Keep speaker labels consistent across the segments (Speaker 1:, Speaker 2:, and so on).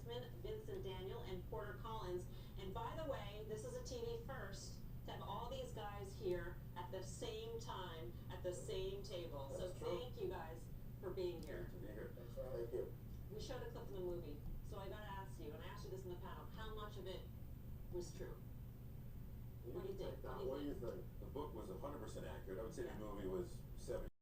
Speaker 1: Desmond, Vincent Daniel, and Porter Collins. And by the way, this is a TV first to have all these guys here at the same time, at the same table. So thank you guys for being here.
Speaker 2: Great to be here.
Speaker 3: Thanks for having
Speaker 2: Thank you.
Speaker 1: We showed a clip in the movie, so I gotta ask you, and I asked you this in the panel, how much of it was true? What do you think?
Speaker 2: What do you think? The book was 100% accurate. I would say the movie was 70.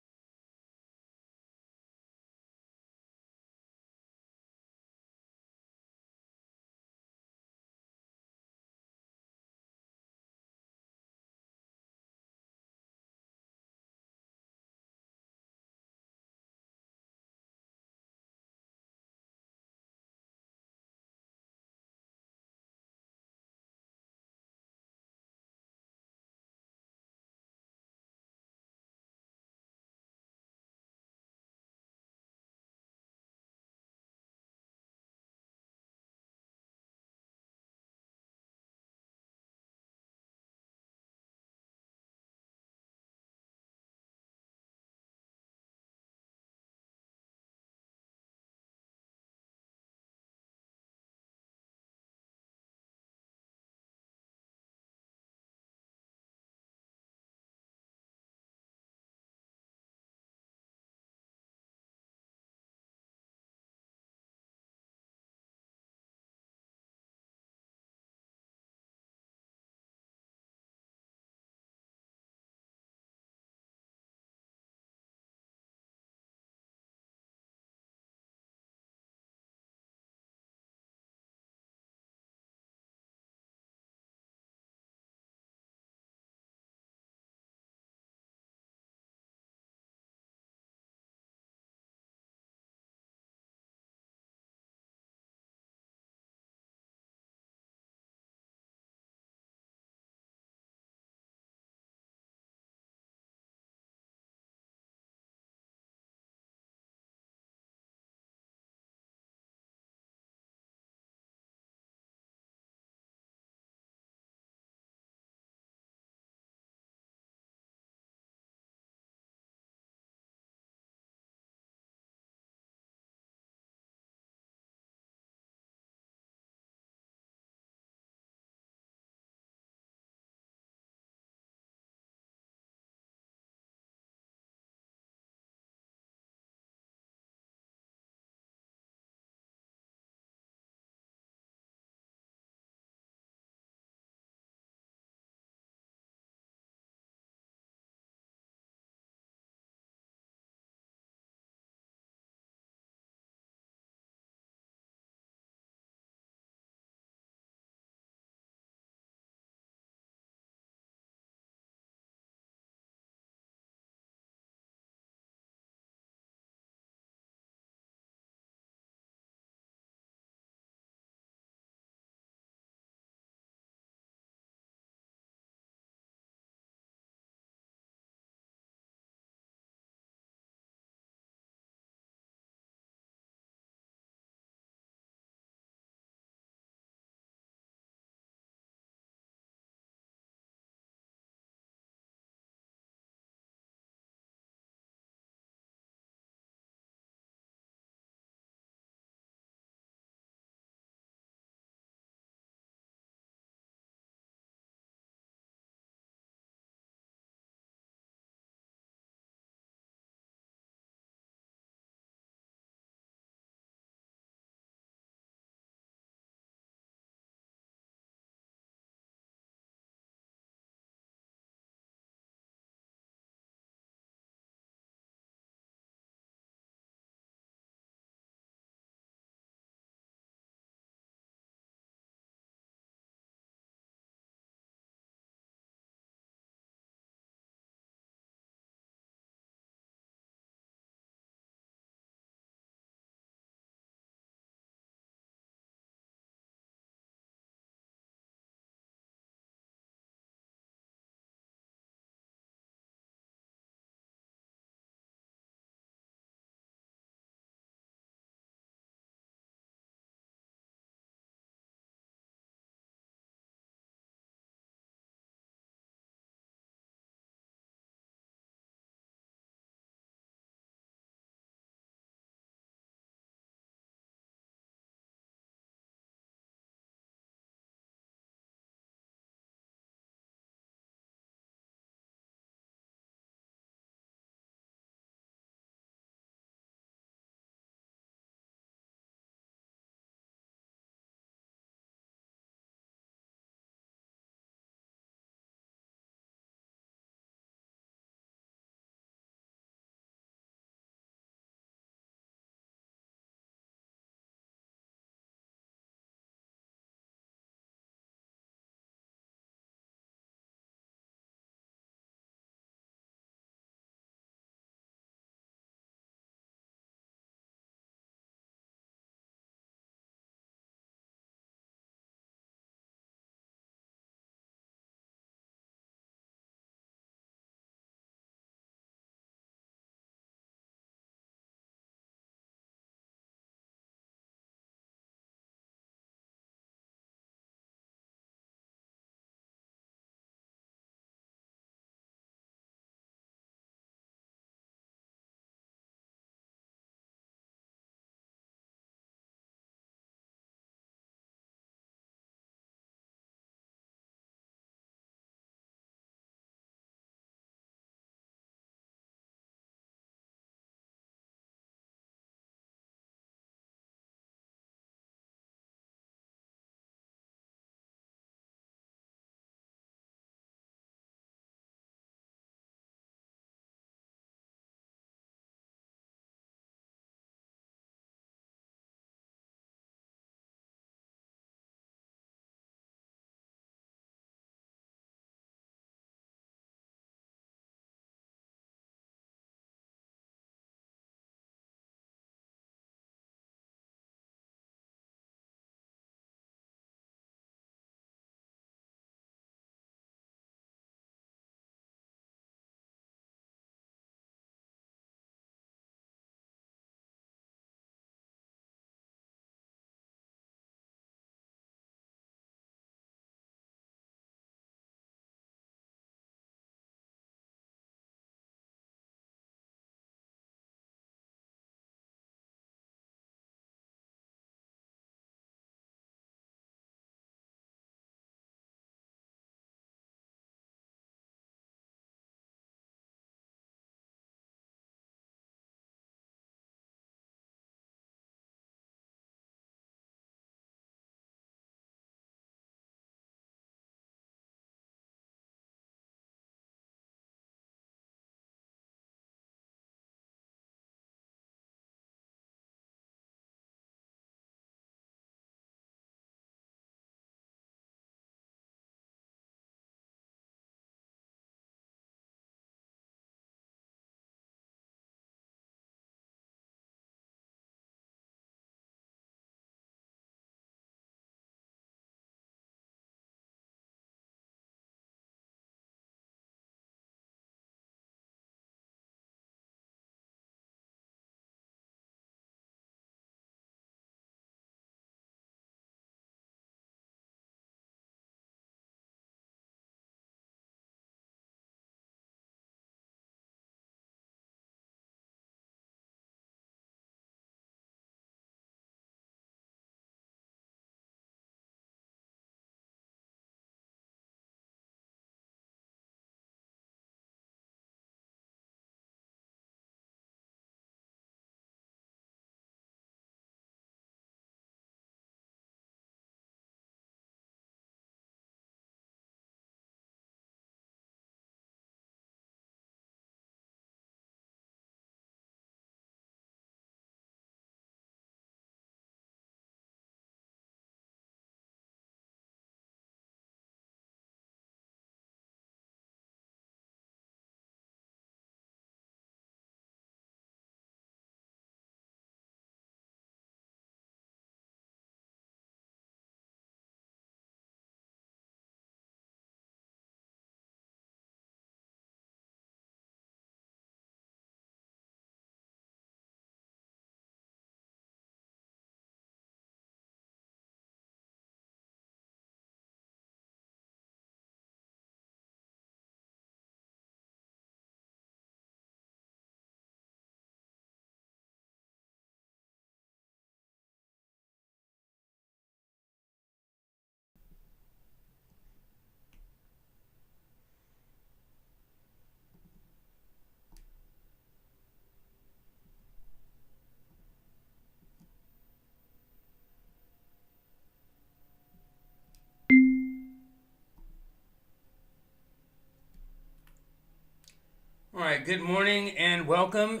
Speaker 3: Good morning and welcome.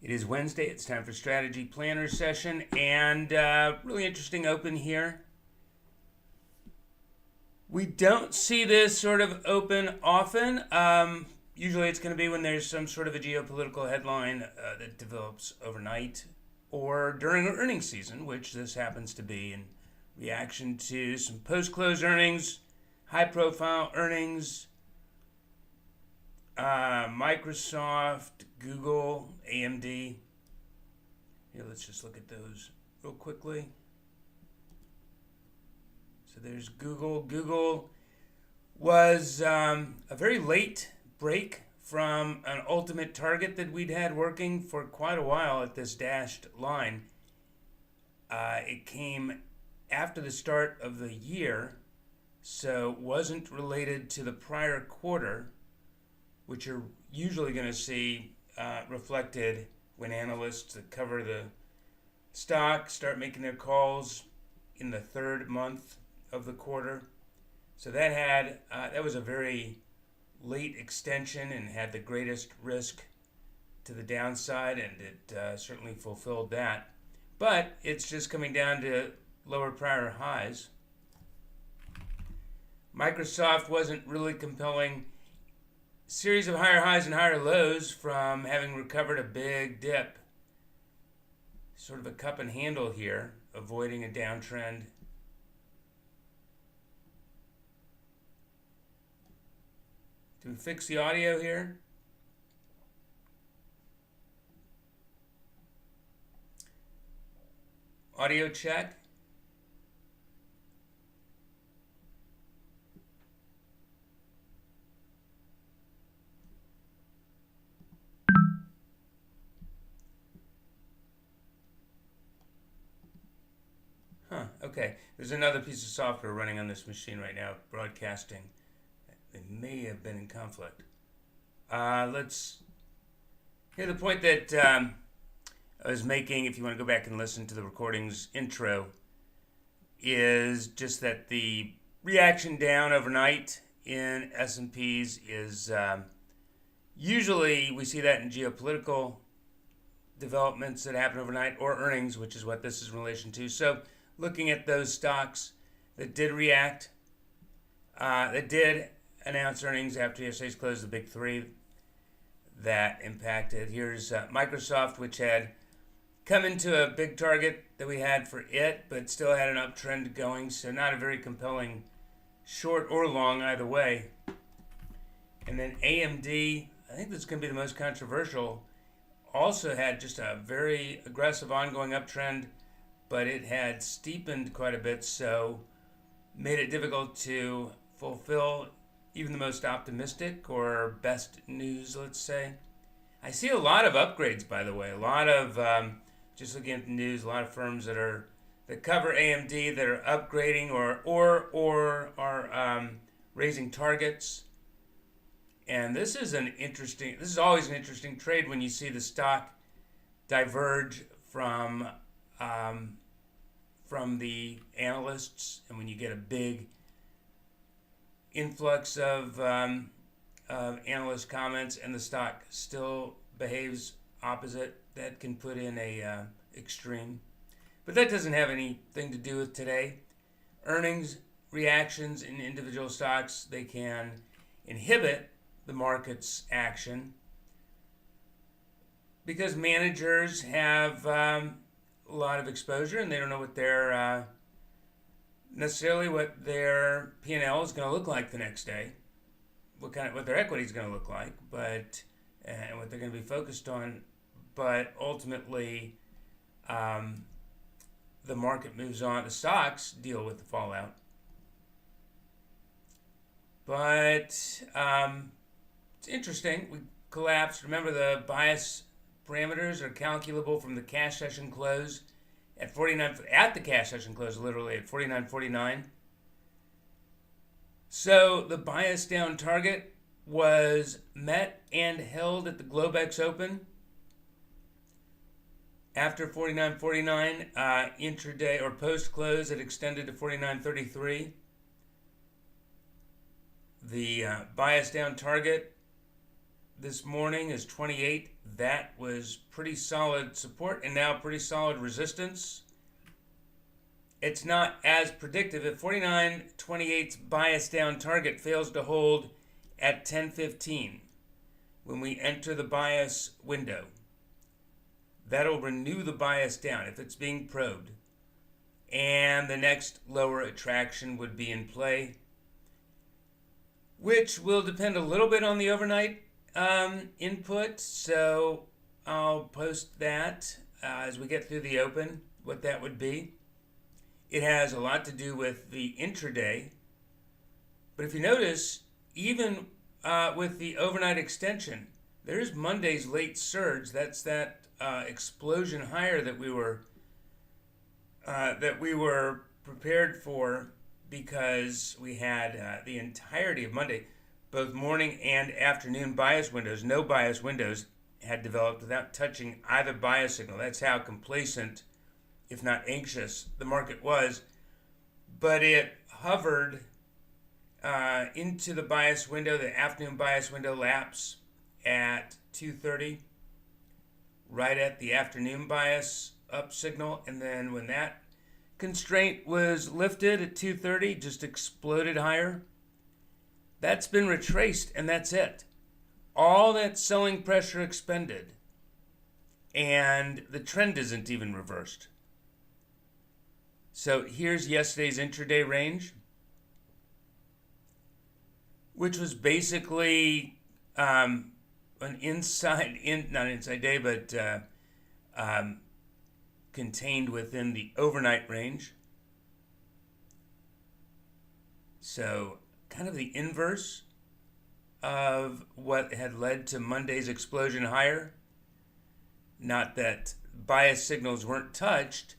Speaker 3: It is Wednesday. It's time for Strategy Planner session, and really interesting open here. We don't see this sort of open often. Usually it's going to be when there's some sort of a geopolitical headline that develops overnight or during earnings season, which this happens to be in reaction to some post-close earnings, high-profile earnings, Microsoft, Google, AMD. Here, let's just look at those real quickly. So there's Google. Google was a very late break from an ultimate target that we'd had working for quite a while at this dashed line. It came after the start of the year, so wasn't related to the prior quarter, which you're usually going to see reflected when analysts that cover the stock start making their calls in the third month of the quarter. So that was a very late extension and had the greatest risk to the downside, and it certainly fulfilled that. But it's just coming down to lower prior highs. Microsoft wasn't really compelling. Series of higher highs and higher lows from having recovered a big dip. Sort of a cup and handle here, avoiding a downtrend. Do we fix the audio here? Audio check. Okay. There's another piece of software running on this machine right now, broadcasting. They may have been in conflict. Let's hear the point that I was making, if you want to go back and listen to the recording's intro, is just that the reaction down overnight in S&Ps is usually we see that in geopolitical developments that happen overnight or earnings, which is what this is in relation to. So looking at those stocks that did react, that did announce earnings after yesterday's close, the big three that impacted. Here's Microsoft, which had come into a big target that we had for it, but still had an uptrend going, so not a very compelling short or long either way. And then AMD, I think this is going to be the most controversial, also had just a very aggressive ongoing uptrend, but it had steepened quite a bit, so made it difficult to fulfill even the most optimistic or best news, let's say. I see a lot of upgrades, by the way. A lot of, just looking at the news, a lot of firms that cover AMD that are upgrading or are raising targets. And this is always an interesting trade when you see the stock diverge from the analysts, and when you get a big influx of analyst comments and the stock still behaves opposite. That can put in a extreme. But that doesn't have anything to do with today. Earnings reactions in individual stocks, they can inhibit the market's action because managers have a lot of exposure and they don't know what their necessarily what their P&L is going to look like the next day, what their equity is going to look like, but and what they're going to be focused on. But ultimately, the market moves on. The stocks deal with the fallout. But it's interesting. We collapsed. Remember, the bias parameters are calculable from the cash session close at the cash session close, literally at 49.49. So the bias down target was met and held at the Globex Open. After 49.49, intraday or post-close, it extended to 49.33. The bias down target this morning is 28. That was pretty solid support and now pretty solid resistance. It's not as predictive. If 49.28's bias down target fails to hold at 10:15 when we enter the bias window, that'll renew the bias down if it's being probed. And the next lower attraction would be in play, which will depend a little bit on the overnight input. So I'll post that as we get through the open, what that would be. It has a lot to do with the intraday. But if you notice, even with the overnight extension, there's Monday's late surge. That's that explosion higher that we were prepared for, because we had the entirety of Monday, both morning and afternoon bias windows. No bias windows had developed without touching either bias signal. That's how complacent, if not anxious, the market was. But it hovered into the bias window, the afternoon bias window lapse at 2:30, right at the afternoon bias up signal. And then when that constraint was lifted at 2:30, just exploded higher. That's been retraced, and that's it. All that selling pressure expended, and the trend isn't even reversed. So here's yesterday's intraday range, which was basically an not inside day, but contained within the overnight range. So kind of the inverse of what had led to Monday's explosion higher. Not that bias signals weren't touched,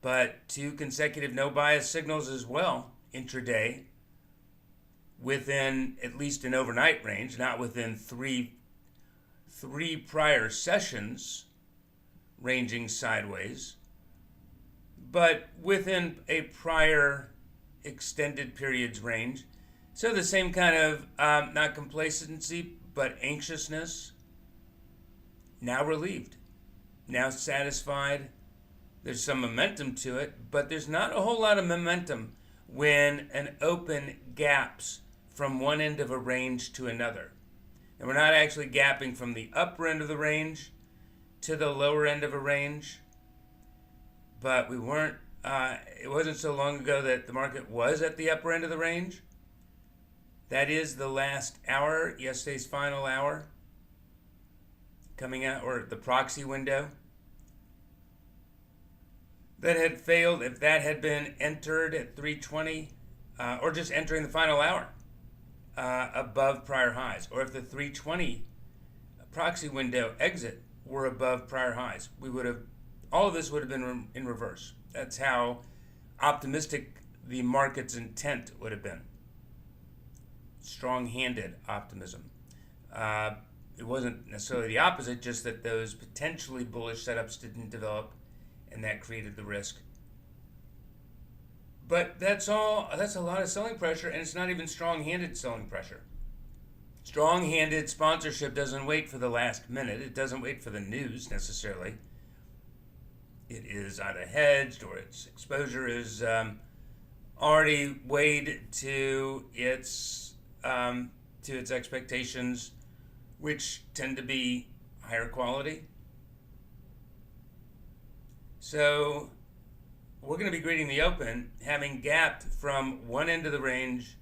Speaker 3: but 2 consecutive no bias signals as well intraday, within at least an overnight range, not within three prior sessions ranging sideways, but within a prior extended periods range. So the same kind of not complacency, but anxiousness. Now relieved, now satisfied. There's some momentum to it, but there's not a whole lot of momentum when an open gaps from one end of a range to another. And we're not actually gapping from the upper end of the range to the lower end of a range, but we weren't, it wasn't so long ago that the market was at the upper end of the range. That is the last hour, yesterday's final hour coming out, or the proxy window that had failed. If that had been entered at 320, or just entering the final hour above prior highs, or if the 320 proxy window exit were above prior highs, we would have, all of this would have been in reverse. That's how optimistic the market's intent would have been. Strong-handed optimism. It wasn't necessarily the opposite, just that those potentially bullish setups didn't develop, and that created the risk. But that's a lot of selling pressure, and it's not even strong-handed selling pressure. Strong-handed sponsorship doesn't wait for the last minute. It doesn't wait for the news necessarily. It is either hedged or its exposure is already weighed to its expectations, which tend to be higher quality. So we're going to be greeting the open having gapped from one end of the range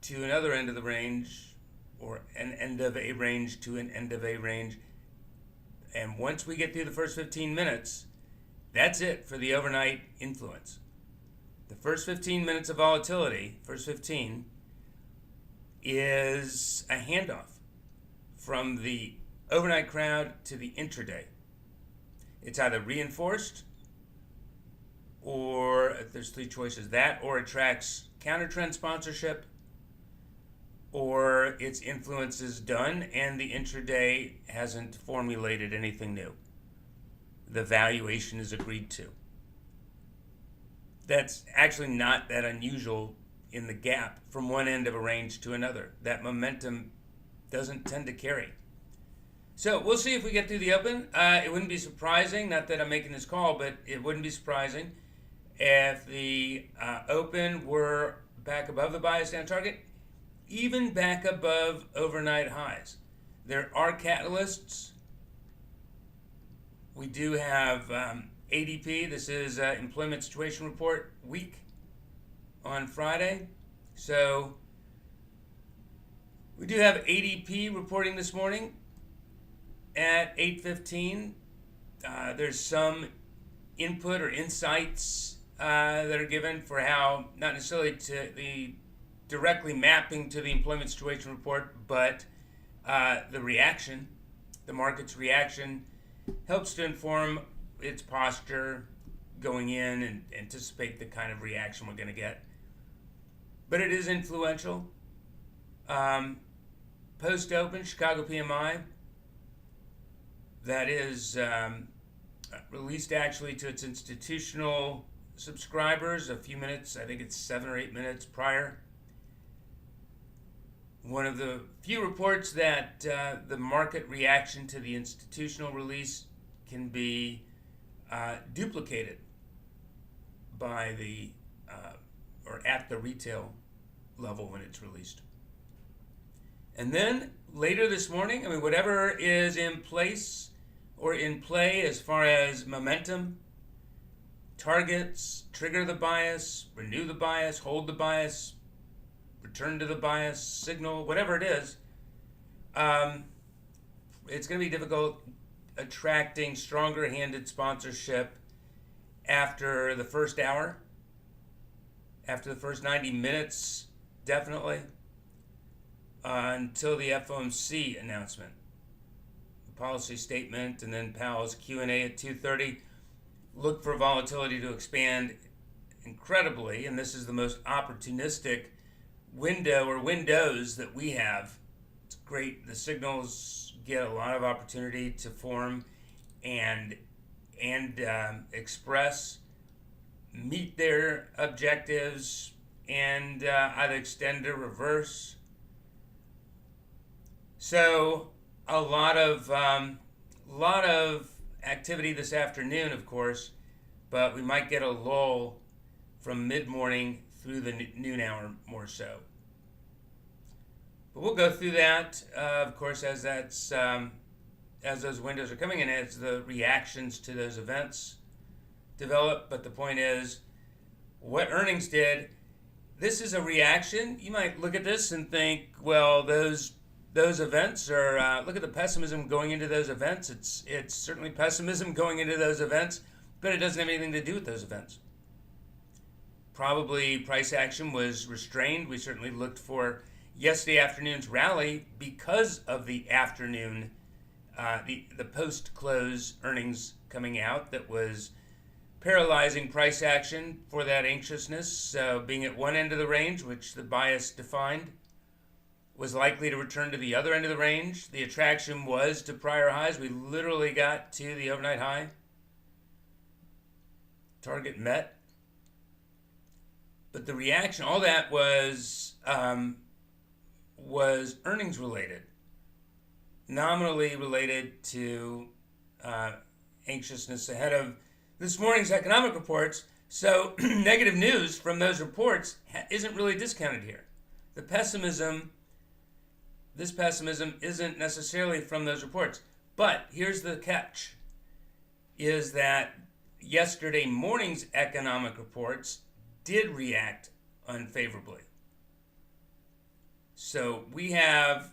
Speaker 3: to another end of the range, or an end of a range to an end of a range. And once we get through the first 15 minutes, that's it for the overnight influence. The first 15 minutes of volatility, first 15, is a handoff from the overnight crowd to the intraday. It's either reinforced, or there's 3 choices: that, or attracts counter-trend sponsorship, or its influence is done and the intraday hasn't formulated anything new. The valuation is agreed to. That's actually not that unusual in the gap from one end of a range to another. That momentum doesn't tend to carry. So we'll see if we get through the open. It wouldn't be surprising, not that I'm making this call, but it wouldn't be surprising if the open were back above the bias down target, even back above overnight highs. There are catalysts. We do have ADP. This is Employment Situation Report week on Friday. So we do have ADP reporting this morning at 8:15. There's some input or insights that are given for how, not necessarily to the directly mapping to the employment situation report, but the reaction, the market's reaction, helps to inform its posture going in and anticipate the kind of reaction we're going to get. But it is influential. Post-open, Chicago PMI, that is released actually to its institutional subscribers a few minutes, I think it's 7 or 8 minutes prior. One of the few reports that the market reaction to the institutional release can be duplicated by the or at the retail level when it's released. And then later this morning, I mean, whatever is in place or in play as far as momentum, targets, trigger the bias, renew the bias, hold the bias, return to the bias, signal, whatever it is, it's going to be difficult attracting stronger handed sponsorship after the first hour, after the first 90 minutes, definitely, until the FOMC announcement, the policy statement, and then Powell's Q&A at 2:30. Look for volatility to expand incredibly, and this is the most opportunistic window or windows that we have. It's great. The signals get a lot of opportunity to form and express, meet their objectives, and either extend or reverse. So a lot of activity this afternoon, of course, but we might get a lull from mid-morning through the noon hour more so. But we'll go through that, of course, as that's as those windows are coming in, as the reactions to those events develop. But the point is, what earnings did. This is a reaction. You might look at this and think, well, those events are, look at the pessimism going into those events. It's certainly pessimism going into those events, but it doesn't have anything to do with those events. Probably price action was restrained. We certainly looked for yesterday afternoon's rally because of the afternoon, the post-close earnings coming out that was paralyzing price action for that anxiousness. So being at one end of the range, which the bias defined, was likely to return to the other end of the range. The attraction was to prior highs. We literally got to the overnight high. Target met. But the reaction, all that was earnings related, nominally related to anxiousness ahead of this morning's economic reports. So negative news from those reports isn't really discounted here. The pessimism, this pessimism isn't necessarily from those reports. But here's the catch, is that yesterday morning's economic reports did react unfavorably. So we have,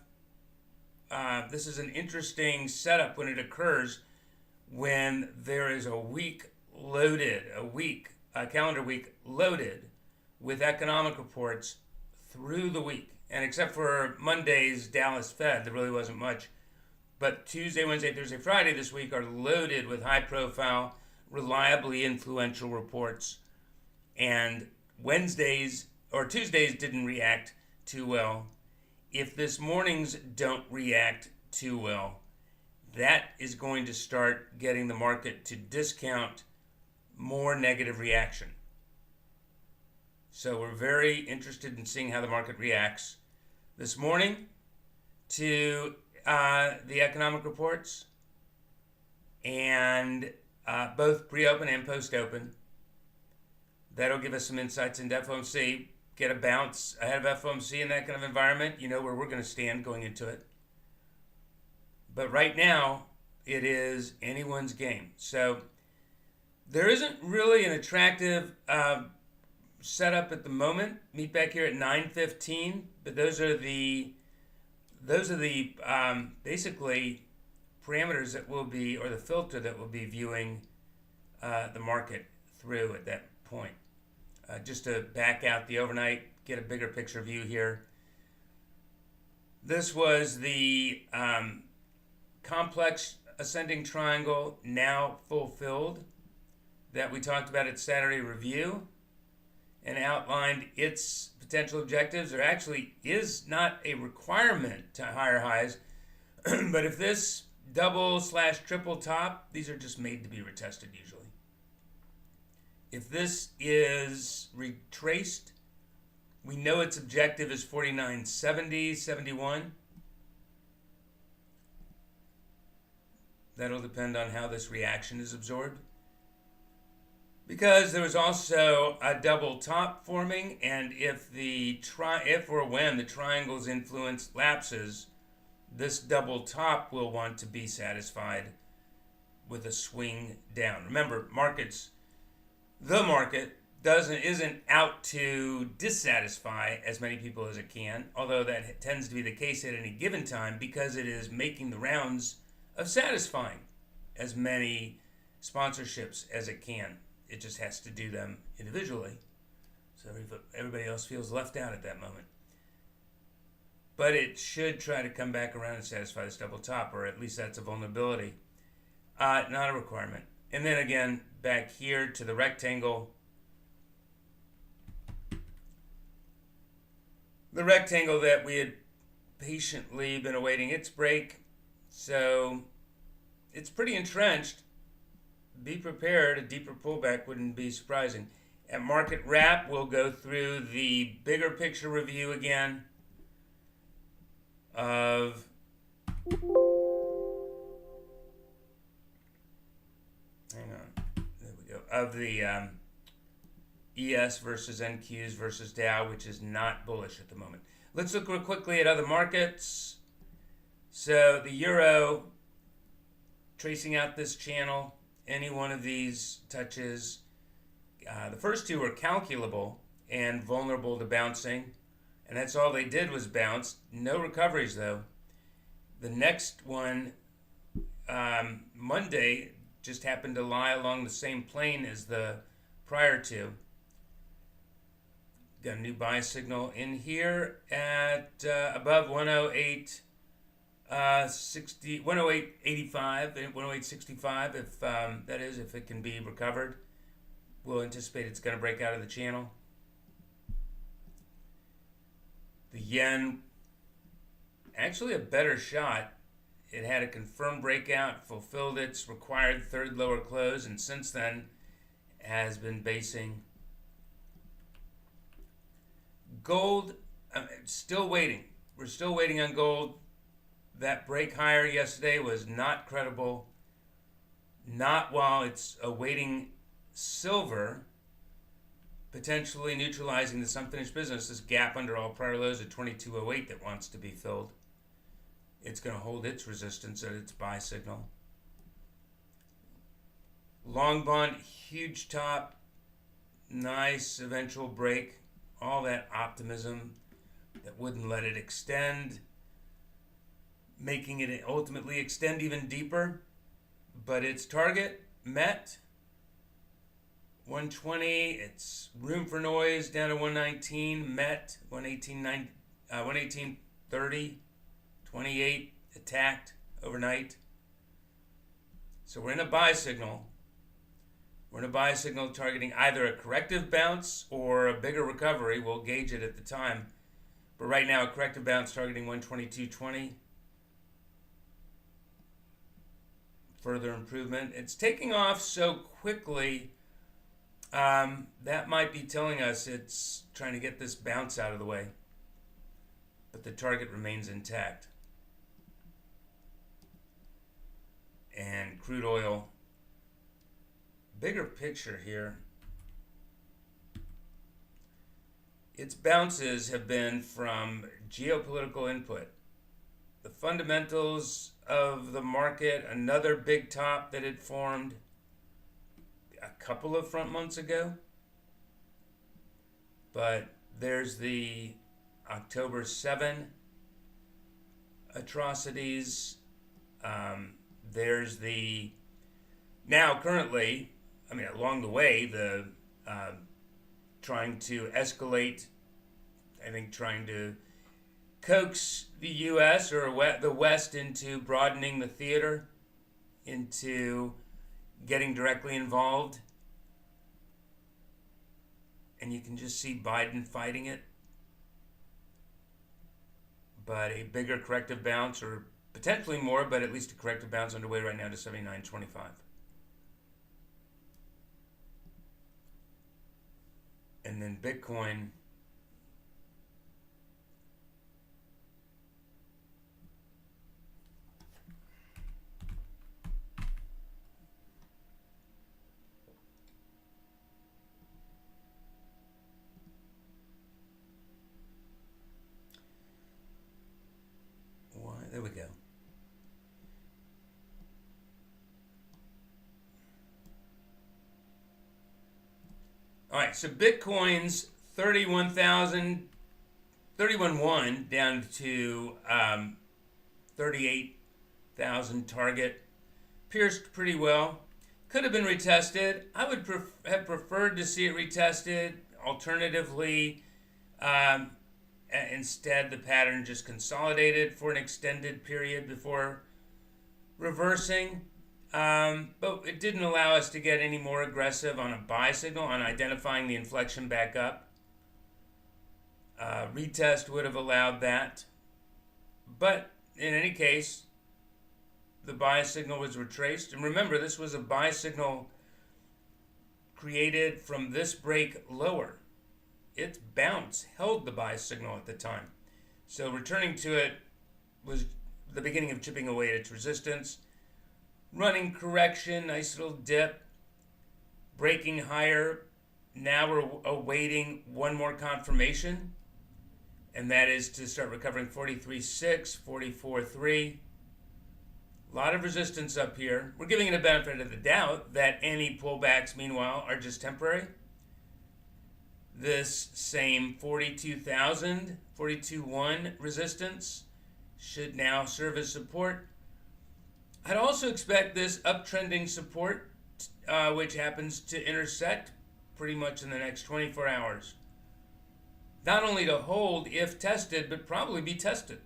Speaker 3: this is an interesting setup when it occurs when there is a week loaded, a calendar week loaded with economic reports through the week. And except for Monday's Dallas Fed, there really wasn't much. But Tuesday, Wednesday, Thursday, Friday this week are loaded with high-profile, reliably influential reports. And Tuesdays didn't react too well. If this morning's don't react too well, that is going to start getting the market to discount more negative reaction. So we're very interested in seeing how the market reacts. This morning, to the economic reports, and both pre-open and post-open. That'll give us some insights into FOMC. Get a bounce ahead of FOMC in that kind of environment. You know where we're going to stand going into it. But right now, it is anyone's game. So there isn't really an attractive setup at the moment. Meet back here at 9:15. But those are the basically parameters that will be, or the filter that will be viewing the market through at that point. Just to back out the overnight, get a bigger picture view here. This was the complex ascending triangle now fulfilled that we talked about at Saturday Review and outlined its potential objectives. There actually is not a requirement to higher highs, but if this double/triple top, these are just made to be retested usually. If this is retraced, we know its objective is 49.70, 71. That'll depend on how this reaction is absorbed. Because there was also a double top forming, and if or when the triangle's influence lapses, this double top will want to be satisfied with a swing down. Remember, the market isn't out to dissatisfy as many people as it can, although that tends to be the case at any given time because it is making the rounds of satisfying as many sponsorships as it can. It just has to do them individually, so everybody else feels left out at that moment. But it should try to come back around and satisfy this double top, or at least that's a vulnerability. Not a requirement. And then again, back here to the rectangle. The rectangle that we had patiently been awaiting its break. So it's pretty entrenched. Be prepared. A deeper pullback wouldn't be surprising. At market wrap, we'll go through the bigger picture review again of of the ES versus NQs versus Dow, which is not bullish at the moment. Let's look real quickly at other markets. So the euro, tracing out this channel, any one of these touches. The first two are calculable and vulnerable to bouncing, and that's all they did was bounce. No recoveries though. The next one, Monday, just happened to lie along the same plane as the prior two. Got a new buy signal in here at above 108. 108.85 and 108.65 if that is, if it can be recovered. We'll anticipate it's going to break out of the channel. The yen, actually a better shot. It had a confirmed breakout, fulfilled its required third lower close, and since then has been basing. Gold, still waiting. We're still waiting on gold. That break higher yesterday was not credible. Not while it's awaiting silver, potentially neutralizing this unfinished business, this gap under all prior lows at 22.08 that wants to be filled. It's going to hold its resistance at its buy signal. Long bond, huge top, nice eventual break. All that optimism that wouldn't let it extend, making it ultimately extend even deeper. But its target met 120. It's room for noise down to 119. Met 118.30. 28 attacked overnight. So we're in a buy signal. We're in a buy signal targeting either a corrective bounce or a bigger recovery. We'll gauge it at the time. But right now, a corrective bounce targeting 122.20. Further improvement. It's taking off so quickly. That might be telling us it's trying to get this bounce out of the way. But the target remains intact. and crude oil. Bigger picture here. Its bounces have been from geopolitical input. The fundamentals of the market, another big top that had formed a couple of front months ago. But there's the October 7 atrocities. There's the, now currently, I mean, along the way, the trying to escalate, I think trying to coax the U.S. or the West into broadening the theater, into getting directly involved. And you can just see Biden fighting it. But a bigger corrective bounce, or potentially more, but at least a corrective bounce underway right now to 79.25. And then Bitcoin. There we go. All right, so Bitcoin's 31,100 down to 38,000 target. Pierced pretty well. Could have been retested. I would have preferred to see it retested. Alternatively, instead, the pattern just consolidated for an extended period before reversing. But it didn't allow us to get any more aggressive on a buy signal, on identifying the inflection back up. Retest would have allowed that. But in any case, the buy signal was retraced. And remember, this was a buy signal created from this break lower. Its bounce held the buy signal at the time. So returning to it was the beginning of chipping away at its resistance. Running correction, nice little dip. Breaking higher. Now we're awaiting one more confirmation. And that is to start recovering 43.6, 44.3. A lot of resistance up here. We're giving it a benefit of the doubt that any pullbacks, meanwhile, are just temporary. This same 42,000, 42.1 resistance should now serve as support. I'd also expect this uptrending support, which happens to intersect pretty much in the next 24 hours. Not only to hold if tested, but probably be tested.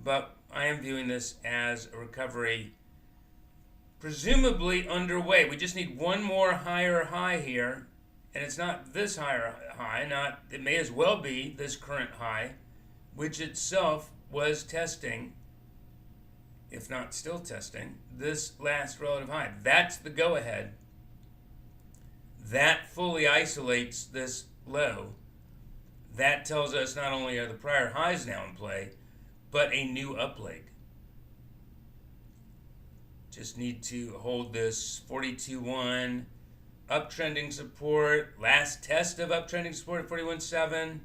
Speaker 3: But I am viewing this as a recovery presumably underway. We just need one more higher high here, and it's not this higher high, it may as well be this current high, which itself was testing, if not still testing, this last relative high. That's the go-ahead. That fully isolates this low. That tells us not only are the prior highs now in play, but a new up leg. Just need to hold this 42.1 uptrending support. Last test of uptrending support at 41.7.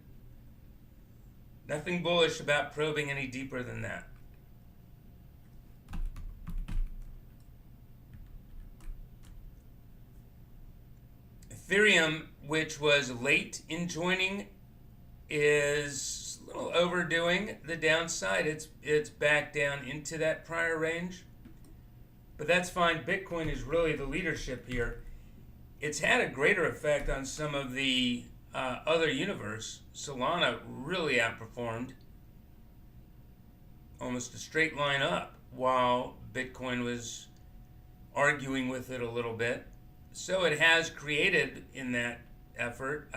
Speaker 3: Nothing bullish about probing any deeper than that. Ethereum, which was late in joining, is a little overdoing the downside. It's back down into that prior range. But that's fine. Bitcoin is really the leadership here. It's had a greater effect on some of the other universe. Solana really outperformed. Almost a straight line up, while Bitcoin was arguing with it a little bit. So it has created in that effort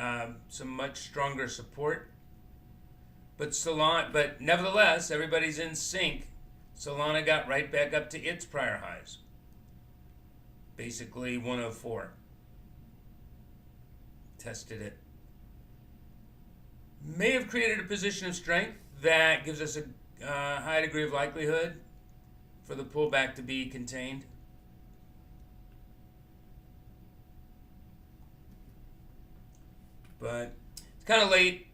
Speaker 3: some much stronger support. But nevertheless, everybody's in sync. Solana got right back up to its prior highs. Basically 104. Tested it. May have created a position of strength that gives us a high degree of likelihood for the pullback to be contained. But it's kind of late,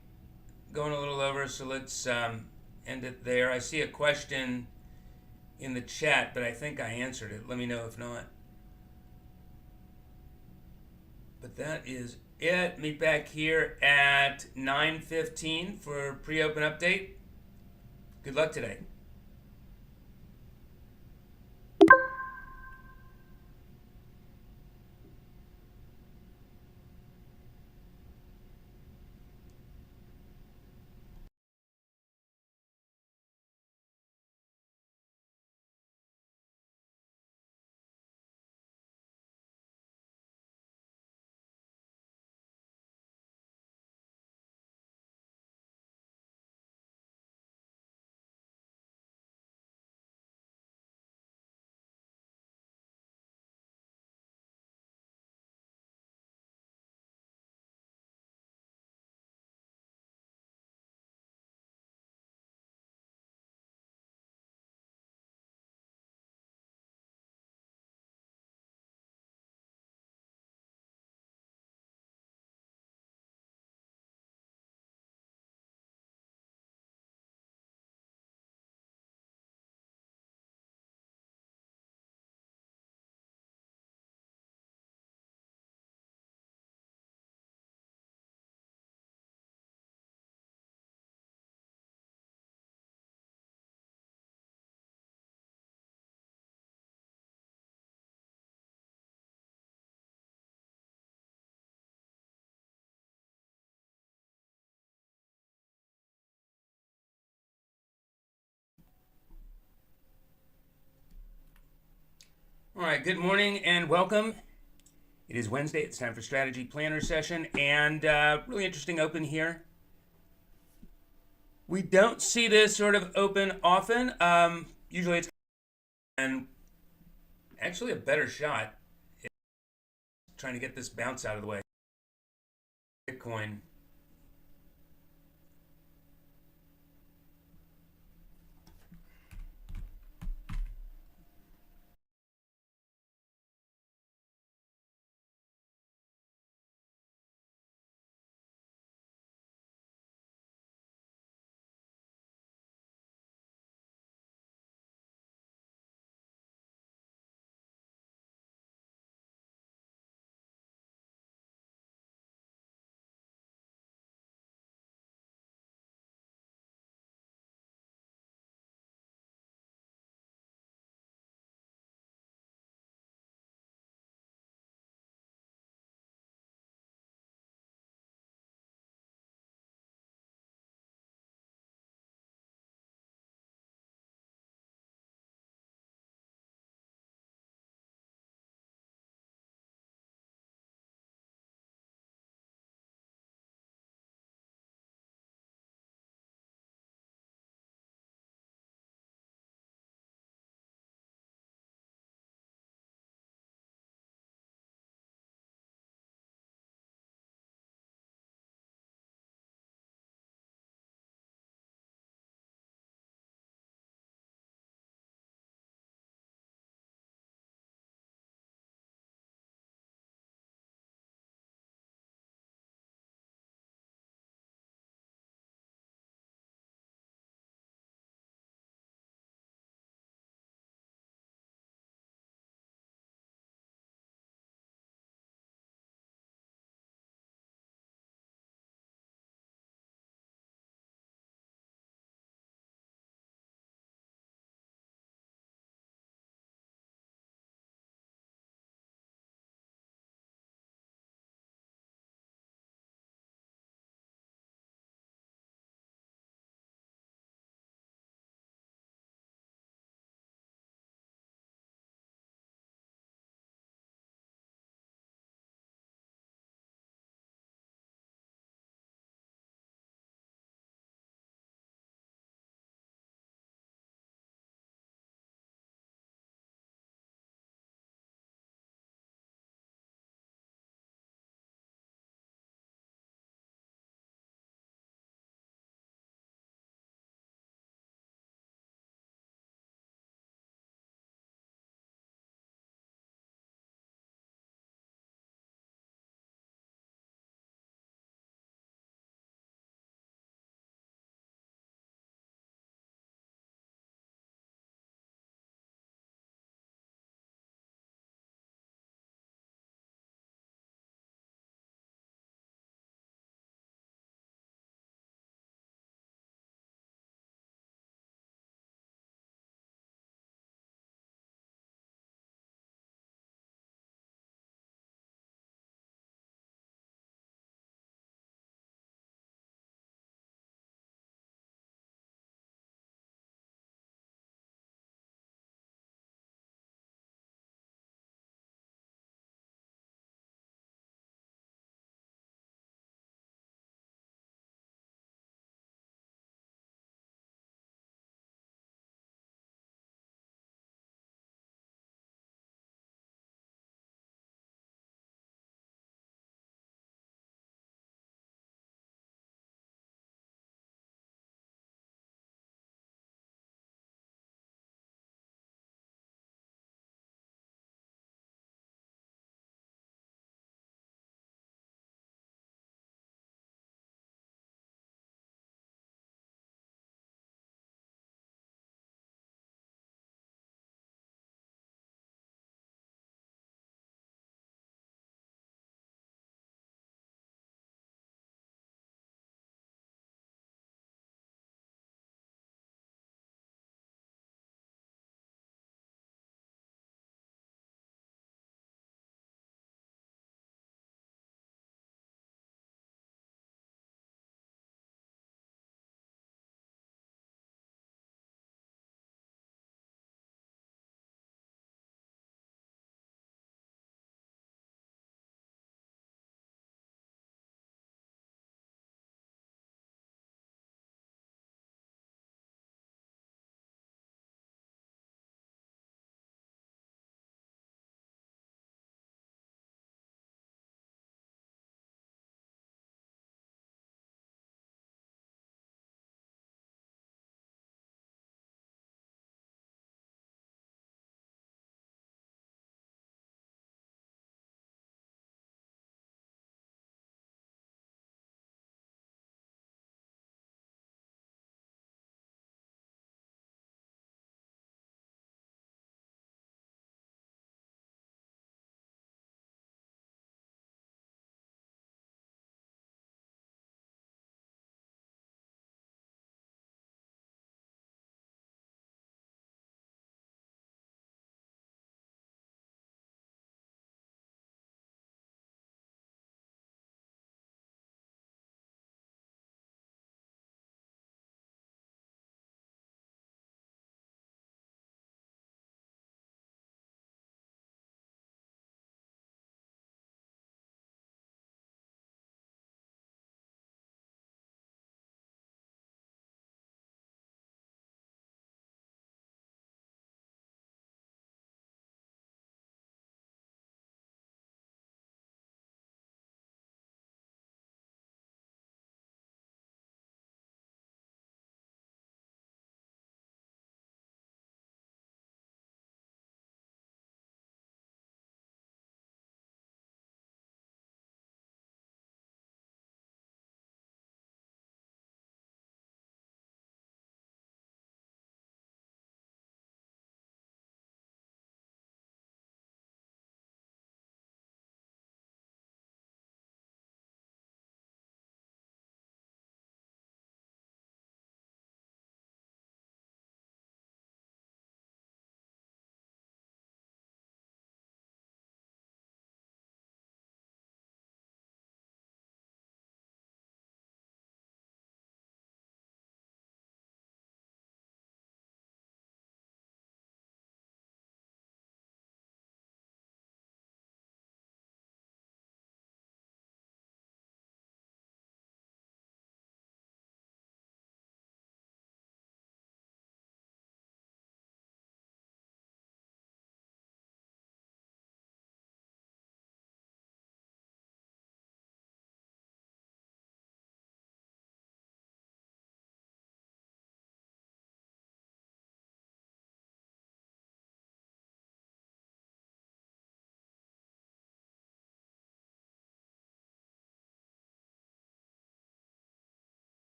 Speaker 3: going a little over, so let's end it there. I see a question in the chat, but I think I answered it. Let me know if not. But that is it. Meet back here at 9:15 for pre-open update. Good luck today. All right, good morning and welcome. It is Wednesday. It's time for Strategy Planner session, and really interesting open here. We don't see this sort of open often. Usually it's and actually a better shot trying to get this bounce out of the way. Bitcoin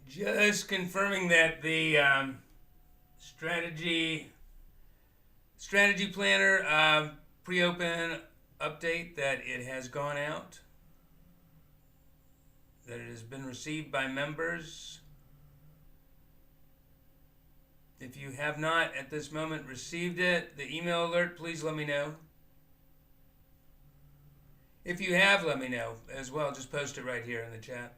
Speaker 3: Just confirming that the strategy planner pre-open update, that it has gone out, that it has been received by members. If you have not at this moment received it, the email alert, please let me know. If you have, let me know as well. Just post it right here in the chat.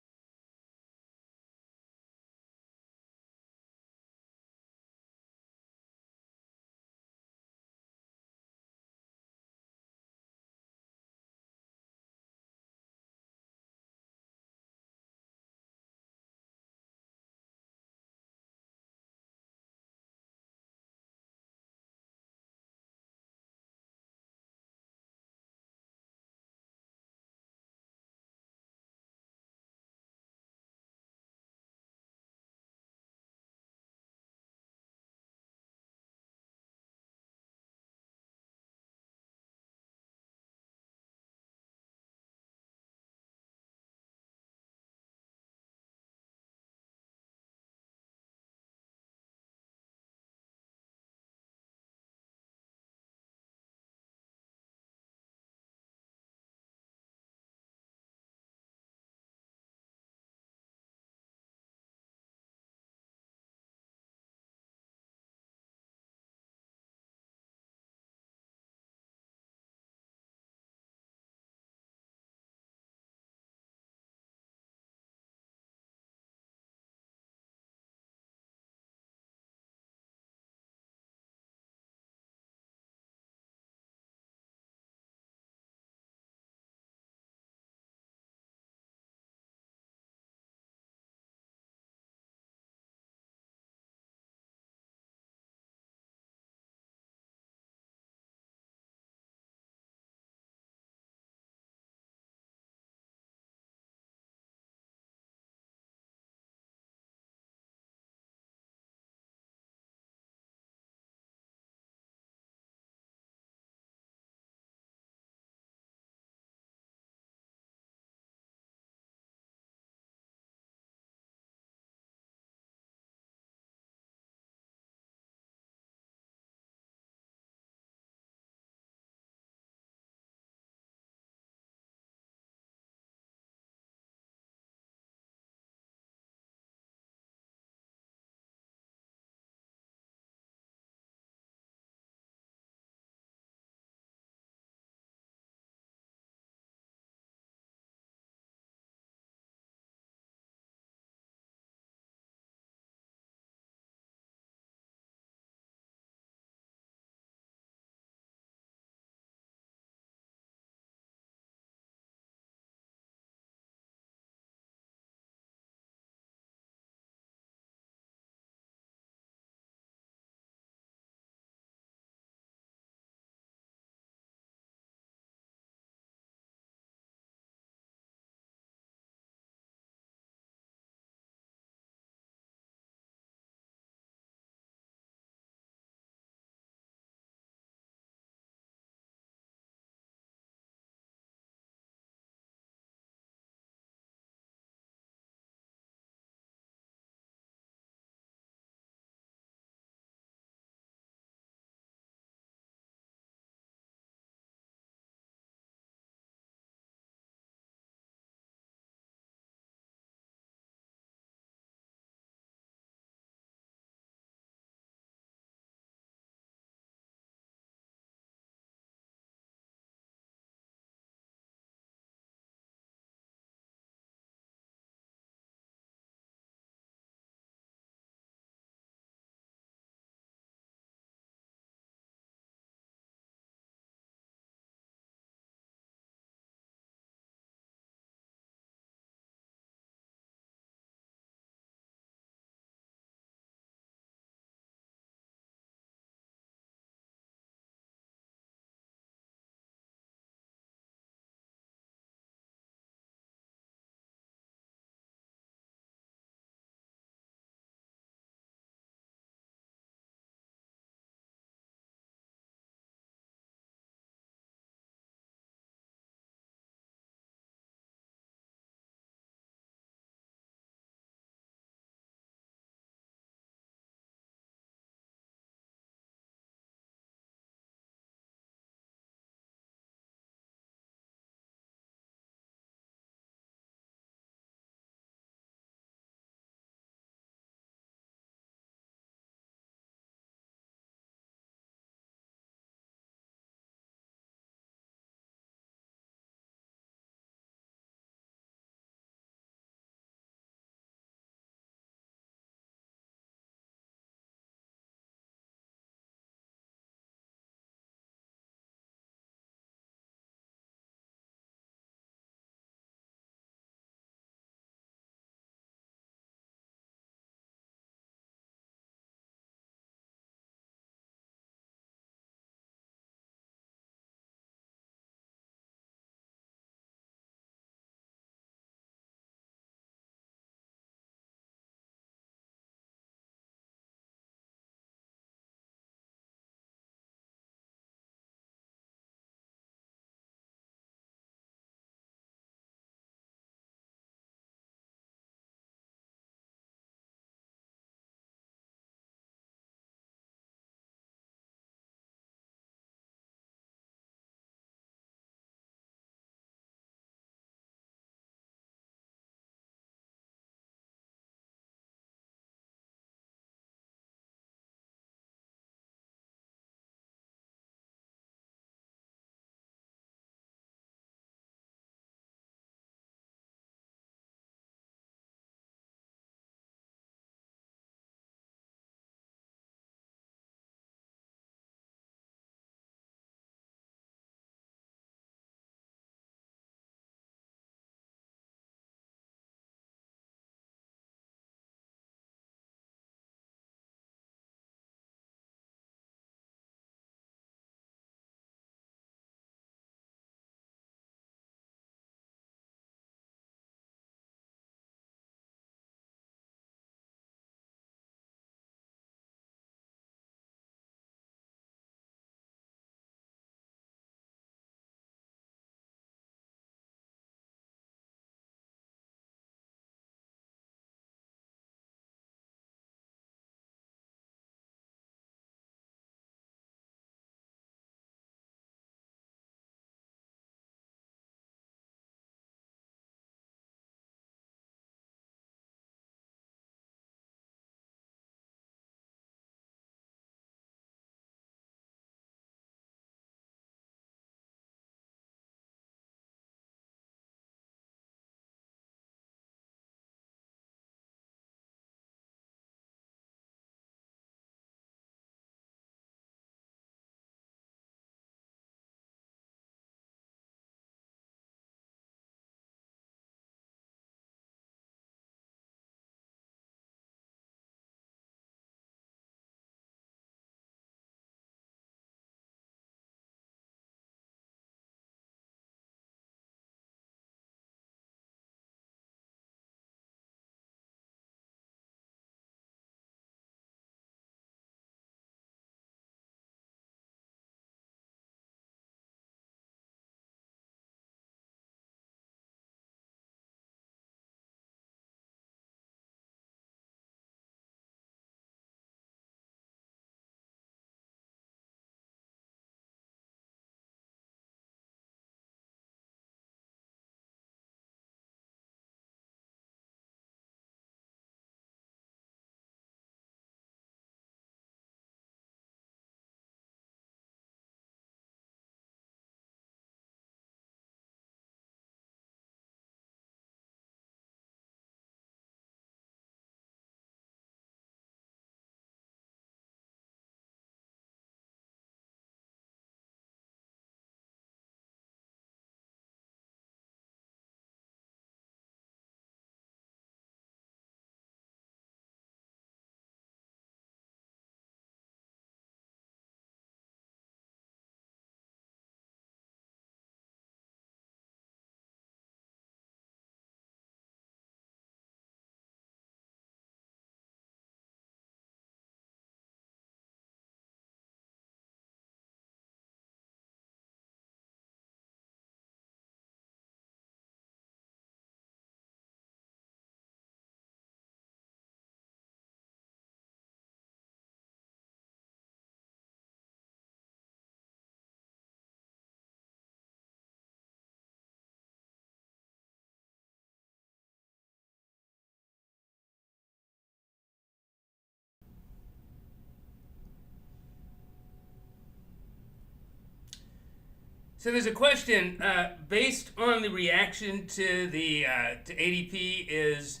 Speaker 3: So there's a question based on the reaction to the to ADP. Is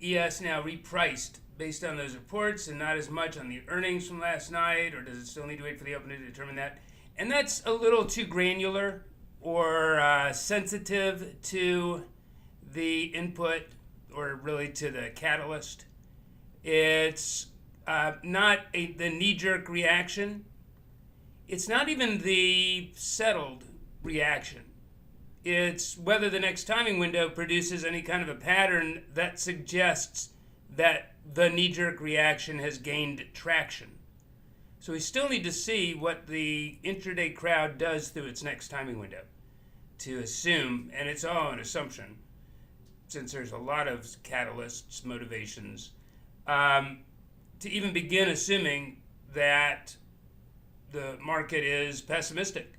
Speaker 3: ES now repriced based on those reports and not as much on the earnings from last night, or does it still need to wait for the open to determine that? And that's a little too granular or sensitive to the input or really to the catalyst. It's not the knee-jerk reaction. It's not even the settled reaction. It's whether the next timing window produces any kind of a pattern that suggests that the knee-jerk reaction has gained traction. So we still need to see what the intraday crowd does through its next timing window to assume, and it's all an assumption, since there's a lot of catalysts, motivations, to even begin assuming that the market is pessimistic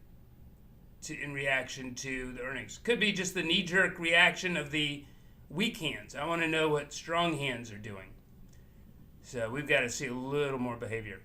Speaker 3: in reaction to the earnings. Could be just the knee-jerk reaction of the weak hands. I want to know what strong hands are doing. So we've got to see a little more behavior.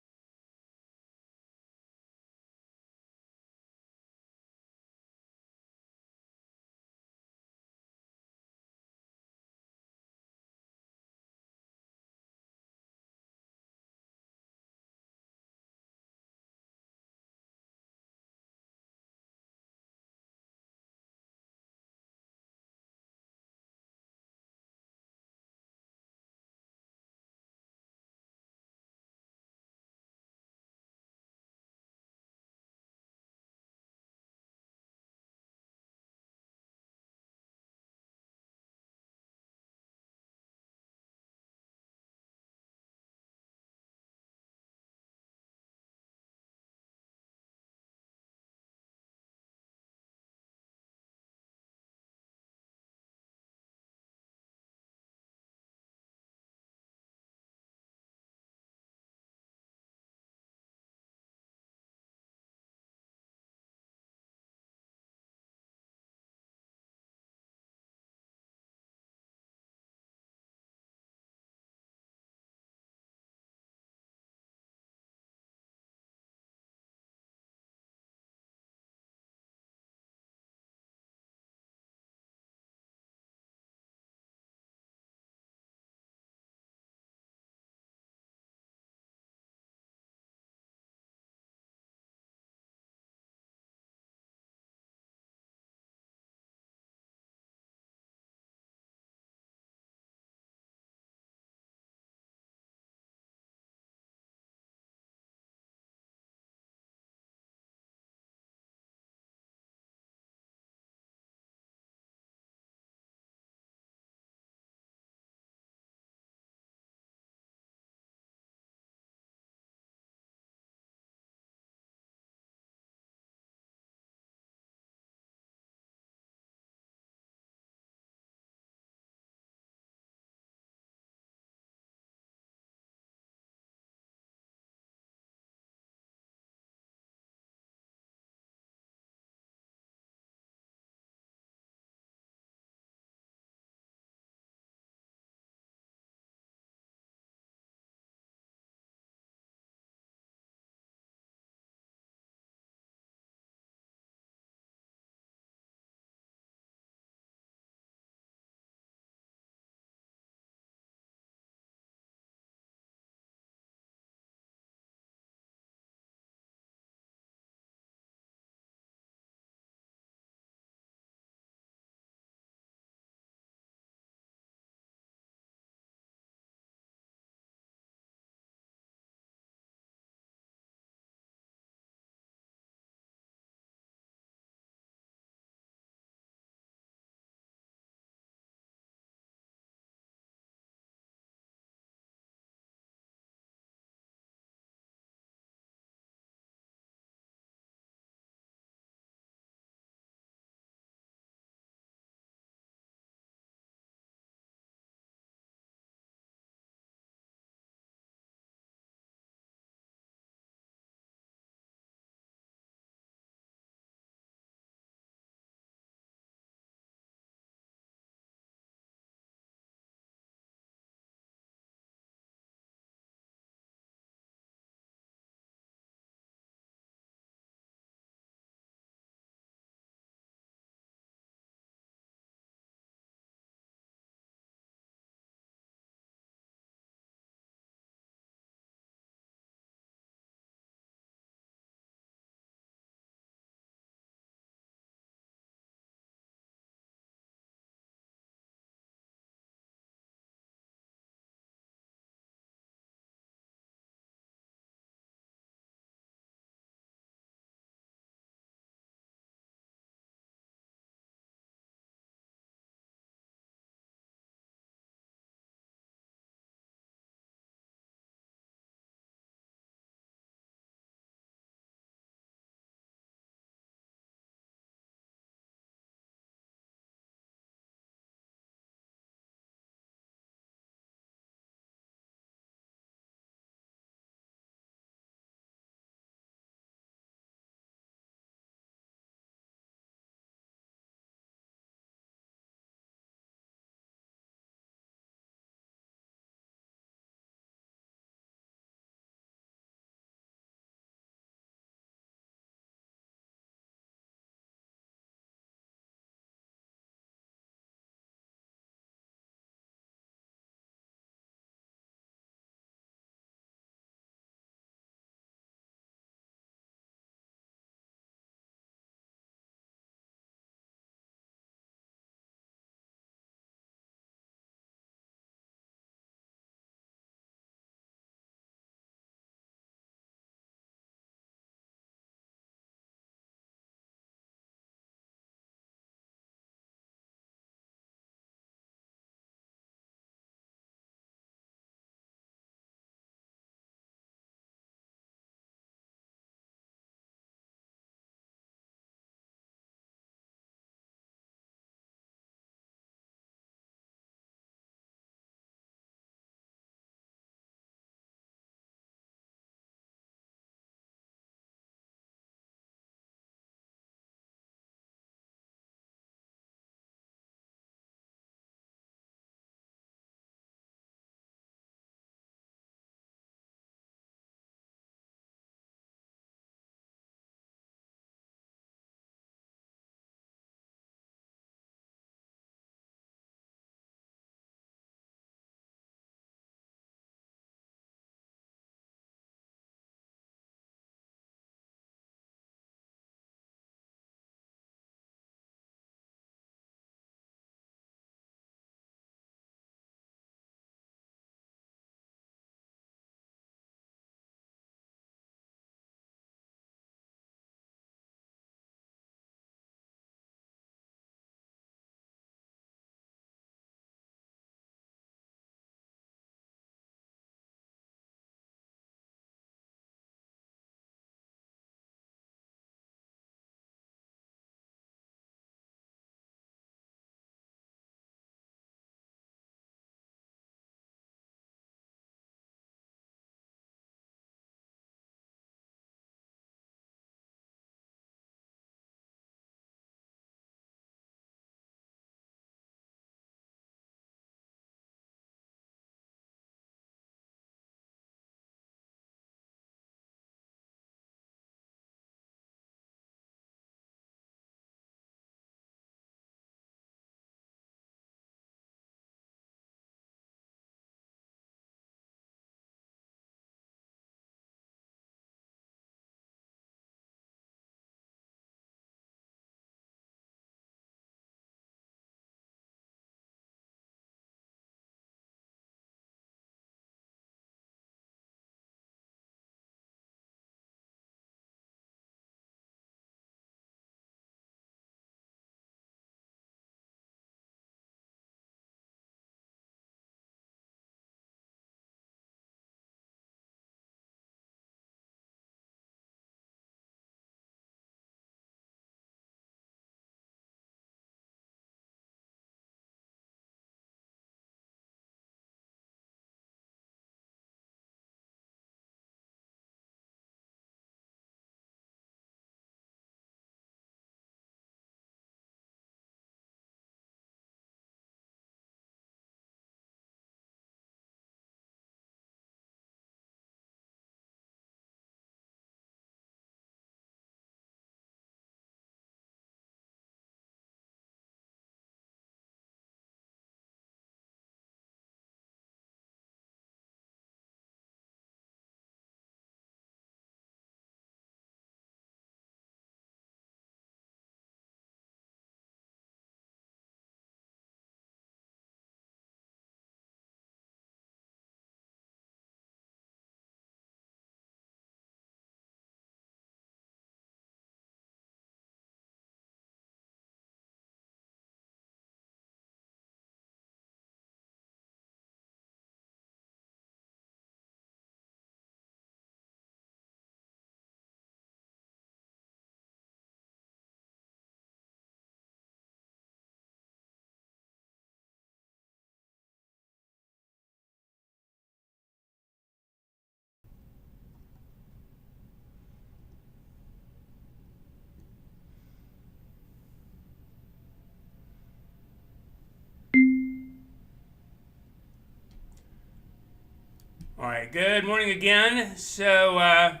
Speaker 3: All right, good morning again. So, a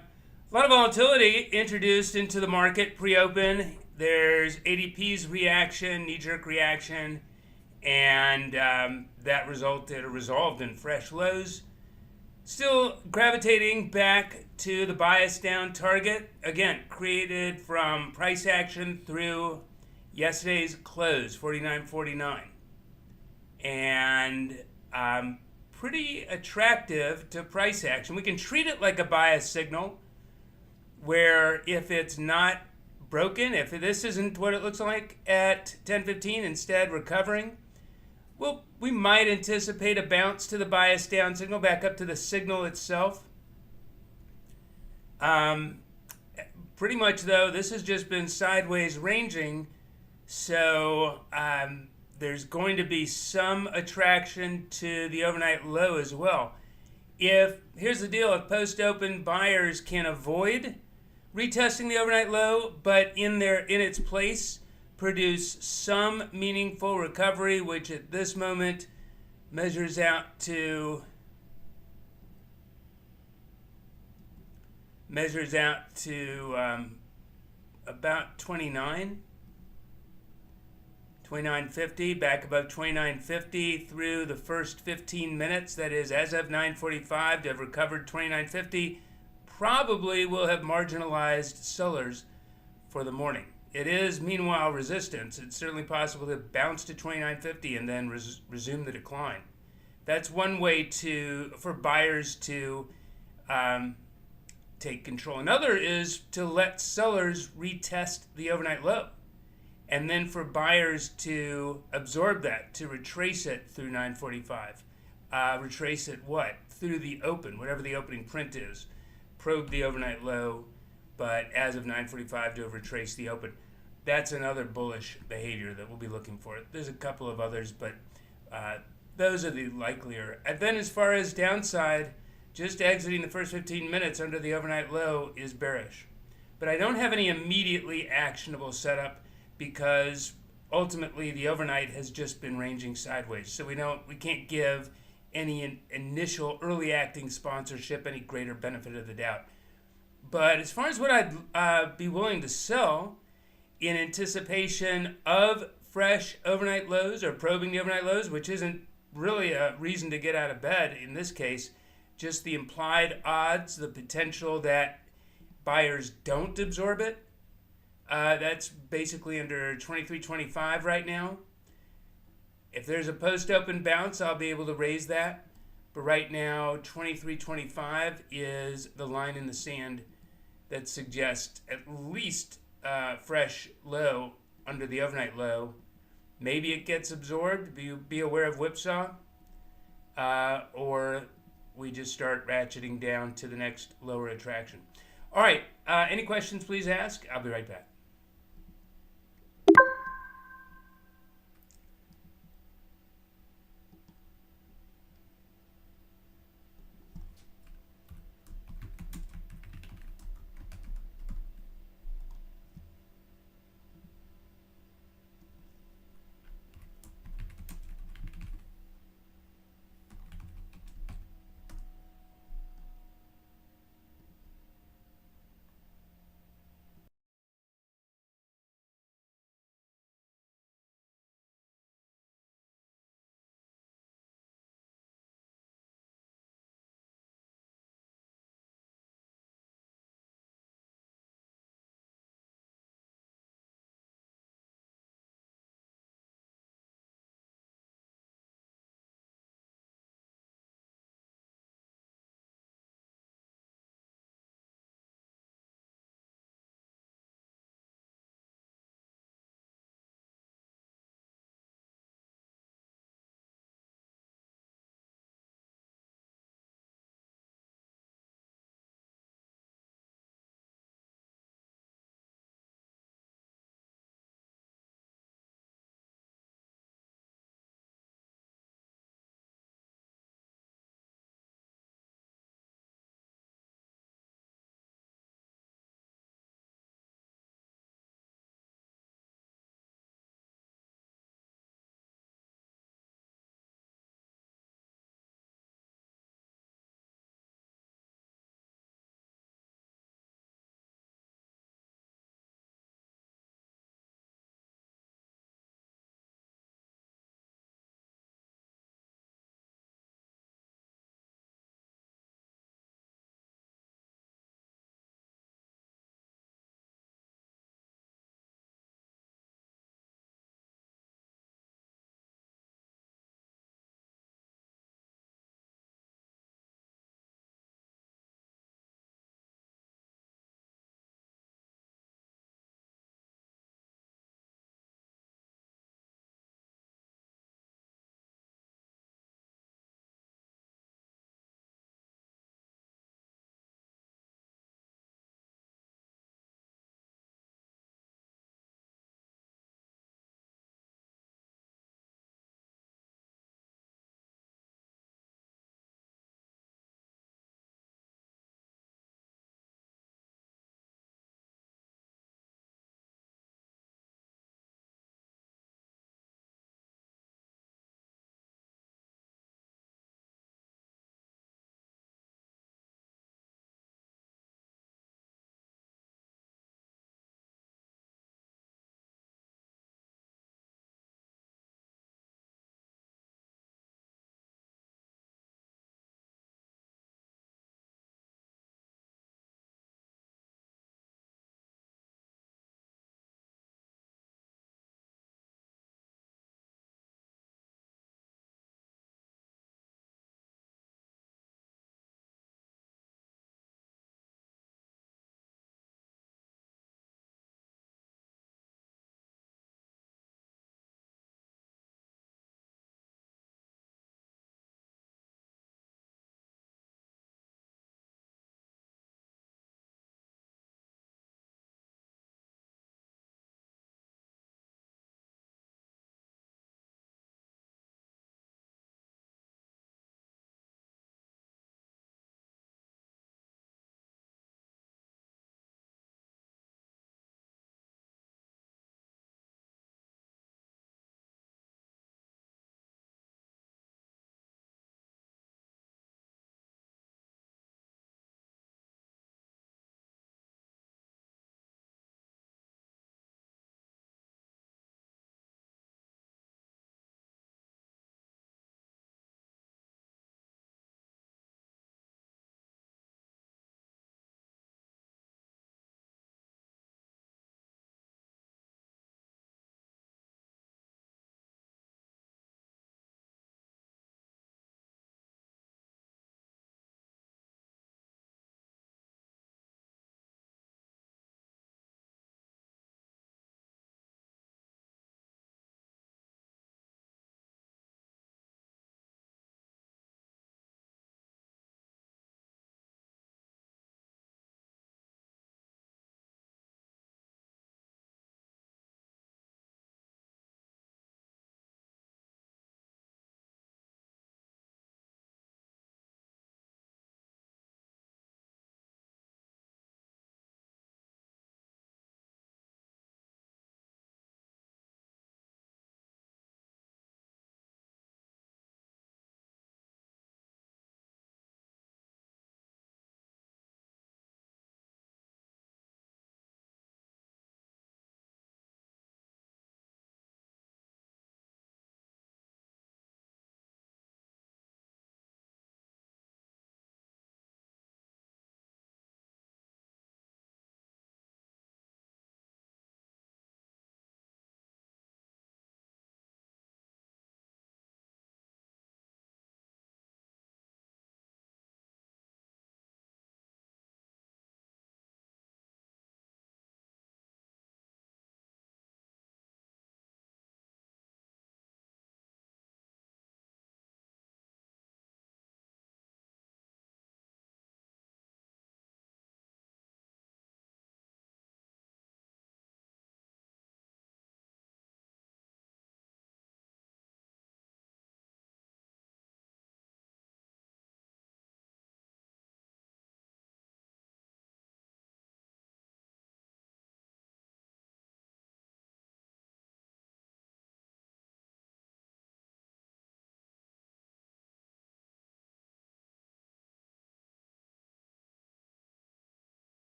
Speaker 3: lot of volatility introduced into the market pre-open. There's ADP's reaction, knee-jerk reaction, and that resolved in fresh lows. Still gravitating back to the bias down target, again, created from price action through yesterday's close, 49.49. And pretty attractive to price action. We can treat it like a bias signal where if it's not broken, if this isn't what it looks like at 10:15, instead recovering, well, we might anticipate a bounce to the bias down signal back up to the signal itself. Pretty much though, this has just been sideways ranging, so there's going to be some attraction to the overnight low as well. Here's the deal, if post-open buyers can avoid retesting the overnight low, but in its place produce some meaningful recovery, which at this moment measures out to about 29.50, back above 29.50 through the first 15 minutes. That is, as of 9:45, to have recovered 29.50, probably will have marginalized sellers for the morning. It is, meanwhile, resistance. It's certainly possible to bounce to 29.50 and then resume the decline. That's one way for buyers to take control. Another is to let sellers retest the overnight low, and then for buyers to absorb that, to retrace it through 9:45. Retrace it through the open, whatever the opening print is. Probe the overnight low, but as of 9:45 to have retraced the open. That's another bullish behavior that we'll be looking for. There's a couple of others, but those are the likelier. And then as far as downside, just exiting the first 15 minutes under the overnight low is bearish. But I don't have any immediately actionable setup because ultimately the overnight has just been ranging sideways. So we can't give any initial early acting sponsorship any greater benefit of the doubt. But as far as what I'd be willing to sell in anticipation of fresh overnight lows or probing the overnight lows, which isn't really a reason to get out of bed in this case, just the implied odds, the potential that buyers don't absorb it. That's basically under 23.25 right now. If there's a post-open bounce, I'll be able to raise that. But right now, 23.25 is the line in the sand that suggests at least fresh low under the overnight low. Maybe it gets absorbed. Be aware of whipsaw. Or we just start ratcheting down to the next lower attraction. All right. Any questions, please ask. I'll be right back.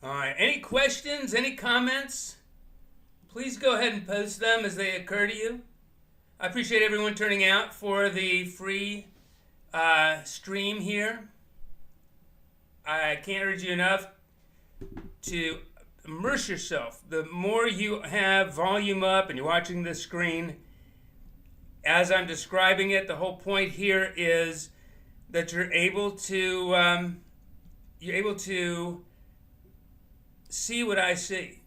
Speaker 3: All right. Any questions? Any comments? Please go ahead and post them as they occur to you. I appreciate everyone turning out for the free stream here. I can't urge you enough to immerse yourself. The more you have volume up and you're watching the screen, as I'm describing it, the whole point here is that you're able to see what I see.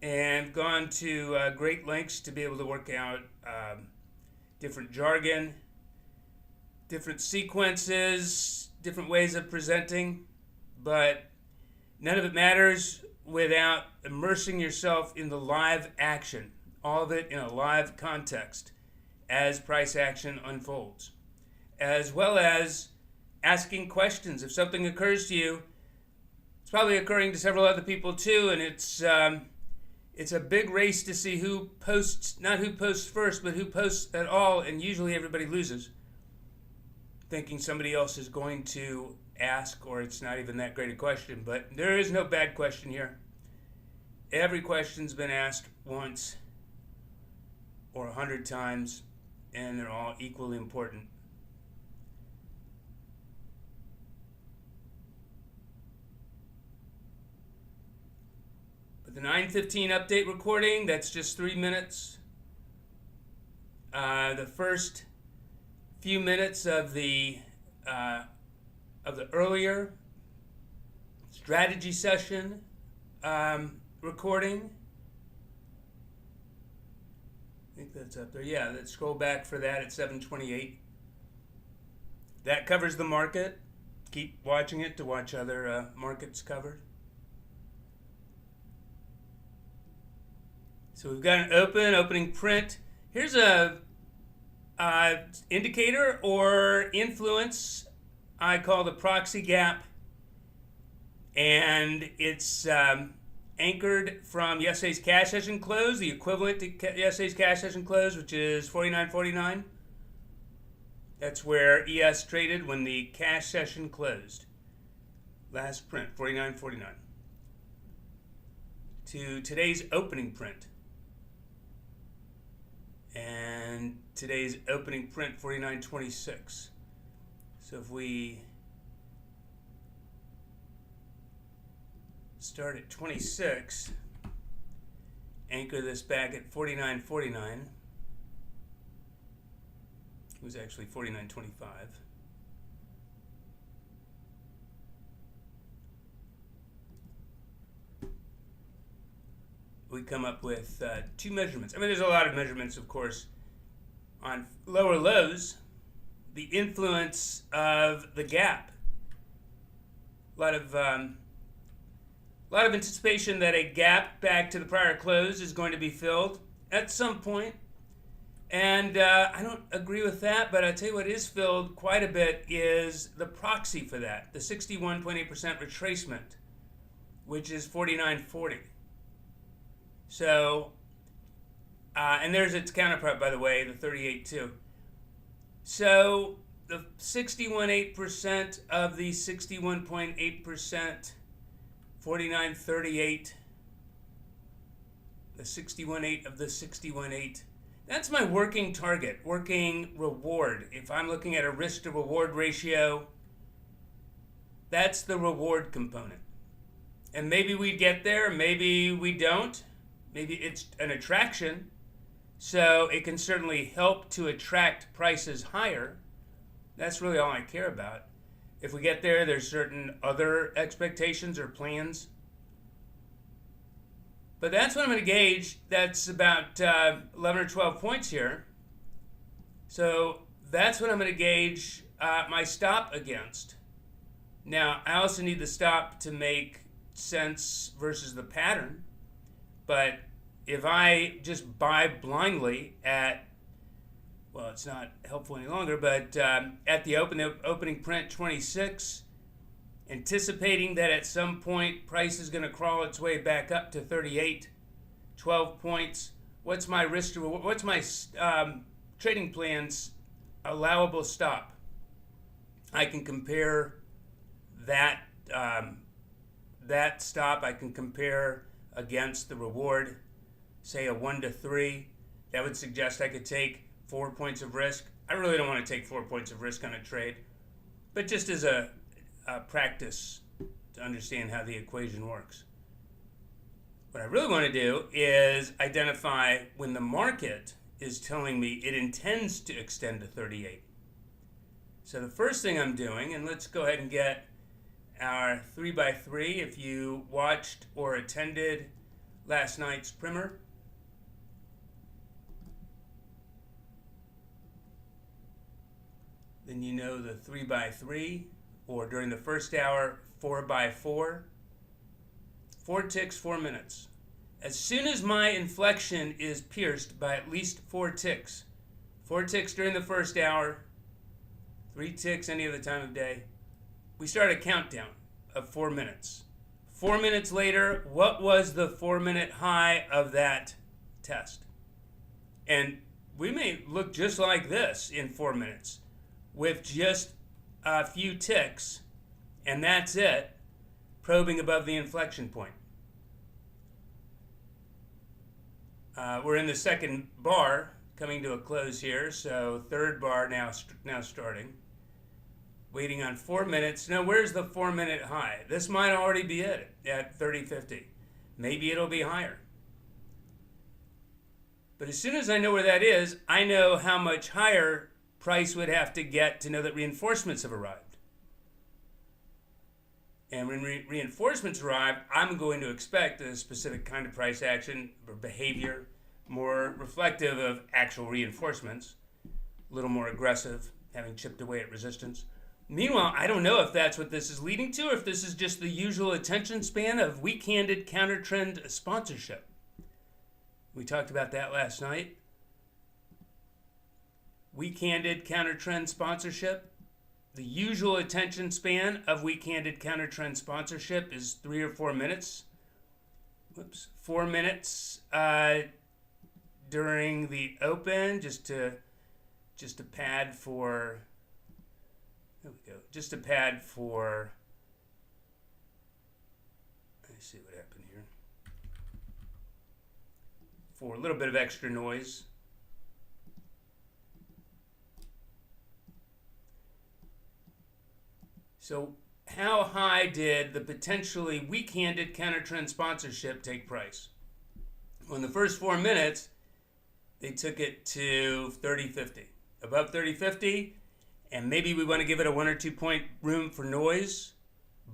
Speaker 3: And gone to great lengths to be able to work out different jargon, different sequences, different ways of presenting, but none of it matters without immersing yourself in the live action, all of it in a live context as price action unfolds, as well as asking questions. If something occurs to you, it's probably occurring to several other people too, and it's a big race to see who posts, not who posts first, but who posts at all, and usually everybody loses, thinking somebody else is going to ask, or it's not even that great a question. But there is no bad question here. Every question's been asked once or 100 times, and they're all equally important. The 9:15 update recording, that's just 3 minutes. The first few minutes of the earlier strategy session recording. I think that's up there. Yeah, let's scroll back for that at 7:28. That covers the market. Keep watching it to watch other markets covered. So we've got an opening print. Here's a indicator or influence I call the proxy gap, and it's anchored from yesterday's cash session close, the equivalent to yesterday's cash session close, which is 49.49. That's where ES traded when the cash session closed. Last print, 49.49. To today's opening print. And today's opening print, 49.26. So if we start at 26, anchor this back at 49.49. It was actually 49.25. We come up with two measurements. I mean, there's a lot of measurements, of course, on lower lows. The influence of the gap. A lot of anticipation that a gap back to the prior close is going to be filled at some point. And I don't agree with that, but I'll tell you what is filled quite a bit is the proxy for that, the 61.8% retracement, which is 49.40. So, and there's its counterpart, by the way, the 38.2. So, the 61.8% of the 61.8%, 49.38, the 61.8 of the 61.8. That's my working target, working reward. If I'm looking at a risk to reward ratio, that's the reward component. And maybe we get there, maybe we don't. Maybe it's an attraction, so it can certainly help to attract prices higher. That's really all I care about. If we get there, there's certain other expectations or plans. But that's what I'm going to gauge. That's about 11 or 12 points here. So that's what I'm going to gauge my stop against. Now, I also need the stop to make sense versus the pattern. But if I just buy blindly at, well, it's not helpful any longer, but at the opening print 26, anticipating that at some point price is going to crawl its way back up to 38, 12 points. What's my risk to reward? What's my trading plan's allowable stop? I can compare that that stop I can compare against the reward, say a 1 to 3. That would suggest I could take 4 points of risk. I really don't want to take 4 points of risk on a trade, but just as a practice to understand how the equation works. What I really want to do is identify when the market is telling me it intends to extend to 38. So the first thing I'm doing, and let's go ahead and get our 3x3. If you watched or attended last night's primer, then you know the 3x3, or during the first hour, 4x4. 4 ticks, 4 minutes. As soon as my inflection is pierced by at least 4 ticks, 4 ticks during the first hour, 3 ticks any other time of day, we start a countdown of 4 minutes. 4 minutes later, what was the 4-minute high of that test? And we may look just like this in 4 minutes with just a few ticks, and that's it, probing above the inflection point. We're in the second bar, coming to a close here, so third bar now starting. Waiting on 4 minutes. Now, where's the 4-minute high? This might already be it at 30.50. Maybe it'll be higher. But as soon as I know where that is, I know how much higher price would have to get to know that reinforcements have arrived. And when reinforcements arrive, I'm going to expect a specific kind of price action or behavior, more reflective of actual reinforcements, a little more aggressive, having chipped away at resistance. Meanwhile, I don't know if that's what this is leading to, or if this is just the usual attention span of weak-handed counter-trend sponsorship. We talked about that last night. Weak-handed counter-trend sponsorship. The usual attention span of weak-handed counter-trend sponsorship is 3 or 4 minutes. 4 minutes during the open, just to pad for. There we go. Just to pad for. Let's see what happened here. For a little bit of extra noise. So how high did the potentially weak-handed counter-trend sponsorship take price? Well, in the first 4 minutes, they took it to 30.50. Above 30.50, and maybe we want to give it a 1 or 2 point room for noise,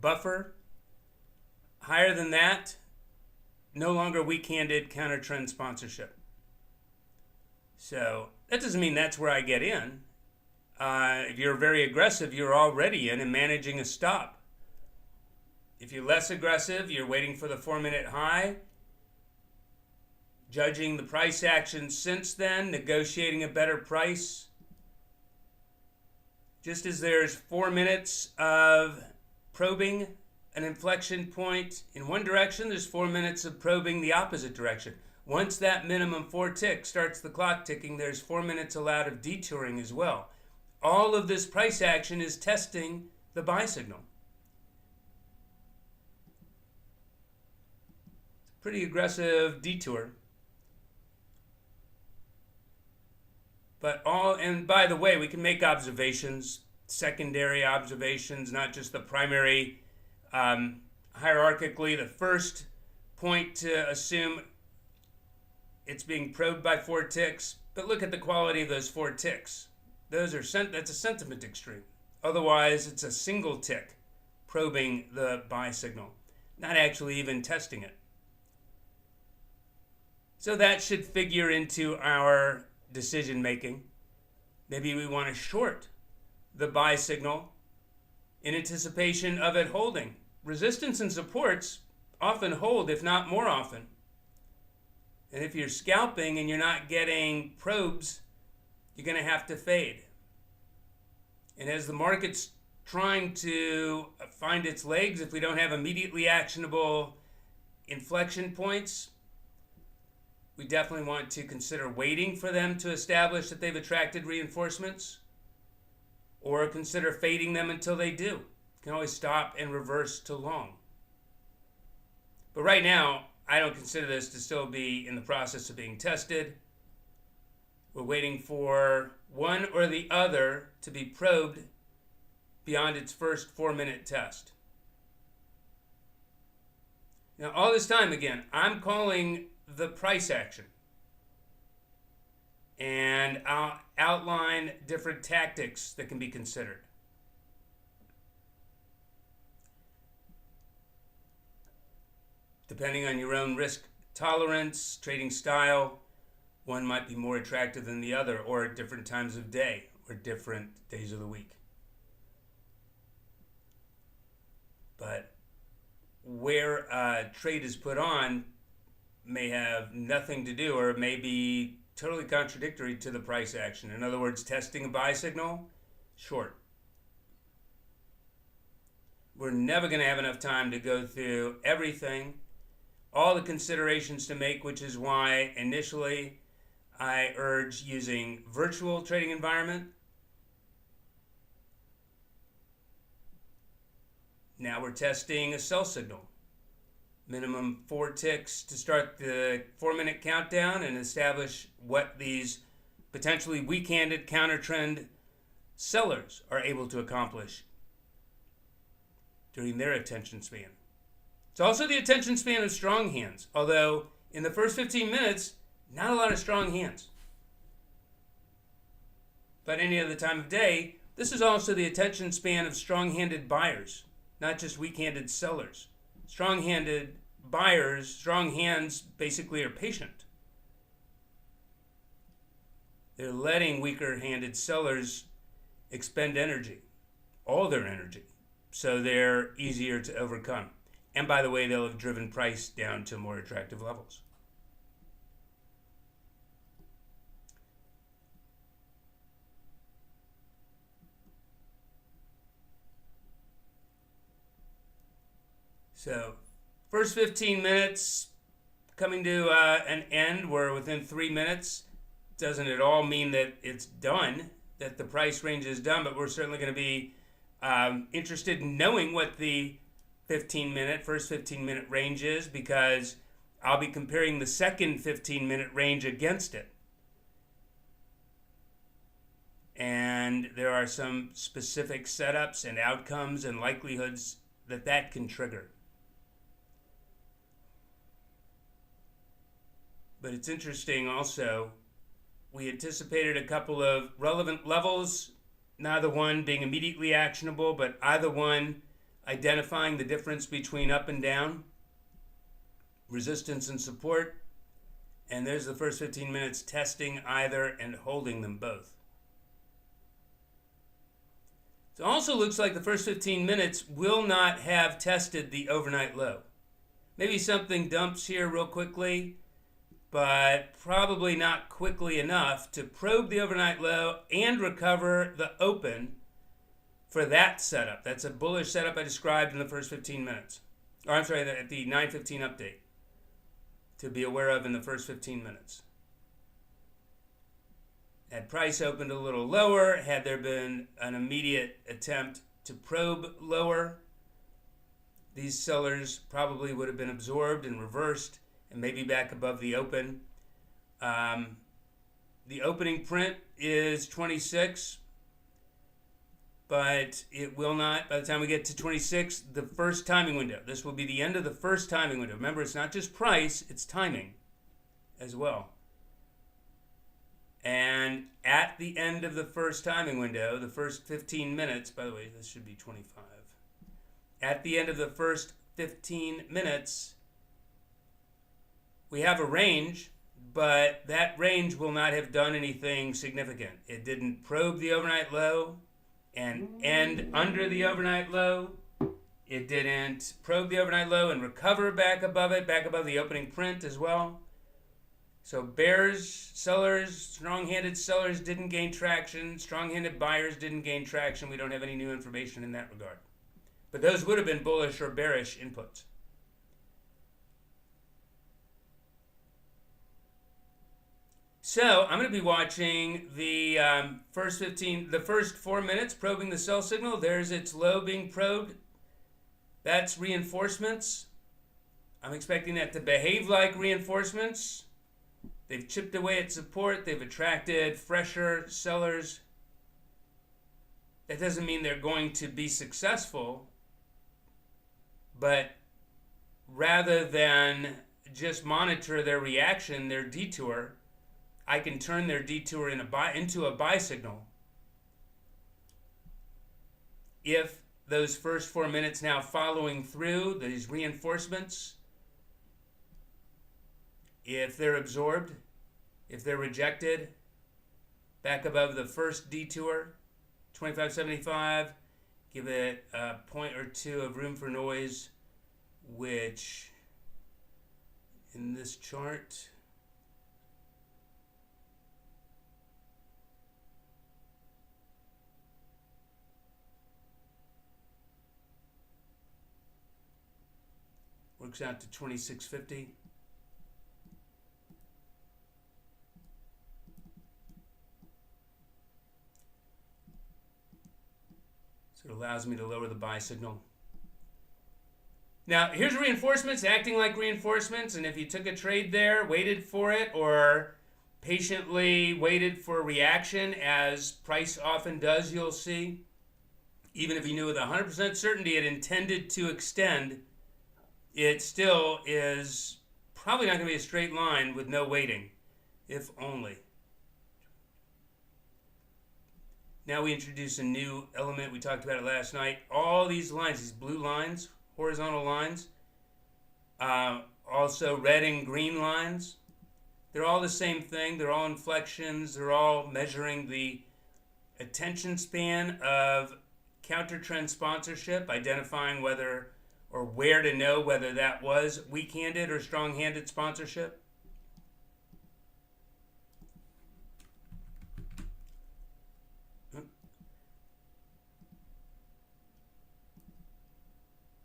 Speaker 3: buffer. Higher than that, no longer weak-handed counter-trend sponsorship. So that doesn't mean that's where I get in. If you're very aggressive, you're already in and managing a stop. If you're less aggressive, you're waiting for the 4-minute high, judging the price action since then, negotiating a better price. Just as there's 4 minutes of probing an inflection point in one direction, there's 4 minutes of probing the opposite direction. Once that minimum 4 tick starts the clock ticking, there's 4 minutes allowed of detouring as well. All of this price action is testing the buy signal. It's a pretty aggressive detour. And by the way, we can make observations, secondary observations, not just the primary. Hierarchically, the first point to assume it's being probed by 4 ticks, but look at the quality of those 4 ticks. That's a sentiment extreme. Otherwise, it's a single tick probing the buy signal, not actually even testing it. So that should figure into our decision making. Maybe we want to short the buy signal in anticipation of it holding. Resistance and supports often hold, if not more often. And if you're scalping and you're not getting probes, you're going to have to fade. And as the market's trying to find its legs, if we don't have immediately actionable inflection points, we definitely want to consider waiting for them to establish that they've attracted reinforcements, or consider fading them until they do. You can always stop and reverse to long. But right now, I don't consider this to still be in the process of being tested. We're waiting for one or the other to be probed beyond its first 4-minute test. Now, all this time, again, I'm calling the price action. And I'll outline different tactics that can be considered. Depending on your own risk tolerance, trading style, one might be more attractive than the other, or at different times of day, or different days of the week. But where a trade is put on may have nothing to do, or may be totally contradictory to the price action. In other words, testing a buy signal, short. We're never going to have enough time to go through everything, all the considerations to make, which is why initially I urge using virtual trading environment. Now we're testing a sell signal. Minimum 4 ticks to start the 4-minute countdown and establish what these potentially weak-handed counter-trend sellers are able to accomplish during their attention span. It's also the attention span of strong hands, although in the first 15 minutes, not a lot of strong hands. But any other time of day, this is also the attention span of strong-handed buyers, not just weak-handed sellers. Strong-handed buyers, strong hands basically are patient. They're letting weaker-handed sellers expend energy, all their energy, so they're easier to overcome. And by the way, they'll have driven price down to more attractive levels. So, first 15 minutes coming to an end. We're within 3 minutes. Doesn't at all mean that it's done, that the price range is done, but we're certainly going to be interested in knowing what the first 15 minute range is, because I'll be comparing the second 15 minute range against it. And there are some specific setups and outcomes and likelihoods that can trigger. But it's interesting also, we anticipated a couple of relevant levels, neither one being immediately actionable, but either one identifying the difference between up and down, resistance and support. And there's the first 15 minutes testing either and holding them both. It also looks like the first 15 minutes will not have tested the overnight low. Maybe something dumps here real quickly, but probably not quickly enough to probe the overnight low and recover the open for that setup. That's a bullish setup I described in the first 15 minutes. Or I'm sorry, at the 9:15 update, to be aware of in the first 15 minutes. Had price opened a little lower, had there been an immediate attempt to probe lower, these sellers probably would have been absorbed and reversed and maybe back above the open. The opening print is 26, but it will not, by the time we get to 26, the first timing window. This will be the end of the first timing window. Remember, it's not just price, it's timing as well. And at the end of the first timing window, the first 15 minutes, by the way, this should be 25. At the end of the first 15 minutes, we have a range, but that range will not have done anything significant. It didn't probe the overnight low and end under the overnight low. It didn't probe the overnight low and recover back above it, back above the opening print as well. So bears, sellers, strong-handed sellers didn't gain traction. Strong-handed buyers didn't gain traction. We don't have any new information in that regard. But those would have been bullish or bearish inputs. So I'm going to be watching the first 4 minutes, probing the sell signal. There's its low being probed. That's reinforcements I'm expecting that to behave like reinforcements. They've chipped away at support. They've attracted fresher sellers. That doesn't mean they're going to be successful, but rather than just monitor their reaction, their detour, I can turn their detour into a buy signal. If those first 4 minutes now following through, these reinforcements, if they're absorbed, if they're rejected, back above the first detour, 25.75, give it a point or two of room for noise, which in this chart works out to 26.50. So it allows me to lower the buy signal. Now, here's reinforcements acting like reinforcements, and if you took a trade there, waited for it, or patiently waited for a reaction, as price often does, you'll see, even if you knew with 100% certainty it intended to extend, it still is probably not going to be a straight line with no waiting, if only. Now we introduce a new element. We talked about it last night. All these lines, these blue lines, horizontal lines, also red and green lines, they're all the same thing. They're all inflections. They're all measuring the attention span of counter-trend sponsorship, identifying whether or where to know whether that was weak-handed or strong-handed sponsorship.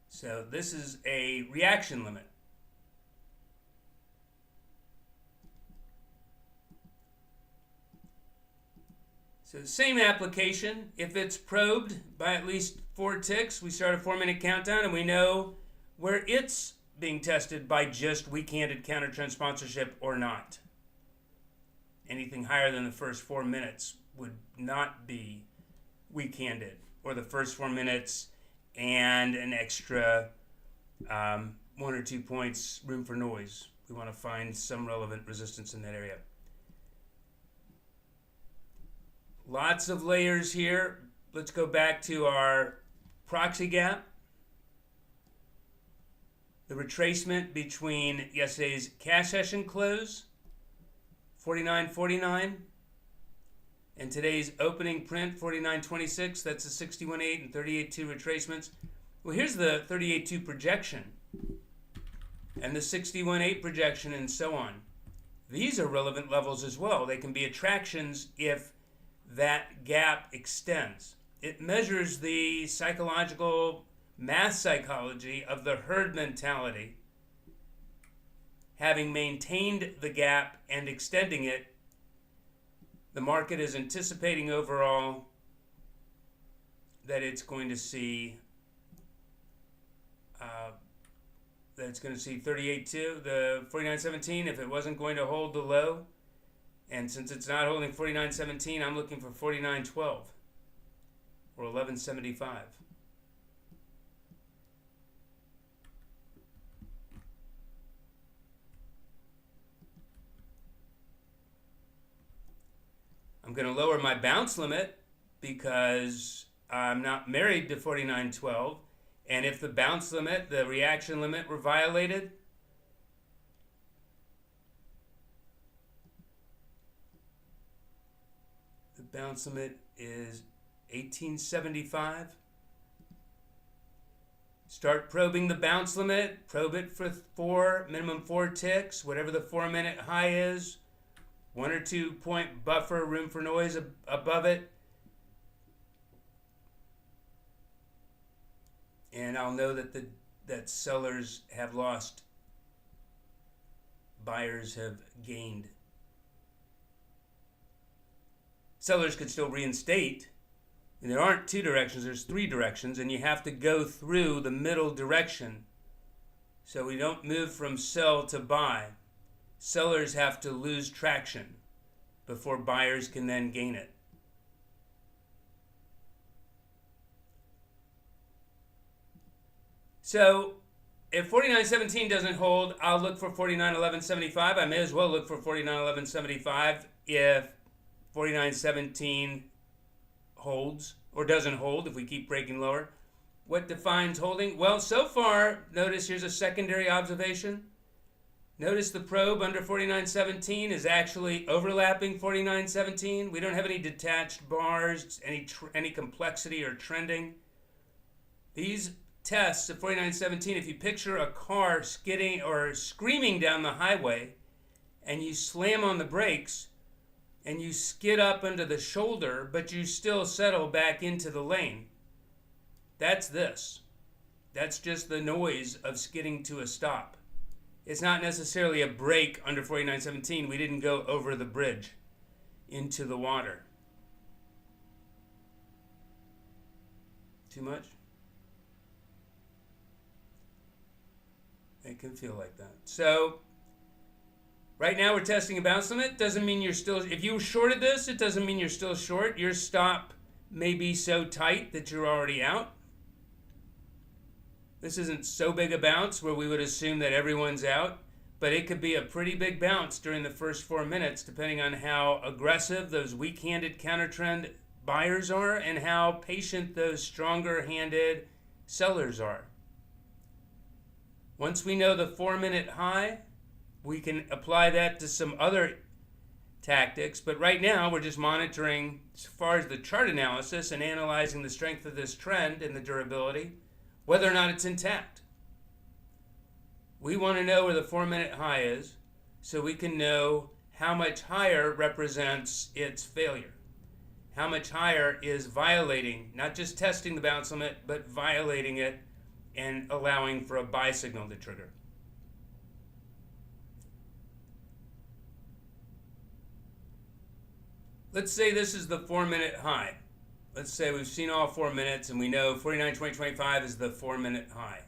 Speaker 3: So this is a reaction limit. So the same application, if it's probed by at least 4 ticks, we start a 4-minute countdown and we know where it's being tested by just weak-handed counter-trend sponsorship or not. Anything higher than the first 4 minutes would not be weak-handed, or the first 4 minutes and an extra 1 or 2 points room for noise. We want to find some relevant resistance in that area. Lots of layers here. Let's go back to our proxy gap. The retracement between yesterday's cash session close, 49.49, and today's opening print, 49.26. That's the 61.8 and 38.2 retracements. Well, here's the 38.2 projection and the 61.8 projection and so on. These are relevant levels as well. They can be attractions if that gap extends. It measures the psychological math psychology of the herd mentality. Having maintained the gap and extending it, the market is anticipating overall that it's going to see 38.2, the 49.17 if it wasn't going to hold the low. And since it's not holding 49.17, I'm looking for 49.12 or 11.75. I'm going to lower my bounce limit because I'm not married to 49.12. And if the bounce limit, the reaction limit were violated, the bounce limit is 18.75. Start probing the bounce limit. Probe it for minimum 4 ticks, whatever the 4-minute high is. 1 or 2 point buffer, room for noise above it. And I'll know that sellers have lost, buyers have gained. Sellers could still reinstate. And there aren't 2 directions, there's 3 directions, and you have to go through the middle direction So we don't move from sell to buy. Sellers have to lose traction before buyers can then gain it. So if 49.17 doesn't hold, I'll look for 49.11.75. I may as well look for 49.11.75 if 49.17 holds or doesn't hold, if we keep breaking lower. What defines holding? Well, so far, notice here's a secondary observation. Notice the probe under 49.17 is actually overlapping 49.17. We don't have any detached bars, any complexity or trending. These tests of 49.17, if you picture a car skidding or screaming down the highway and you slam on the brakes and you skid up under the shoulder, but you still settle back into the lane, that's this. That's just the noise of skidding to a stop. It's not necessarily a brake under 49.17. We didn't go over the bridge into the water. Too much? It can feel like that. So, right now we're testing a bounce limit. Doesn't mean you're still, if you shorted this, it doesn't mean you're still short. Your stop may be so tight that you're already out. This isn't so big a bounce where we would assume that everyone's out, but it could be a pretty big bounce during the first 4 minutes, depending on how aggressive those weak-handed counter-trend buyers are and how patient those stronger-handed sellers are. Once we know the 4-minute high, we can apply that to some other tactics, but right now we're just monitoring as far as the chart analysis and analyzing the strength of this trend and the durability, whether or not it's intact. We want to know where the 4-minute high is so we can know how much higher represents its failure. How much higher is violating, not just testing the bounce limit, but violating it and allowing for a buy signal to trigger. Let's say this is the 4-minute high. Let's say we've seen all 4 minutes and we know 49.2025 is the 4-minute high.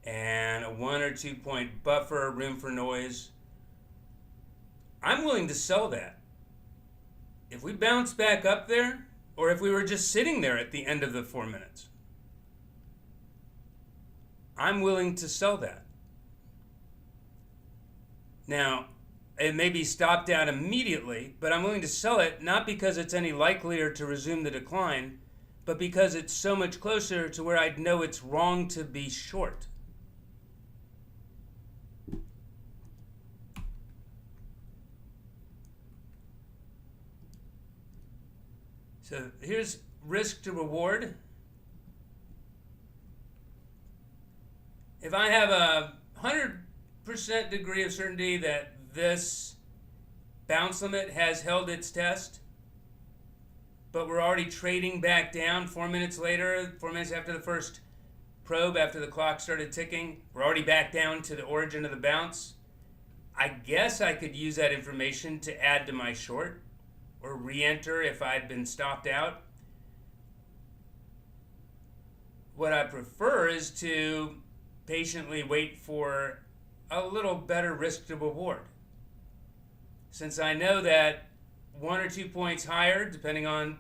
Speaker 3: And a 1 or 2 point buffer, room for noise. I'm willing to sell that. If we bounce back up there, or if we were just sitting there at the end of the 4 minutes, I'm willing to sell that. Now, it may be stopped out immediately, but I'm willing to sell it not because it's any likelier to resume the decline, but because it's so much closer to where I'd know it's wrong to be short. So here's risk to reward. If I have a 100% degree of certainty that this bounce limit has held its test, but we're already trading back down 4 minutes later, 4 minutes after the first probe, after the clock started ticking, we're already back down to the origin of the bounce. I guess I could use that information to add to my short or re-enter if I'd been stopped out. What I prefer is to patiently wait for a little better risk to reward. Since I know that 1 or 2 points higher, depending on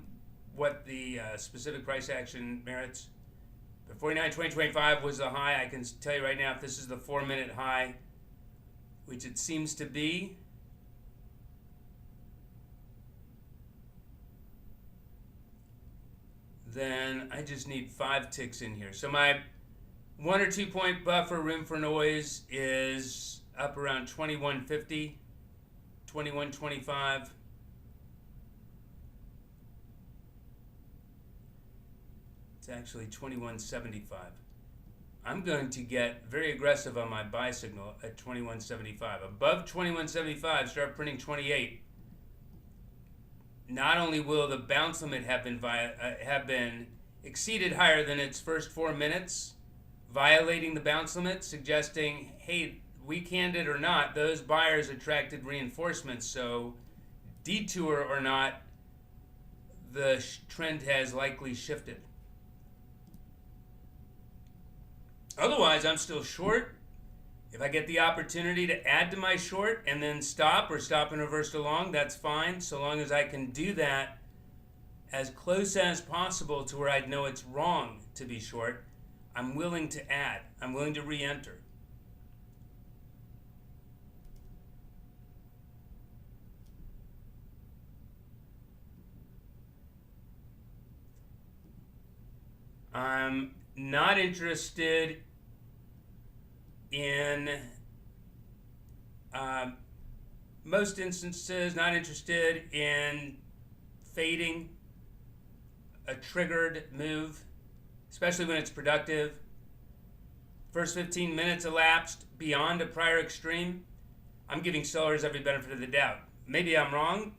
Speaker 3: what the specific price action merits, but 49.2025 was the high. I can tell you right now, if this is the 4-minute high, which it seems to be, then I just need 5 ticks in here. So my 1 or 2 point buffer, room for noise, is up around 21.50, 21.25. It's actually 21.75. I'm going to get very aggressive on my buy signal at 21.75. Above 21.75, start printing 28. Not only will the bounce limit have been exceeded higher than its first 4 minutes, violating the bounce limit, suggesting, hey, weak-handed or not, those buyers attracted reinforcements, so detour or not, the trend has likely shifted. Otherwise, I'm still short. If I get the opportunity to add to my short and then stop or stop and reverse to long, that's fine, so long as I can do that as close as possible to where I'd know it's wrong to be short. I'm willing to add. I'm willing to re-enter. I'm not interested in most instances, not interested in fading a triggered move, especially when it's productive. First 15 minutes elapsed beyond a prior extreme, I'm giving sellers every benefit of the doubt. Maybe I'm wrong,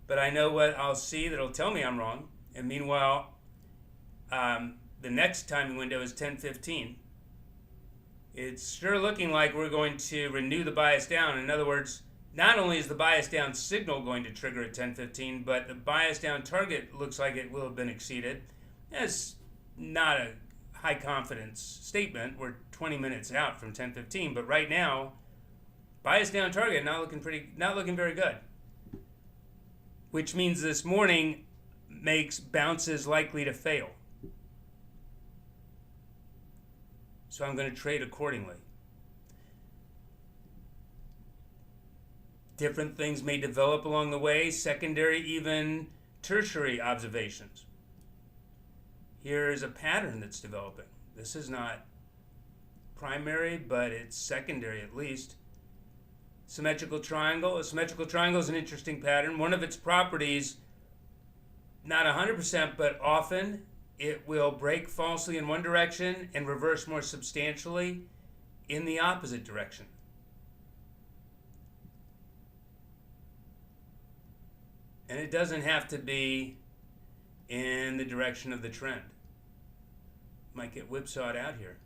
Speaker 3: but I know what I'll see that'll tell me I'm wrong. And meanwhile, the next timing window is 10:15. It's sure looking like we're going to renew the bias down. In other words, not only is the bias down signal going to trigger at 10:15, but the bias down target looks like it will have been exceeded. That's not a high confidence statement. We're 20 minutes out from 10:15, but right now, bias down target not looking very good. Which means this morning makes bounces likely to fail. So I'm going to trade accordingly. Different things may develop along the way, secondary, even tertiary observations. Here's a pattern that's developing. This is not primary, but it's secondary at least. Symmetrical triangle. A symmetrical triangle is an interesting pattern. One of its properties, not 100%, but often, it will break falsely in one direction and reverse more substantially in the opposite direction. And it doesn't have to be in the direction of the trend. Might get whipsawed out here.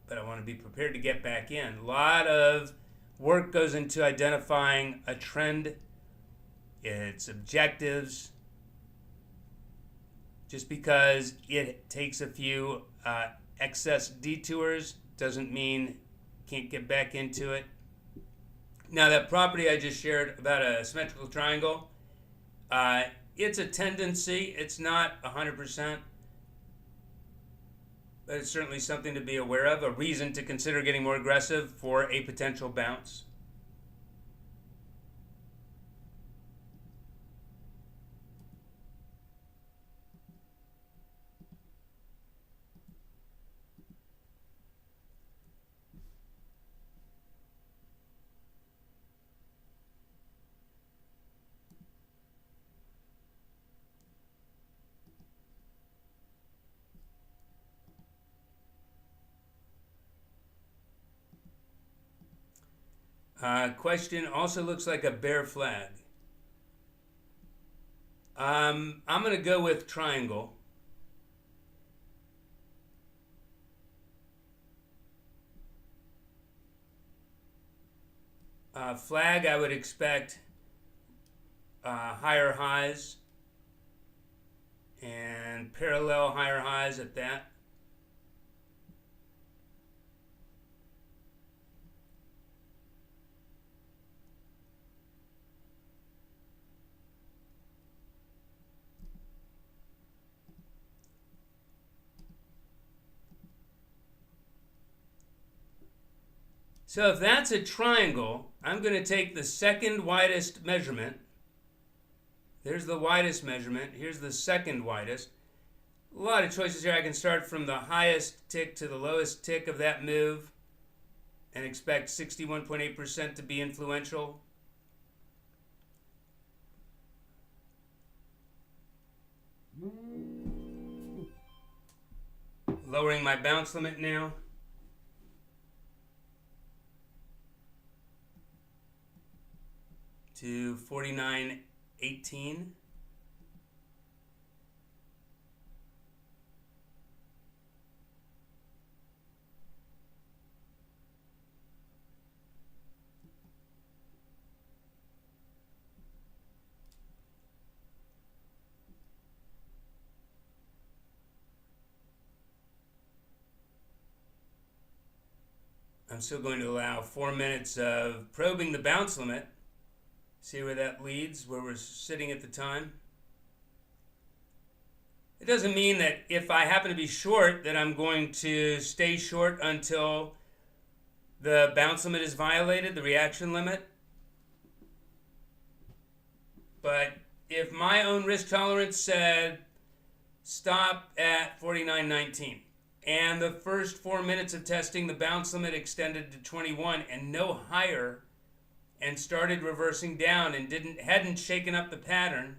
Speaker 3: But I want to be prepared to get back in. A lot of work goes into identifying a trend, its objectives. Just because it takes a few excess detours doesn't mean can't get back into it. Now that property I just shared about a symmetrical triangle, it's a tendency. It's not 100%, but it's certainly something to be aware of, a reason to consider getting more aggressive for a potential bounce. Question also looks like a bear flag. I'm going to go with triangle. Flag, I would expect higher highs and parallel higher highs at that. So if that's a triangle, I'm going to take the second widest measurement. There's the widest measurement. Here's the second widest. A lot of choices here. I can start from the highest tick to the lowest tick of that move and expect 61.8% to be influential. Lowering my bounce limit now. To 49.18. I'm still going to allow 4 minutes of probing the bounce limit. See where that leads, where we're sitting at the time. It doesn't mean that if I happen to be short that I'm going to stay short until the bounce limit is violated, the reaction limit. But if my own risk tolerance said stop at 49.19 and the first 4 minutes of testing the bounce limit extended to 21 and no higher and started reversing down and hadn't shaken up the pattern,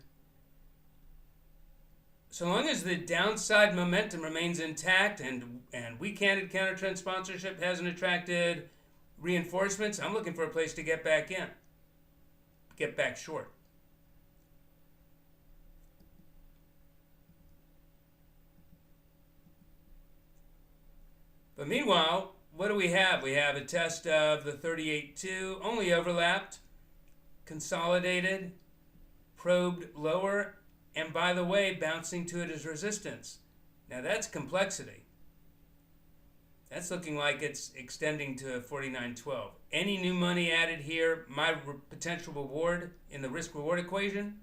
Speaker 3: so long as the downside momentum remains intact and weak-handed counter-trend sponsorship hasn't attracted reinforcements, I'm looking for a place to get back in, get back short. But meanwhile, what do we have? We have a test of the 38.2, only overlapped, consolidated, probed lower, and by the way, bouncing to it as resistance. Now that's complexity. That's looking like it's extending to 49.12. Any new money added here, my potential reward in the risk-reward equation,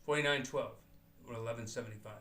Speaker 3: 49.12 or 11.75.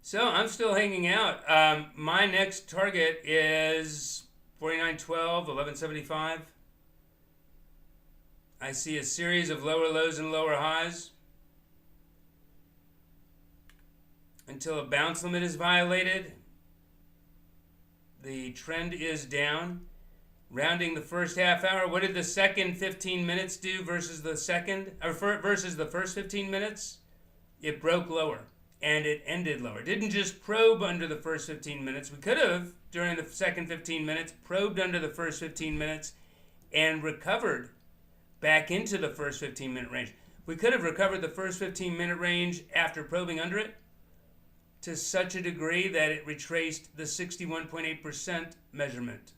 Speaker 3: So I'm still hanging out. My next target is 49.12, 11.75. I see a series of lower lows and lower highs until a bounce limit is violated. The trend is down. Rounding the first half hour, what did the second 15 minutes do versus the versus the first 15 minutes? It broke lower. And it ended lower. It didn't just probe under the first 15 minutes. We could have, during the second 15 minutes, probed under the first 15 minutes and recovered back into the first 15-minute range. We could have recovered the first 15-minute range after probing under it to such a degree that it retraced the 61.8% measurement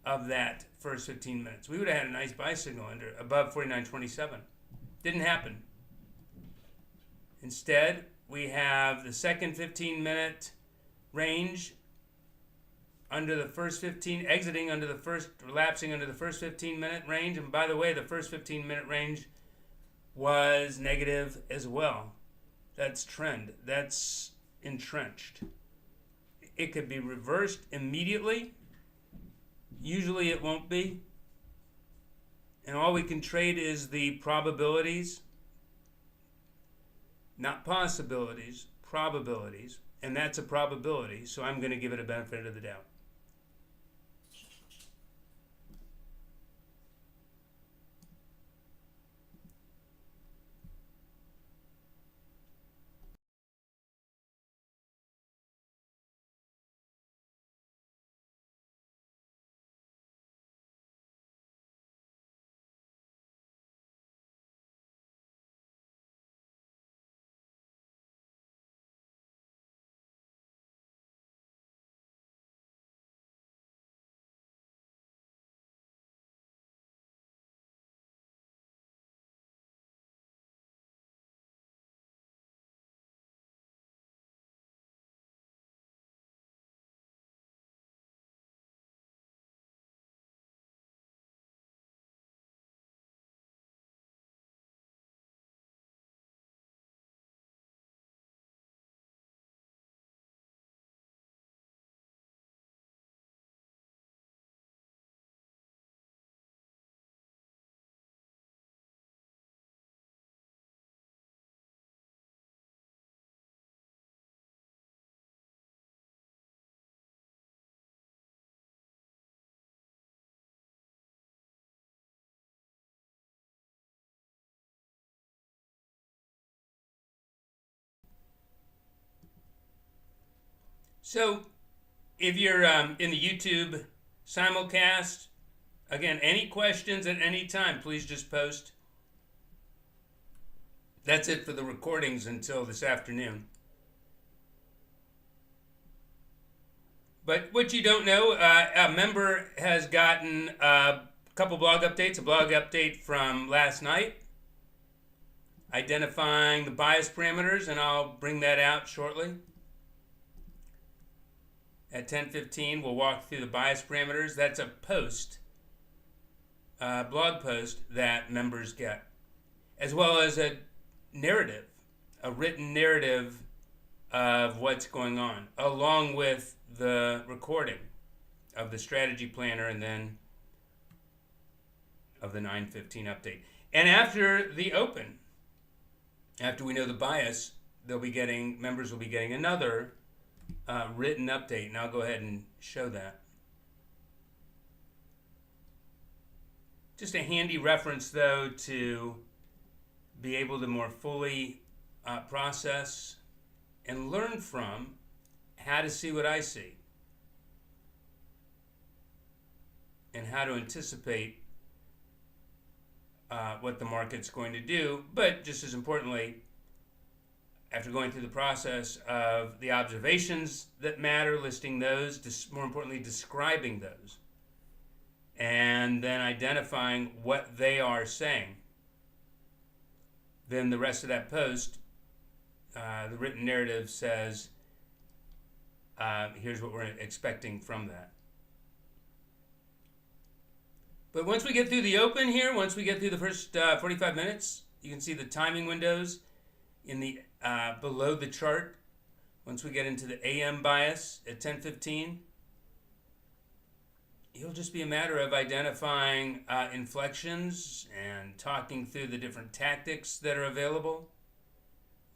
Speaker 3: of that first 15 minutes. We would have had a nice buy signal above 49.27. Didn't happen. Instead, we have the second 15-minute range under the first 15, exiting under the first, relapsing under the first 15-minute range. And by the way, the first 15-minute range was negative as well. That's trend. That's entrenched. It could be reversed immediately. Usually it won't be. And all we can trade is the probabilities. Not possibilities, probabilities, and that's a probability, so I'm going to give it a benefit of the doubt. So if you're in the YouTube simulcast, again, any questions at any time, please just post. That's it for the recordings until this afternoon. But what you don't know, a member has gotten a couple blog updates. A blog update from last night, identifying the bias parameters, and I'll bring that out shortly. At 10:15, we'll walk through the bias parameters. That's a post, blog post that members get, as well as a narrative, a written narrative of what's going on, along with the recording of the strategy planner and then of the 9:15 update. And after the open, after we know the bias, members will be getting another written update, and I'll go ahead and show that. Just a handy reference, though, to be able to more fully process and learn from how to see what I see and how to anticipate what the market's going to do, but just as importantly, after going through the process of the observations that matter, listing those, more importantly, describing those, and then identifying what they are saying, then the rest of that post, the written narrative says, here's what we're expecting from that. But once we get through the open here, once we get through the first 45 minutes, you can see the timing windows in the below the chart. Once we get into the AM bias at 10:15, it'll just be a matter of identifying inflections and talking through the different tactics that are available,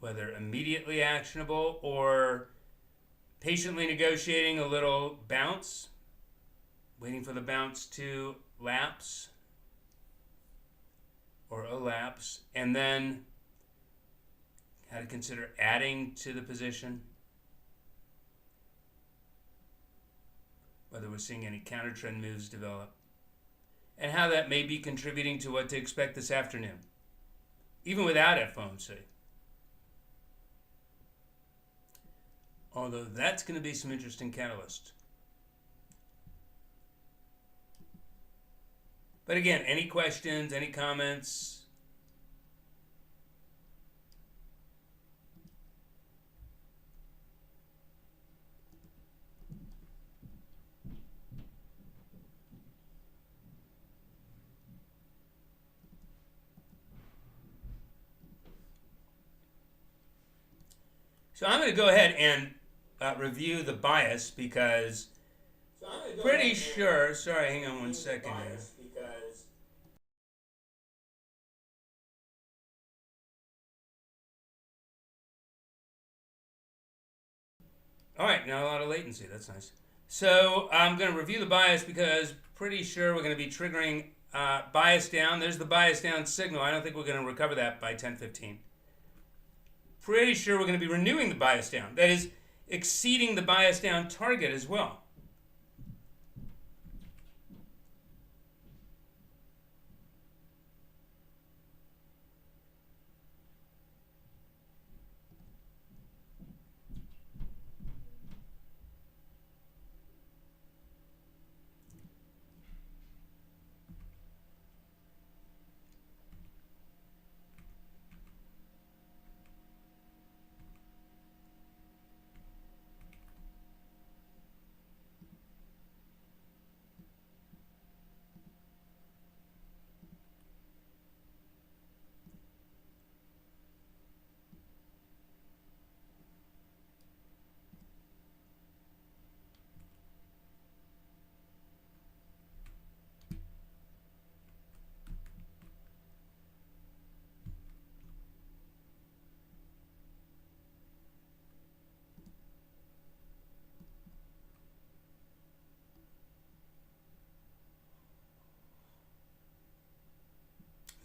Speaker 3: whether immediately actionable or patiently negotiating a little bounce, waiting for the bounce to lapse or elapse, and then how to consider adding to the position, whether we're seeing any counter trend moves develop, and how that may be contributing to what to expect this afternoon, even without FOMC. Although that's going to be some interesting catalysts. But again, any questions, any comments? So I'm going to go ahead and review the bias because pretty sure, sorry, hang on one second here. All right, now a lot of latency, that's nice. So I'm going to review the bias because pretty sure we're going to be triggering bias down. There's the bias down signal. I don't think we're going to recover that by 10:15. Pretty sure we're going to be renewing the bias down. That is, exceeding the bias down target as well.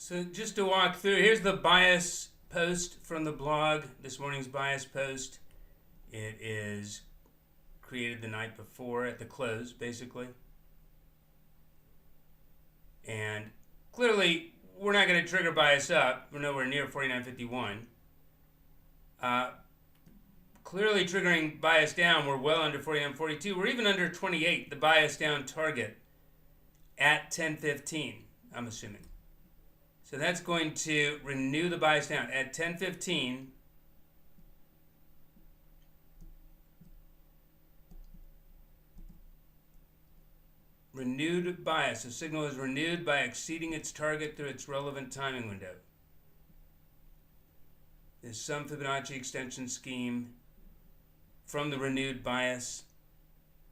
Speaker 3: So just to walk through, here's the bias post from the blog, this morning's bias post. It is created the night before at the close, basically. And clearly, we're not going to trigger bias up. We're nowhere near 49.51. Clearly triggering bias down, we're well under 49.42. We're even under 28, the bias down target at 10.15, I'm assuming. So that's going to renew the bias down at 10.15. Renewed bias. The signal is renewed by exceeding its target through its relevant timing window. There's some Fibonacci extension scheme from the renewed bias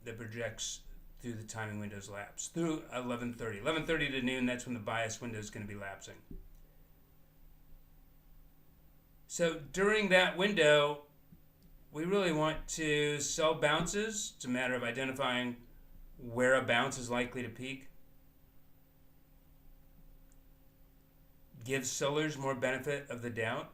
Speaker 3: that projects through the timing window's lapse, through 11:30. 11:30 to noon, that's when the bias window is going to be lapsing. So during that window, we really want to sell bounces. It's a matter of identifying where a bounce is likely to peak. Give sellers more benefit of the doubt.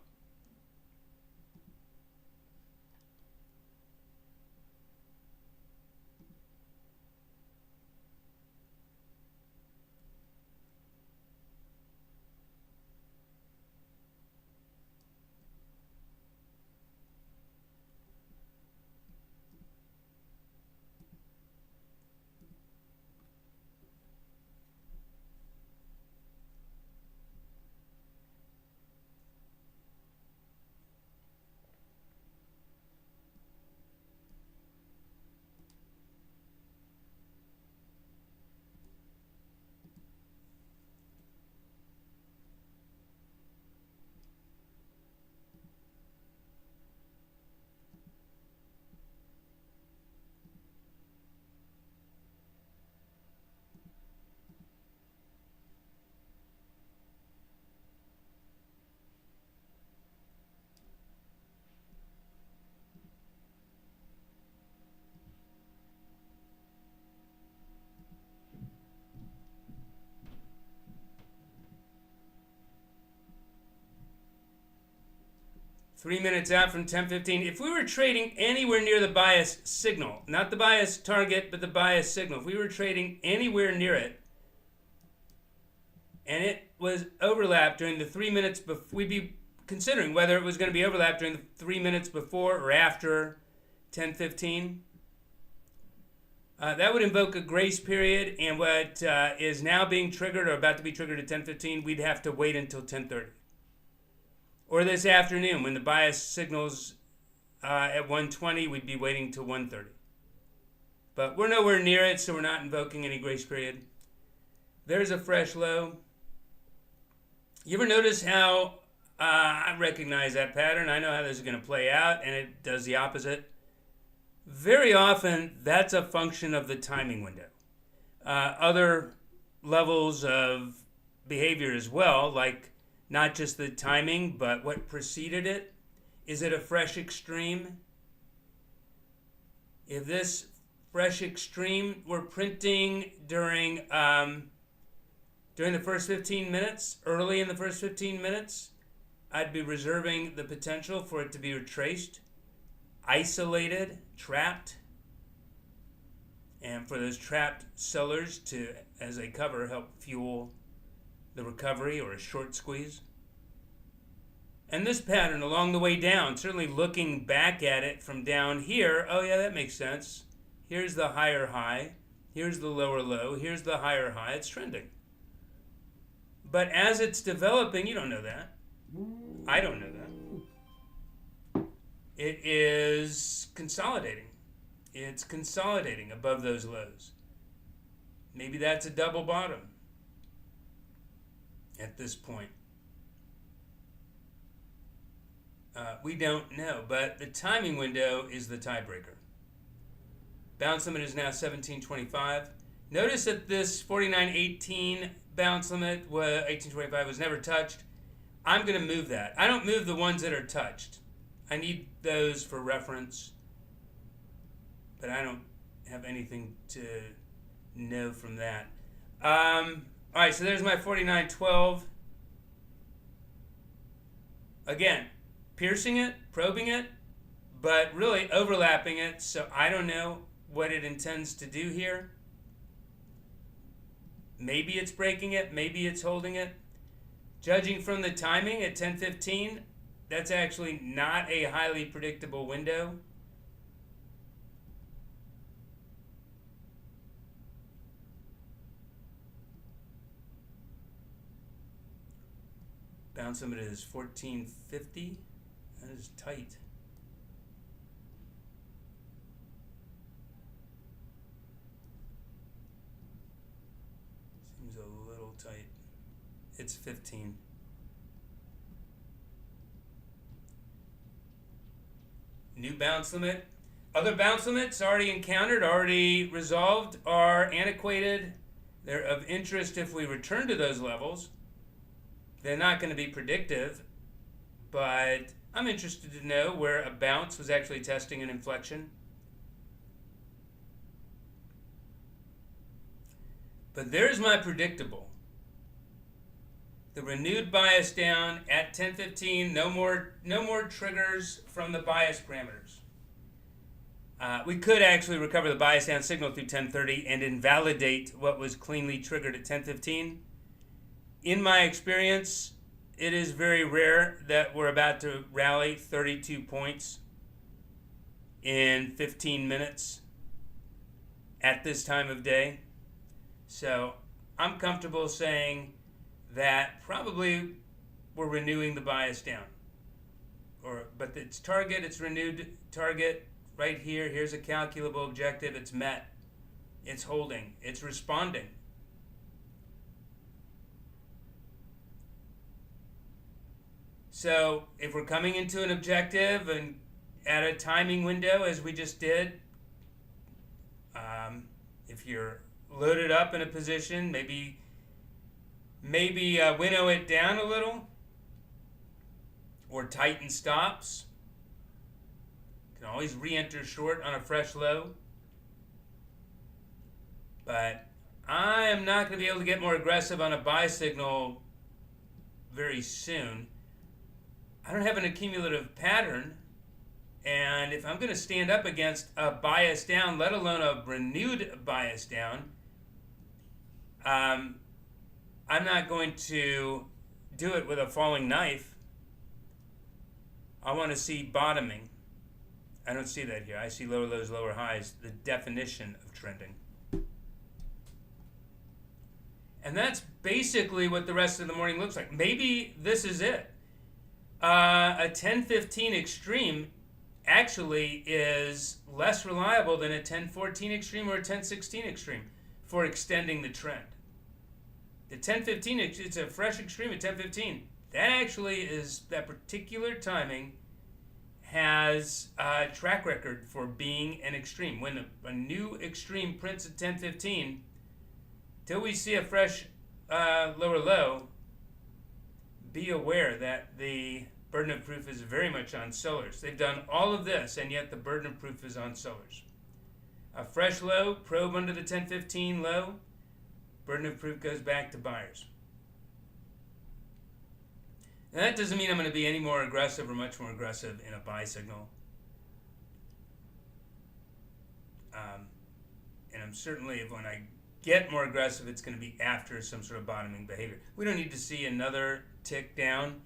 Speaker 3: Three minutes out from 10:15. If we were trading anywhere near the bias signal, not the bias target, but the bias signal, if we were trading anywhere near it, and it was overlapped during the 3 minutes before, we'd be considering whether it was going to be overlapped during the 3 minutes before or after 10:15. That would invoke a grace period, and what is now being triggered or about to be triggered at 10:15, we'd have to wait until 10:30. Or this afternoon, when the bias signals at 1:20, we'd be waiting till 1:30. But we're nowhere near it, so we're not invoking any grace period. There's a fresh low. You ever notice how I recognize that pattern? I know how this is going to play out, and it does the opposite. Very often, that's a function of the timing window. Other levels of behavior as well, like not just the timing, but what preceded it. Is it a fresh extreme? If this fresh extreme were printing during the first 15 minutes, early in the first 15 minutes, I'd be reserving the potential for it to be retraced, isolated, trapped, and for those trapped sellers to, as a cover, help fuel the recovery or a short squeeze. And this pattern along the way down, certainly looking back at it from down here, oh yeah, that makes sense. Here's the higher high, here's the lower low, here's the higher high, it's trending. But as it's developing, you don't know that. I don't know that. It is consolidating. It's consolidating above those lows. Maybe that's a double bottom at this point. We don't know, but the timing window is the tiebreaker. Bounce limit is now 17.25. Notice that this 49.18 bounce limit, 18.25, was never touched. I'm going to move that. I don't move the ones that are touched. I need those for reference, but I don't have anything to know from that. All right, so there's my 49.12. Again, piercing it, probing it, but really overlapping it, so I don't know what it intends to do here. Maybe it's breaking it, maybe it's holding it. Judging from the timing at 10:15, that's actually not a highly predictable window. Bounce limit is 1450. That is tight. Seems a little tight. It's 15. New bounce limit. Other bounce limits already encountered, already resolved, are antiquated. They're of interest if we return to those levels. They're not going to be predictive, but I'm interested to know where a bounce was actually testing an inflection. But there's my predictable. The renewed bias down at 10:15. No more triggers from the bias parameters. We could actually recover the bias down signal through 10:30 and invalidate what was cleanly triggered at 10:15. In my experience, it is very rare that we're about to rally 32 points in 15 minutes at this time of day. So I'm comfortable saying that probably we're renewing the bias down. But its target, its renewed target right here, here's a calculable objective, it's met, it's holding, it's responding. So if we're coming into an objective and at a timing window, as we just did, if you're loaded up in a position, maybe winnow it down a little or tighten stops. You can always re-enter short on a fresh low. But I am not going to be able to get more aggressive on a buy signal very soon. I don't have an accumulative pattern, and if I'm going to stand up against a bias down, let alone a renewed bias down, I'm not going to do it with a falling knife. I want to see bottoming. I don't see that here. I see lower lows, lower highs, the definition of trending. And that's basically what the rest of the morning looks like. Maybe this is it. A 10:15 extreme actually is less reliable than a 10:14 extreme or a 10:16 extreme for extending the trend. The 10:15, it's a fresh extreme at 10:15. That actually is, that particular timing has a track record for being an extreme. When a new extreme prints at 10:15, till we see a fresh lower low, be aware that the burden of proof is very much on sellers. They've done all of this, and yet the burden of proof is on sellers. A fresh low, probe under the 10:15 low, burden of proof goes back to buyers. Now that doesn't mean I'm going to be any more aggressive or much more aggressive in a buy signal. And I'm certainly, when I get more aggressive, it's going to be after some sort of bottoming behavior. We don't need to see another tick down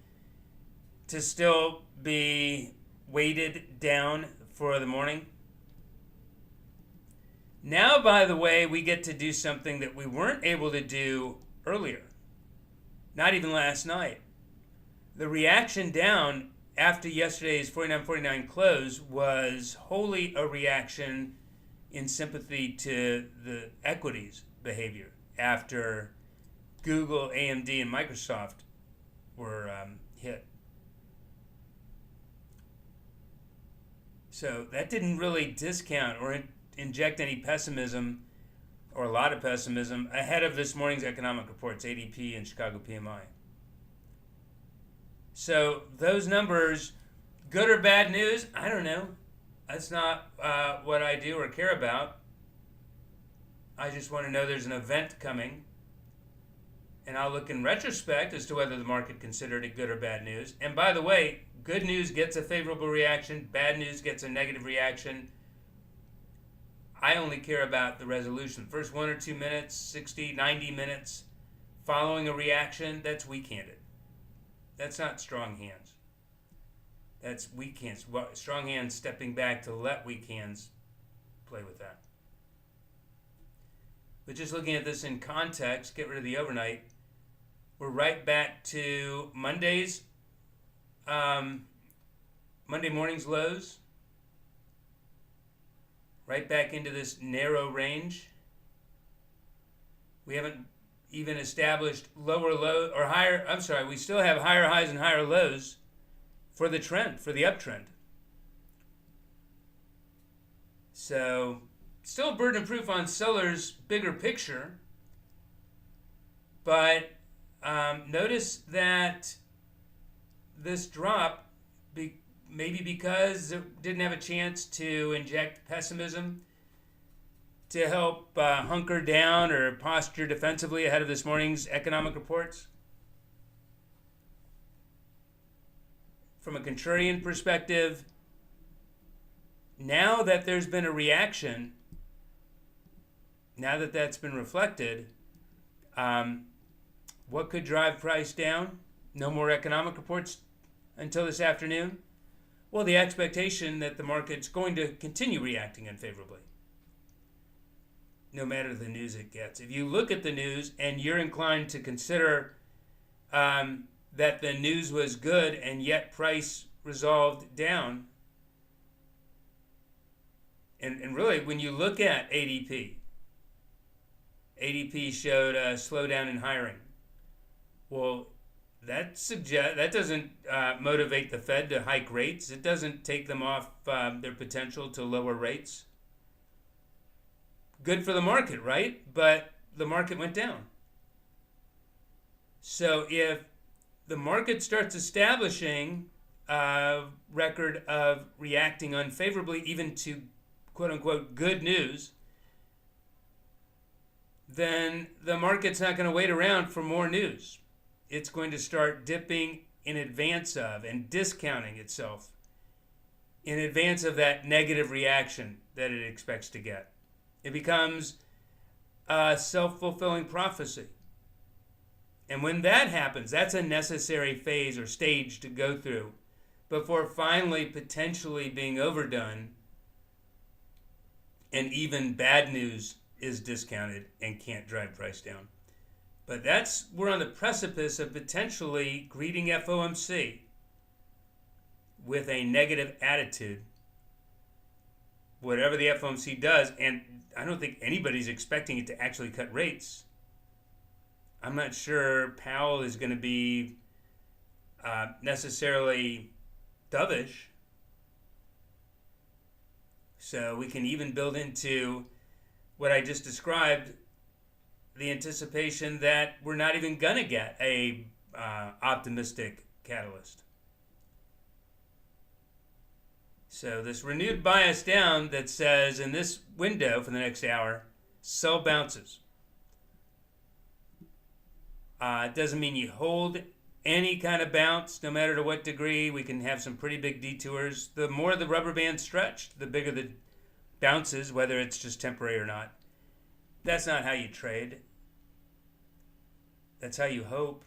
Speaker 3: to still be weighted down for the morning. Now, by the way, we get to do something that we weren't able to do earlier, not even last night. The reaction down after yesterday's 49.49 close was wholly a reaction in sympathy to the equities behavior after Google, AMD, and Microsoft were hit. So that didn't really discount or inject any pessimism or a lot of pessimism ahead of this morning's economic reports, ADP and Chicago PMI. So those numbers, good or bad news, I don't know. That's not what I do or care about. I just want to know there's an event coming. And I'll look in retrospect as to whether the market considered it good or bad news. And by the way, good news gets a favorable reaction. Bad news gets a negative reaction. I only care about the resolution. First 1 or 2 minutes, 60, 90 minutes following a reaction, that's weak-handed. That's not strong hands. That's weak hands. Strong hands stepping back to let weak hands play with that. But just looking at this in context, get rid of the overnight, we're right back to Monday morning's lows, right back into this narrow range. We haven't even established lower low or higher. I'm sorry, we still have higher highs and higher lows for the trend, for the uptrend. So still burden proof on sellers' bigger picture, but notice that this drop, maybe because it didn't have a chance to inject pessimism to help hunker down or posture defensively ahead of this morning's economic reports. From a contrarian perspective, now that there's been a reaction, now that that's been reflected, what could drive price down? No more economic reports until this afternoon? Well, the expectation that the market's going to continue reacting unfavorably, no matter the news it gets. If you look at the news and you're inclined to consider that the news was good and yet price resolved down, and really when you look at ADP showed a slowdown in hiring. Well, that doesn't motivate the Fed to hike rates. It doesn't take them off their potential to lower rates. Good for the market, right? But the market went down. So if the market starts establishing a record of reacting unfavorably even to quote-unquote good news, then the market's not going to wait around for more news. It's going to start dipping in advance of and discounting itself in advance of that negative reaction that it expects to get. It becomes a self-fulfilling prophecy. And when that happens, that's a necessary phase or stage to go through before finally potentially being overdone and even bad news is discounted and can't drive price down. But we're on the precipice of potentially greeting FOMC with a negative attitude, whatever the FOMC does, and I don't think anybody's expecting it to actually cut rates. I'm not sure Powell is going to be necessarily dovish. So we can even build into what I just described, the anticipation that we're not even going to get a optimistic catalyst. So this renewed bias down that says in this window for the next hour, sell bounces. It doesn't mean you hold any kind of bounce, no matter to what degree. We can have some pretty big detours. The more the rubber band's stretched, the bigger the bounces, whether it's just temporary or not. That's not how you trade. That's how you hope.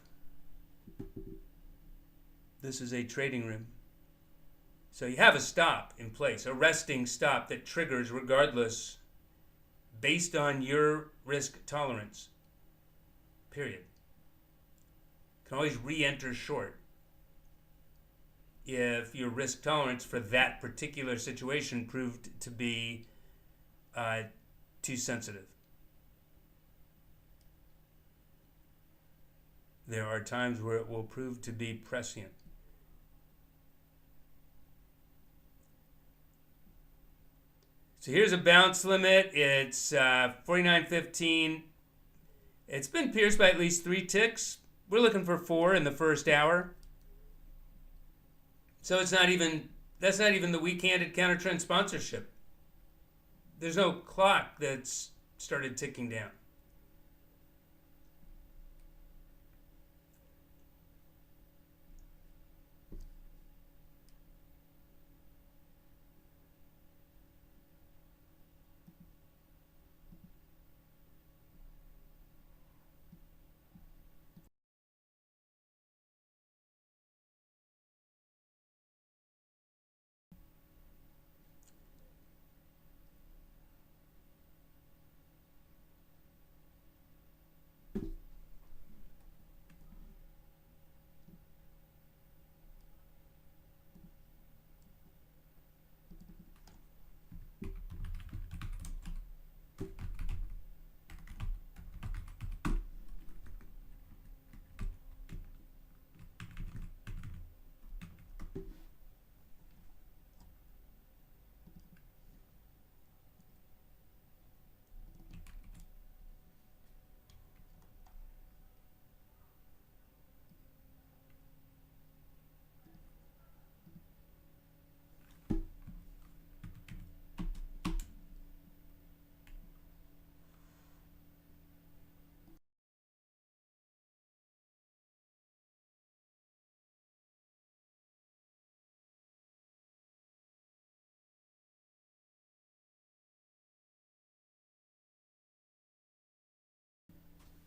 Speaker 3: This is a trading room. So you have a stop in place, a resting stop that triggers regardless, based on your risk tolerance. Period. You can always re-enter short if your risk tolerance for that particular situation proved to be too sensitive. There are times where it will prove to be prescient. So here's a bounce limit. It's 49.15. It's been pierced by at least 3 ticks. We're looking for 4 in the first hour. So that's not even the weak-handed counter-trend sponsorship. There's no clock that's started ticking down.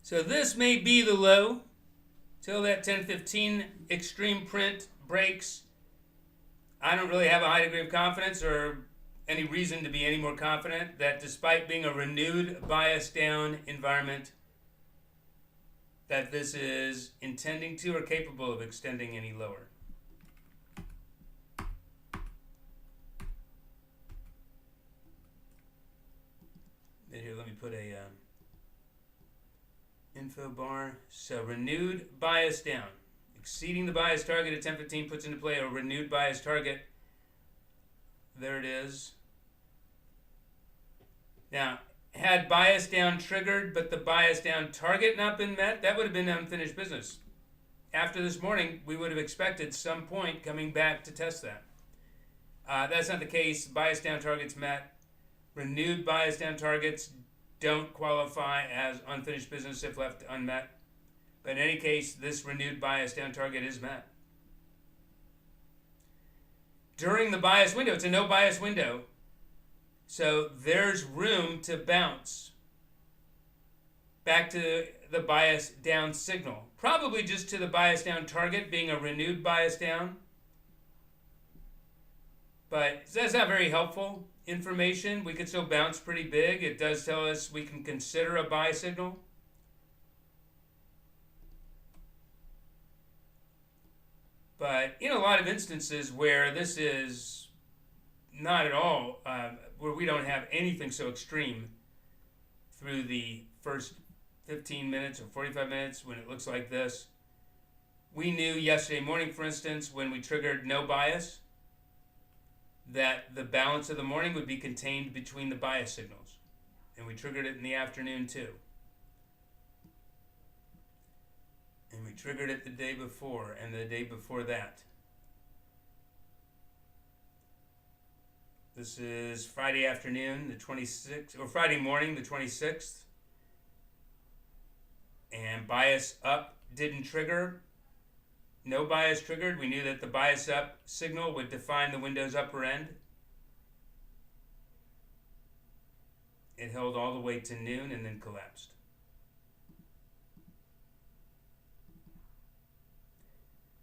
Speaker 3: So this may be the low till that 10:15 extreme print breaks. I don't really have a high degree of confidence or any reason to be any more confident that despite being a renewed bias down environment, that this is intending to or capable of extending any lower. Here, let me put a info bar. So renewed bias down. Exceeding the bias target at 10:15 puts into play a renewed bias target. There it is. Now, had bias down triggered, but the bias down target not been met, that would have been unfinished business. After this morning, we would have expected some point coming back to test that. That's not the case. Bias down targets met. Renewed bias down targets don't qualify as unfinished business if left unmet. But in any case, this renewed bias down target is met. During the bias window, it's a no bias window. So there's room to bounce back to the bias down signal. Probably just to the bias down target being a renewed bias down. But that's not very helpful information. We could still bounce pretty big. It does tell us we can consider a buy signal. But in a lot of instances where this is not at all, where we don't have anything so extreme through the first 15 minutes or 45 minutes when it looks like this, we knew yesterday morning, for instance, when we triggered no bias, that the balance of the morning would be contained between the bias signals. And we triggered it in the afternoon too. And we triggered it the day before and the day before that. This is Friday afternoon, the 26th, or Friday morning, the 26th. And bias up didn't trigger. No bias triggered. We knew that the bias up signal would define the window's upper end. It held all the way to noon and then collapsed.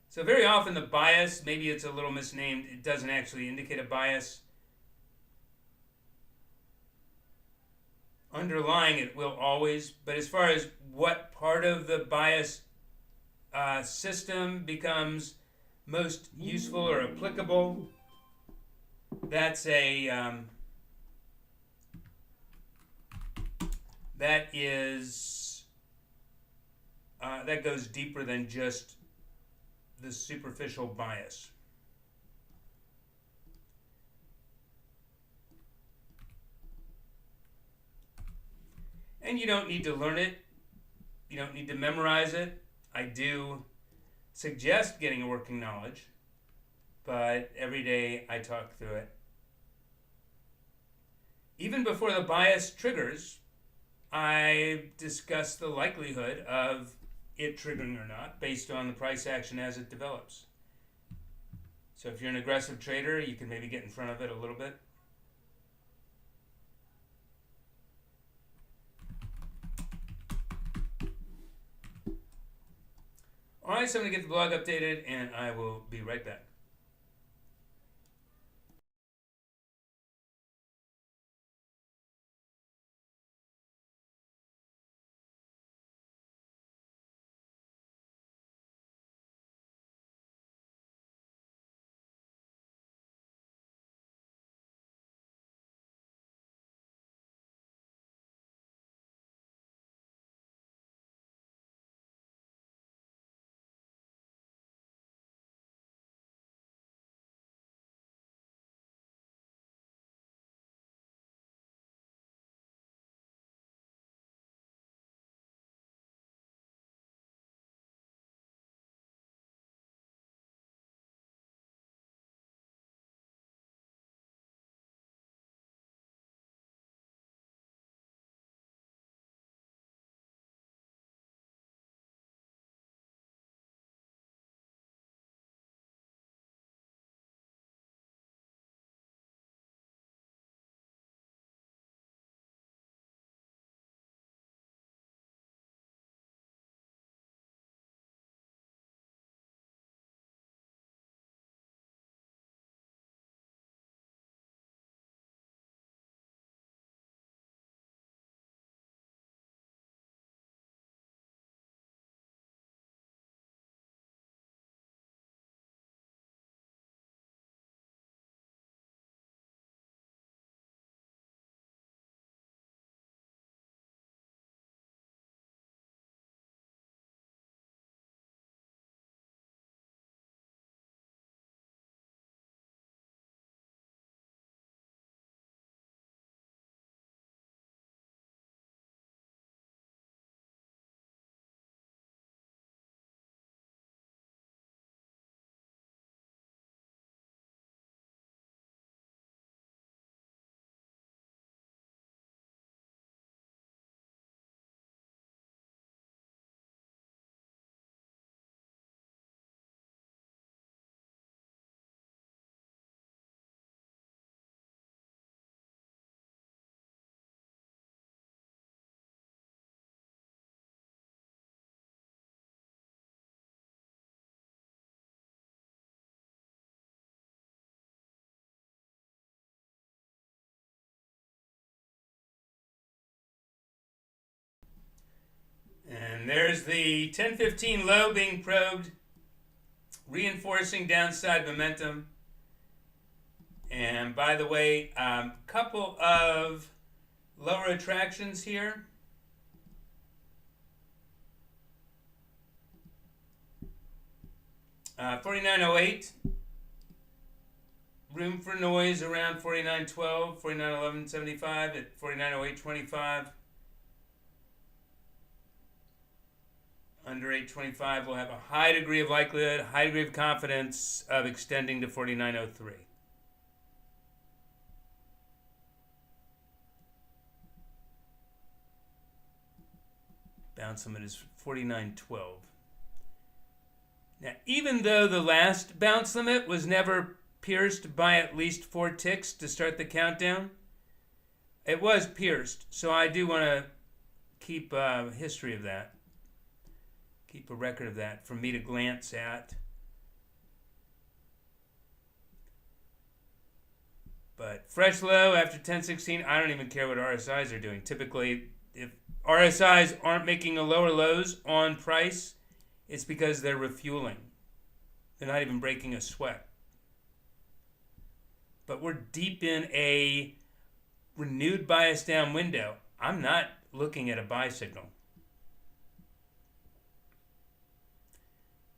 Speaker 3: So very often the bias, maybe it's a little misnamed, it doesn't actually indicate a bias. Underlying it will always, but as far as what part of the bias system becomes most useful or applicable, that's a that goes deeper than just the superficial bias. And you don't need to learn it. You don't need to memorize it. I do suggest getting a working knowledge, but every day I talk through it. Even before the bias triggers, I discuss the likelihood of it triggering or not based on the price action as it develops. So if you're an aggressive trader, you can maybe get in front of it a little bit. Alright, so I'm going to get the blog updated and I will be right back. And there's the 1015 low being probed, reinforcing downside momentum. And by the way, couple of lower attractions here. $49.08. Room for noise around $49.12, $49.11.75 at $49.08.25. Under $8.25, we'll have a high degree of likelihood, high degree of confidence of extending to $49.03. Bounce limit is $49.12. Now, even though the last bounce limit was never pierced by at least 4 ticks to start the countdown, it was pierced. So I do want to keep a history of that. Keep a record of that for me to glance at. But fresh low after 1016, I don't even care what RSIs are doing. Typically, if RSIs aren't making a lower lows on price, it's because they're refueling. They're not even breaking a sweat. But we're deep in a renewed bias down window. I'm not looking at a buy signal,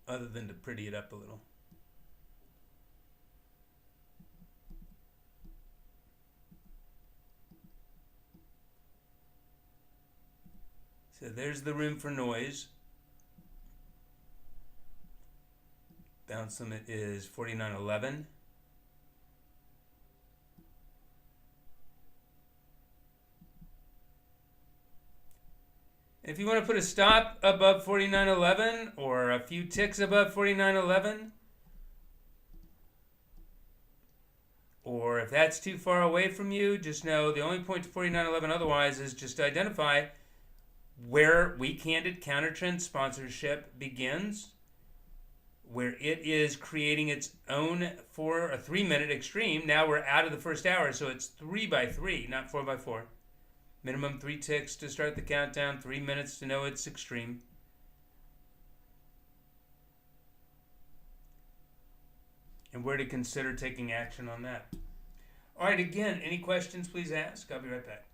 Speaker 3: other than to pretty it up a little. So there's the room for noise. Bounce limit is $49.11. If you want to put a stop above $49.11 or a few ticks above $49.11, or if that's too far away from you, just know the only point to $49.11 otherwise is just to identify where weak-handed counter-trend sponsorship begins, where it is creating its own for a 3-minute extreme. Now we're out of the first hour, so it's 3 by 3, not 4 by 4. Minimum 3 ticks to start the countdown, 3 minutes to know it's extreme. And where to consider taking action on that. All right, again, any questions, please ask. I'll be right back.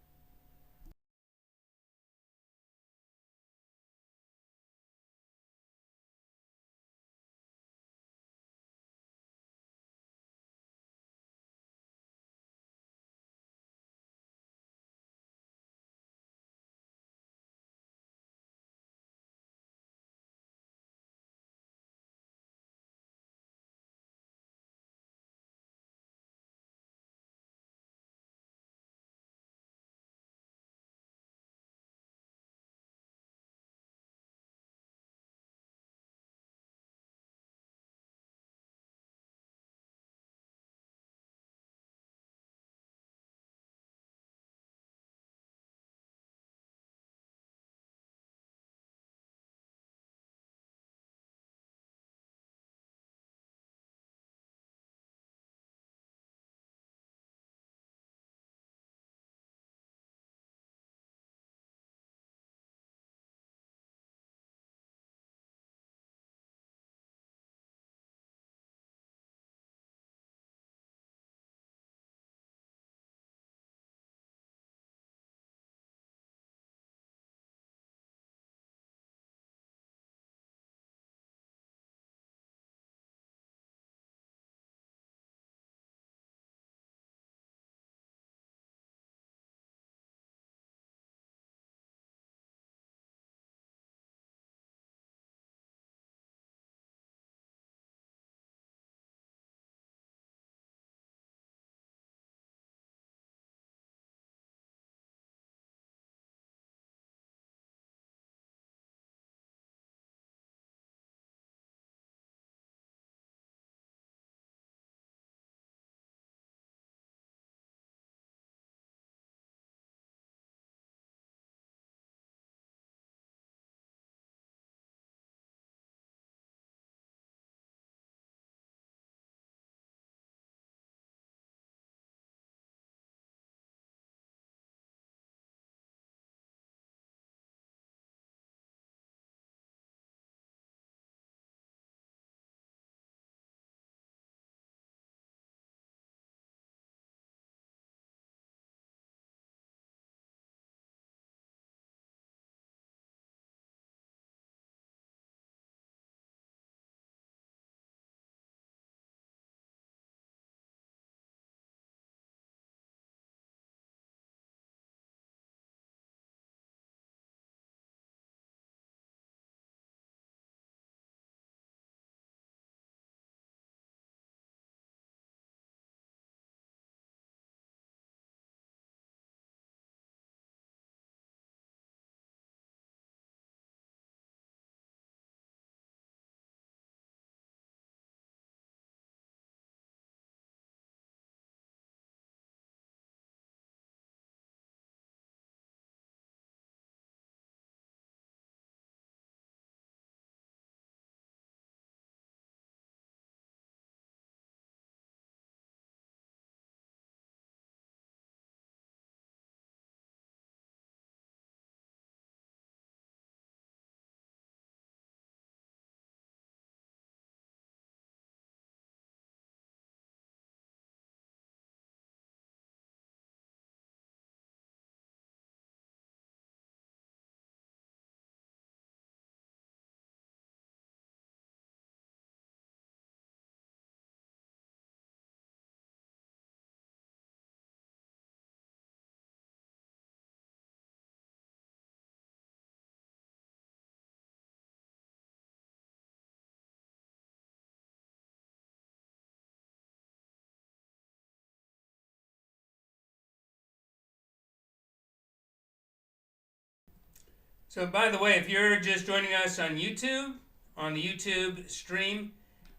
Speaker 3: So, by the way, if you're just joining us on YouTube, on the YouTube stream,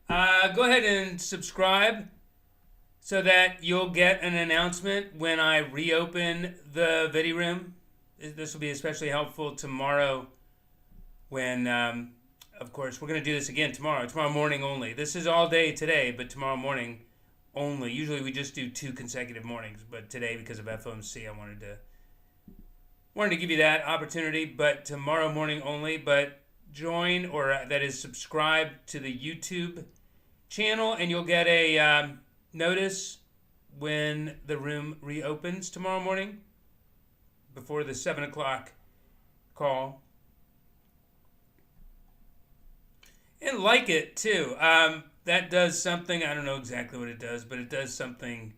Speaker 3: go ahead and subscribe so that you'll get an announcement when I reopen the vidiROOM. This will be especially helpful tomorrow when, of course, we're going to do this again tomorrow morning only. This is all day today, but tomorrow morning only. Usually we just do 2 consecutive mornings, but today, because of FOMC, I wanted to give you that opportunity, but tomorrow morning only. But join, or that is subscribe to the YouTube channel, and you'll get a notice when the room reopens tomorrow morning before the 7 o'clock call. And like it too. That does something. I don't know exactly what it does, but it does something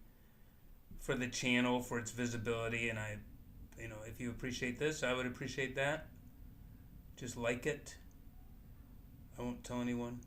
Speaker 3: for the channel, for its visibility. And if you appreciate this, I would appreciate that. Just like it. I won't tell anyone.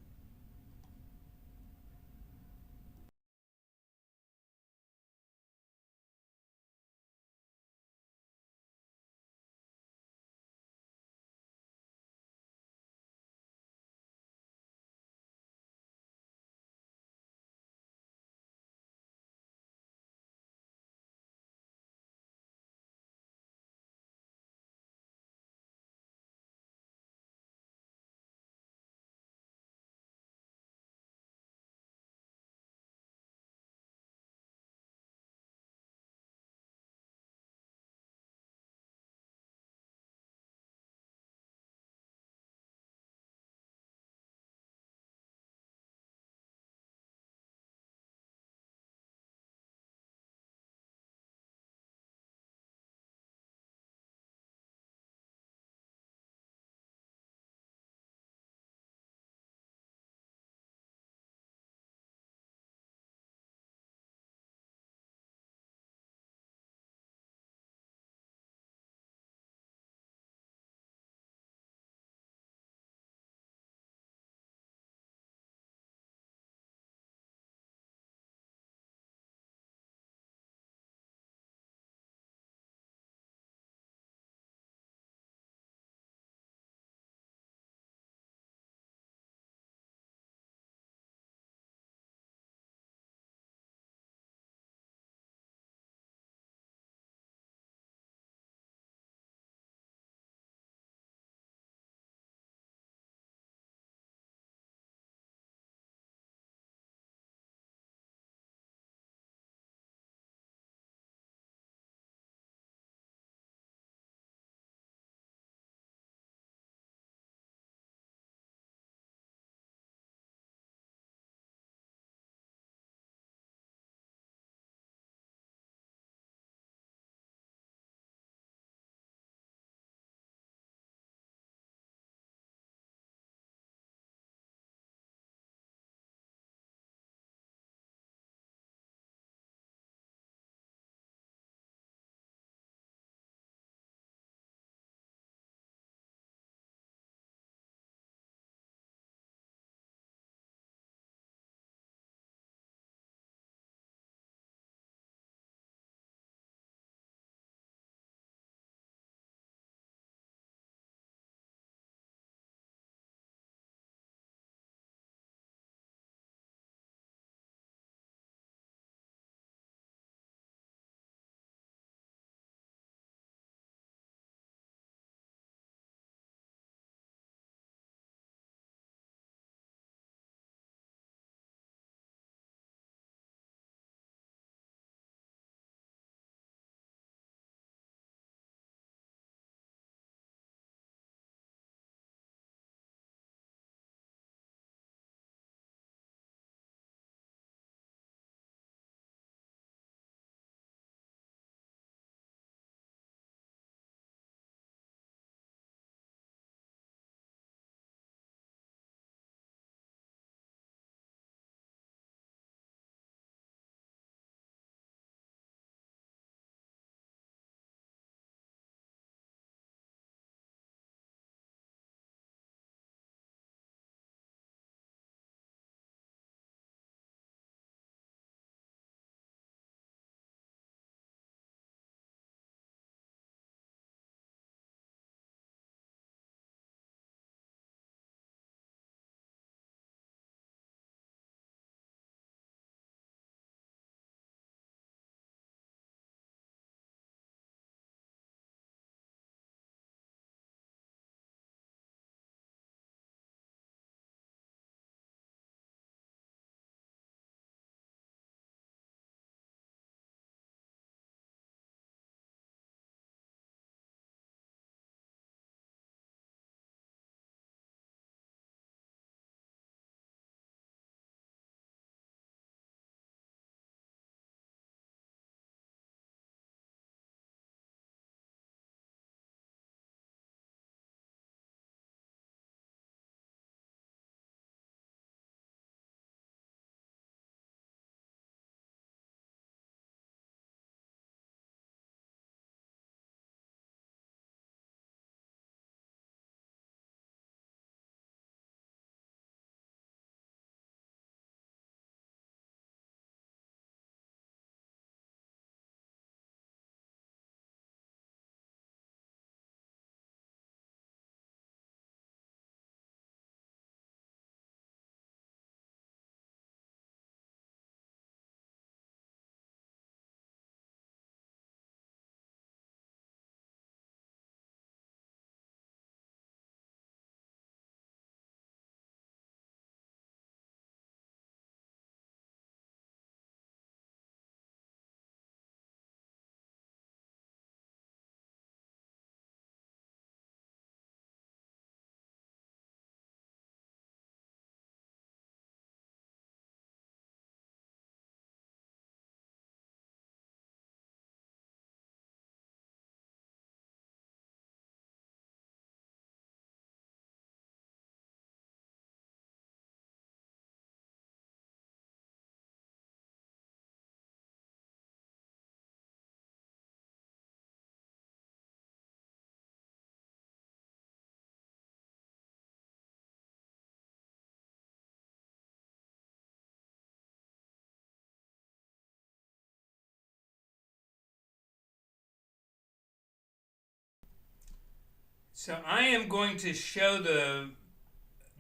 Speaker 3: So I am going to show the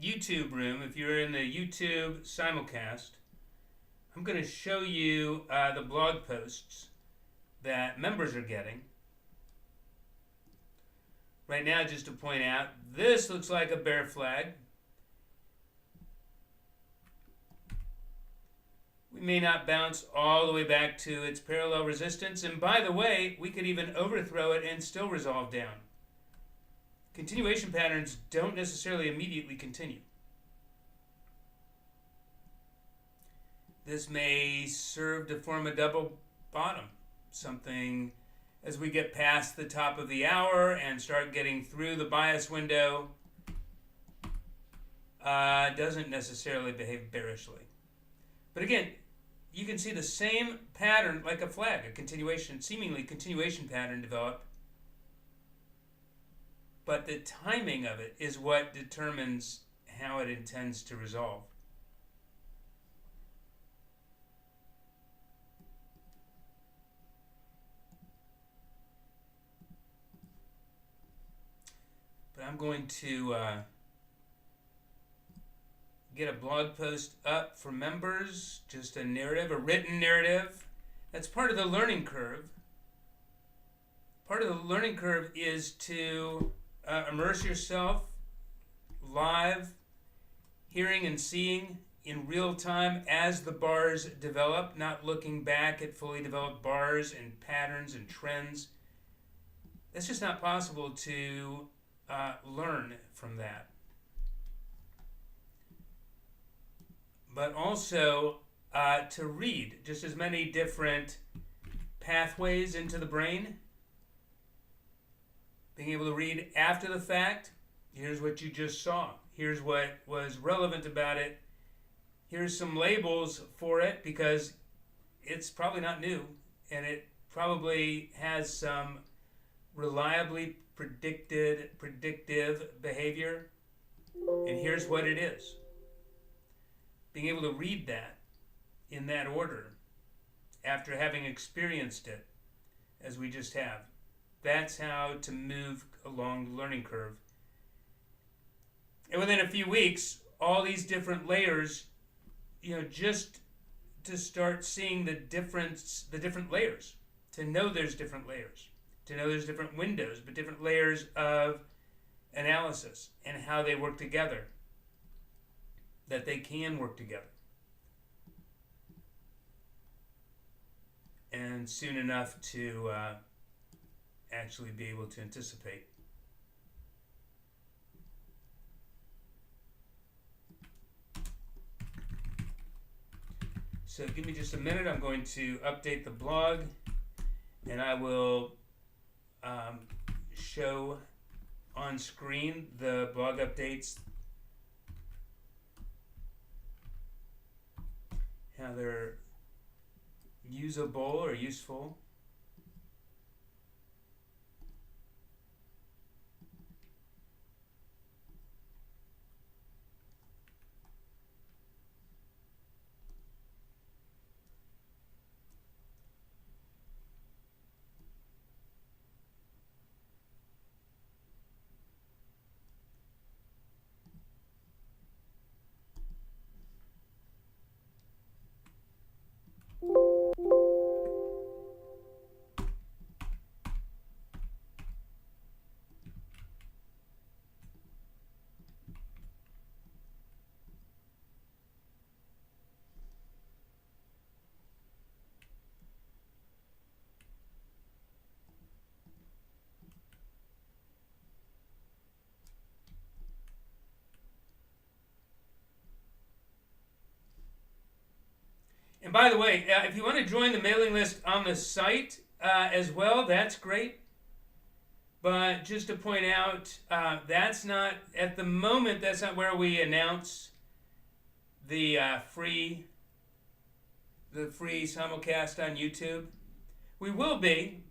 Speaker 3: YouTube room. If you're in the YouTube simulcast, I'm going to show you the blog posts that members are getting. Right now, just to point out, this looks like a bear flag. We may not bounce all the way back to its parallel resistance. And by the way, we could even overthrow it and still resolve down. Continuation patterns don't necessarily immediately continue. This may serve to form a double bottom. Something as we get past the top of the hour and start getting through the bias window doesn't necessarily behave bearishly. But again, you can see the same pattern like a flag, a continuation, seemingly continuation pattern develop. But the timing of it is what determines how it intends to resolve. But I'm going to get a blog post up for members, just a narrative, a written narrative. That's part of the learning curve. Part of the learning curve is to immerse yourself live, hearing and seeing in real time as the bars develop, not looking back at fully developed bars and patterns and trends. That's just not possible to learn from that. But also to read just as many different pathways into the brain. Being able to read after the fact, here's what you just saw. Here's what was relevant about it. Here's some labels for it because it's probably not new and it probably has some reliably predictive behavior. And here's what it is. Being able to read that in that order after having experienced it as we just have. That's how to move along the learning curve. And within a few weeks, all these different layers, just to start seeing the different layers, to know there's different layers, to know there's different windows, but different layers of analysis and how they work together, that they can work together. And soon enough to actually be able to anticipate. So give me just a minute. I'm going to update the blog and I will show on screen the blog updates, how they're usable or useful. And by the way, if you want to join the mailing list on the site as well, that's great. But just to point out, that's not, at the moment, that's not where we announce the free simulcast on YouTube. We will be,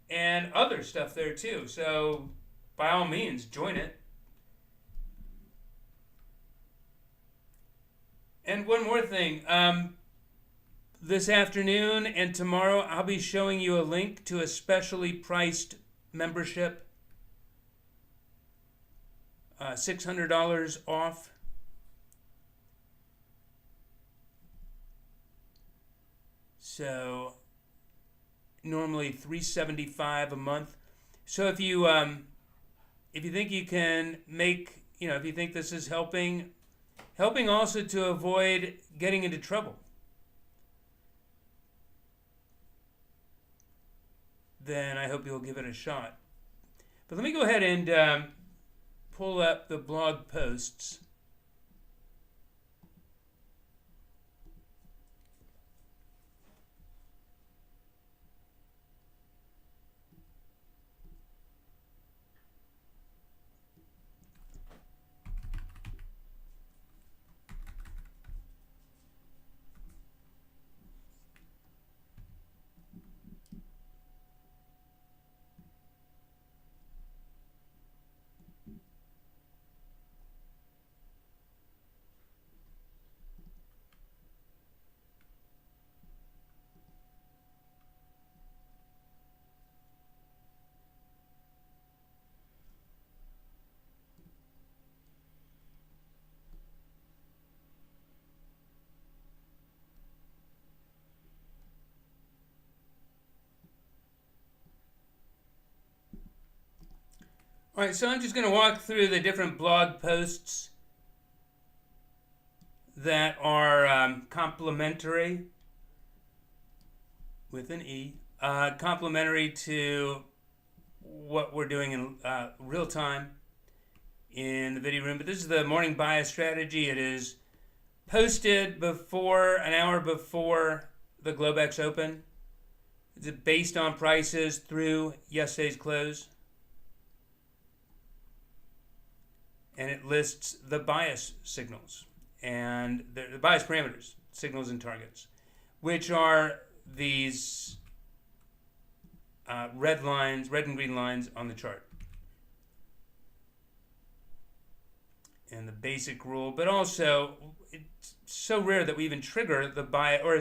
Speaker 3: and other stuff there too. So by all means, join it. And one more thing, this afternoon and tomorrow I'll be showing you a link to a specially priced membership $600 off. So normally $375 a month. So if you think you can make, if you think this is helping also to avoid getting into trouble, then I hope you'll give it a shot. But let me go ahead and pull up the blog posts. All right, so I'm just going to walk through the different blog posts that are complementary, with an E, complementary to what we're doing in real time in the vidiROOM. But this is the morning bias strategy. It is posted an hour before the Globex Open. It's based on prices through yesterday's close. And it lists the bias signals and the bias parameters, signals and targets, which are these red and green lines on the chart. And the basic rule, but also it's so rare that we even trigger the bias, or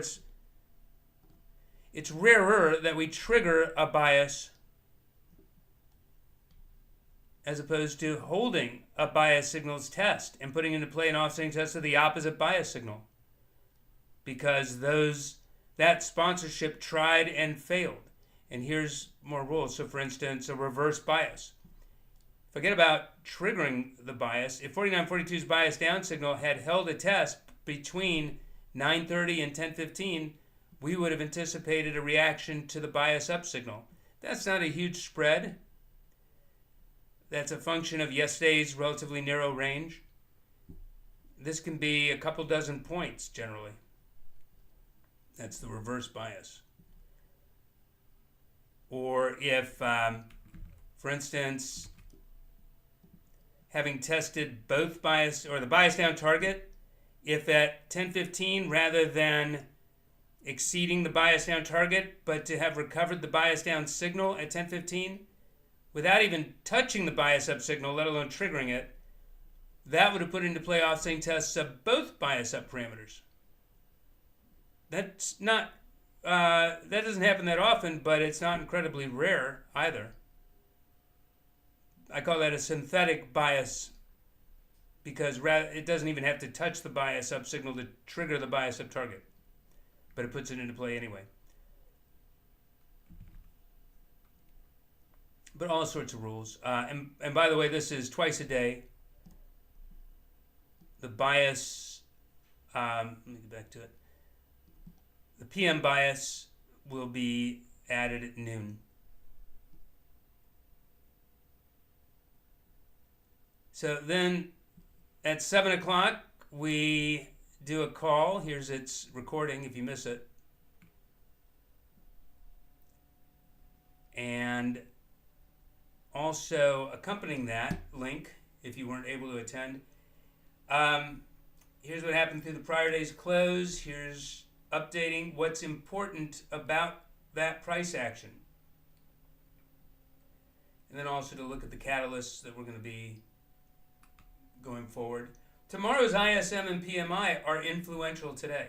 Speaker 3: it's rarer that we trigger a bias as opposed to holding a bias signals test and putting into play an offsetting test of the opposite bias signal, because that sponsorship tried and failed. And here's more rules. So for instance, a reverse bias. Forget about triggering the bias. If 4942's bias down signal had held a test between 9:30 and 10:15, we would have anticipated a reaction to the bias up signal. That's not a huge spread. That's a function of yesterday's relatively narrow range. This can be a couple dozen points generally. That's the reverse bias. Or if, for instance, having tested both bias, or the bias down target, if at 10:15, rather than exceeding the bias down target, but to have recovered the bias down signal at 10:15, without even touching the bias up signal, let alone triggering it, that would have put into play offsetting tests of both bias up parameters. That's not, that doesn't happen that often, but it's not incredibly rare either. I call that a synthetic bias, because it doesn't even have to touch the bias up signal to trigger the bias up target, but it puts it into play anyway. But all sorts of rules. And by the way, this is twice a day. The bias, let me get back to it. The PM bias will be added at noon. So then at 7 o'clock, we do a call. Here's its recording if you miss it. And also accompanying that link, if you weren't able to attend, here's what happened through the prior day's close. Here's updating what's important about that price action. And then also to look at the catalysts that we're going to be going forward. Tomorrow's ISM and PMI are influential today.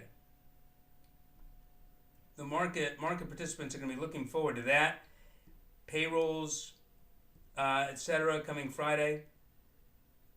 Speaker 3: The market participants are going to be looking forward to that. Payrolls, etc., coming Friday.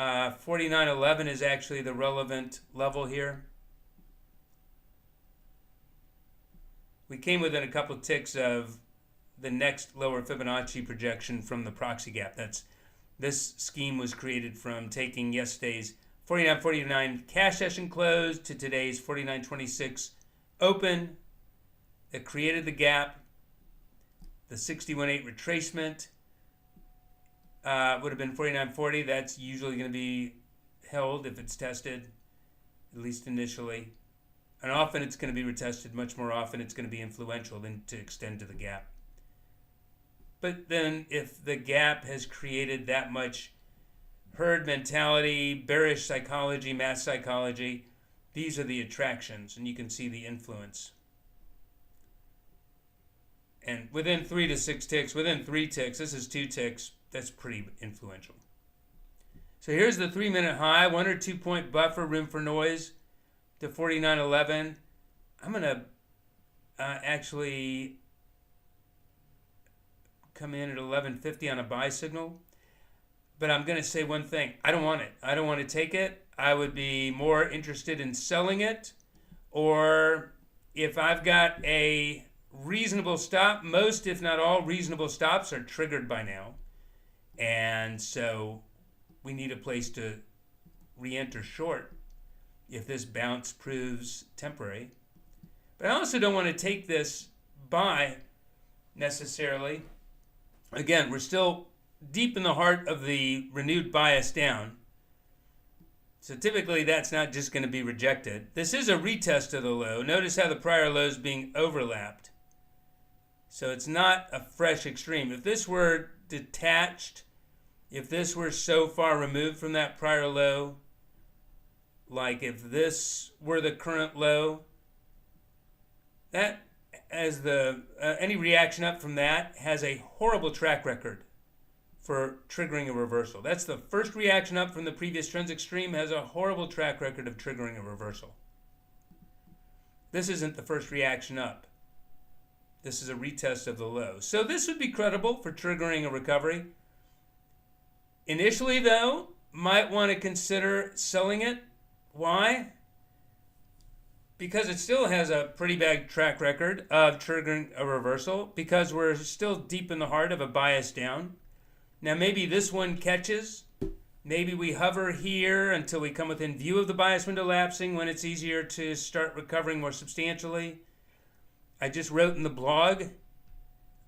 Speaker 3: 49.11 is actually the relevant level here. We came within a couple of ticks of the next lower Fibonacci projection from the proxy gap. This scheme was created from taking yesterday's 49.49 cash session close to today's 49.26 open. That created the gap. The 61.8 retracement would have been 49.40. That's usually going to be held if it's tested, at least initially. And often it's going to be retested. Much more often it's going to be influential than to extend to the gap. But then if the gap has created that much herd mentality, bearish psychology, mass psychology, these are the attractions, and you can see the influence. And within 3 to 6 ticks, within 3 ticks, this is 2 ticks, that's pretty influential. So here's the 3-minute high, 1 or 2 point buffer, room for noise to 49.11. I'm going to actually come in at 11.50 on a buy signal. But I'm going to say one thing. I don't want it. I don't want to take it. I would be more interested in selling it. Or if I've got a reasonable stop, most if not all reasonable stops are triggered by now. And so we need a place to re-enter short if this bounce proves temporary. But I also don't want to take this buy necessarily. Again, we're still deep in the heart of the renewed bias down. So typically that's not just going to be rejected. This is a retest of the low. Notice how the prior low is being overlapped. So it's not a fresh extreme. If this were detached, if this were so far removed from that prior low, like if this were the current low, that as any reaction up from that has a horrible track record for triggering a reversal. That's the first reaction up from the previous trends extreme, has a horrible track record of triggering a reversal. This isn't the first reaction up. This is a retest of the low. So this would be credible for triggering a recovery. Initially, though, might want to consider selling it. Why? Because it still has a pretty bad track record of triggering a reversal, because we're still deep in the heart of a bias down. Now maybe this one catches. Maybe we hover here until we come within view of the bias window lapsing, when it's easier to start recovering more substantially. I just wrote in the blog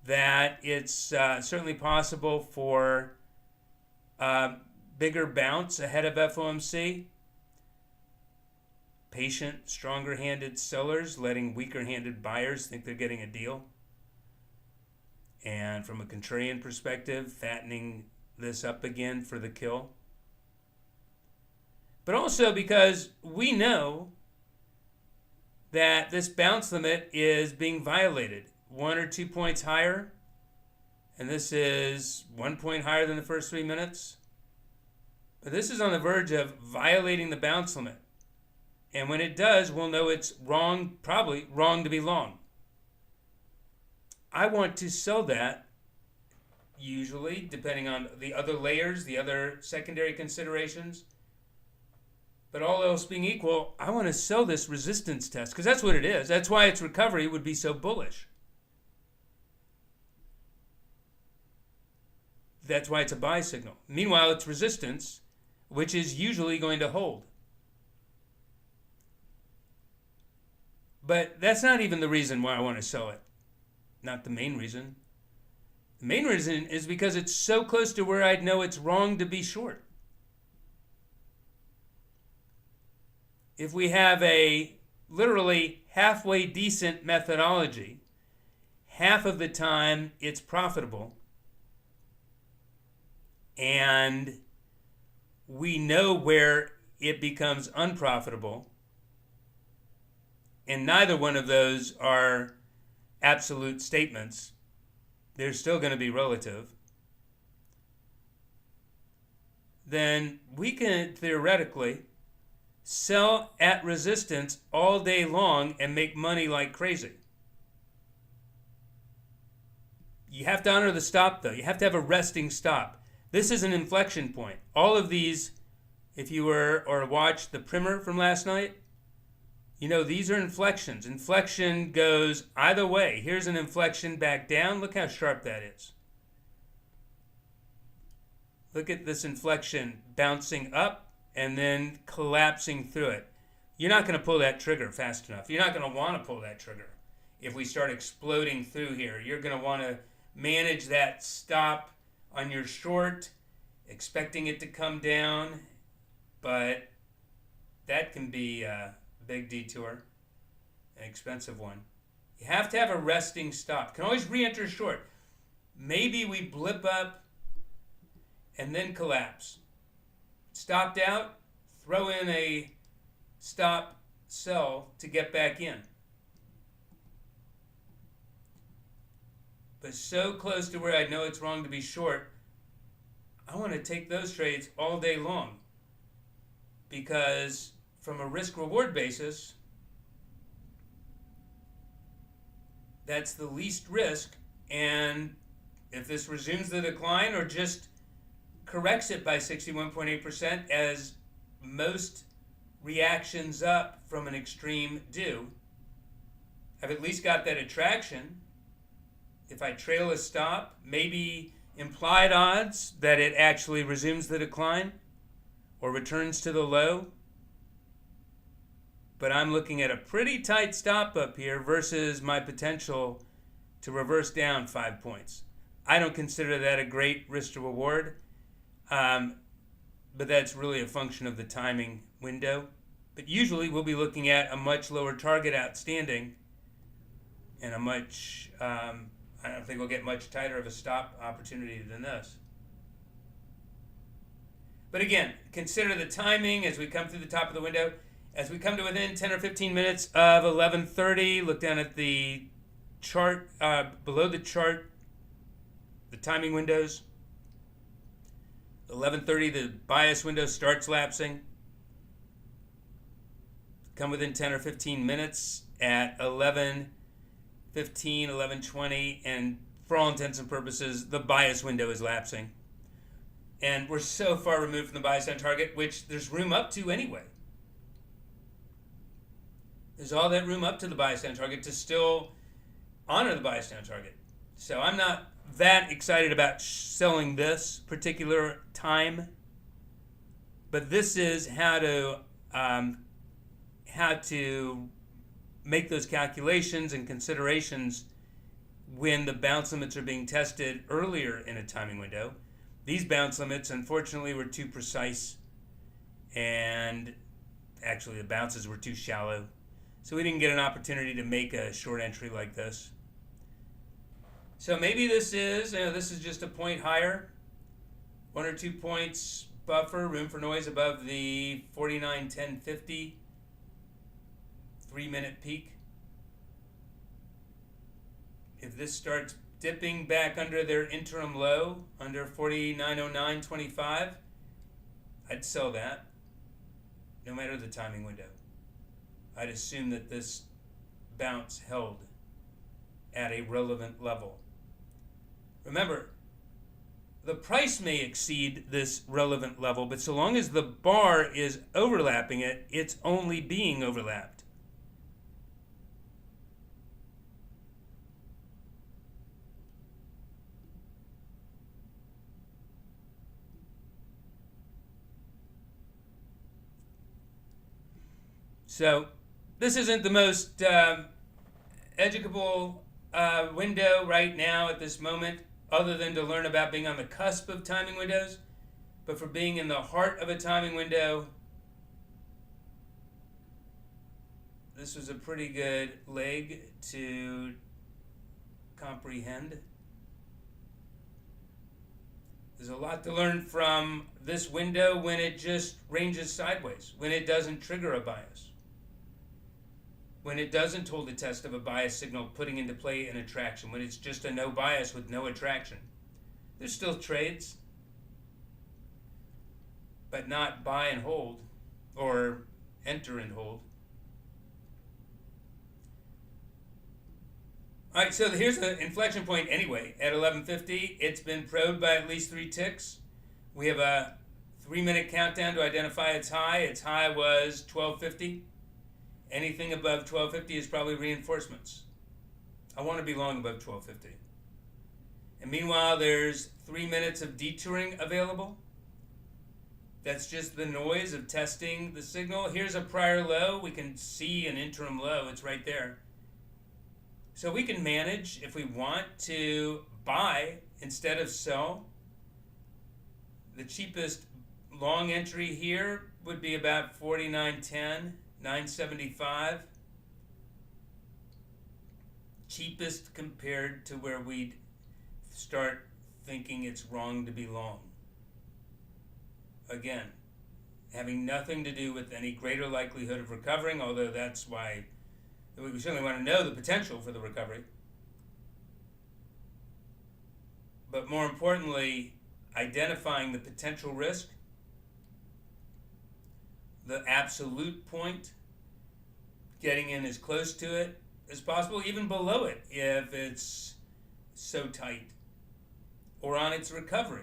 Speaker 3: that it's certainly possible for bigger bounce ahead of FOMC. Patient, stronger-handed sellers letting weaker-handed buyers think they're getting a deal. And from a contrarian perspective, fattening this up again for the kill. But also because we know that this bounce limit is being violated. 1 or 2 points higher, and this is 1 point higher than the first 3 minutes. But this is on the verge of violating the bounce limit. And when it does, we'll know it's wrong, probably wrong to be long. I want to sell that, usually, depending on the other layers, the other secondary considerations. But all else being equal, I want to sell this resistance test, because that's what it is. That's why its recovery would be so bullish. That's why it's a buy signal. Meanwhile, it's resistance, which is usually going to hold. But that's not even the reason why I want to sell it. Not the main reason. The main reason is because it's so close to where I'd know it's wrong to be short. If we have a literally halfway decent methodology, half of the time it's profitable, and we know where it becomes unprofitable, and neither one of those are absolute statements. They're still going to be relative. Then we can theoretically sell at resistance all day long and make money like crazy. You have to honor the stop, though. You have to have a resting stop. This is an inflection point. All of these if you were or watched the primer from last night, you know these are inflections. Inflection goes either way. Here's an inflection back down. Look how sharp that is. Look at this inflection bouncing up and then collapsing through it. You're not going to pull that trigger fast enough. You're not going to want to pull that trigger. If we start exploding through here, you're going to want to manage that stop on your short, expecting it to come down, but that can be a big detour, an expensive one. You have to have a resting stop. You can always re-enter short. Maybe we blip up and then collapse. Stopped out, throw in a stop sell to get back in. But so close to where I know it's wrong to be short, I want to take those trades all day long. Because from a risk-reward basis, that's the least risk. And if this resumes the decline or just corrects it by 61.8%, as most reactions up from an extreme do, I've at least got that attraction. If I trail a stop, maybe implied odds that it actually resumes the decline or returns to the low. But I'm looking at a pretty tight stop up here versus my potential to reverse down 5 points. I don't consider that a great risk to reward, but that's really a function of the timing window. But usually we'll be looking at a much lower target outstanding and a much, I don't think we'll get much tighter of a stop opportunity than this. But again, consider the timing as we come through the top of the window. As we come to within 10 or 15 minutes of 11:30, look down at the chart, below the chart, the timing windows. 11:30, the bias window starts lapsing. Come within 10 or 15 minutes at 11:15, 11:20, and for all intents and purposes, the bias window is lapsing. And we're so far removed from the bias down target, which there's room up to anyway. There's all that room up to the bias down target to still honor the bias down target. So I'm not that excited about selling this particular time, but this is how to make those calculations and considerations when the bounce limits are being tested earlier in a timing window. These bounce limits, unfortunately, were too precise, and actually the bounces were too shallow. So we didn't get an opportunity to make a short entry like this. So maybe this is just a point higher, 1 or 2 points buffer, room for noise above the 49.1050 3-minute peak. If this starts dipping back under their interim low, under 49.0925, I'd sell that, no matter the timing window. I'd assume that this bounce held at a relevant level. Remember, the price may exceed this relevant level, but so long as the bar is overlapping it, it's only being overlapped. So this isn't the most educable window right now at this moment, other than to learn about being on the cusp of timing windows. But for being in the heart of a timing window, this was a pretty good leg to comprehend. There's a lot to learn from this window when it just ranges sideways, when it doesn't trigger a bias, when it doesn't hold the test of a bias signal putting into play an attraction, when it's just a no bias with no attraction. There's still trades, but not buy and hold or enter and hold. All right, so here's an inflection point anyway at 11:50. It's been probed by at least 3 ticks. We have a 3-minute countdown to identify its high. Its high was 1250. Anything above 1250 is probably reinforcements. I want to be long above 1250. And meanwhile, there's 3 minutes of detouring available. That's just the noise of testing the signal. Here's a prior low. We can see an interim low. It's right there. So we can manage, if we want, to buy instead of sell. The cheapest long entry here would be about 49.10, 975. Cheapest compared to where we'd start thinking it's wrong to be long. Again, having nothing to do with any greater likelihood of recovering, although that's why we certainly want to know the potential for the recovery. But more importantly, identifying the potential risk, the absolute point, getting in as close to it as possible, even below it if it's so tight, or on its recovery.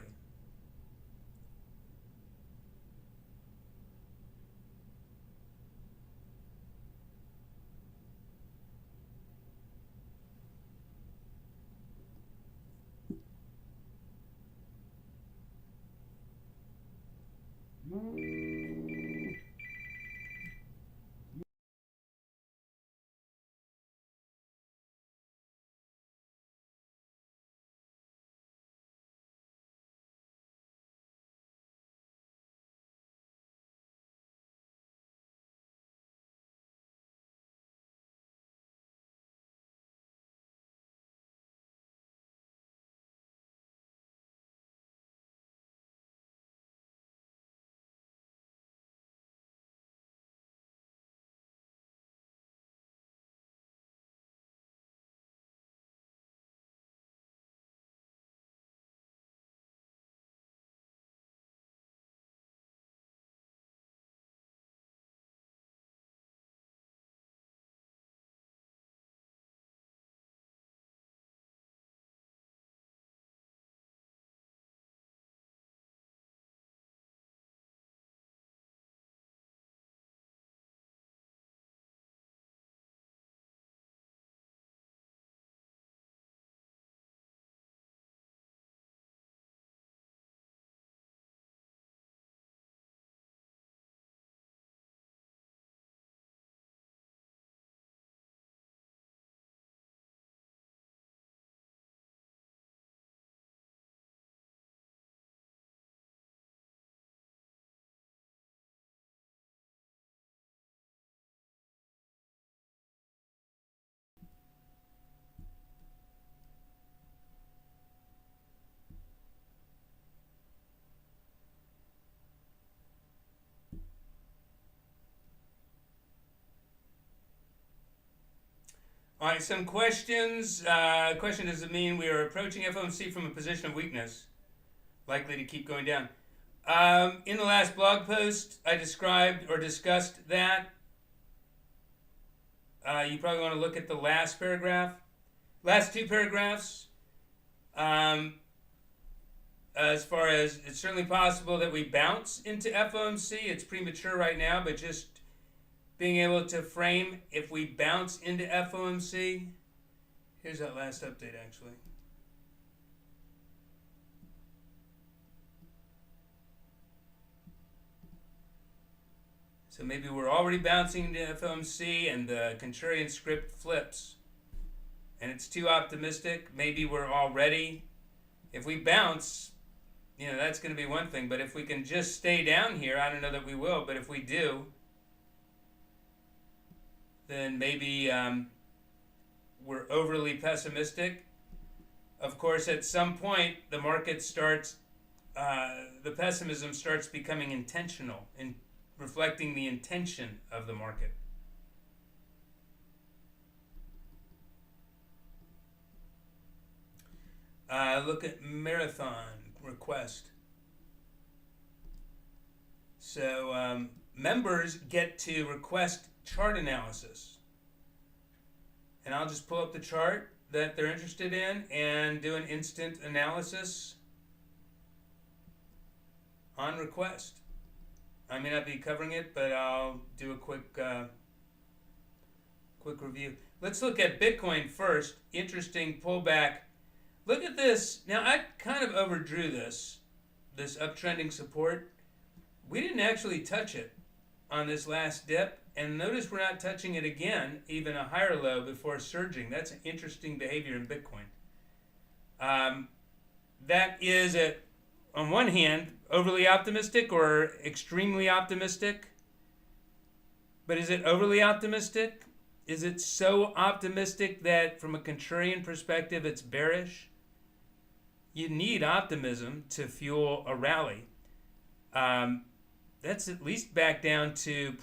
Speaker 3: All right, some questions. Question, does it mean we are approaching FOMC from a position of weakness, likely to keep going down? In the last blog post, I described or discussed that. You probably want to look at the last paragraph. Last two paragraphs. As far as it's certainly possible that we bounce into FOMC. It's premature right now, but just being able to frame if we bounce into FOMC. Here's that last update, actually. So maybe we're already bouncing into FOMC and the contrarian script flips and it's too optimistic. Maybe we're already, if we bounce, that's going to be one thing. But if we can just stay down here, I don't know that we will, but if we do, then maybe we're overly pessimistic. Of course, at some point, the market starts, the pessimism starts becoming intentional and reflecting the intention of the market. Look at marathon request. So members get to request chart analysis. And I'll just pull up the chart that they're interested in and do an instant analysis. on request. I may not be covering it, but I'll do a quick review. Let's look at Bitcoin first. Interesting pullback. Look at this. Now, I kind of overdrew this uptrending support. We didn't actually touch it on this last dip. And notice we're not touching it again, even a higher low before surging. That's an interesting behavior in Bitcoin. That is, on one hand, overly optimistic or extremely optimistic. But is it overly optimistic? Is it so optimistic that from a contrarian perspective it's bearish? You need optimism to fuel a rally. That's at least back down to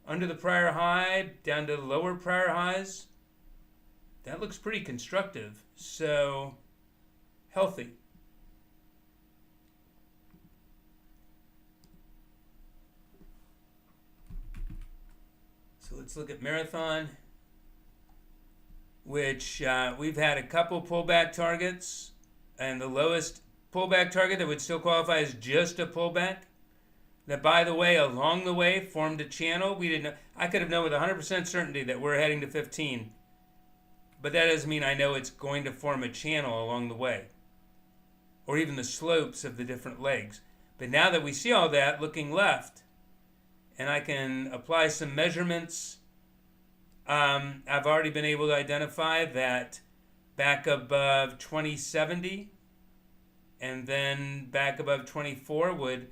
Speaker 3: under the prior high, down to lower prior highs. That looks pretty constructive. So, healthy. So let's look at Marathon, which we've had a couple pullback targets, and the lowest pullback target that would still qualify as just a pullback, that, by the way, along the way formed a channel. I could have known with 100% certainty that we're heading to 15, but that doesn't mean I know it's going to form a channel along the way, or even the slopes of the different legs. But now that we see all that, looking left, and I can apply some measurements, I've already been able to identify that back above 2070 and then back above 24 would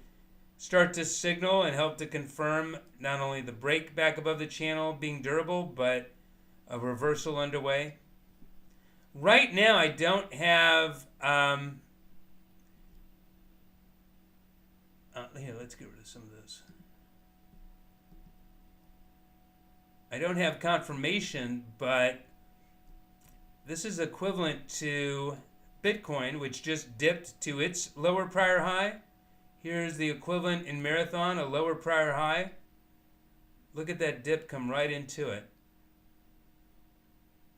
Speaker 3: start to signal and help to confirm not only the break back above the channel being durable, but a reversal underway. Right now, I don't have... here, let's get rid of some of this. I don't have confirmation, but this is equivalent to Bitcoin, which just dipped to its lower prior high. Here's the equivalent in Marathon, a lower prior high. Look at that dip come right into it.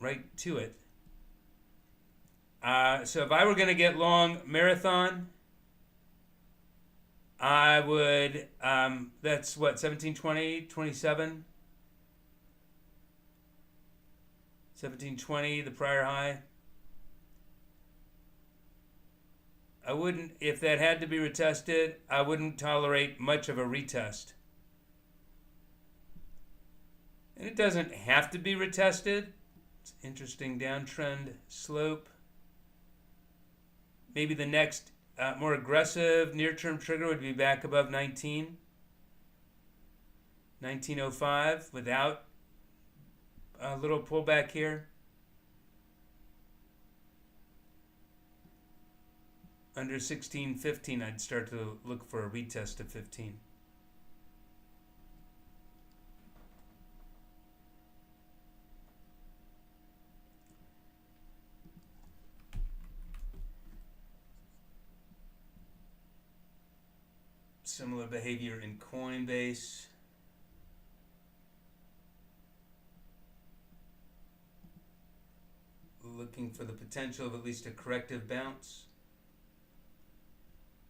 Speaker 3: Right to it. So if I were going to get long Marathon, I would, that's what, 1720, 27? 1720, the prior high. I wouldn't, if that had to be retested, I wouldn't tolerate much of a retest. And it doesn't have to be retested. It's an interesting downtrend slope. Maybe the next more aggressive near-term trigger would be back above 1905 without a little pullback here. Under 1615, I'd start to look for a retest of 15. Similar behavior in Coinbase. Looking for the potential of at least a corrective bounce.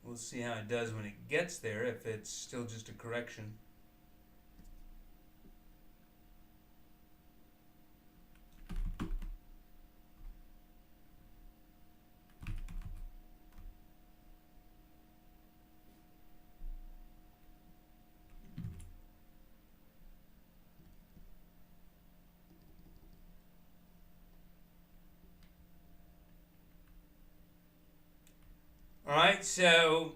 Speaker 3: We'll see how it does when it gets there, if it's still just a correction. All right, so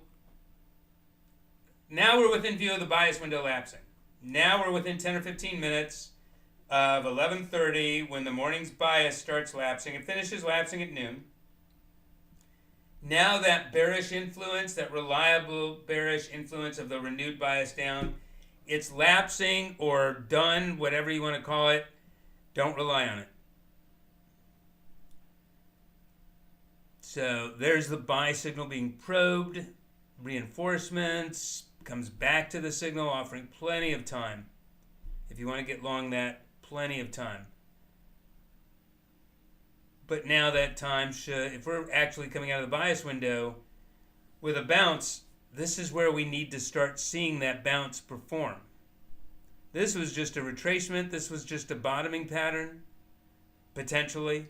Speaker 3: now we're within view of the bias window lapsing. Now we're within 10 or 15 minutes of 11:30 when the morning's bias starts lapsing. It finishes lapsing at noon. Now that bearish influence, that reliable bearish influence of the renewed bias down, it's lapsing or done, whatever you want to call it. Don't rely on it. So there's the buy signal being probed, reinforcements, comes back to the signal, offering plenty of time. If you want to get long that, plenty of time. But now that time should, if we're actually coming out of the bias window with a bounce, this is where we need to start seeing that bounce perform. This was just a retracement. This was just a bottoming pattern, potentially.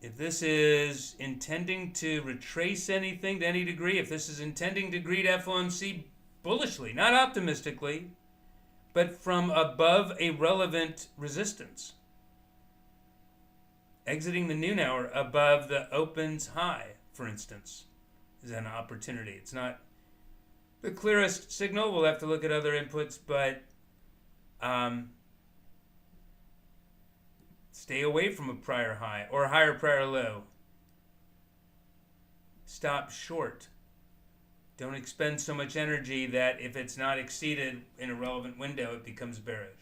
Speaker 3: If this is intending to retrace anything to any degree, if this is intending to greet FOMC bullishly, not optimistically, but from above a relevant resistance, exiting the noon hour above the opens high, for instance, is an opportunity. It's not the clearest signal. We'll have to look at other inputs, but stay away from a prior high or a higher prior low. Stop short. Don't expend so much energy that if it's not exceeded in a relevant window, it becomes bearish.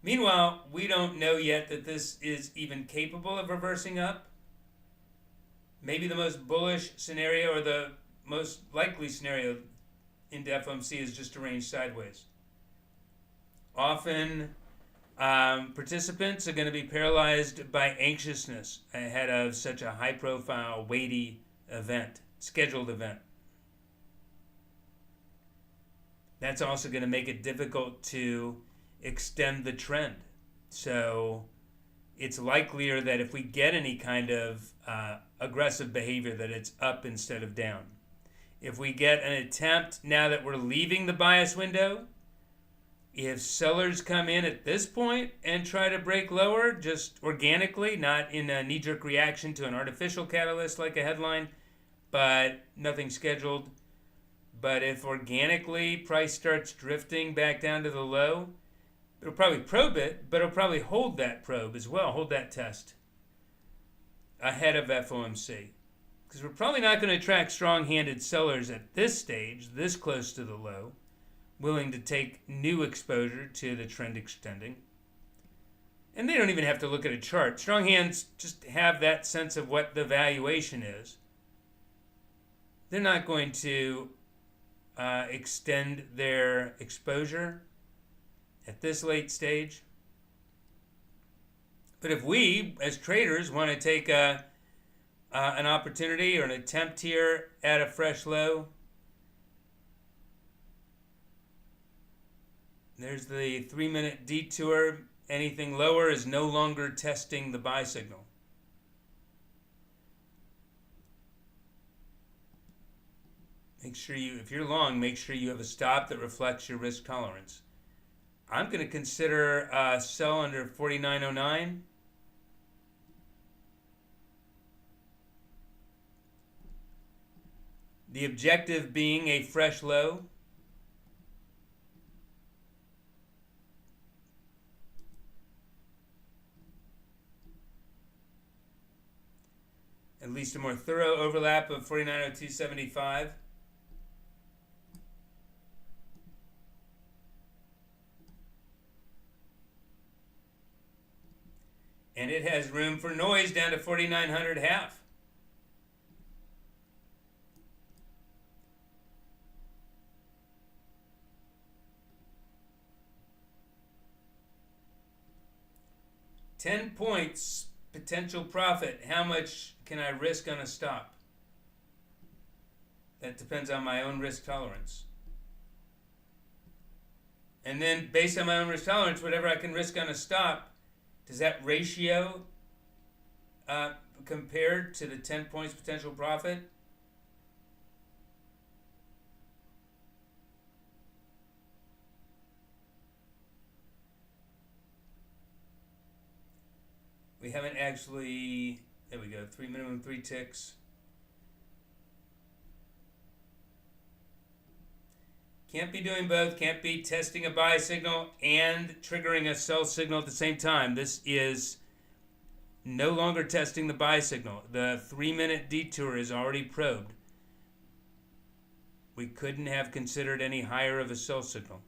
Speaker 3: Meanwhile, we don't know yet that this is even capable of reversing up. Maybe the most bullish scenario, or the most likely scenario into FOMC, is just to range sideways. Often, participants are going to be paralyzed by anxiousness ahead of such a high-profile, weighty event, scheduled event. That's also going to make it difficult to extend the trend. So it's likelier that if we get any kind of aggressive behavior, that it's up instead of down. If we get an attempt, now that we're leaving the bias window, if sellers come in at this point and try to break lower just organically, not in a knee-jerk reaction to an artificial catalyst like a headline, but nothing scheduled, but if organically price starts drifting back down to the low, it'll probably probe it, but it'll probably hold that probe as well, hold that test ahead of FOMC. Because we're probably not going to attract strong-handed sellers at this stage, this close to the low, willing to take new exposure to the trend extending. And they don't even have to look at a chart. Strong hands just have that sense of what the valuation is. They're not going to extend their exposure at this late stage. But if we, as traders, want to take an opportunity or an attempt here at a fresh low, there's the 3-minute detour. Anything lower is no longer testing the buy signal. Make sure if you're long, make sure you have a stop that reflects your risk tolerance. I'm going to consider sell under 49.09. The objective being a fresh low. At least a more thorough overlap of 49.0275. And it has room for noise down to 4,900 half. $10 points potential profit. How much can I risk on a stop? That depends on my own risk tolerance. And then based on my own risk tolerance, whatever I can risk on a stop, does that ratio compared to the 10 points potential profit? We haven't actually, there we go, minimum 3 ticks. Can't be doing both, can't be testing a buy signal and triggering a sell signal at the same time. This is no longer testing the buy signal. The 3-minute detour is already probed. We couldn't have considered any higher of a sell signal.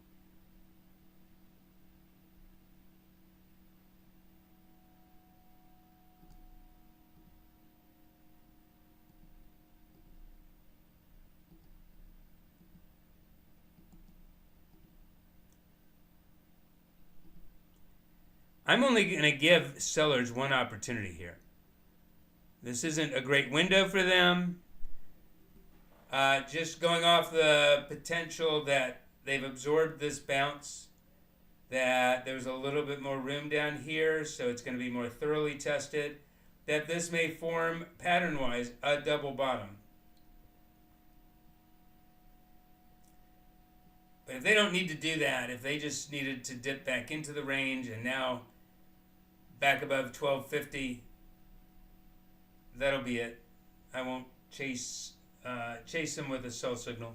Speaker 3: I'm only going to give sellers one opportunity here. This isn't a great window for them. Just going off the potential that they've absorbed this bounce, that there's a little bit more room down here, so it's going to be more thoroughly tested, that this may form pattern-wise a double bottom. But if they don't need to do that, if they just needed to dip back into the range and now back above 1250, that'll be it. I won't chase them with a sell signal.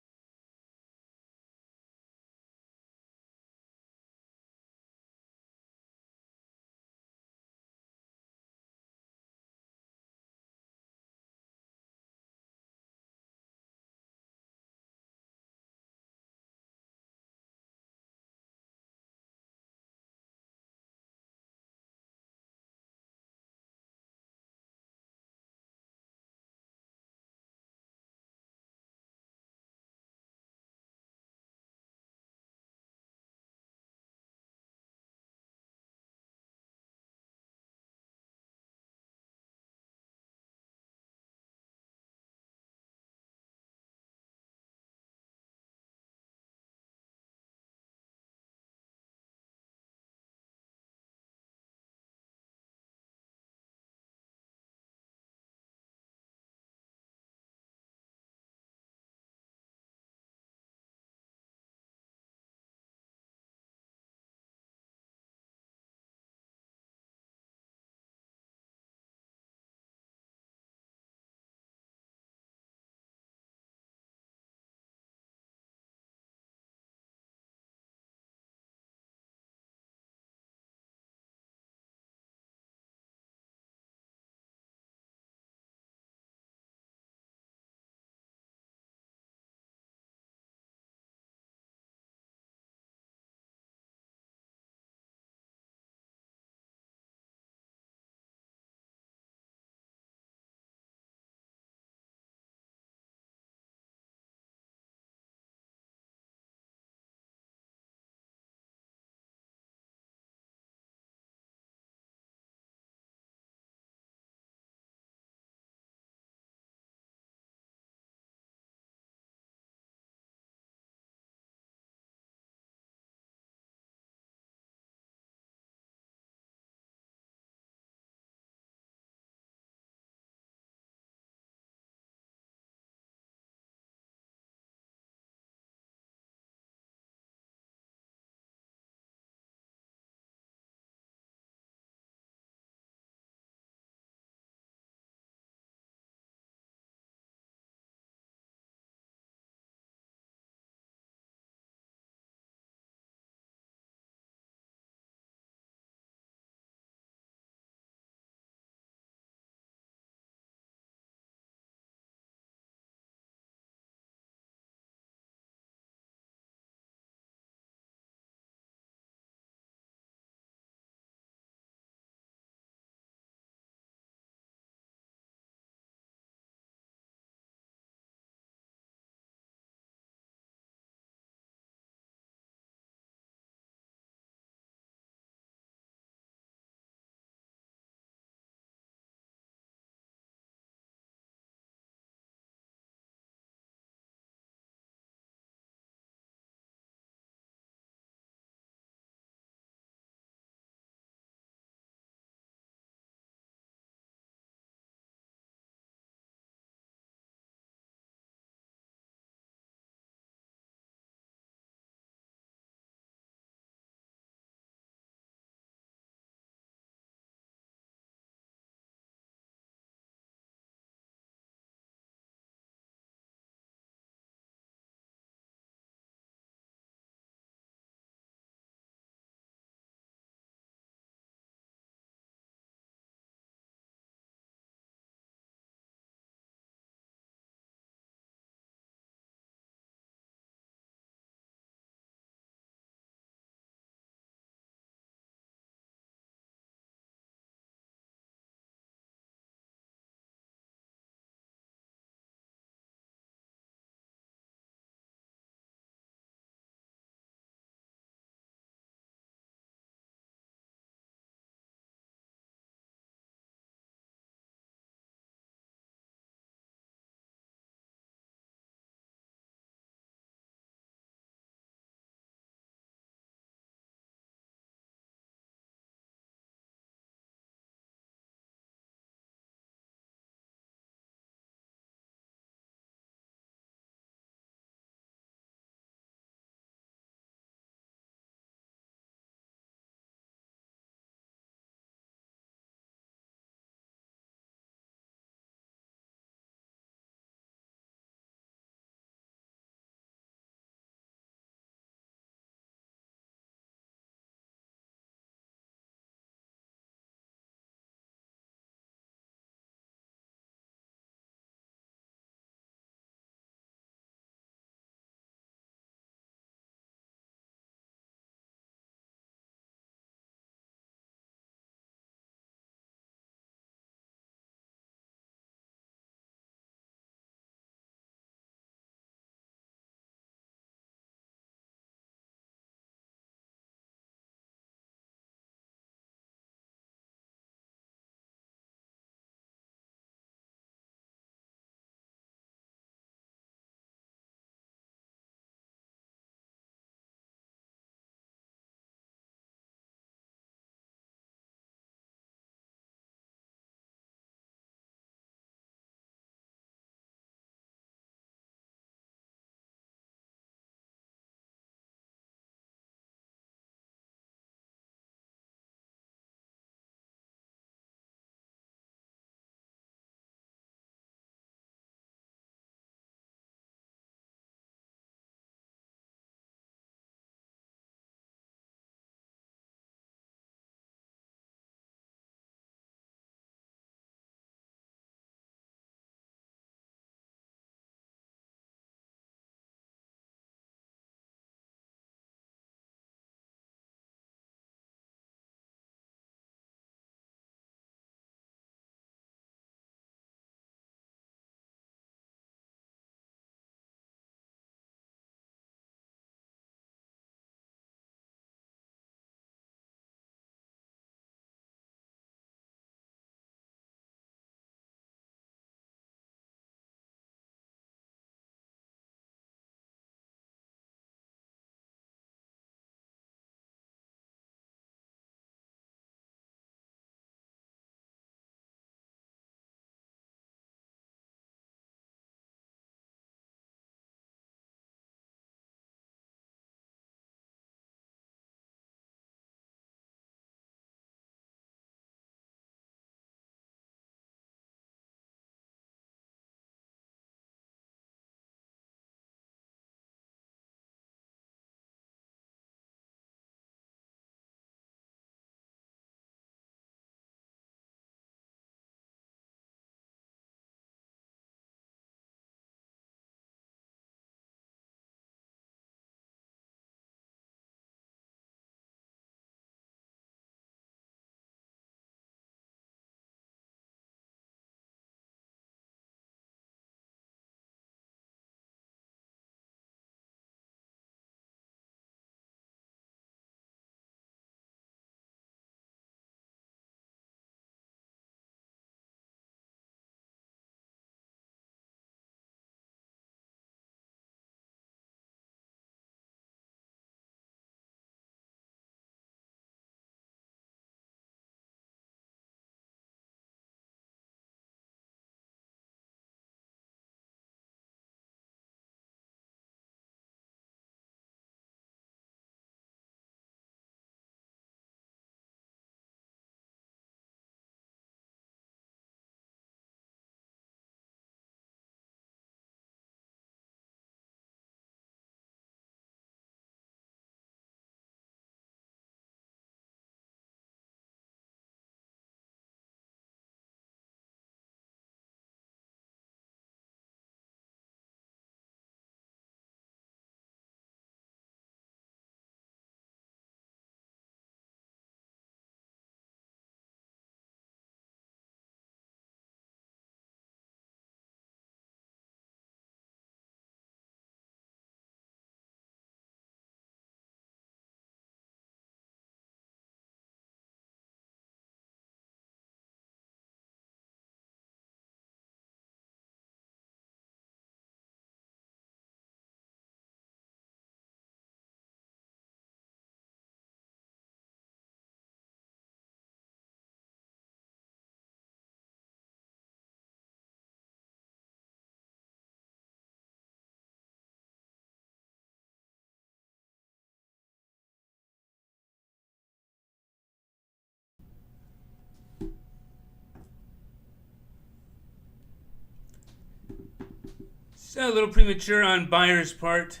Speaker 3: So a little premature on buyer's part.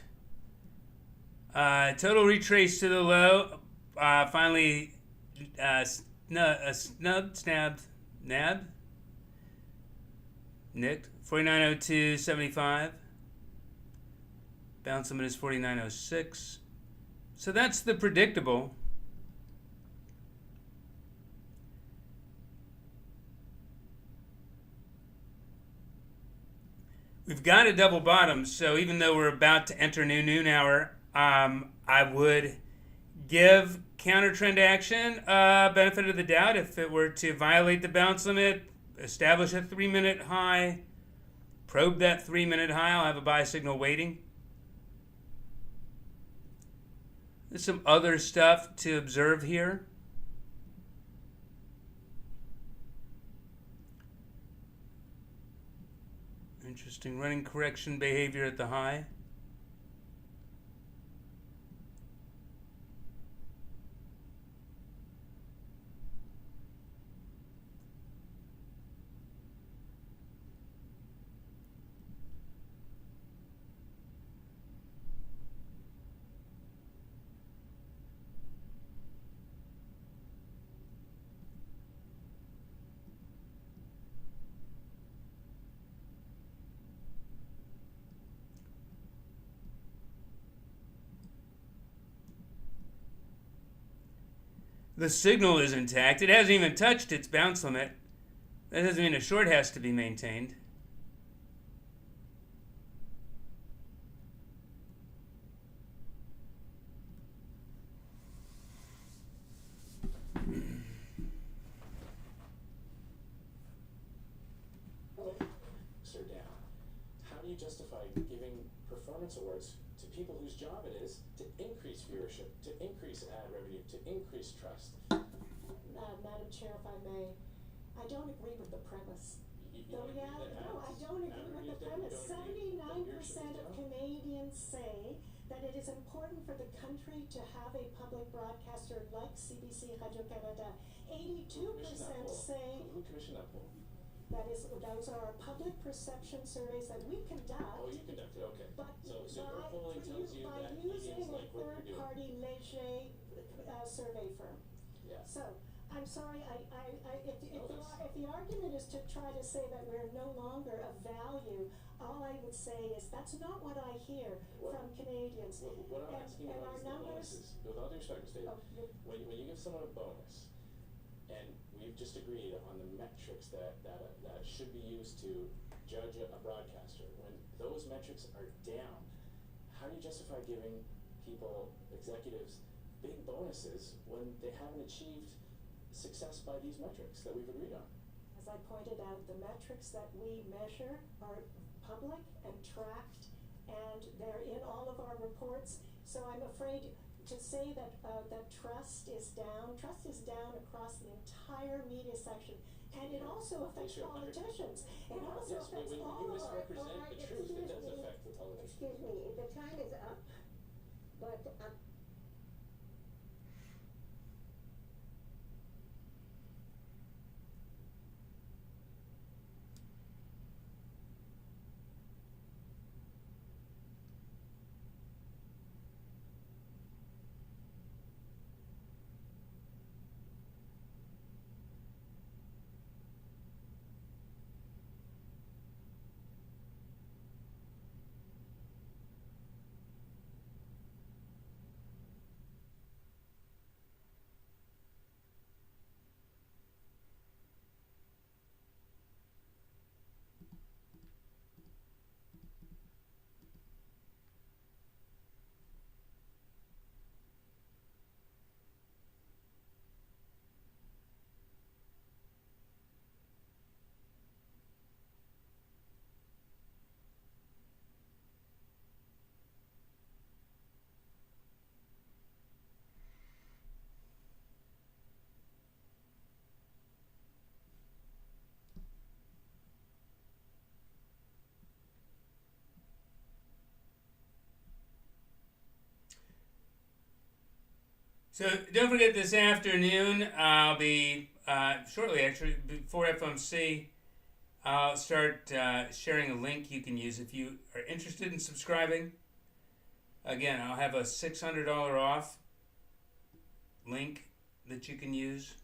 Speaker 3: Total retrace to the low. Finally, nabbed. Nicked. 49.0275. Bounce limit is 49.06. So that's the predictable. We've got a double bottom, so even though we're about to enter new noon hour, I would give counter trend action benefit of the doubt if it were to violate the bounce limit, establish a 3-minute high, probe that 3-minute high. I'll have a buy signal waiting. There's some other stuff to observe here. Interesting running correction behavior at the high. The signal is intact. It hasn't even touched its bounce limit. That doesn't mean a short has to be maintained.
Speaker 4: Down. How do you justify giving performance awards to people whose job it is to increase viewership, to increase ad revenue, to increase trust?
Speaker 5: Madam Chair, if I may, I don't agree with the premise. No, I don't agree with the premise. 79% of Canadians say that it is important for the country to have a public broadcaster like CBC Radio-Canada. 82% say...
Speaker 4: Who commissioned that poll?
Speaker 5: Those are our public perception surveys that we conduct.
Speaker 4: Oh, you conducted, okay.
Speaker 5: But
Speaker 4: so your polling tells you
Speaker 5: by
Speaker 4: that
Speaker 5: using
Speaker 4: Canadians like
Speaker 5: a
Speaker 4: what you're doing.
Speaker 5: third-party léger survey firm.
Speaker 4: Yeah.
Speaker 5: So, I'm sorry, if the argument is to try to say that we're no longer of value, all I would say is that's not what I hear from Canadians.
Speaker 4: What I'm asking about is the bonuses. With all due respect, Mr. when you give someone a bonus, and we've just agreed on the metrics that should be used to judge a broadcaster, when those metrics are down, how do you justify giving people, executives, big bonuses when they haven't achieved success by these metrics that we've agreed on?
Speaker 5: As I pointed out, the metrics that we measure are public and tracked, and they're in all of our reports. So I'm afraid to say that that trust is down across the entire media section, and it also affects politicians. It also affects all of our...
Speaker 4: When you misrepresent the truth, it does affect the politicians.
Speaker 6: Excuse me, the time is up, but
Speaker 3: So don't forget this afternoon, I'll be, shortly actually, before FOMC, I'll start sharing a link you can use if you are interested in subscribing. Again, I'll have a $600 off link that you can use.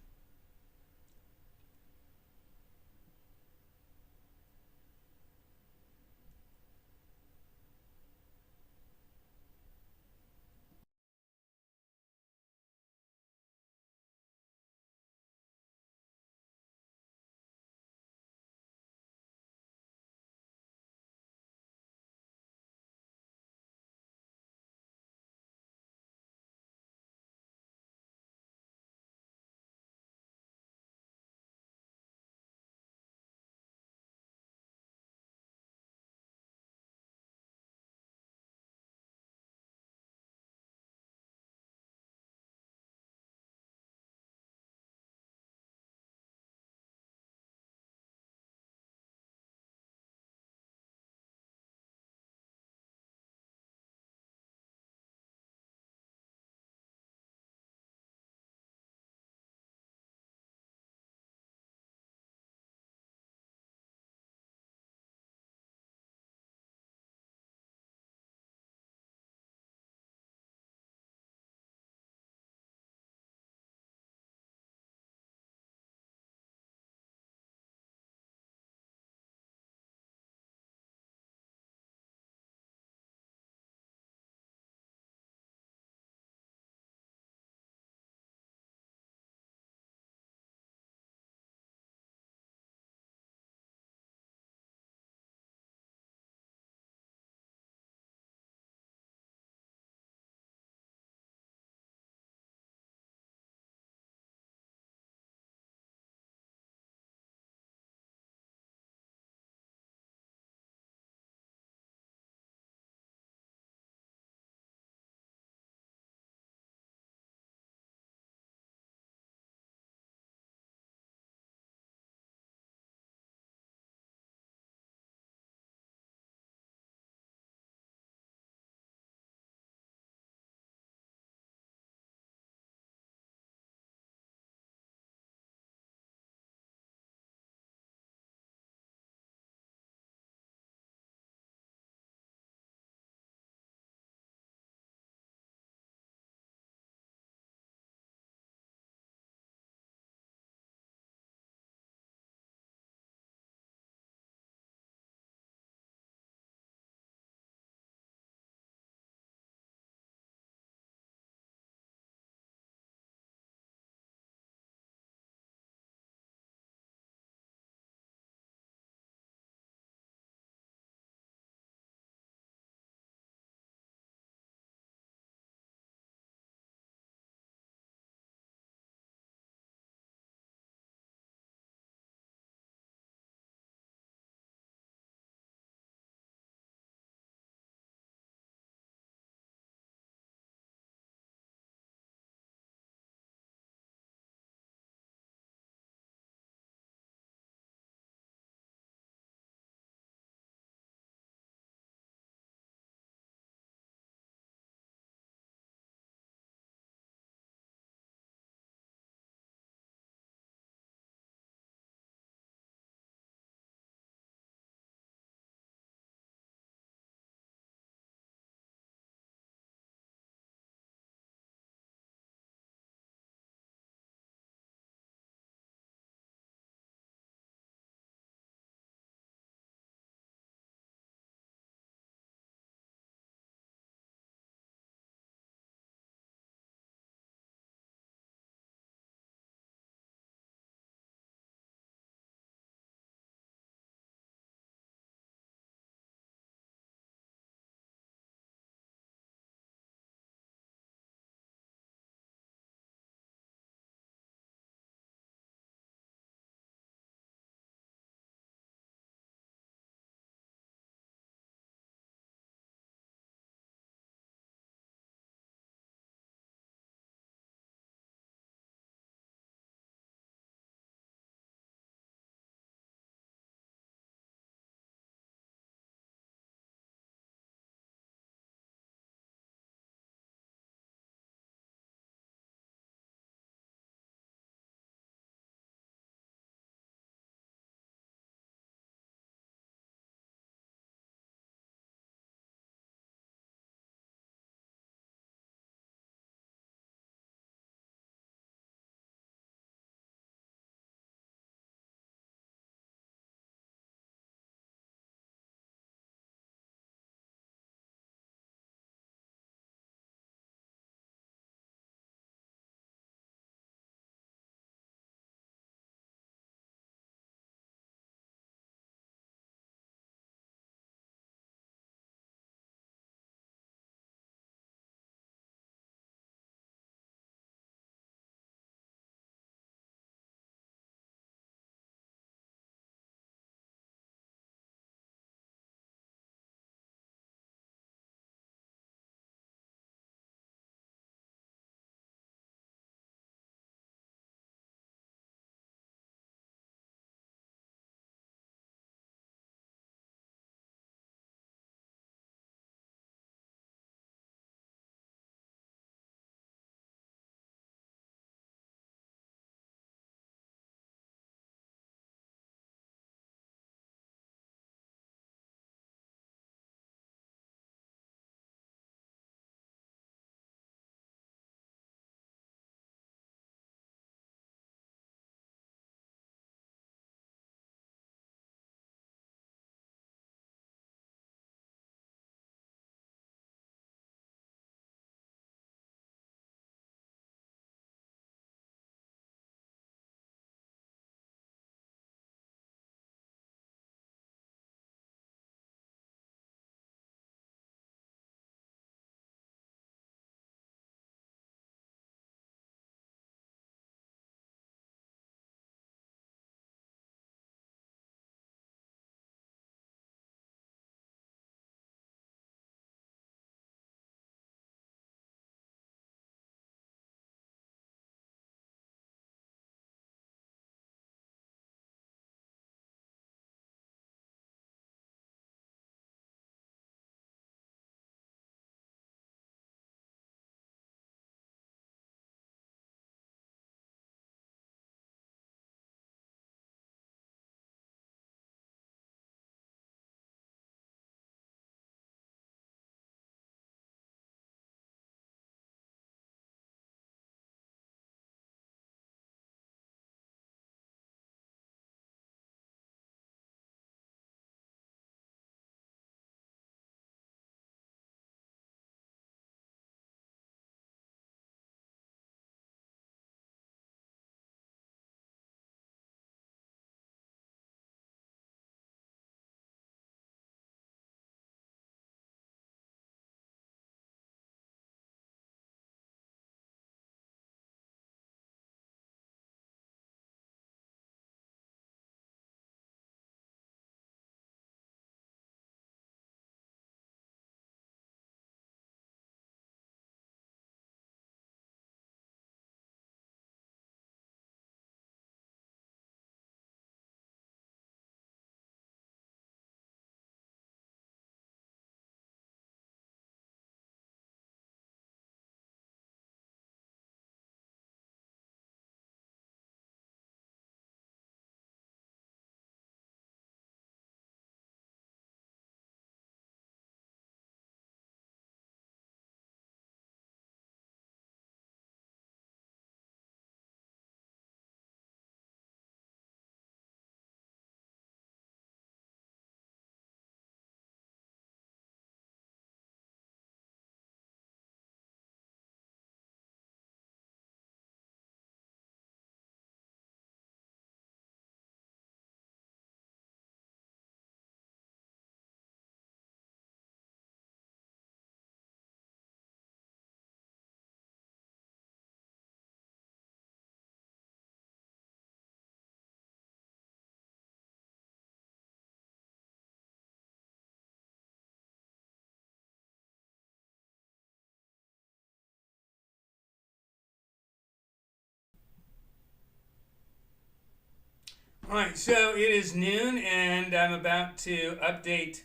Speaker 3: Alright, so it is noon and I'm about to update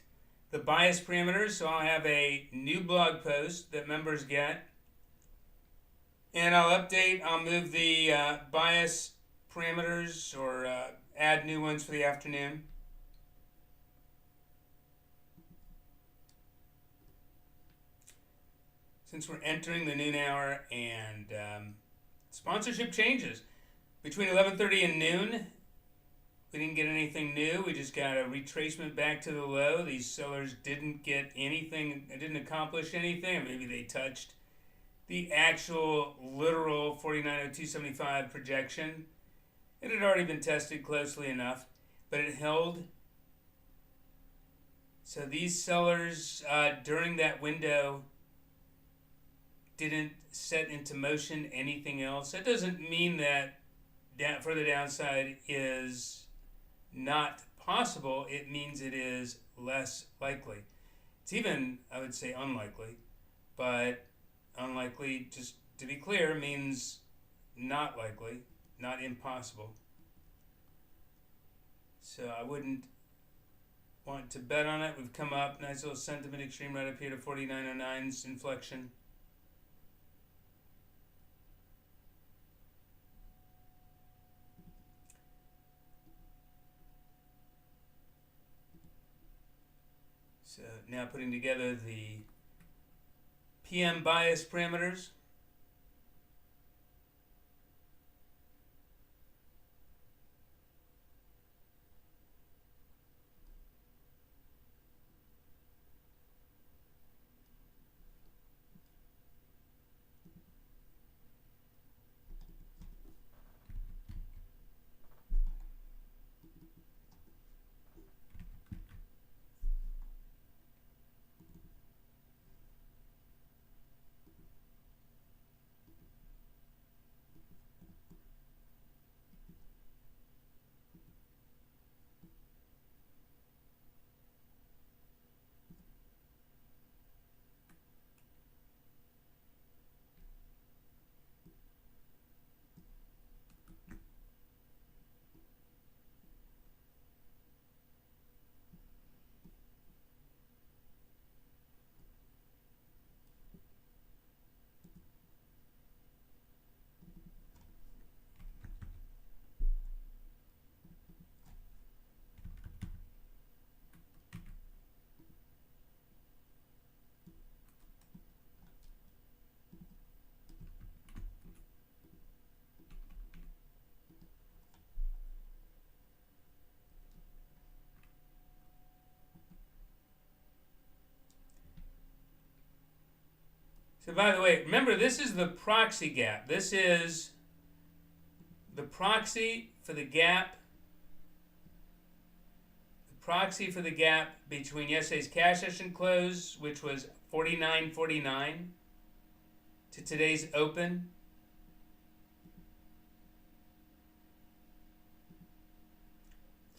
Speaker 3: the bias parameters. So I'll have a new blog post that members get. And I'll move the bias parameters or add new ones for the afternoon. Since we're entering the noon hour and sponsorship changes. Between 11:30 and noon, we didn't get anything new. We just got a retracement back to the low. These sellers didn't get anything, didn't accomplish anything. Maybe they touched the actual literal 490275 projection. It had already been tested closely enough, but it held. So these sellers during that window didn't set into motion anything else. That doesn't mean that further downside is not possible. It means it is less likely. It's even, I would say, unlikely. But unlikely, just to be clear, means not likely, not impossible. So I wouldn't want to bet on it. We've come up, nice little sentiment extreme right up here to 4909's inflection. So now putting together the PM bias parameters. So by the way, remember this is the proxy gap. This is the proxy for the gap. The proxy for the gap between yesterday's cash session close, which was 49.49, to today's open.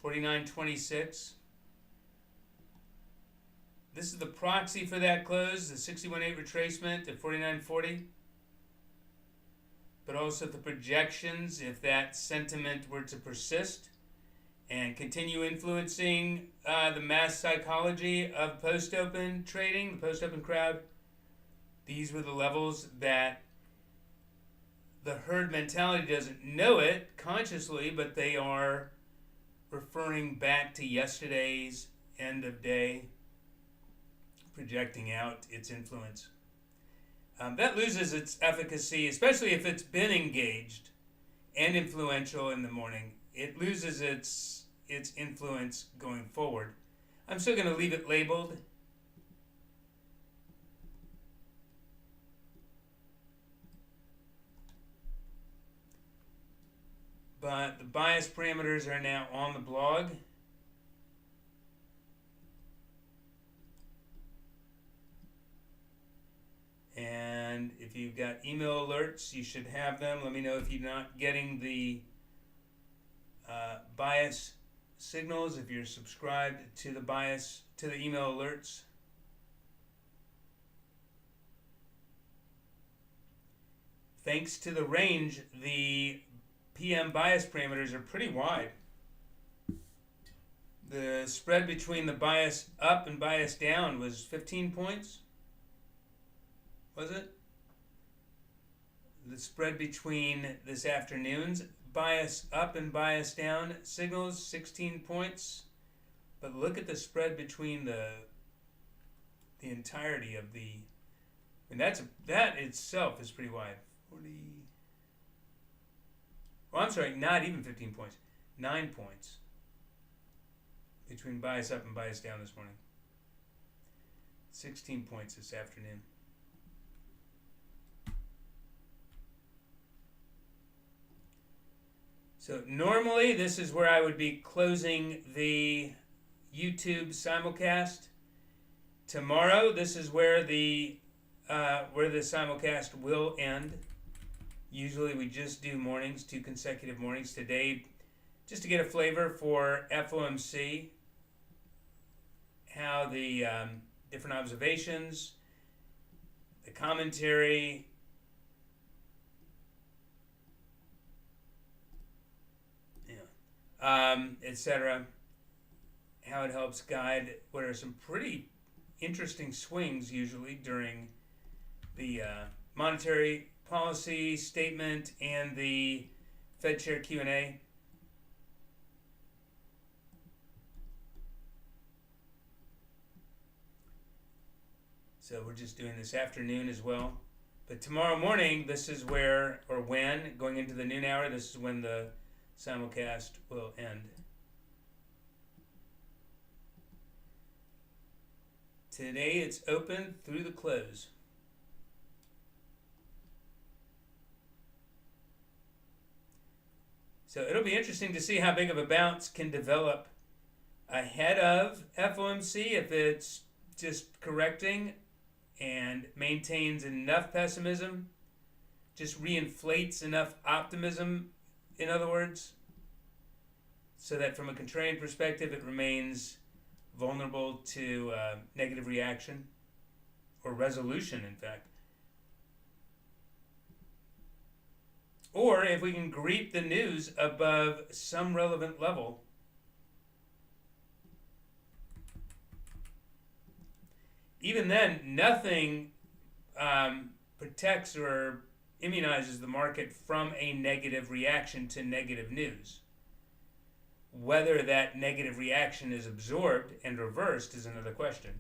Speaker 3: $49.26. This is the proxy for that close, the 61.8 retracement at 49.40. But also the projections, if that sentiment were to persist and continue influencing the mass psychology of post-open trading, the post-open crowd. These were the levels that the herd mentality doesn't know it consciously, but they are referring back to yesterday's end of day, projecting out its influence. That loses its efficacy, especially if it's been engaged and influential in the morning. It loses its influence going forward. I'm still going to leave it labeled. But the bias parameters are now on the blog. And if you've got email alerts, you should have them. Let me know if you're not getting the bias signals, if you're subscribed to the email alerts. Thanks to the range, the PM bias parameters are pretty wide. The spread between the bias up and bias down was 15 points. Was it? The spread between this afternoon's bias up and bias down signals 16 points. But look at the spread between the entirety of the. And that itself is pretty wide. 40. Oh, I'm sorry, not even 15 points. 9 points between bias up and bias down this morning. 16 points this afternoon. So normally this is where I would be closing the YouTube simulcast. Tomorrow this is where the simulcast will end. Usually we just do mornings, 2 consecutive mornings. Today, just to get a flavor for FOMC, how the different observations, the commentary, etc., how it helps guide what are some pretty interesting swings usually during the monetary policy statement and the Fed Chair Q&A. So we're just doing this afternoon as well. But tomorrow morning, this is where, or when, going into the noon hour, this is when the simulcast will end. Today it's open through the close. So it'll be interesting to see how big of a bounce can develop ahead of FOMC if it's just correcting and maintains enough pessimism, just reinflates enough optimism, in other words, so that from a contrarian perspective it remains vulnerable to negative reaction or resolution, in fact. Or if we can greet the news above some relevant level, even then, nothing protects or immunizes the market from a negative reaction to negative news. Whether that negative reaction is absorbed and reversed is another question.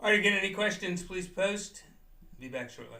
Speaker 3: All right, again, any questions, please post. Be back shortly.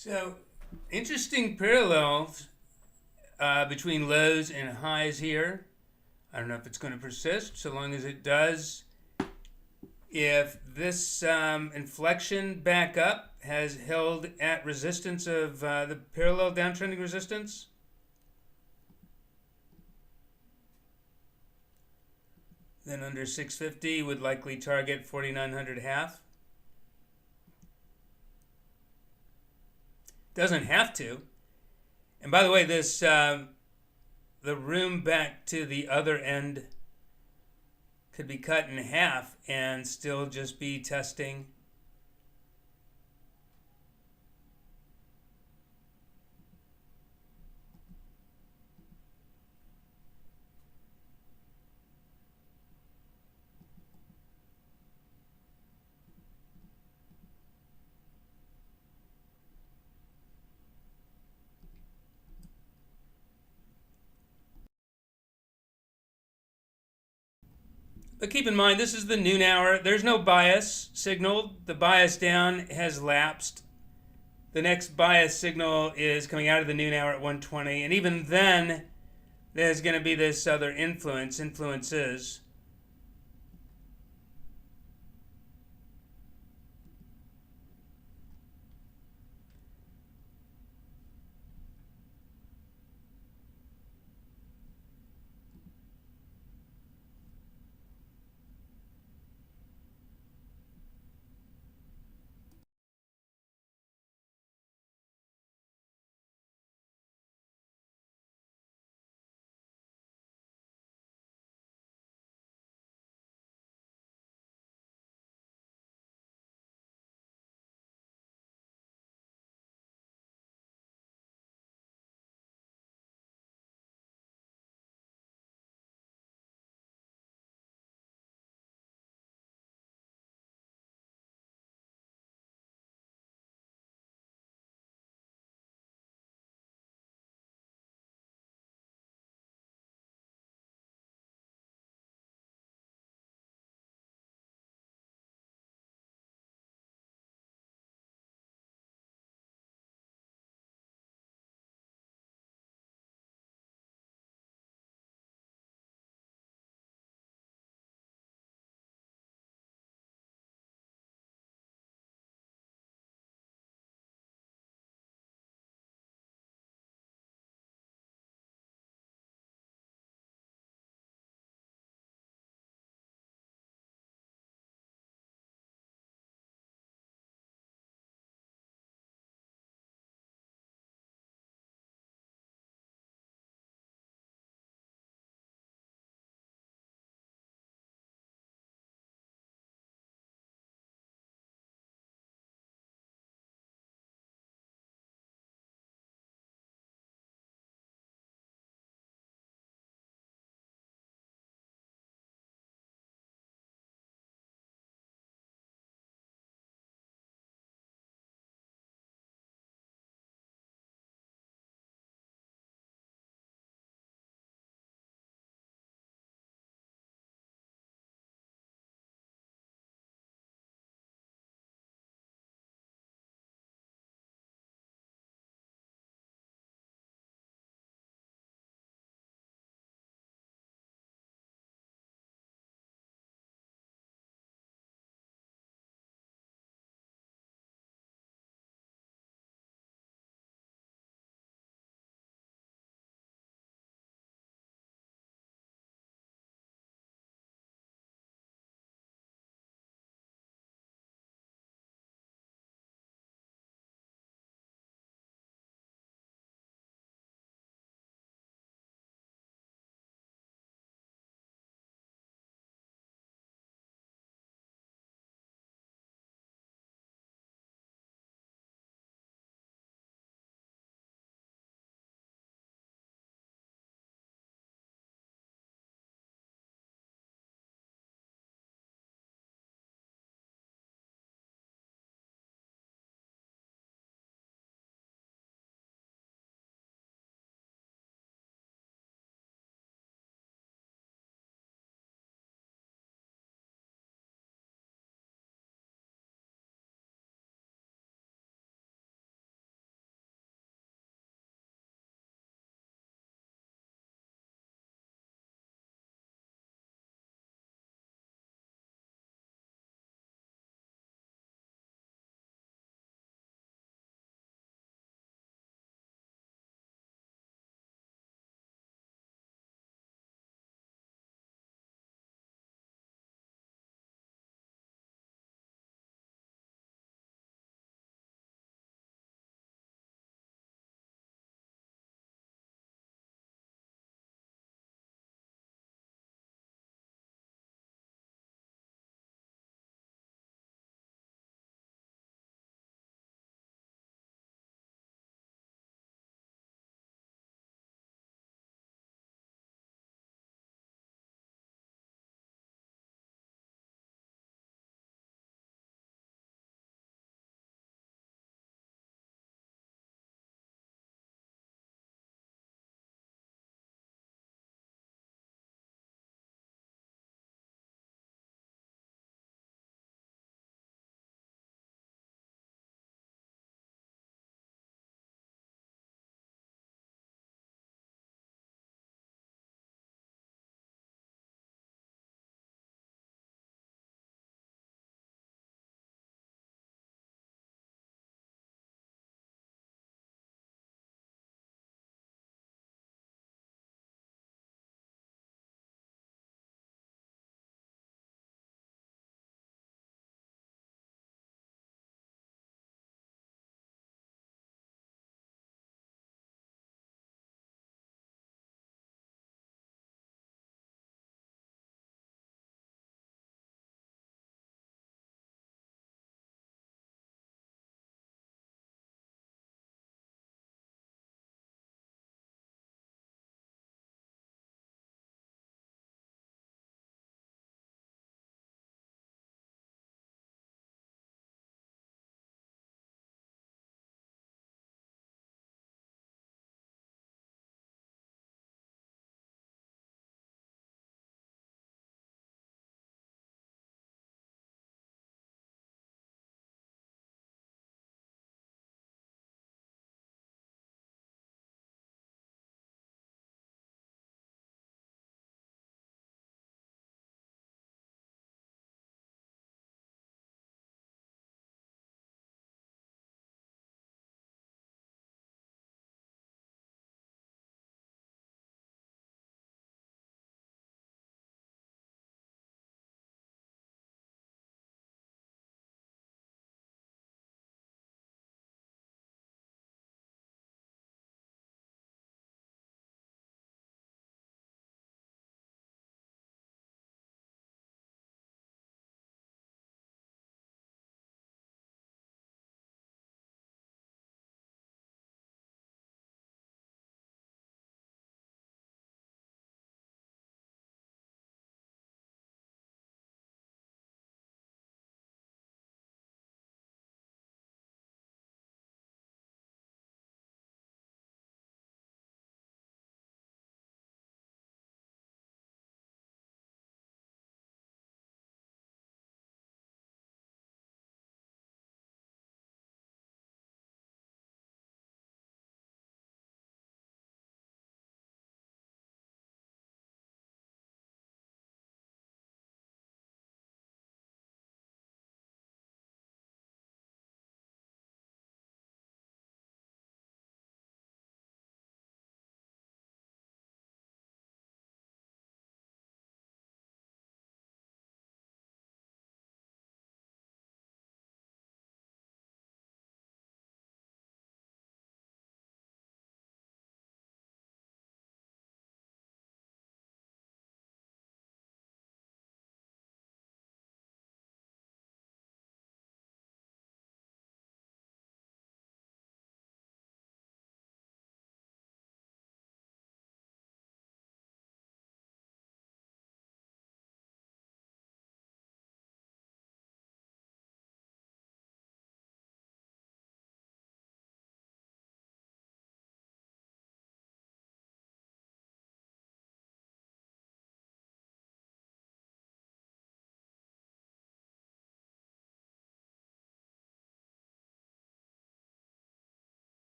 Speaker 3: So, interesting parallels between lows and highs here. I don't know if it's going to persist. So long as it does, if this inflection back up has held at resistance of the parallel downtrending resistance, then under 650 would likely target 4,900 half. Doesn't have to. And by the way, this the room back to the other end could be cut in half and still just be testing But keep in mind, this is the noon hour. There's no bias signaled. The bias down has lapsed. The next bias signal is coming out of the noon hour at 1:20. And even then, there's going to be this other influences.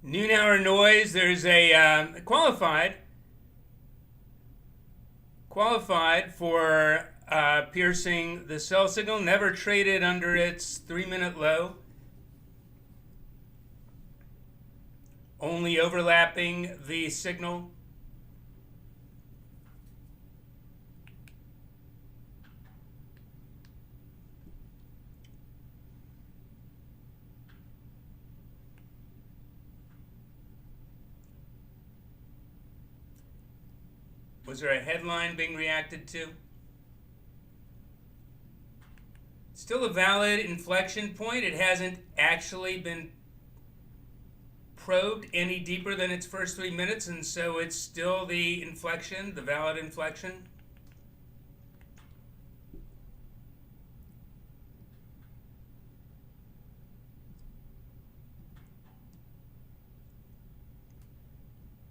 Speaker 3: Noon hour noise. There's a qualified for piercing the sell signal. Never traded under its 3-minute low. Only overlapping the signal. Was there a headline being reacted to? Still a valid inflection point. It hasn't actually been probed any deeper than its first 3 minutes, and so it's still the inflection, the valid inflection.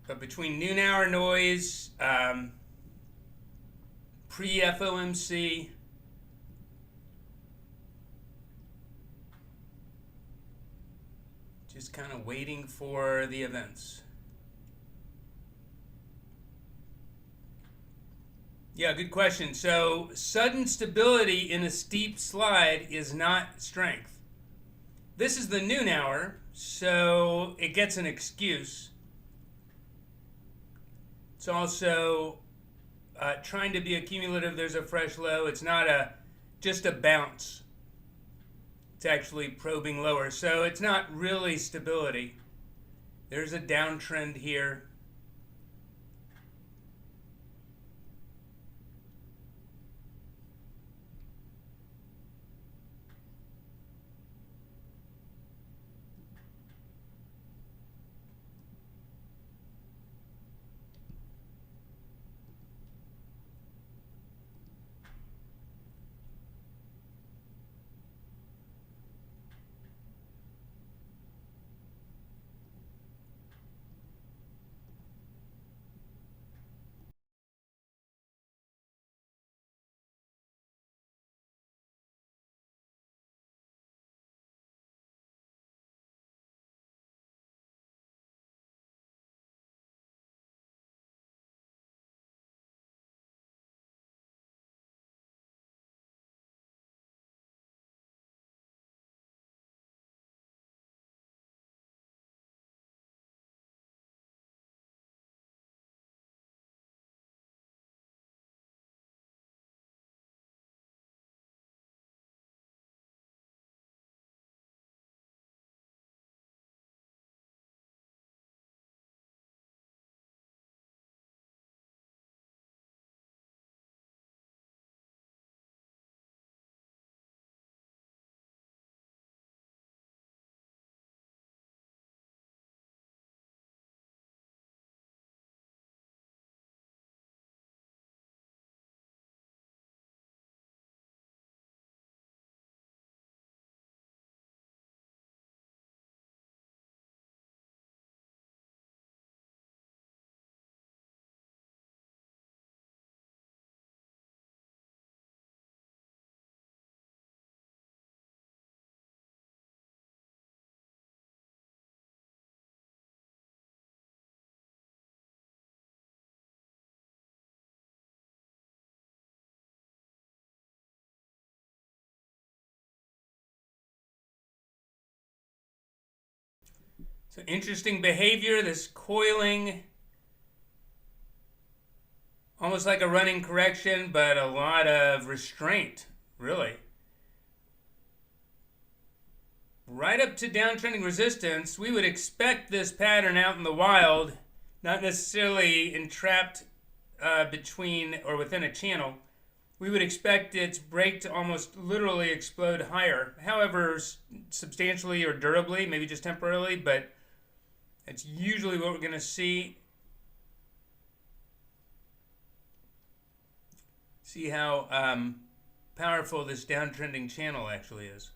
Speaker 3: But between noon hour noise, pre-FOMC, just kind of waiting for the events. Yeah, good question. So sudden stability in a steep slide is not strength. This is the noon hour, so it gets an excuse. It's also trying to be accumulative. There's a fresh low. It's not just a bounce. It's actually probing lower. So it's not really stability. There's a downtrend here. So interesting behavior, this coiling, almost like a running correction, but a lot of restraint, really. Right up to downtrending resistance, we would expect this pattern out in the wild, not necessarily entrapped between or within a channel. We would expect its break to almost literally explode higher, however substantially or durably, maybe just temporarily, but that's usually what we're going to see. See how powerful this downtrending channel actually is.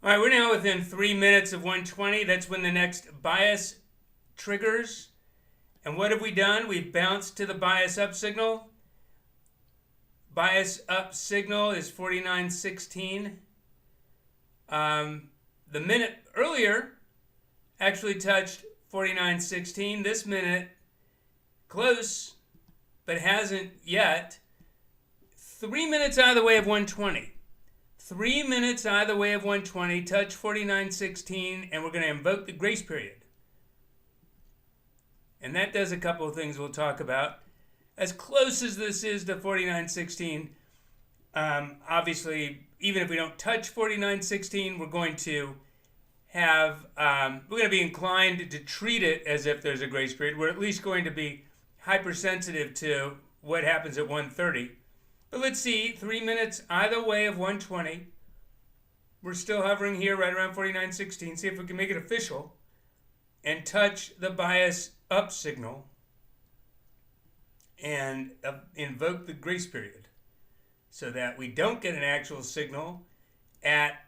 Speaker 3: All right, we're now within 3 minutes of 120. That's when the next bias triggers. And what have we done? We've bounced to the bias up signal. Bias up signal is 49.16. The minute earlier actually touched 49.16. This minute, close, but hasn't yet. 3 minutes out of the way of 120. 3 minutes out of the way of 120, touch 49.16, and we're going to invoke the grace period. And that does a couple of things we'll talk about. As close as this is to 49.16, obviously, even if we don't touch 49.16, we're going to be inclined to treat it as if there's a grace period. We're at least going to be hypersensitive to what happens at 1:30. But let's see, 3 minutes either way of 120. We're still hovering here right around 49.16. See if we can make it official and touch the bias up signal and invoke the grace period so that we don't get an actual signal at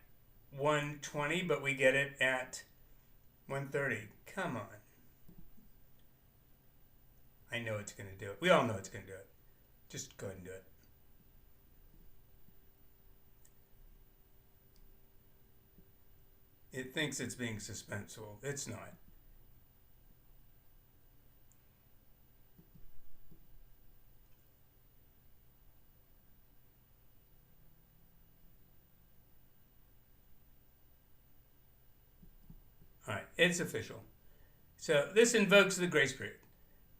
Speaker 3: 120, but we get it at 1:30. Come on. I know it's going to do it. We all know it's going to do it. Just go ahead and do it. It thinks it's being suspenseful. It's not. All right, it's official. So this invokes the grace period.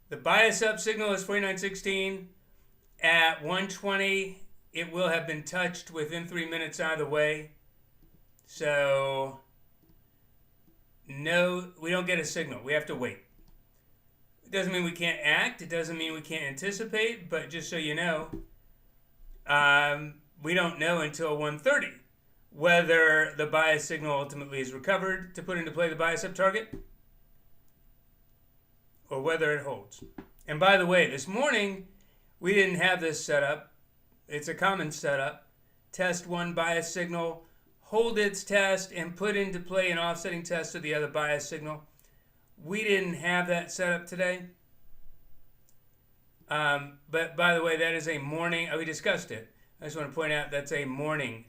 Speaker 3: The bias up signal is 49.16. At 120, it will have been touched within 3 minutes either way. So no, we don't get a signal. We have to wait. It doesn't mean we can't act. It doesn't mean we can't anticipate. But just so you know, we don't know until 1:30 whether the bias signal ultimately is recovered to put into play the bias up target or whether it holds. And by the way, this morning, we didn't have this setup. It's a common setup. Test one bias signal, hold its test, and put into play an offsetting test of the other bias signal. We didn't have that setup today. But by the way, that is a morning. We discussed it. I just want to point out that's a morning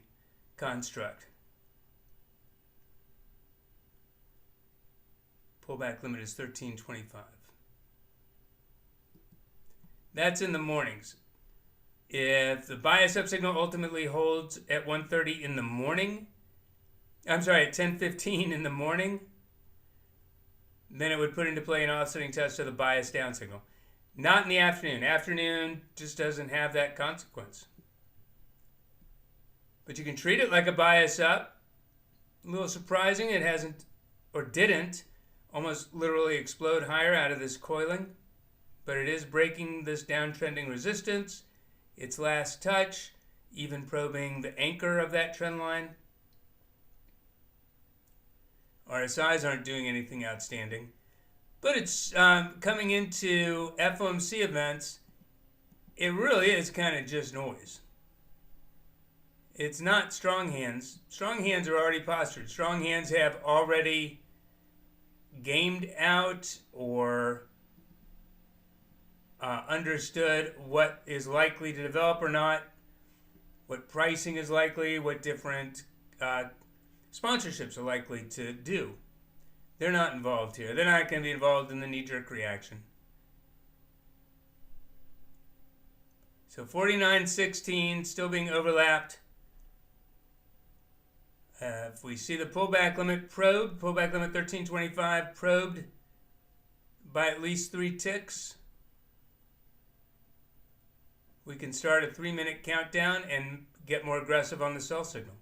Speaker 3: construct. Pullback limit is 13.25. That's in the mornings. If the bias up signal ultimately holds at 1:30 in the morning, at 10:15 in the morning, then it would put into play an offsetting test of the bias down signal. Not in the afternoon. Afternoon just doesn't have that consequence. But you can treat it like a bias up. A little surprising, it hasn't, or didn't, almost literally explode higher out of this coiling. But it is breaking this downtrending resistance. Its last touch, even probing the anchor of that trend line. RSIs aren't doing anything outstanding. But it's coming into FOMC events, it really is kind of just noise. It's not strong hands. Strong hands are already postured. Strong hands have already gamed out or understood what is likely to develop or not, what pricing is likely, what different sponsorships are likely to do. They're not involved here. They're not going to be involved in the knee-jerk reaction. So 49.16 still being overlapped. If we see the pullback limit probed, pullback limit 13.25 probed by at least 3 ticks, we can start a 3-minute countdown and get more aggressive on the sell signal.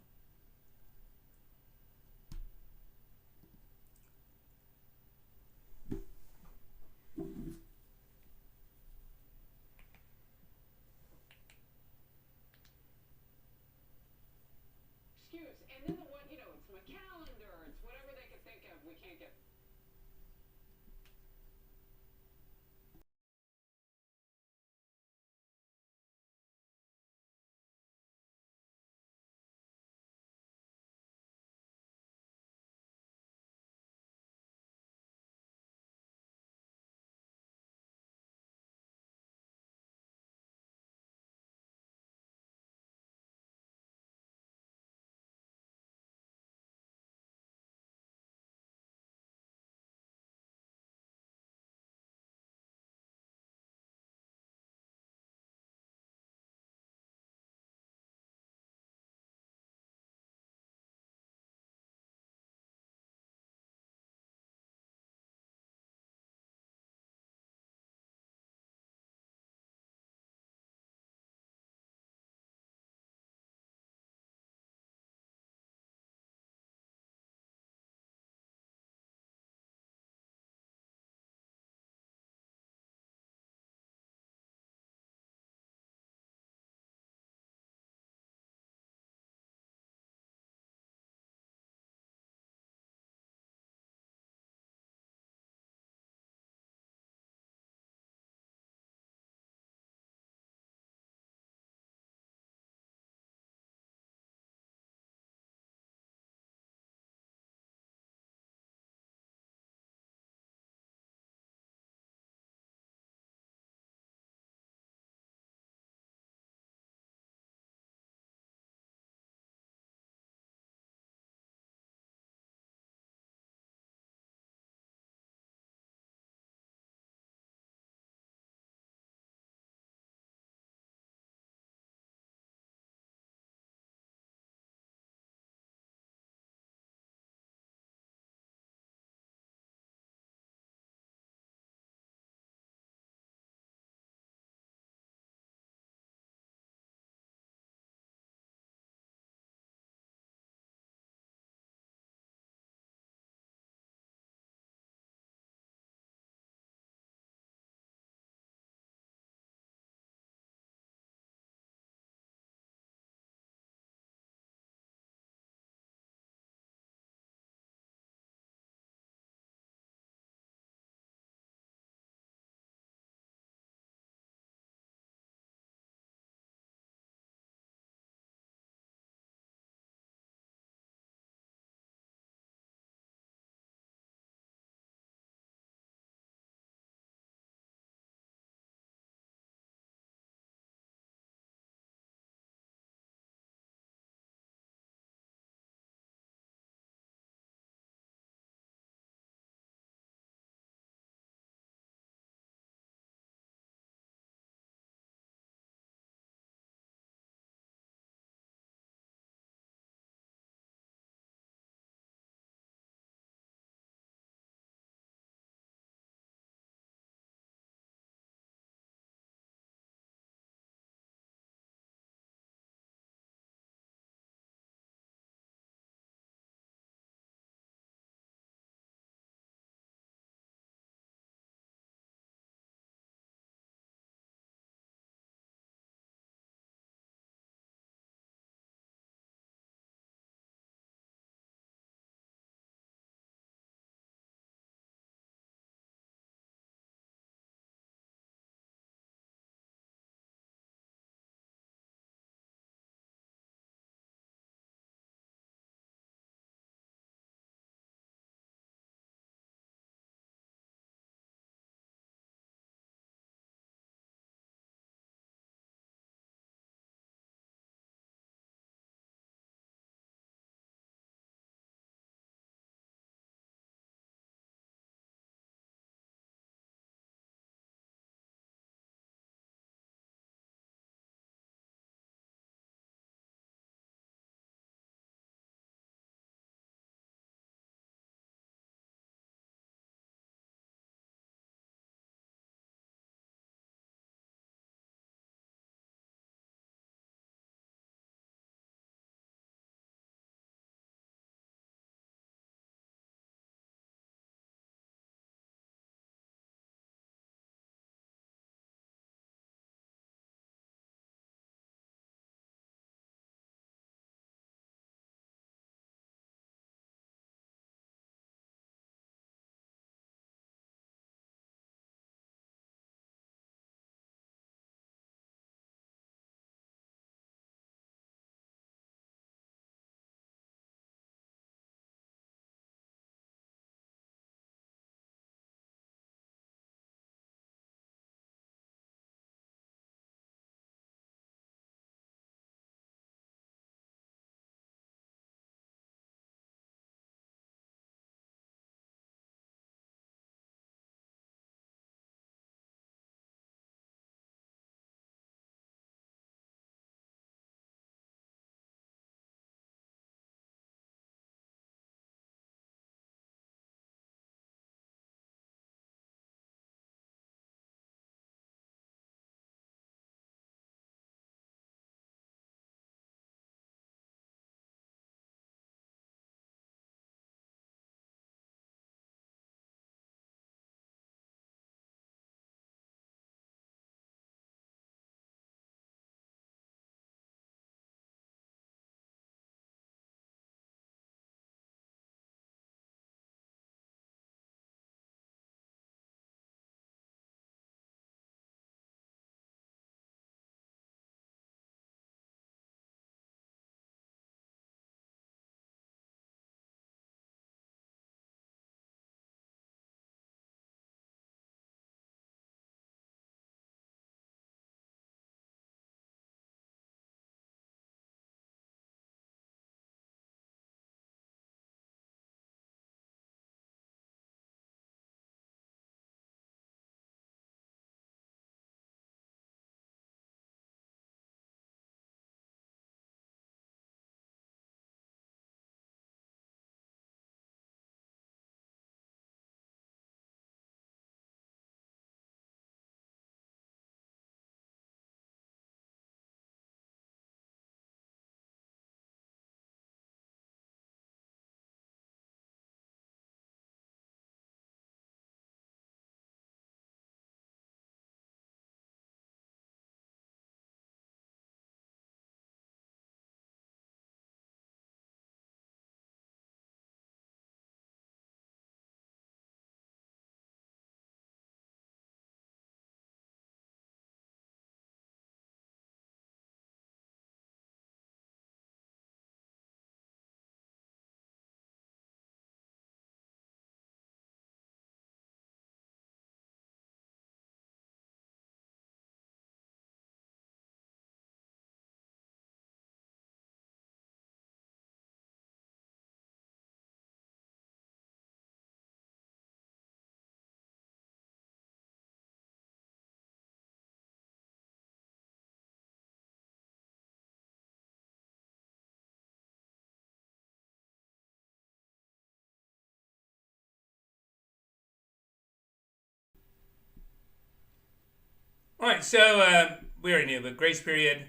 Speaker 3: All right, so we already knew, but grace period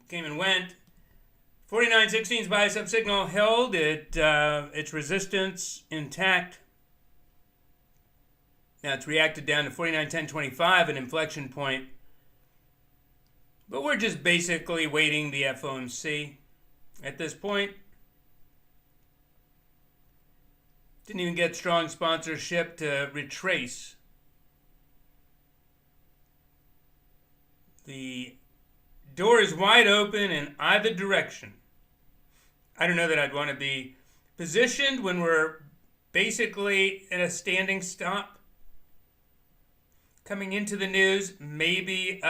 Speaker 3: came and went. 49.16's buy sub signal held its resistance intact. Now it's reacted down to 49.10.25, an inflection point. But we're just basically waiting the FOMC at this point. Didn't even get strong sponsorship to retrace. The door is wide open in either direction. I don't know that I'd want to be positioned when we're basically in a standing stop. Coming into the news, maybe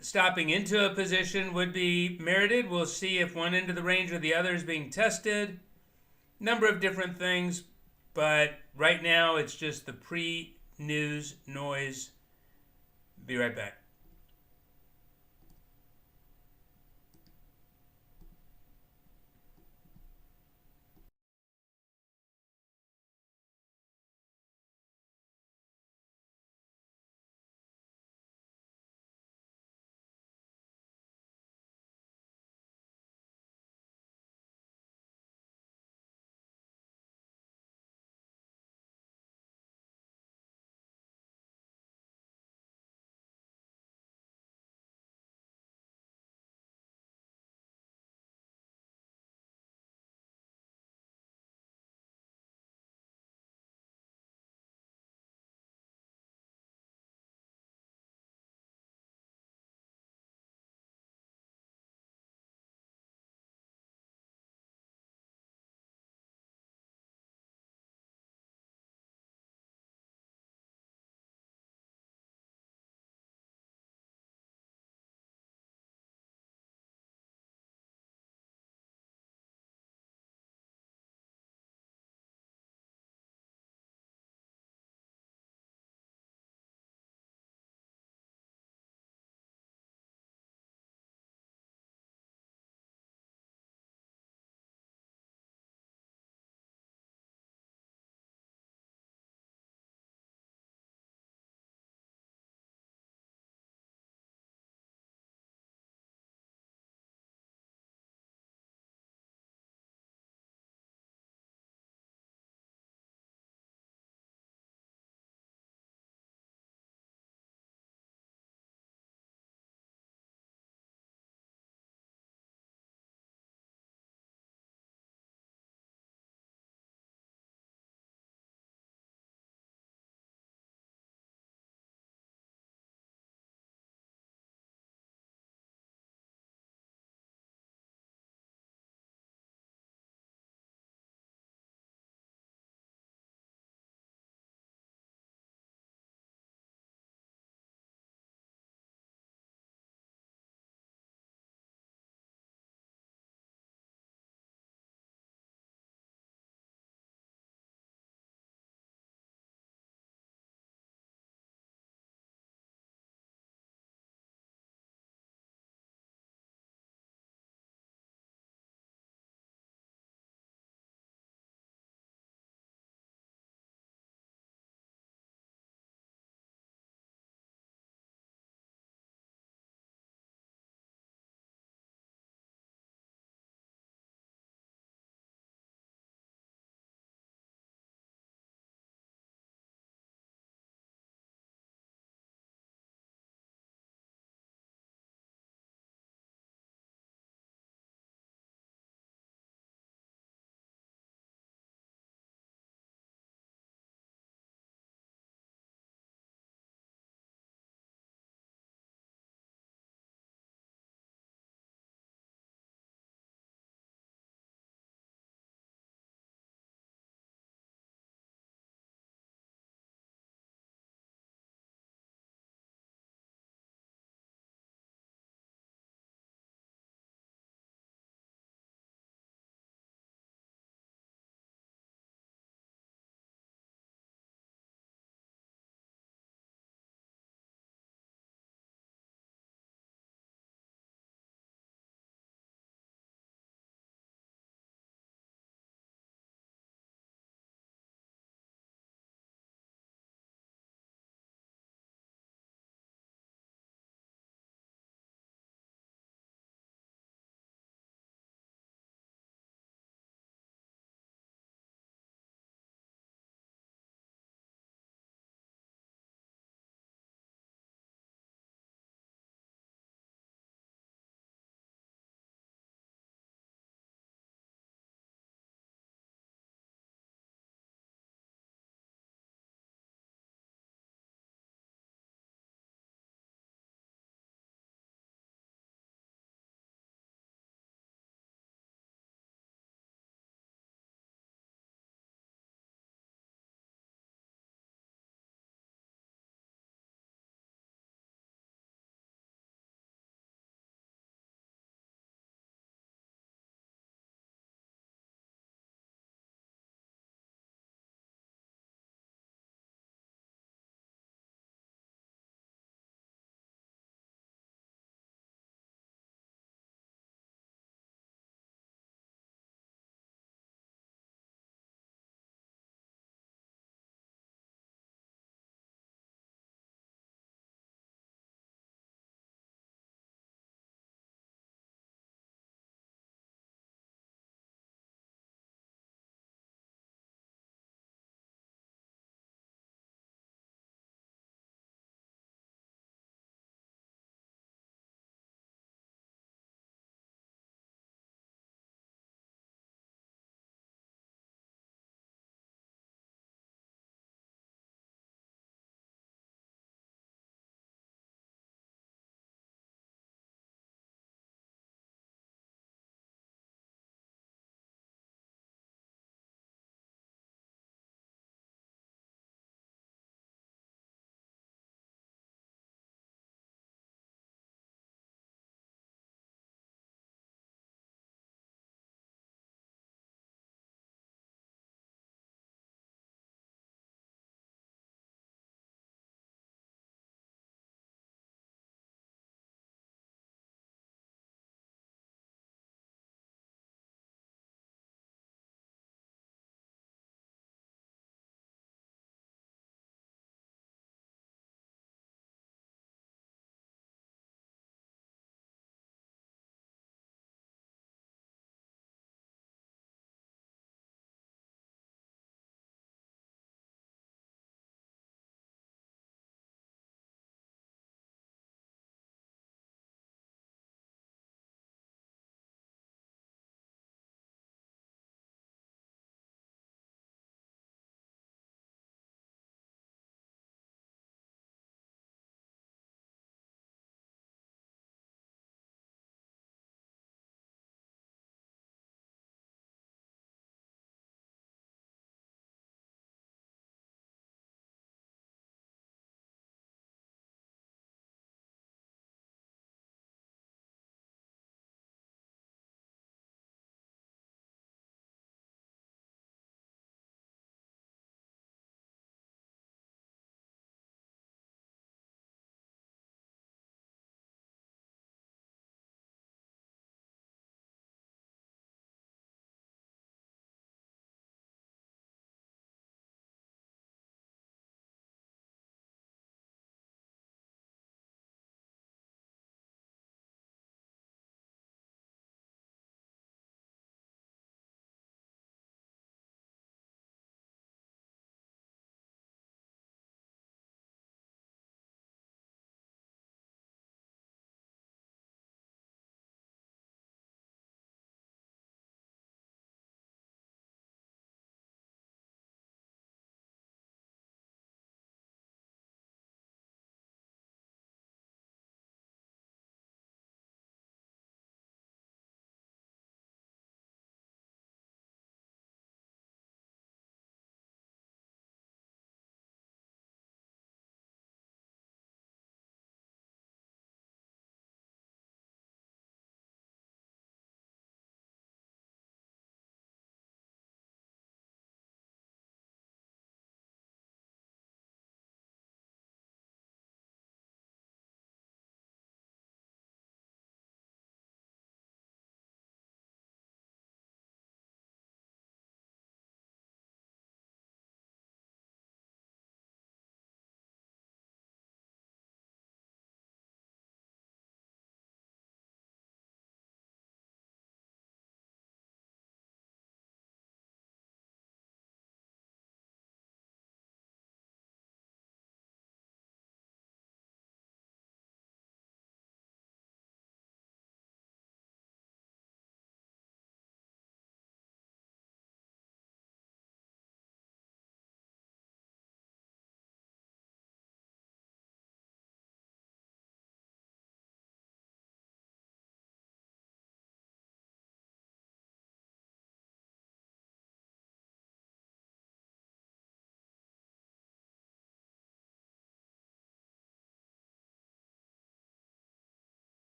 Speaker 3: stopping into a position would be merited. We'll see if one end of the range or the other is being tested. Number of different things, but right now it's just the pre-news noise. Be right back.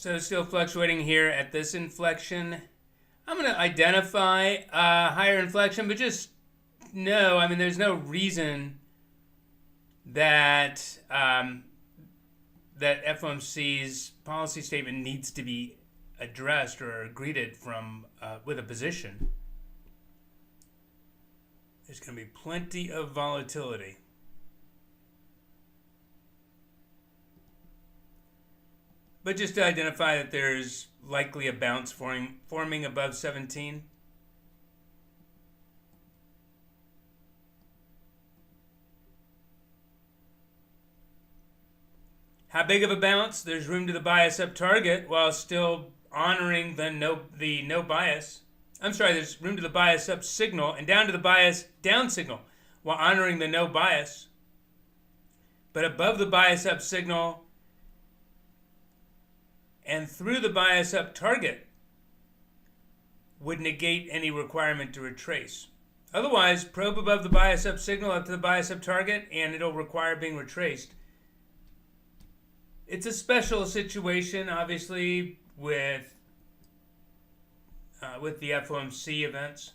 Speaker 3: So still fluctuating here at this inflection. I'm going to identify higher inflection, but just no. I mean, there's no reason that that FOMC's policy statement needs to be addressed or greeted from with a position. There's going to be plenty of volatility. But just to identify that there's likely a bounce forming above 17. How big of a bounce? There's room to the bias up target while still honoring the no bias. I'm sorry, there's room to the bias up signal and down to the bias down signal while honoring the no bias. But above the bias up signal and through the bias up target would negate any requirement to retrace. Otherwise, probe above the bias up signal up to the bias up target and it'll require being retraced. It's a special situation, obviously, with the FOMC events.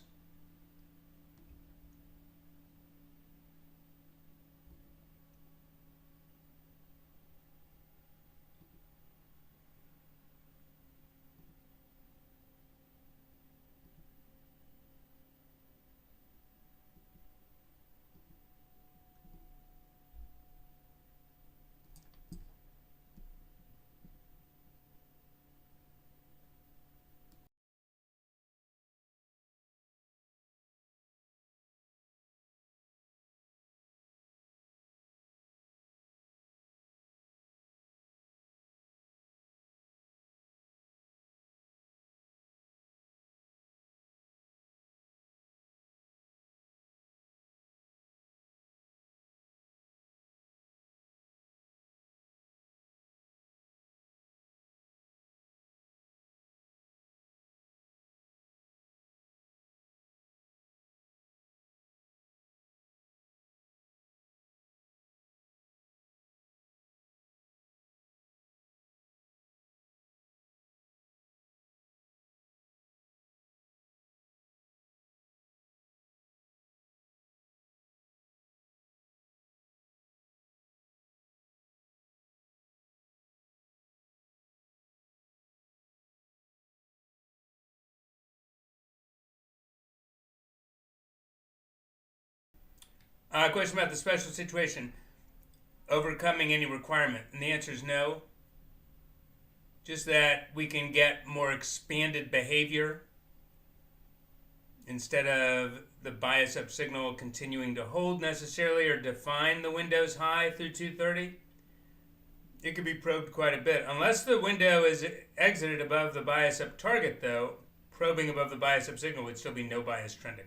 Speaker 3: Question about the special situation. Overcoming any requirement. And the answer is no. Just that we can get more expanded behavior instead of the bias up signal continuing to hold necessarily or define the window's high through 230. It could be probed quite a bit. Unless the window is exited above the bias up target, though, probing above the bias up signal would still be no bias trending.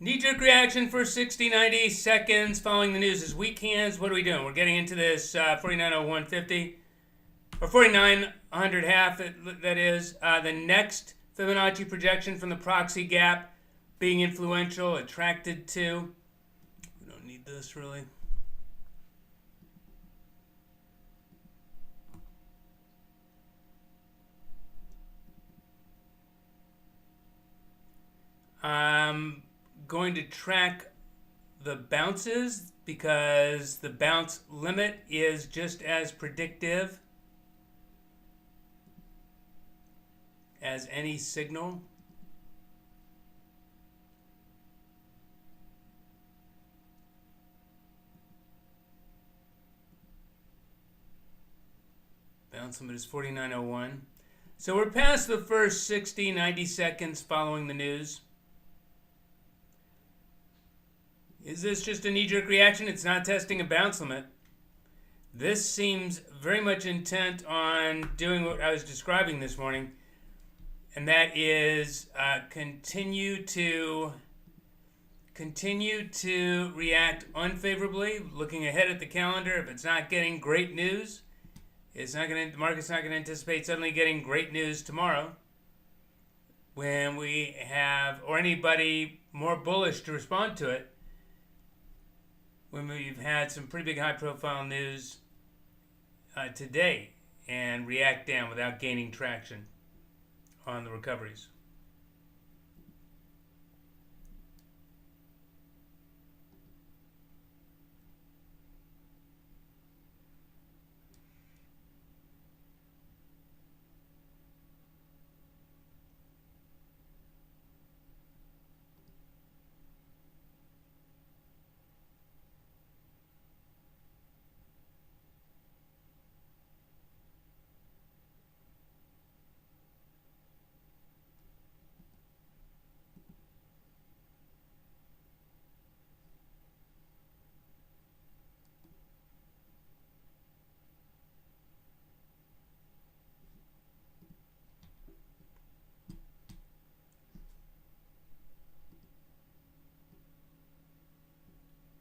Speaker 3: Knee-jerk reaction for 60, 90 seconds following the news. As weak hands, what are we doing? We're getting into this 49.0150 or 4900 half, that is. The next Fibonacci projection from the proxy gap being influential, attracted to. We don't need this really. I'm going to track the bounces because the bounce limit is just as predictive as any signal. Bounce limit is 49.01. So we're past the first 60, 90 seconds following the news. Is this just a knee-jerk reaction? It's not testing a bounce limit. This seems very much intent on doing what I was describing this morning, and that is continue to react unfavorably, looking ahead at the calendar. If it's not getting great news, the market's not going to anticipate suddenly getting great news tomorrow when we have, or anybody more bullish to respond to it, when we've had some pretty big high-profile news today, and react down without gaining traction on the recoveries.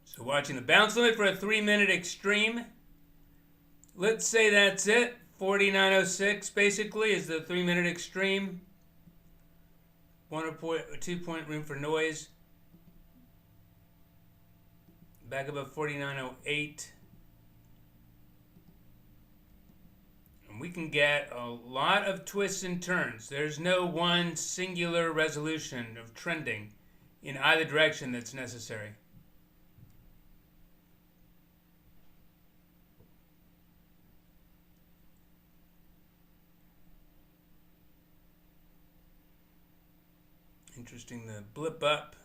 Speaker 3: So watching the bounce limit for a 3-minute extreme. Let's say that's it. 49.06 basically is the 3-minute extreme. 1 or 2 point room for noise. Back above 49.08. And we can get a lot of twists and turns. There's no one singular resolution of trending in either direction that's necessary. Interesting, the blip up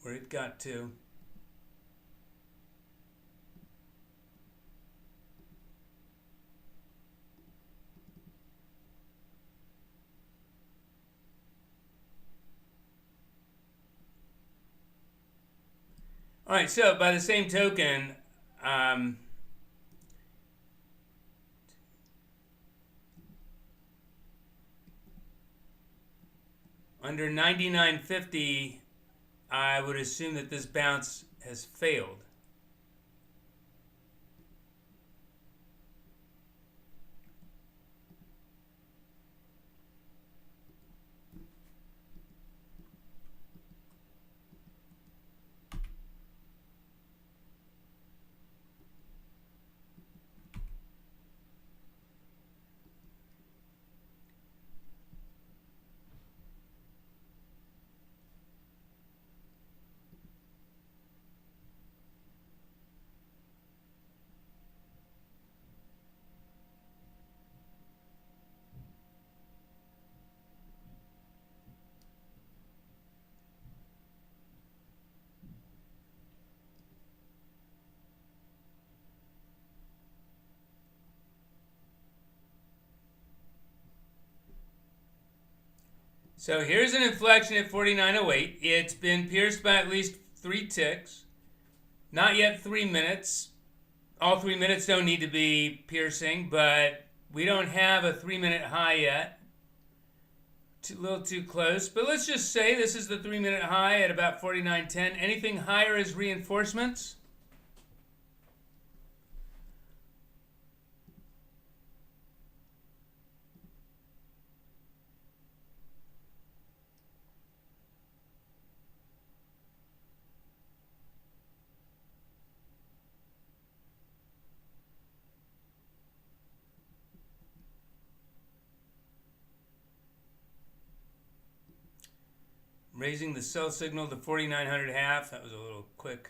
Speaker 3: where it got to. All right, so by the same token, under 99.50, I would assume that this bounce has failed. So here's an inflection at 49.08. It's been pierced by at least 3 ticks. Not yet 3 minutes. All 3 minutes don't need to be piercing, but we don't have a 3-minute high yet. A little too close, but let's just say this is the 3-minute high at about 49.10. Anything higher is reinforcements. Raising the sell signal to 4,900 half. That was a little quick.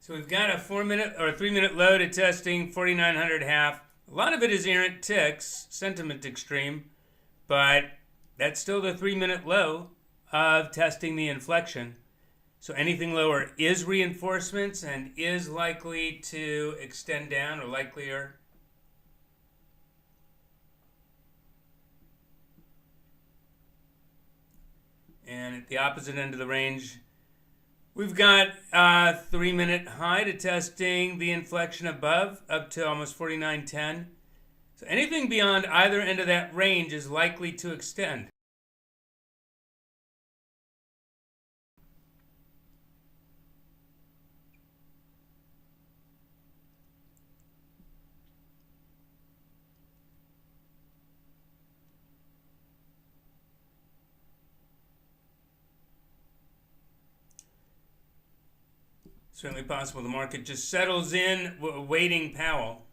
Speaker 3: So we've got a 4-minute or a 3-minute low to testing 4,900 half. A lot of it is errant ticks, sentiment extreme, but that's still the 3-minute low of testing the inflection. So anything lower is reinforcements and is likely to extend down, or likelier. And at the opposite end of the range, we've got a 3-minute high to testing the inflection above, up to almost 49.10. So anything beyond either end of that range is likely to extend. Certainly possible the market just settles in, waiting Powell.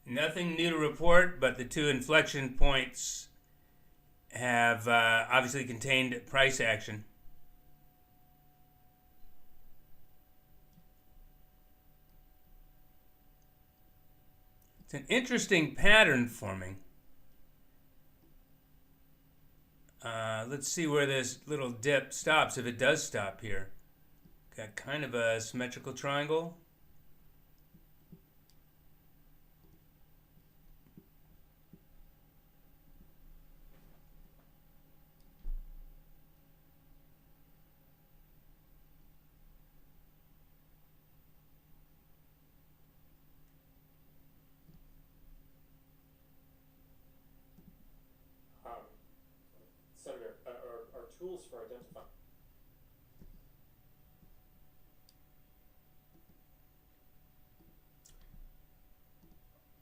Speaker 3: Nothing new to report, but the two inflection points have obviously contained price action. It's an interesting pattern forming. Let's see where this little dip stops, if it does stop here. Got kind of a symmetrical triangle.
Speaker 4: Senator, are tools for identifying.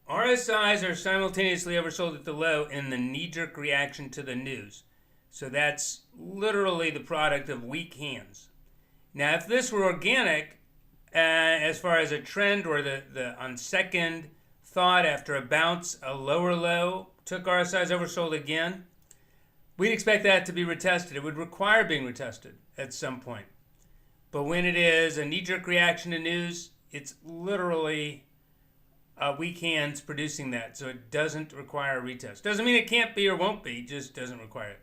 Speaker 3: RSIs are simultaneously oversold at the low in the knee-jerk reaction to the news. So that's literally the product of weak hands. Now, if this were organic, as far as a trend or the on second thought after a bounce, a lower low took RSIs oversold again, we'd expect that to be retested. It would require being retested at some point. But when it is a knee-jerk reaction to news, it's literally weak hands producing that. So it doesn't require a retest. Doesn't mean it can't be or won't be, just doesn't require it.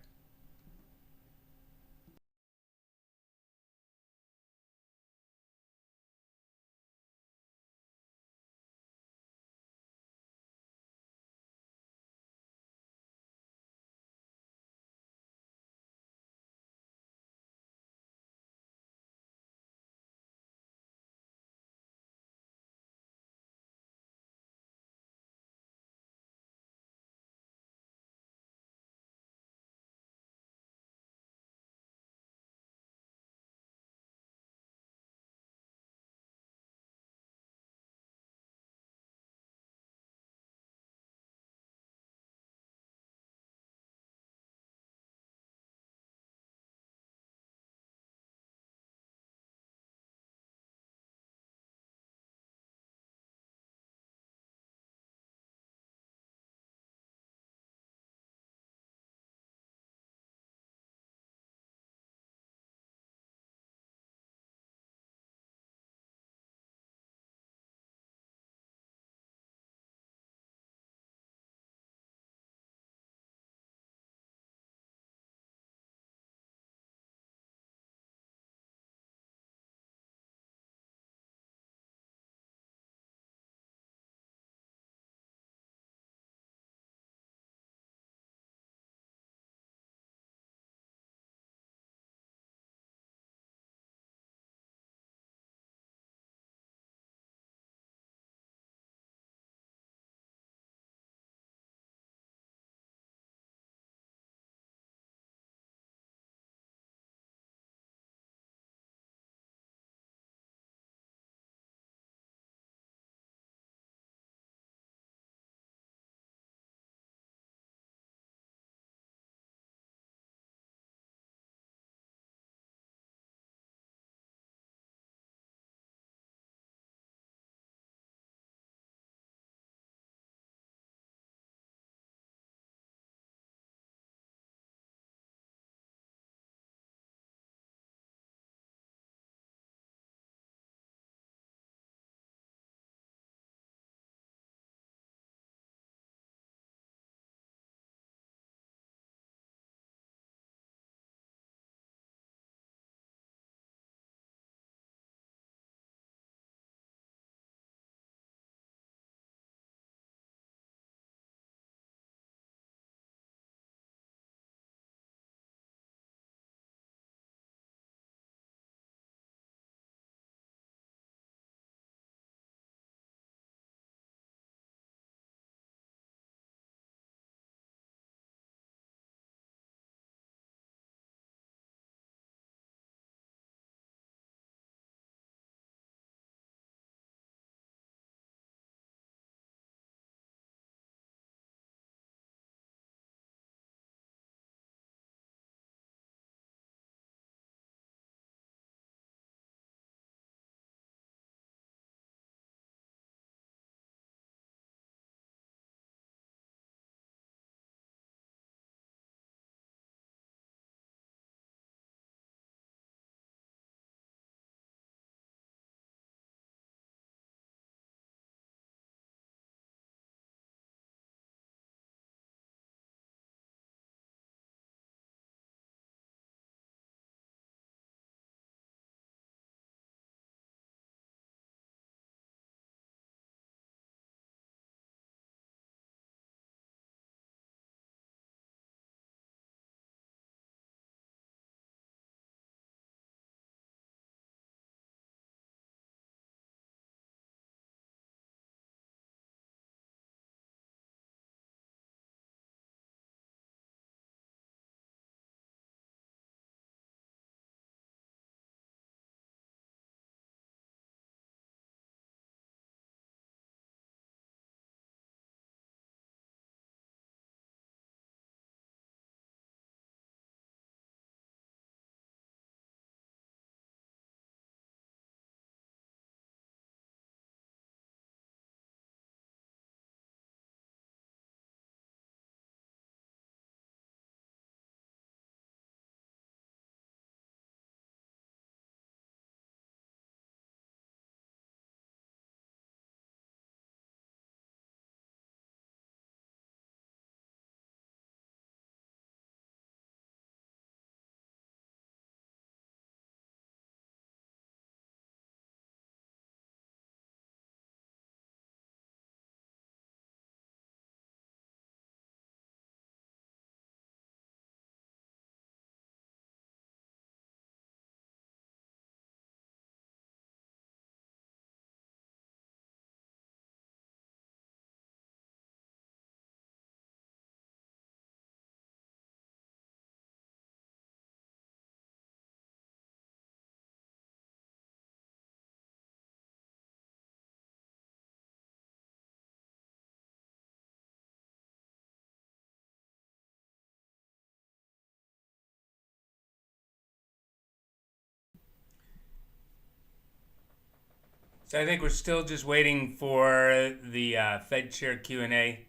Speaker 3: So I think we're still just waiting for the Fed Chair Q&A.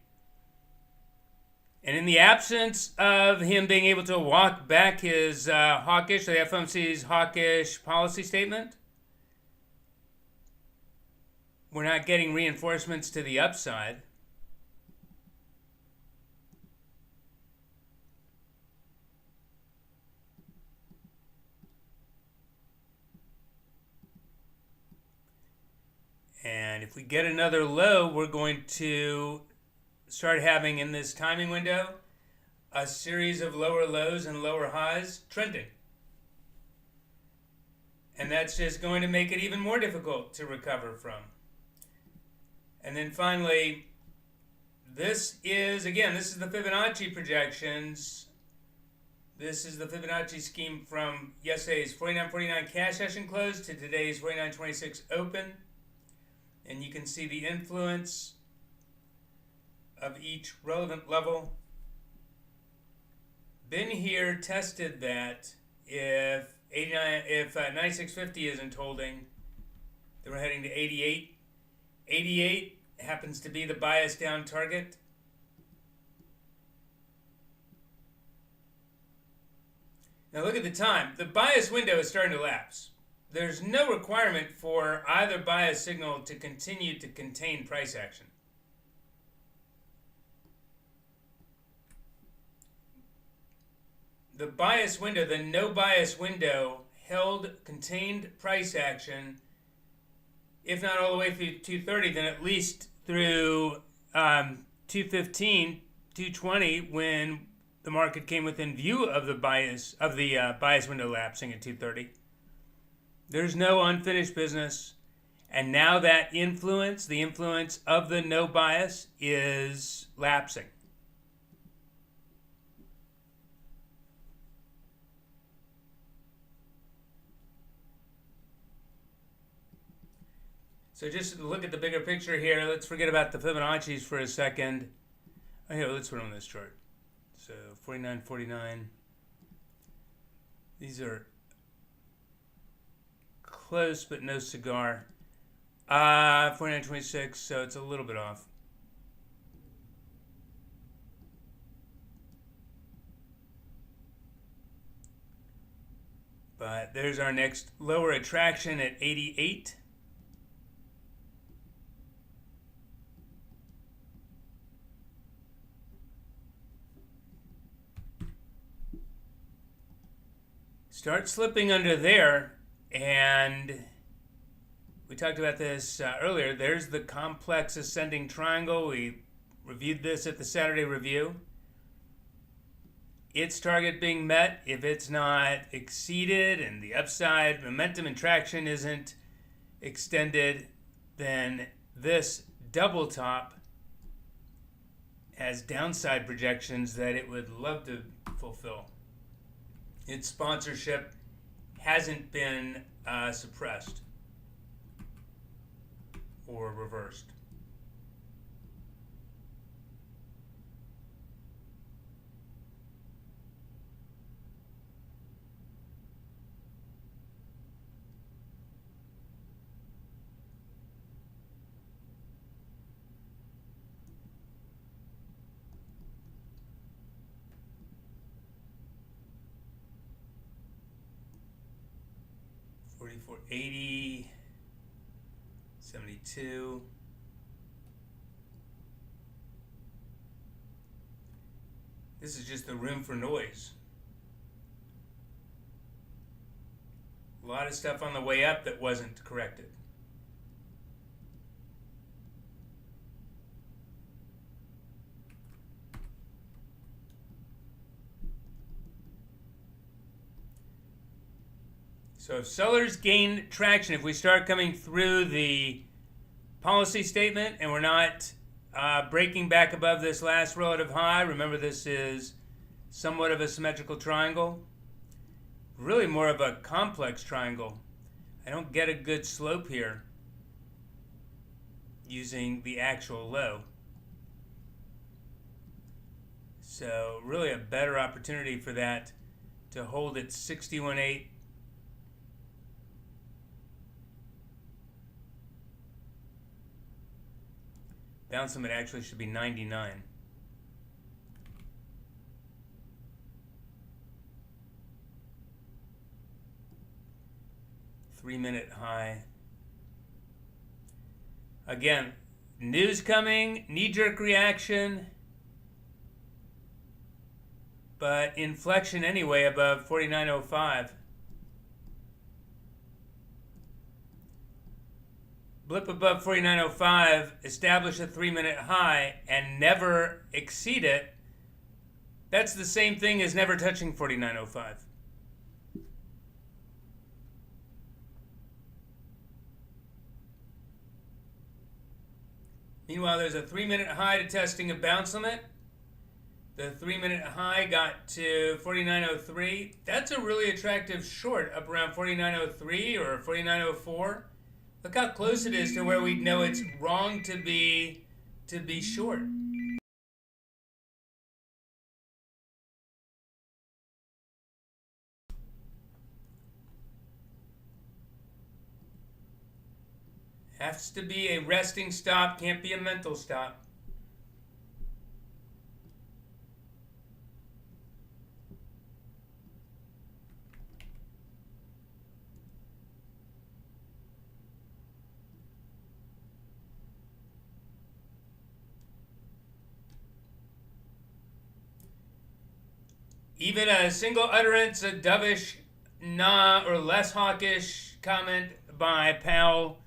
Speaker 3: And in the absence of him being able to walk back his hawkish, the FOMC's hawkish policy statement, we're not getting reinforcements to the upside. And if we get another low, we're going to start having in this timing window a series of lower lows and lower highs trending. And that's just going to make it even more difficult to recover from. And then finally, this is the Fibonacci projections. This is the Fibonacci scheme from yesterday's 49.49 cash session close to today's 49.26 open. And you can see the influence of each relevant level. Been here, tested that. If 96.50 isn't holding, then we're heading to 88. 88 happens to be the bias down target. Now look at the time. The bias window is starting to lapse. There's no requirement for either bias signal to continue to contain price action. The bias window, the no bias window, held contained price action, if not all the way through 230, then at least through 215, 220, when the market came within view of the bias window lapsing at 230. There's no unfinished business, and now that influence, the influence of the no bias, is lapsing. So just look at the bigger picture here. Let's forget about the Fibonacci's for a second. Oh, here, let's put on this chart. So 49.49. These are close, but no cigar. 49.26, so it's a little bit off. But there's our next lower attraction at 88. Start slipping under there, and we talked about this earlier. There's the complex ascending triangle. We reviewed this at the Saturday review. Its target being met. If it's not exceeded and the upside momentum and traction isn't extended, then this double top has downside projections that it would love to fulfill. Its sponsorship hasn't been suppressed or reversed. $44.80, 72. This is just the room for noise. A lot of stuff on the way up that wasn't corrected. So if sellers gain traction, if we start coming through the policy statement and we're not breaking back above this last relative high, remember this is somewhat of a symmetrical triangle, really more of a complex triangle. I don't get a good slope here using the actual low. So really a better opportunity for that to hold at 61.8. Bounce limit actually should be 99. Three-minute high. Again, news coming, knee-jerk reaction, but inflection anyway above 49.05. Blip above 49.05, establish a 3-minute high, and never exceed it. That's the same thing as never touching 49.05. Meanwhile, there's a 3-minute high to testing a bounce limit. The 3-minute high got to 49.03. That's a really attractive short up around 49.03 or 49.04. Look how close it is to where we know it's wrong to be short. Has to be a resting stop, can't be a mental stop. Even a single utterance, a dovish, nah, or less hawkish comment by Powell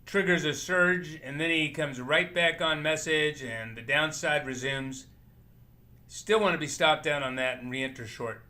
Speaker 3: triggers a surge, and then he comes right back on message, and the downside resumes. Still want to be stopped out on that and re-enter short.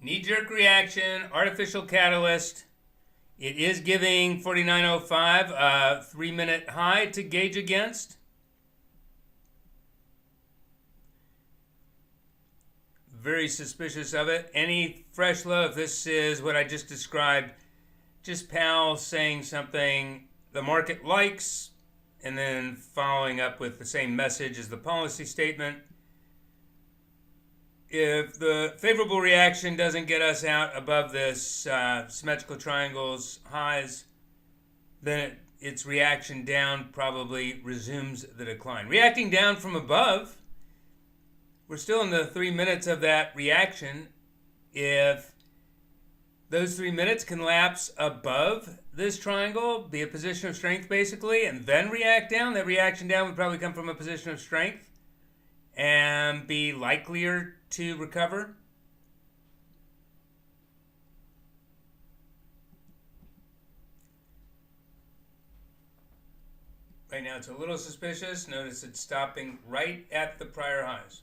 Speaker 3: Knee-jerk reaction, artificial catalyst. It is giving 49.05 a 3-minute high to gauge against. Very suspicious of it. Any fresh low, if this is what I just described, just Powell saying something the market likes, and then following up with the same message as the policy statement. If the favorable reaction doesn't get us out above this symmetrical triangles highs, then its reaction down probably resumes the decline. Reacting down from above, we're still in the 3 minutes of that reaction. If those 3 minutes can lapse above this triangle, be a position of strength basically, and then react down, that reaction down would probably come from a position of strength and be likelier to recover. Right now it's a little suspicious. Notice it's stopping right at the prior highs.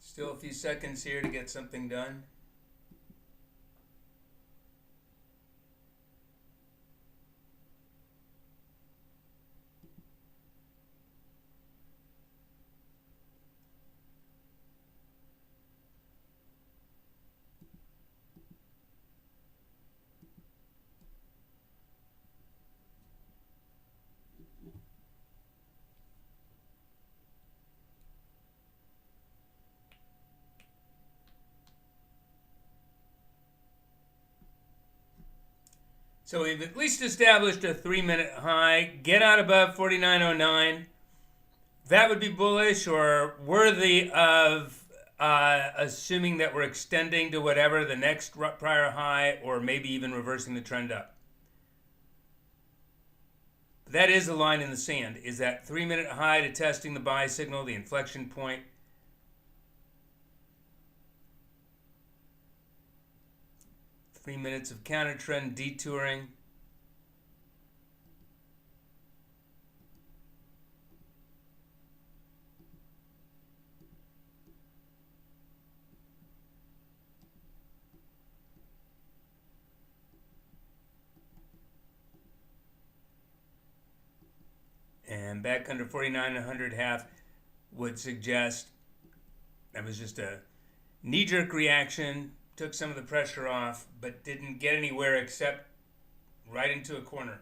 Speaker 3: Still a few seconds here to get something done. So we've at least established a 3 minute high. Get out above 49.09. That would be bullish or worthy of assuming that we're extending to whatever the next prior high, or maybe even reversing the trend up. That is the line in the sand, is that 3 minute high to testing the buy signal, the inflection point. Three minutes of counter trend detouring. And back under 49.100 half would suggest that was just a knee-jerk reaction. Took some of the pressure off, but didn't get anywhere except right into a corner.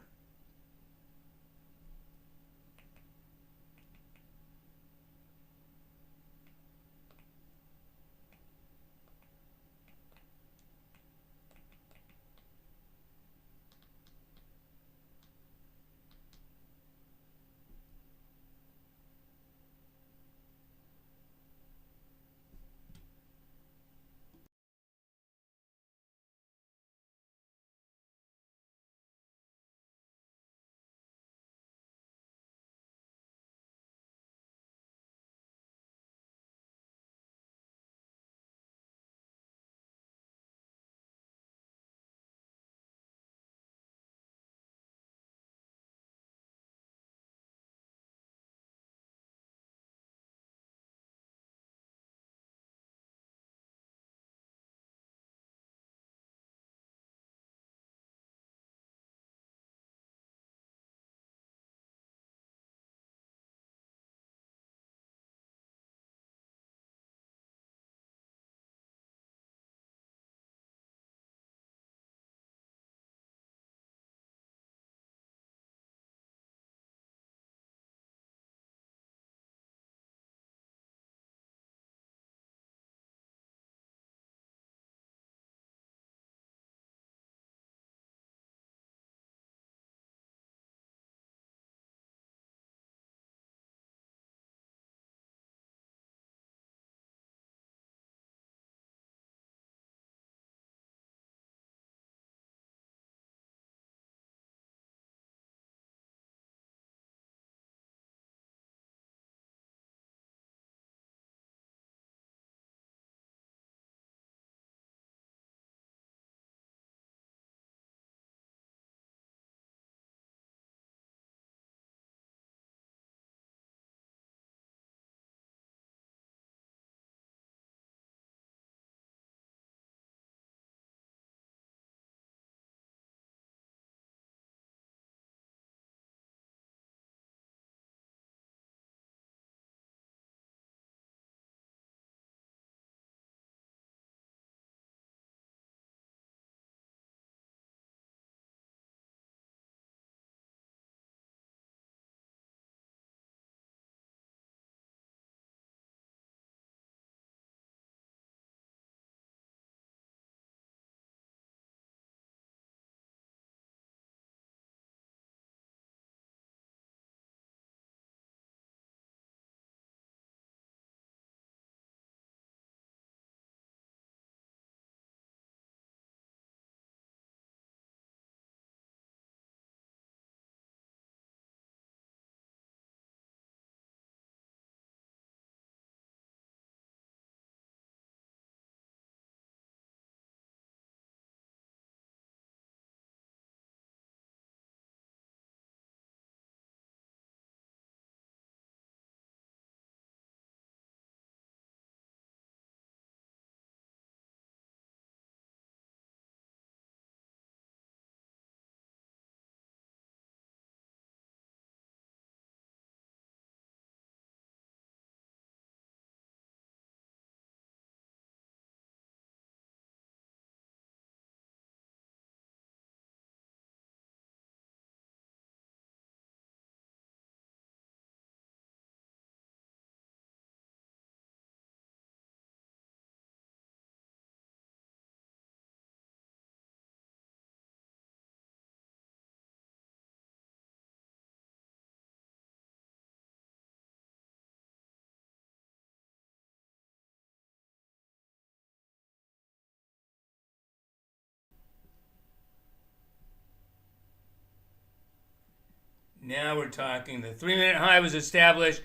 Speaker 3: Now we're talking. The 3-minute high was established.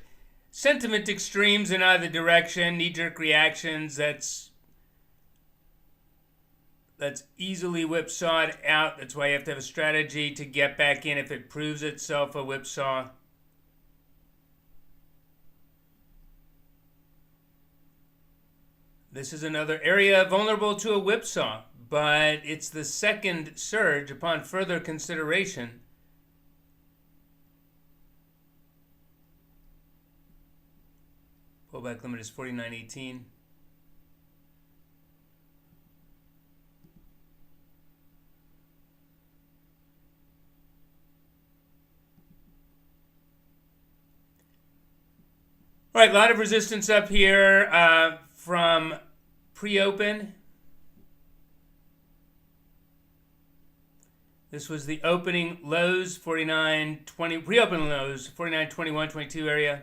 Speaker 3: Sentiment extremes in either direction, knee-jerk reactions. That's easily whipsawed out. That's why you have to have a strategy to get back in if it proves itself a whipsaw. This is another area vulnerable to a whipsaw, but it's the second surge upon further consideration. Pullback limit is 49.18. All right, a lot of resistance up here from pre-open. This was the opening lows, 49.20, pre-open lows, 49.21, 22 area.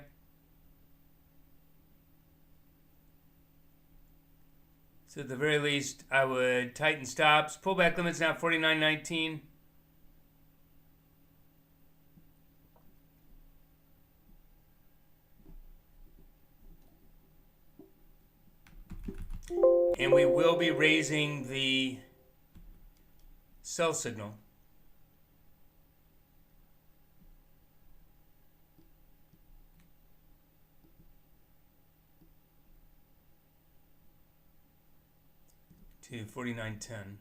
Speaker 3: So at the very least, I would tighten stops. Pullback limits now 49.19. And we will be raising the sell signal. To 49.10.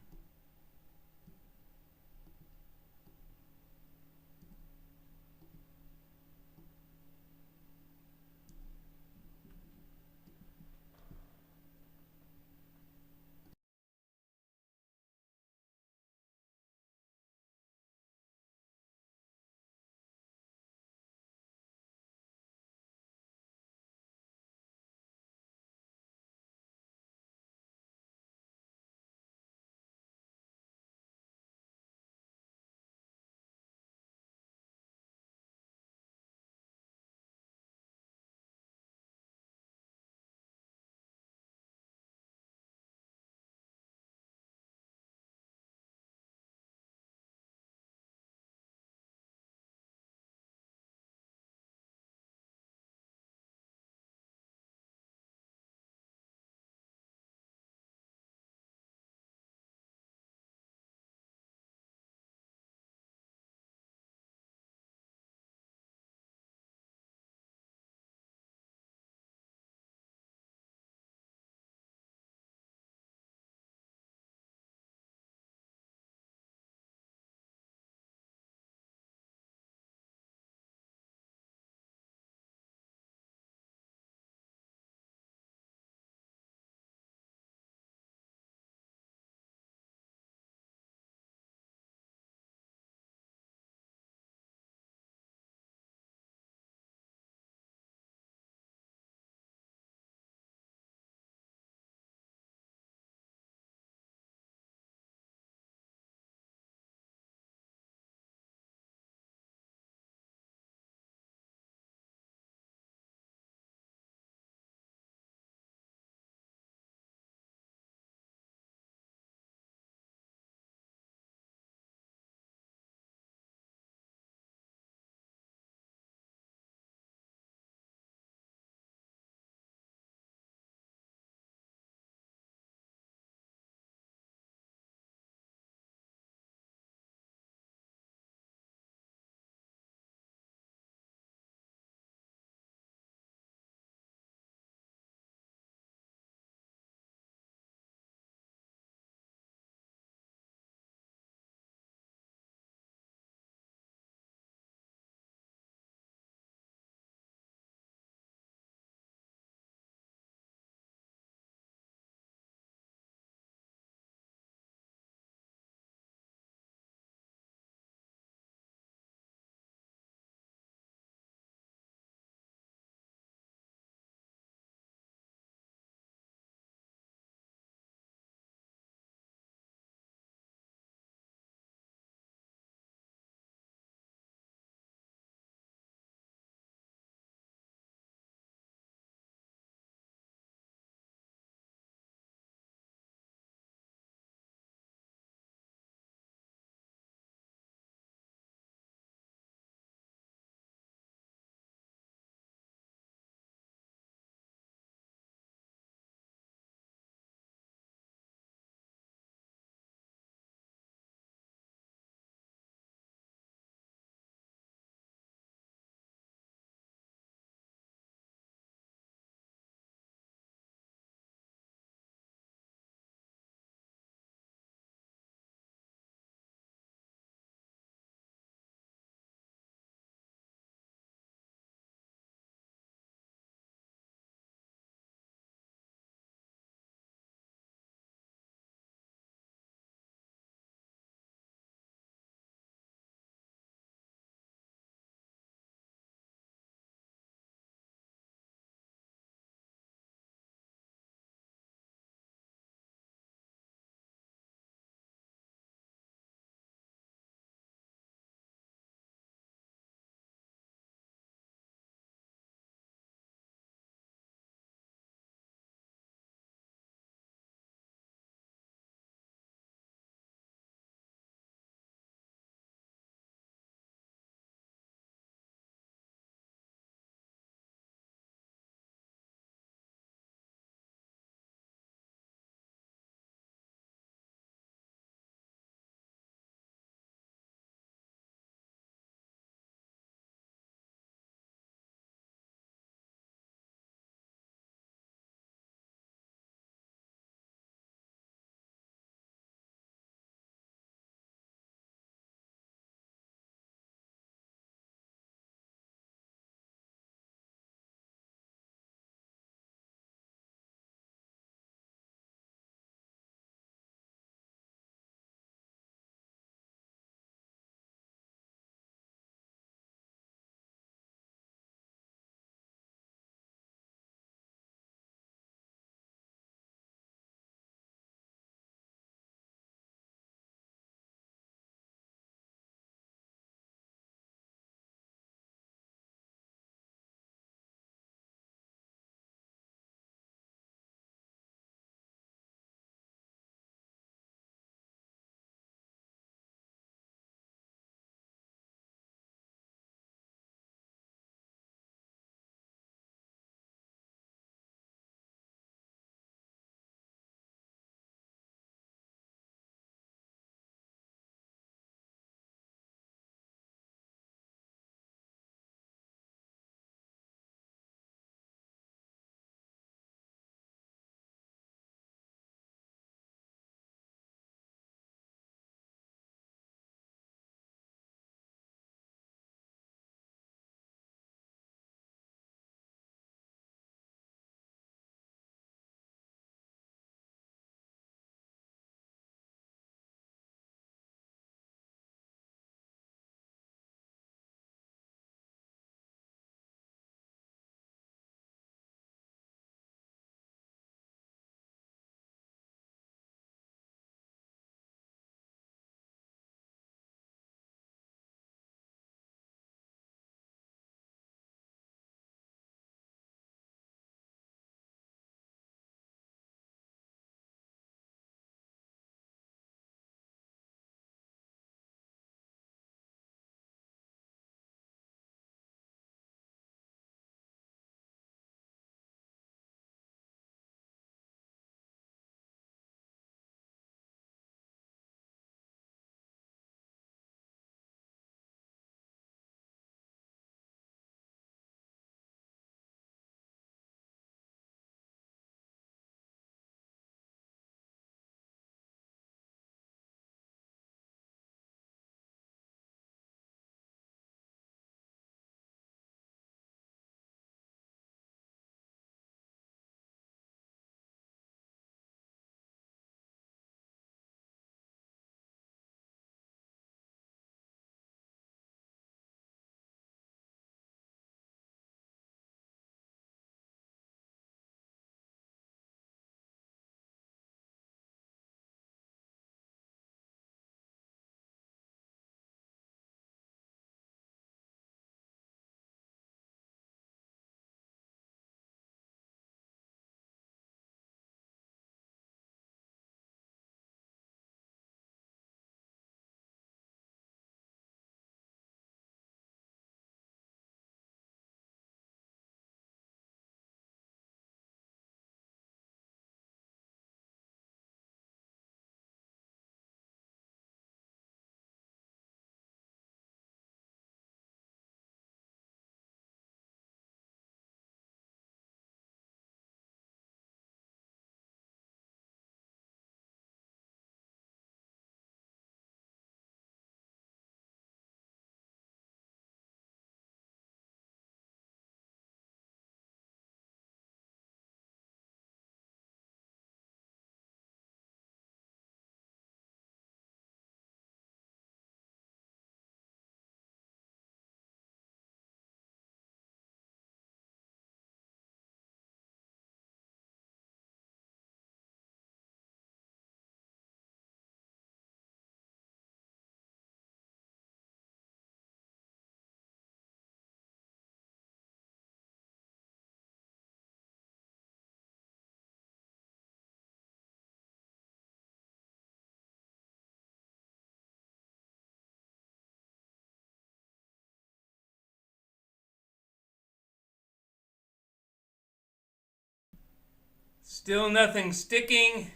Speaker 3: Still nothing sticking.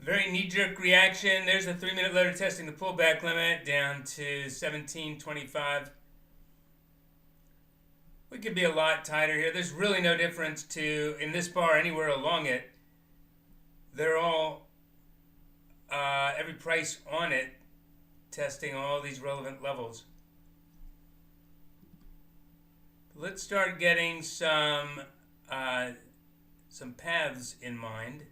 Speaker 3: Very knee-jerk reaction. There's a 3-minute letter testing the pullback limit down to 17.25. We could be a lot tighter here. There's really no difference in this bar anywhere along it. They're all, every price on it, testing all these relevant levels. Let's start getting some paths in mind.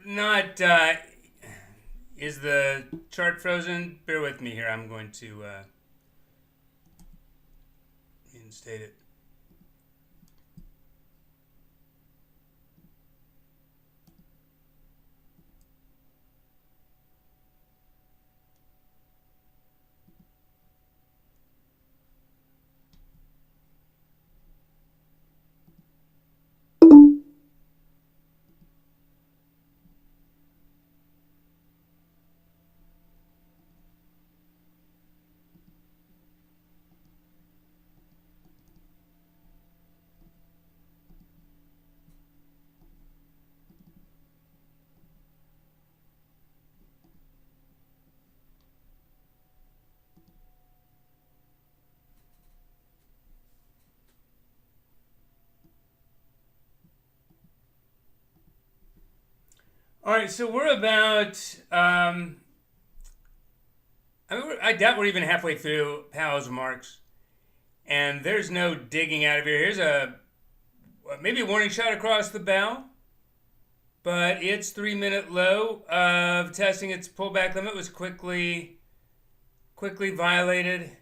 Speaker 3: Not, is the chart frozen? Bear with me here. I'm going to reinstate it. All right, so we're about I mean, I doubt we're even halfway through Powell's remarks, and there's no digging out of here. Here's maybe a warning shot across the bow, but its 3-minute low of testing its pullback limit was quickly violated.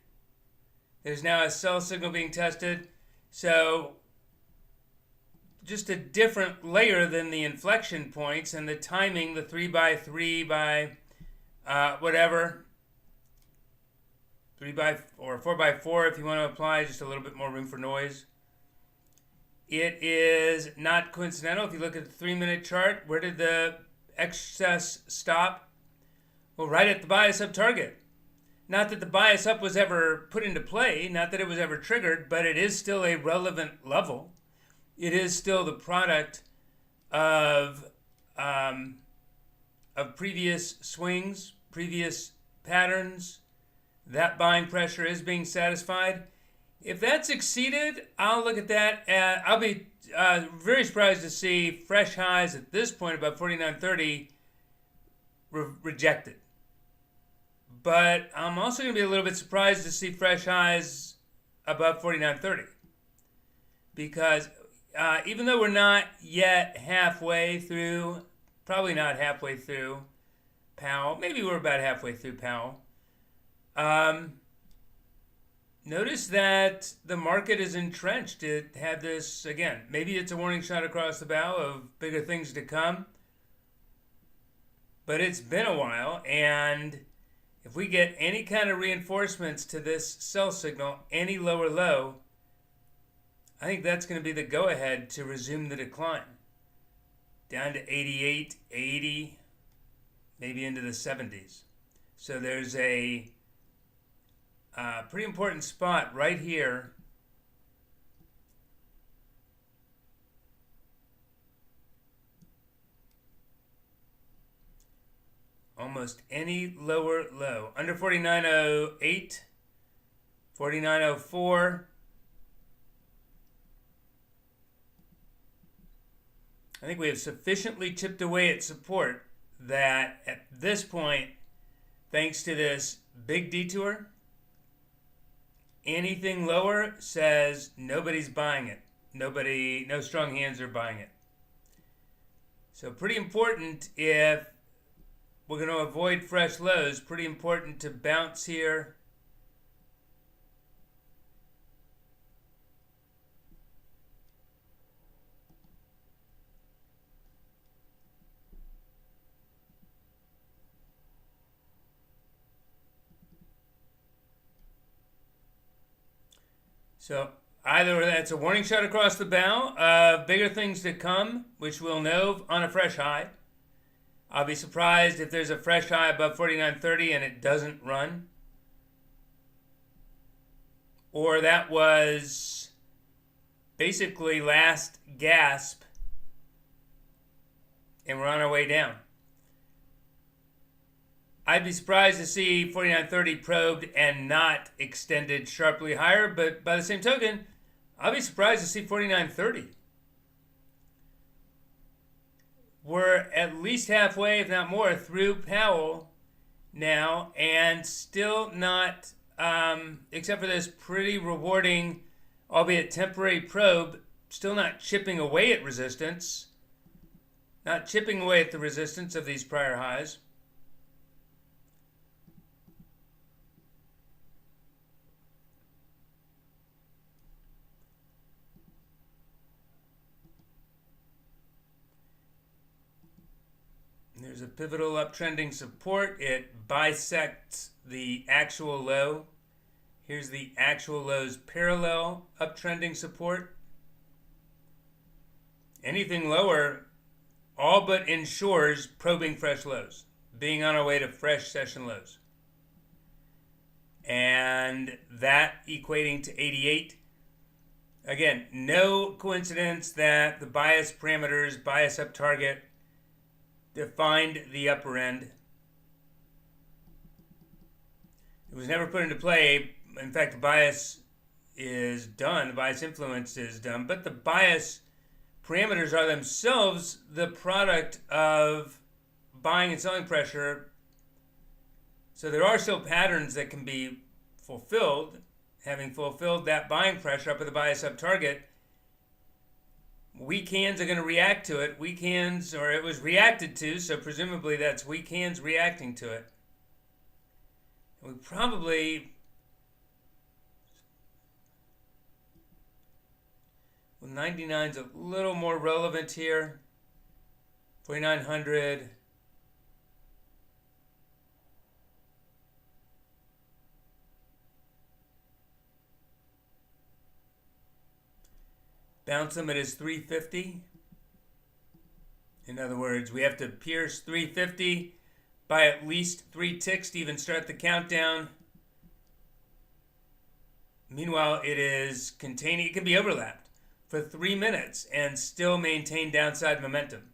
Speaker 3: There's now a sell signal being tested. So just a different layer than the inflection points and the timing, the 3x3 by whatever, 3x or 4x4 if you want to apply, just a little bit more room for noise. It is not coincidental. If you look at the 3-minute chart, where did the excess stop? Well, right at the bias up target. Not that the bias up was ever put into play, not that it was ever triggered, but it is still a relevant level. It is still the product of previous swings, previous patterns. That buying pressure is being satisfied. If that's exceeded, I'll look at that. I'll be very surprised to see fresh highs at this point above 49.30 rejected. But I'm also going to be a little bit surprised to see fresh highs above 49.30. Because even though we're not yet halfway through, probably not halfway through Powell, maybe we're about halfway through Powell, notice that the market is entrenched. It had this, again, maybe it's a warning shot across the bow of bigger things to come. But it's been a while, and if we get any kind of reinforcements to this sell signal, any lower low, I think that's going to be the go-ahead to resume the decline. Down to 88, 80, maybe into the 70s. So there's a pretty important spot right here. Almost any lower low. Under 49.08, 49.04. I think we have sufficiently chipped away at support that at this point, thanks to this big detour, anything lower says nobody's buying it. No strong hands are buying it. So pretty important if we're going to avoid fresh lows. Pretty important to bounce here. So either that's a warning shot across the bow, bigger things to come, which we'll know on a fresh high. I'll be surprised if there's a fresh high above 49.30 and it doesn't run. Or that was basically last gasp and we're on our way down. I'd be surprised to see 49.30 probed and not extended sharply higher, but by the same token, I'll be surprised to see 49.30. We're at least halfway, if not more, through Powell now, and still not, except for this pretty rewarding, albeit temporary probe, still not chipping away at resistance, not chipping away at the resistance of these prior highs. There's a pivotal uptrending support. It bisects the actual low. Here's the actual low's parallel uptrending support. Anything lower all but ensures probing fresh lows, being on our way to fresh session lows. And that equating to 88. Again, no coincidence that the bias parameters, bias up target, defined the upper end. It was never put into play. In fact, the bias is done. The bias influence is done. But the bias parameters are themselves the product of buying and selling pressure So there are still patterns that can be fulfilled. Having fulfilled that buying pressure up at the buy sub target, weak hands are going to react to it. Weak hands, or it was reacted to, so presumably that's weak hands reacting to it. We probably, well, 99 is a little more relevant here. 4,900. Bounce limit is 350. In other words, we have to pierce 350 by at least 3 ticks to even start the countdown. Meanwhile, it is containing, it can be overlapped for 3 minutes and still maintain downside momentum.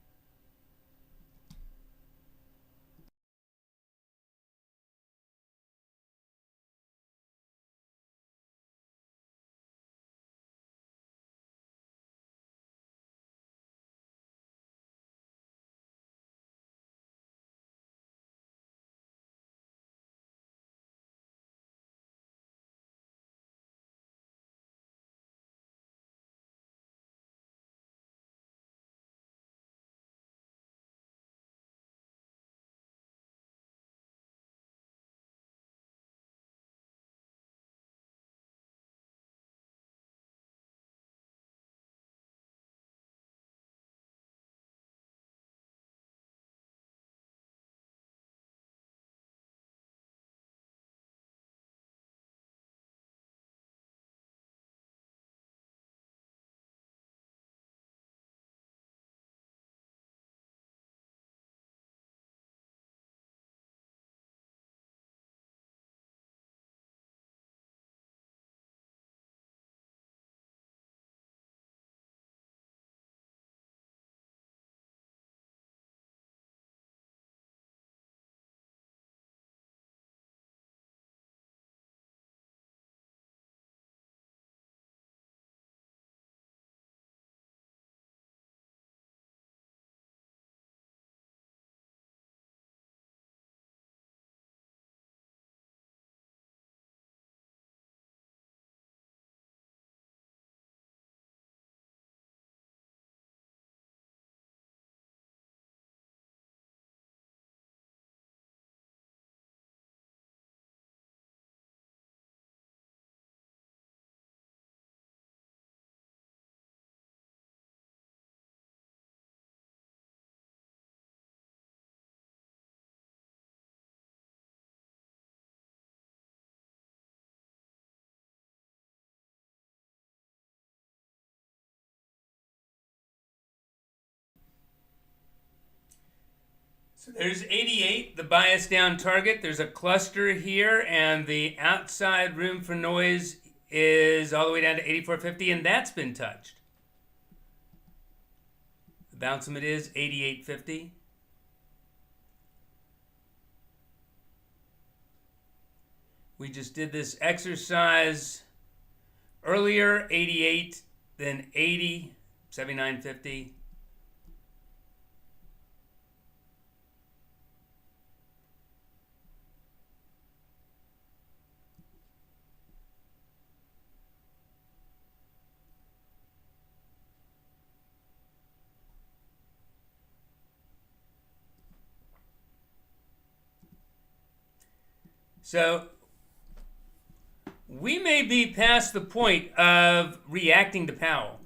Speaker 3: So there's 88, the bias down target. There's a cluster here, and the outside room for noise is all the way down to 84.50, and that's been touched. The bounce limit is 88.50. We just did this exercise earlier, 88, then 80, 79.50. So we may be past the point of reacting to Powell.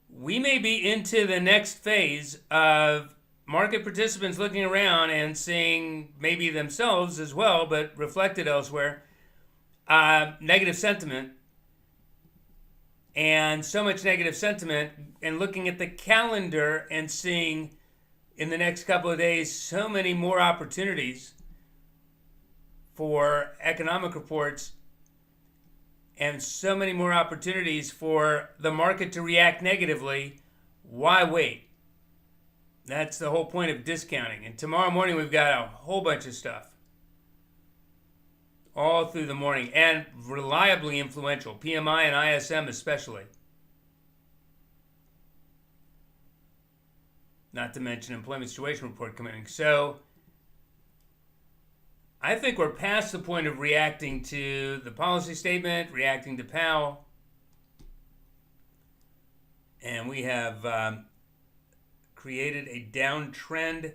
Speaker 3: We may be into the next phase of market participants looking around and seeing maybe themselves as well, but reflected elsewhere, negative sentiment. And so much negative sentiment, and looking at the calendar and seeing in the next couple of days so many more opportunities for economic reports and so many more opportunities for the market to react negatively. Why wait? That's the whole point of discounting. And tomorrow morning we've got a whole bunch of stuff all through the morning, and reliably influential, PMI and ISM especially. Not to mention employment situation report coming in. So I think we're past the point of reacting to the policy statement, reacting to Powell. And we have created a downtrend.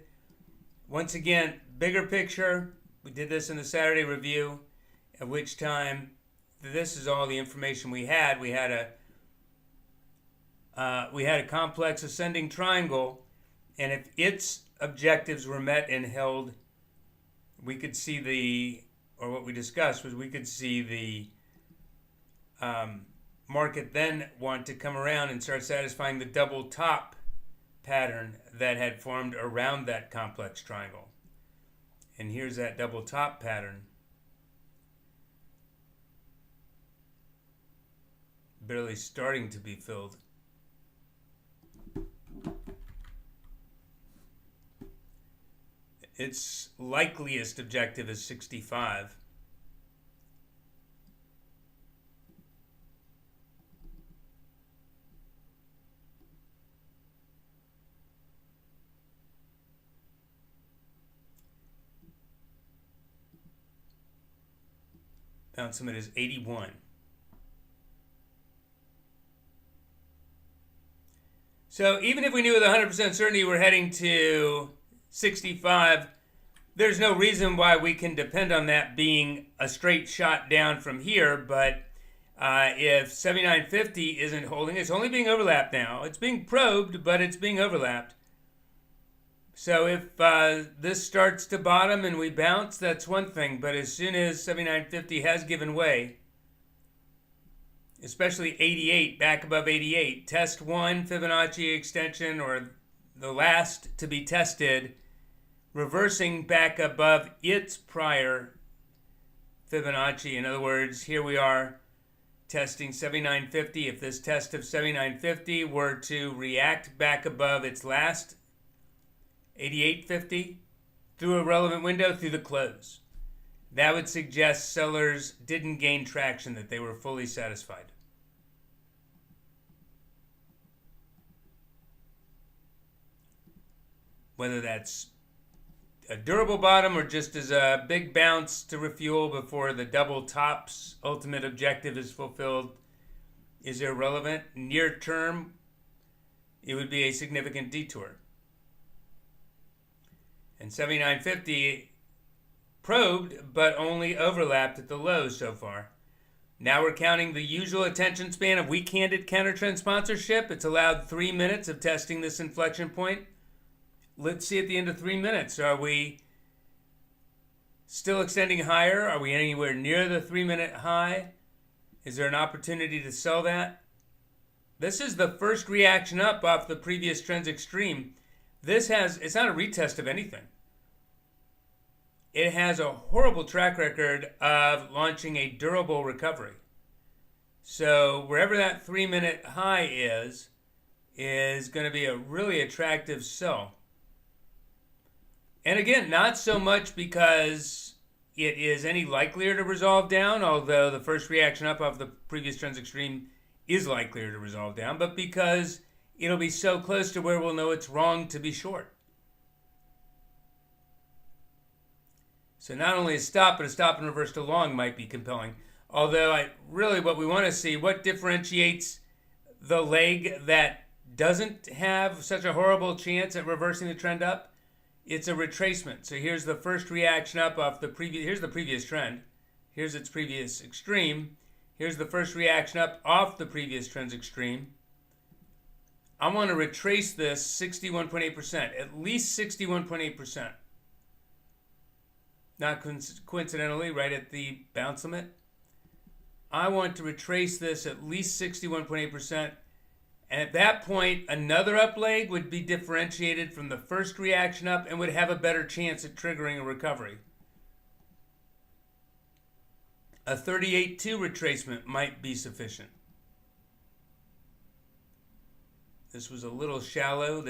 Speaker 3: Once again, bigger picture. We did this in the Saturday review, at which time this is all the information we had. We had a complex ascending triangle, and if its objectives were met and held, we could see what we discussed was we could see the market then want to come around and start satisfying the double top pattern that had formed around that complex triangle. And here's that double top pattern. Barely starting to be filled. Its likeliest objective is 65. Bounce limit is 81. So even if we knew with 100% certainty we're heading to 65, there's no reason why we can depend on that being a straight shot down from here. But if 79.50 isn't holding, it's only being overlapped now. It's being probed, but it's being overlapped. So if this starts to bottom and we bounce, that's one thing. But as soon as 79.50 has given way, especially 88, back above 88, test 1 Fibonacci extension, or the last to be tested, reversing back above its prior Fibonacci. In other words, here we are testing 79.50. If this test of 79.50 were to react back above its last 88.50 through a relevant window through the close, that would suggest sellers didn't gain traction, that they were fully satisfied. Whether that's a durable bottom or just as a big bounce to refuel before the double top's ultimate objective is fulfilled is irrelevant. Near term, it would be a significant detour. And 79.50 probed, but only overlapped at the lows so far. Now we're counting the usual attention span of weak-handed counter-trend sponsorship. It's allowed 3 minutes of testing this inflection point. Let's see at the end of 3 minutes. Are we still extending higher? Are we anywhere near the 3-minute high? Is there an opportunity to sell that? This is the first reaction up off the previous trend's extreme. It's not a retest of anything. It has a horrible track record of launching a durable recovery. So wherever that 3-minute high is going to be a really attractive sell. And again, not so much because it is any likelier to resolve down, although the first reaction up off the previous trend's extreme is likelier to resolve down, but because it'll be so close to where we'll know it's wrong to be short. So not only a stop, but a stop and reverse to long might be compelling. Although what we want to see, what differentiates the leg that doesn't have such a horrible chance at reversing the trend up? It's a retracement. So here's the first reaction up off the previous, here's the previous trend. Here's its previous extreme. Here's the first reaction up off the previous trend's extreme. I want to retrace this 61.8%, at least 61.8%. Not coincidentally, right at the bounce limit. I want to retrace this at least 61.8%. And at that point, another up leg would be differentiated from the first reaction up and would have a better chance at triggering a recovery. A 38.2 retracement might be sufficient. This was a little shallow.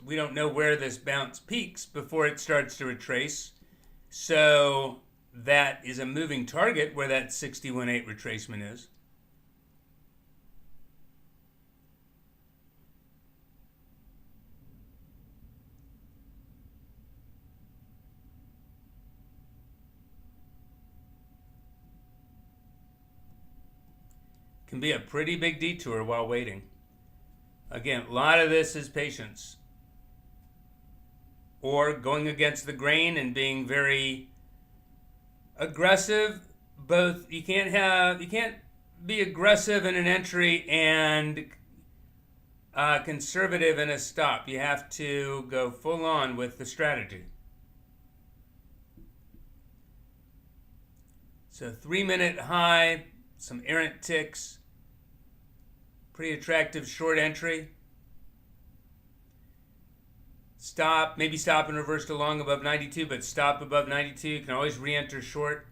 Speaker 3: We don't know where this bounce peaks before it starts to retrace. So that is a moving target where that 61.8 retracement is. can be a pretty big detour while waiting. Again, a lot of this is patience. Or going against the grain and being very aggressive. Both you can't be aggressive in an entry and conservative in a stop. You have to go full on with the strategy. So 3-minute high, some errant ticks, pretty attractive short entry. Stop, maybe stop and reverse to long above 92, but stop above 92. You can always re-enter short.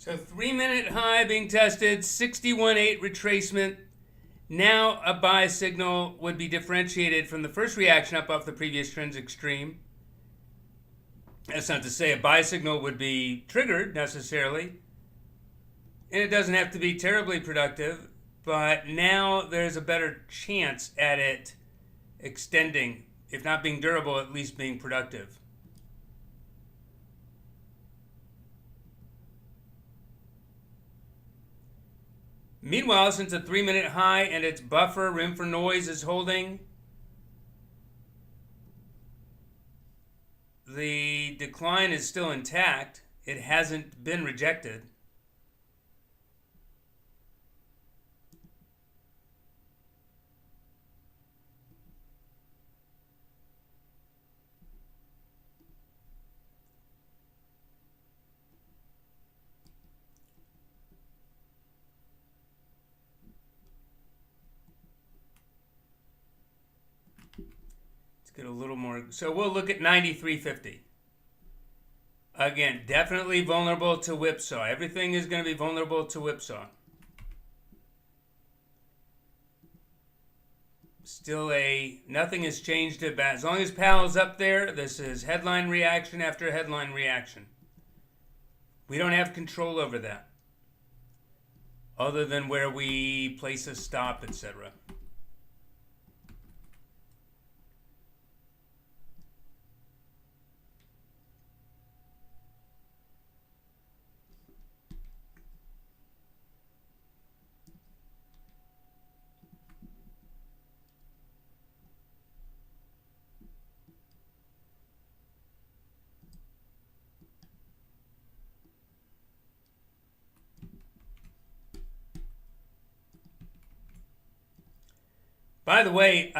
Speaker 3: So 3-minute high being tested, 61.8 retracement. Now a buy signal would be differentiated from the first reaction up off the previous trend's extreme. That's not to say a buy signal would be triggered necessarily. And it doesn't have to be terribly productive, but now there's a better chance at it extending, if not being durable, at least being productive. Meanwhile, since a 3-minute high and its buffer, room for noise, is holding, the decline is still intact. It hasn't been rejected. get a little more. So we'll look at 93.50. Again, definitely vulnerable to whipsaw. Everything is going to be vulnerable to whipsaw. Still nothing has changed about. As long as Powell's up there, this is headline reaction after headline reaction. We don't have control over that, other than where we place a stop, etc. By the way,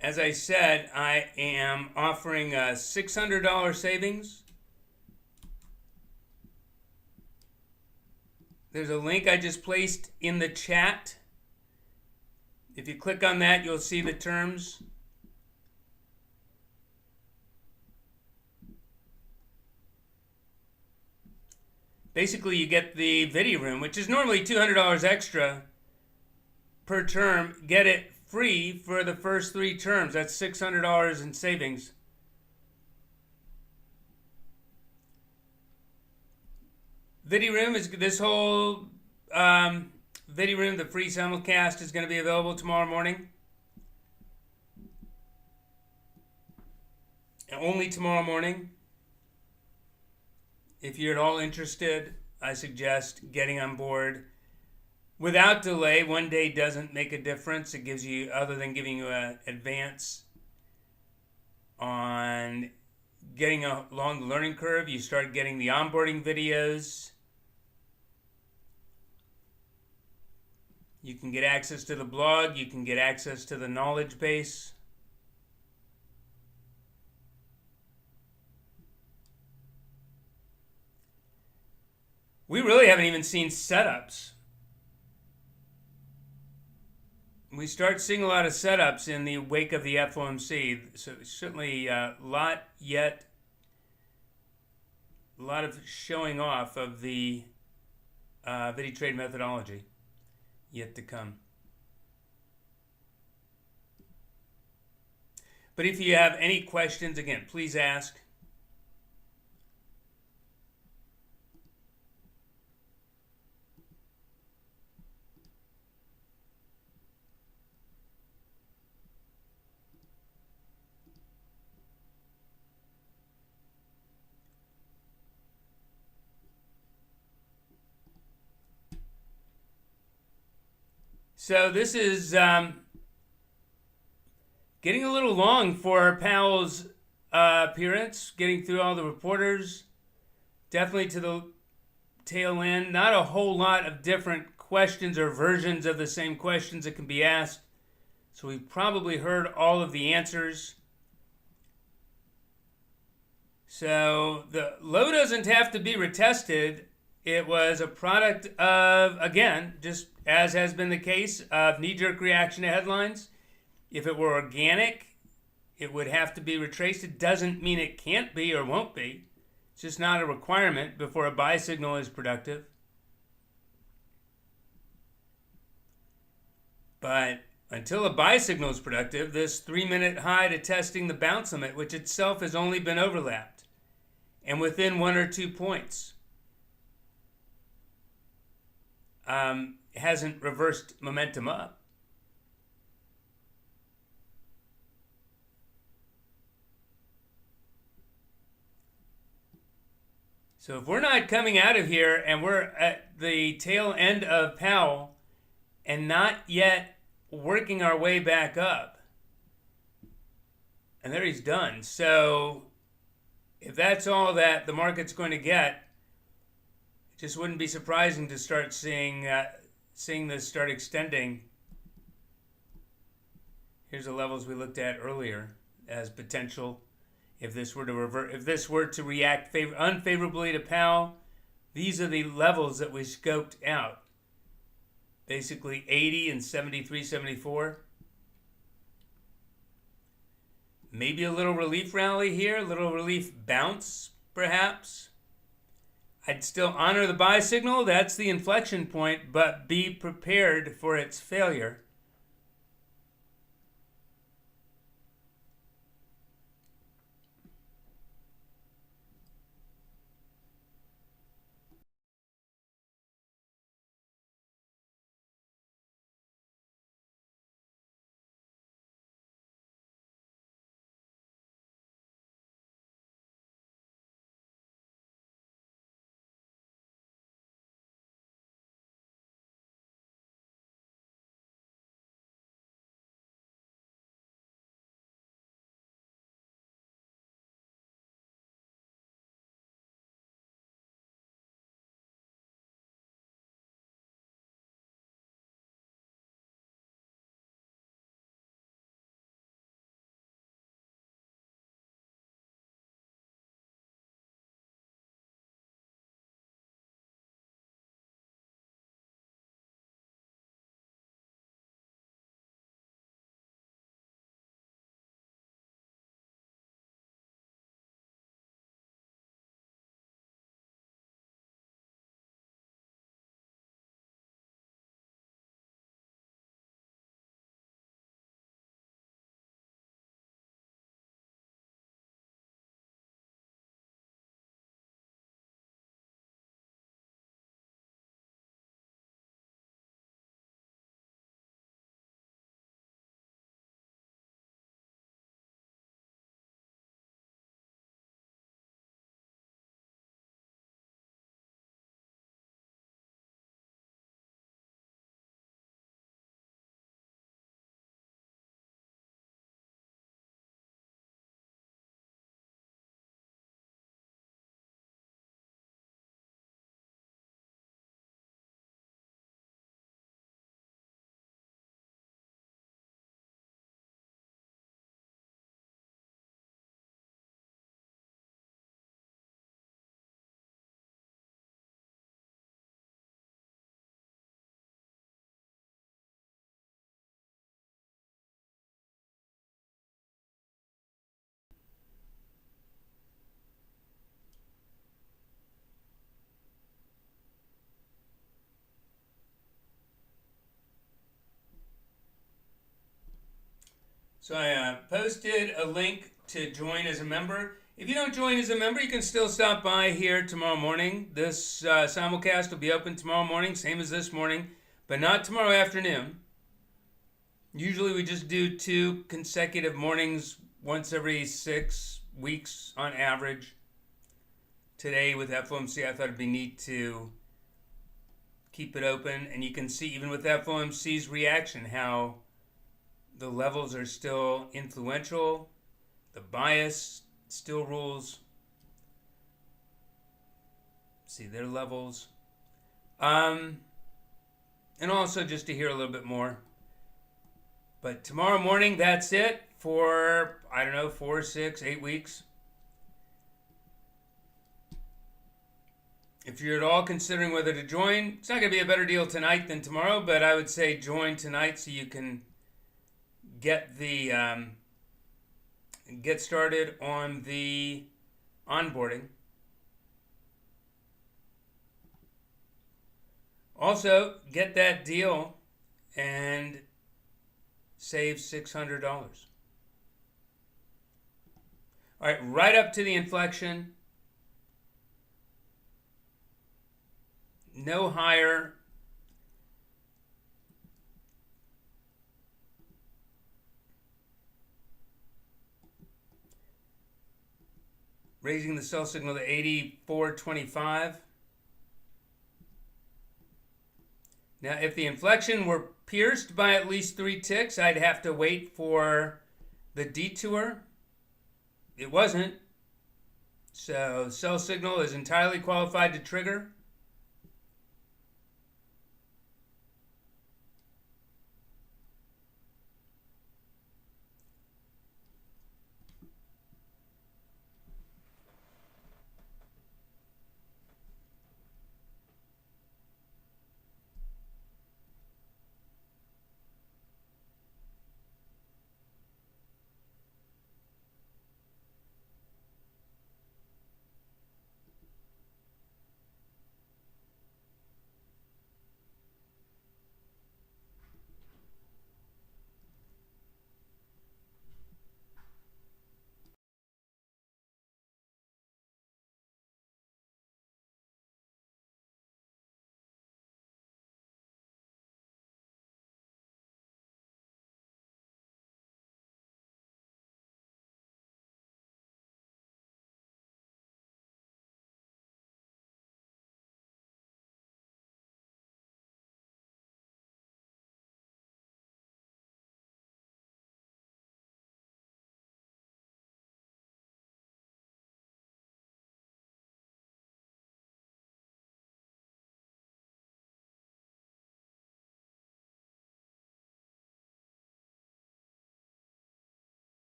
Speaker 3: as I said, I am offering a $600 savings. There's a link I just placed in the chat. If you click on that, you'll see the terms. Basically, you get the vidiROOM, which is normally $200 extra per term. Get it free for the first 3 terms. That's $600 in savings. vidiROOM is this whole vidiROOM, the free simulcast, is going to be available tomorrow morning. Only tomorrow morning. If you're at all interested, I suggest getting on board without delay. 1 day doesn't make a difference. It gives you, other than giving you an advance on getting along the learning curve, you start getting the onboarding videos. You can get access to the blog. You can get access to the knowledge base. We really haven't even seen setups. We start seeing a lot of setups in the wake of the FOMC. So certainly a lot of showing off of the vidiTrade methodology yet to come. But if you have any questions, again, please ask. So this is getting a little long for Powell's appearance, getting through all the reporters, definitely to the tail end. Not a whole lot of different questions or versions of the same questions that can be asked. So we've probably heard all of the answers. So the low doesn't have to be retested. It was a product of, again, just as has been the case, of knee-jerk reaction to headlines. If it were organic, it would have to be retraced. It doesn't mean it can't be or won't be. It's just not a requirement before a buy signal is productive. But until a buy signal is productive, this 3-minute high to testing the bounce limit, which itself has only been overlapped, and within 1 or 2 points, hasn't reversed momentum up. So if we're not coming out of here and we're at the tail end of Powell and not yet working our way back up, and there he's done. So if that's all that the market's going to get, it just wouldn't be surprising to start seeing this start extending. Here's the levels we looked at earlier as potential. If this were to revert, if this were to react unfavorably to Powell, these are the levels that we scoped out. Basically 80 and 73, 74. Maybe a little relief rally here, a little relief bounce, perhaps. I'd still honor the buy signal. That's the inflection point, but be prepared for its failure. So I posted a link to join as a member. If you don't join as a member, you can still stop by here tomorrow morning. This simulcast will be open tomorrow morning, same as this morning, but not tomorrow afternoon. Usually we just do 2 consecutive mornings, once every 6 weeks on average. Today with FOMC, I thought it'd be neat to keep it open, and you can see even with FOMC's reaction how the levels are still influential, the bias still rules. See their levels. And also just to hear a little bit more. But tomorrow morning, that's it for, 4, 6, 8 weeks. If you're at all considering whether to join, it's not going to be a better deal tonight than tomorrow, but I would say join tonight so you can get the get started on the onboarding. Also, get that deal and save $600. All right, right up to the inflection. No higher. Raising the sell signal to 84.25. Now, if the inflection were pierced by at least 3 ticks, I'd have to wait for the detour. It wasn't. So, sell signal is entirely qualified to trigger.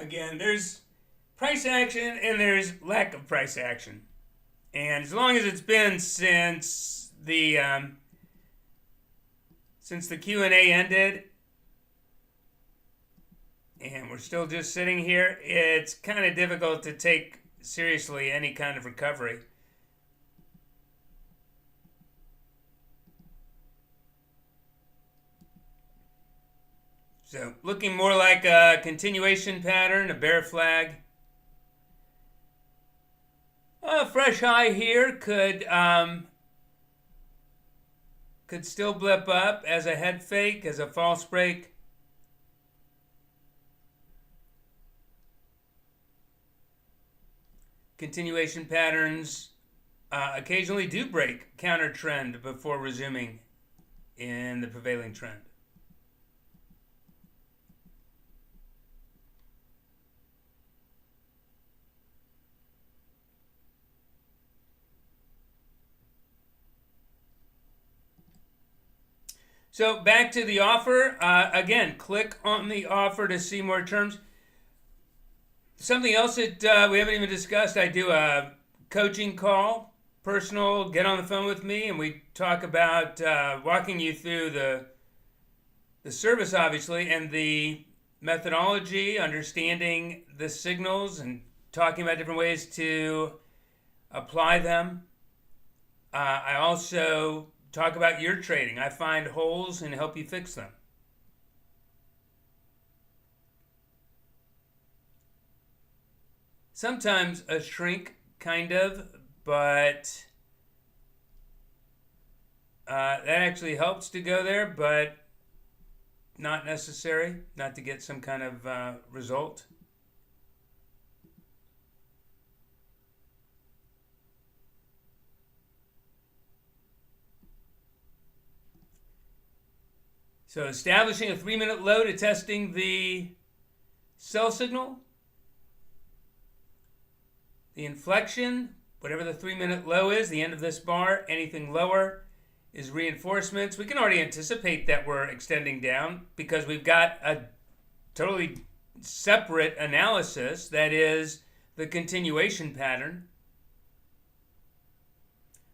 Speaker 3: Again, there's price action and there's lack of price action. And as long as it's been since the Q&A ended, and we're still just sitting here, it's kind of difficult to take seriously any kind of recovery. So looking more like a continuation pattern, a bear flag. A fresh high here could still blip up as a head fake, as a false break. Continuation patterns occasionally do break counter trend before resuming in the prevailing trend. So back to the offer. Again, click on the offer to see more terms. Something else that we haven't even discussed, I do a coaching call, personal, get on the phone with me, and we talk about walking you through the service, obviously, and the methodology, understanding the signals, and talking about different ways to apply them. I also talk about your trading. I find holes and help you fix them. Sometimes a shrink, kind of, but that actually helps to go there, but not necessary, not to get some kind of result. So establishing a 3-minute low to testing the sell signal. The inflection, whatever the 3-minute low is, the end of this bar, anything lower is reinforcements. We can already anticipate that we're extending down because we've got a totally separate analysis that is the continuation pattern.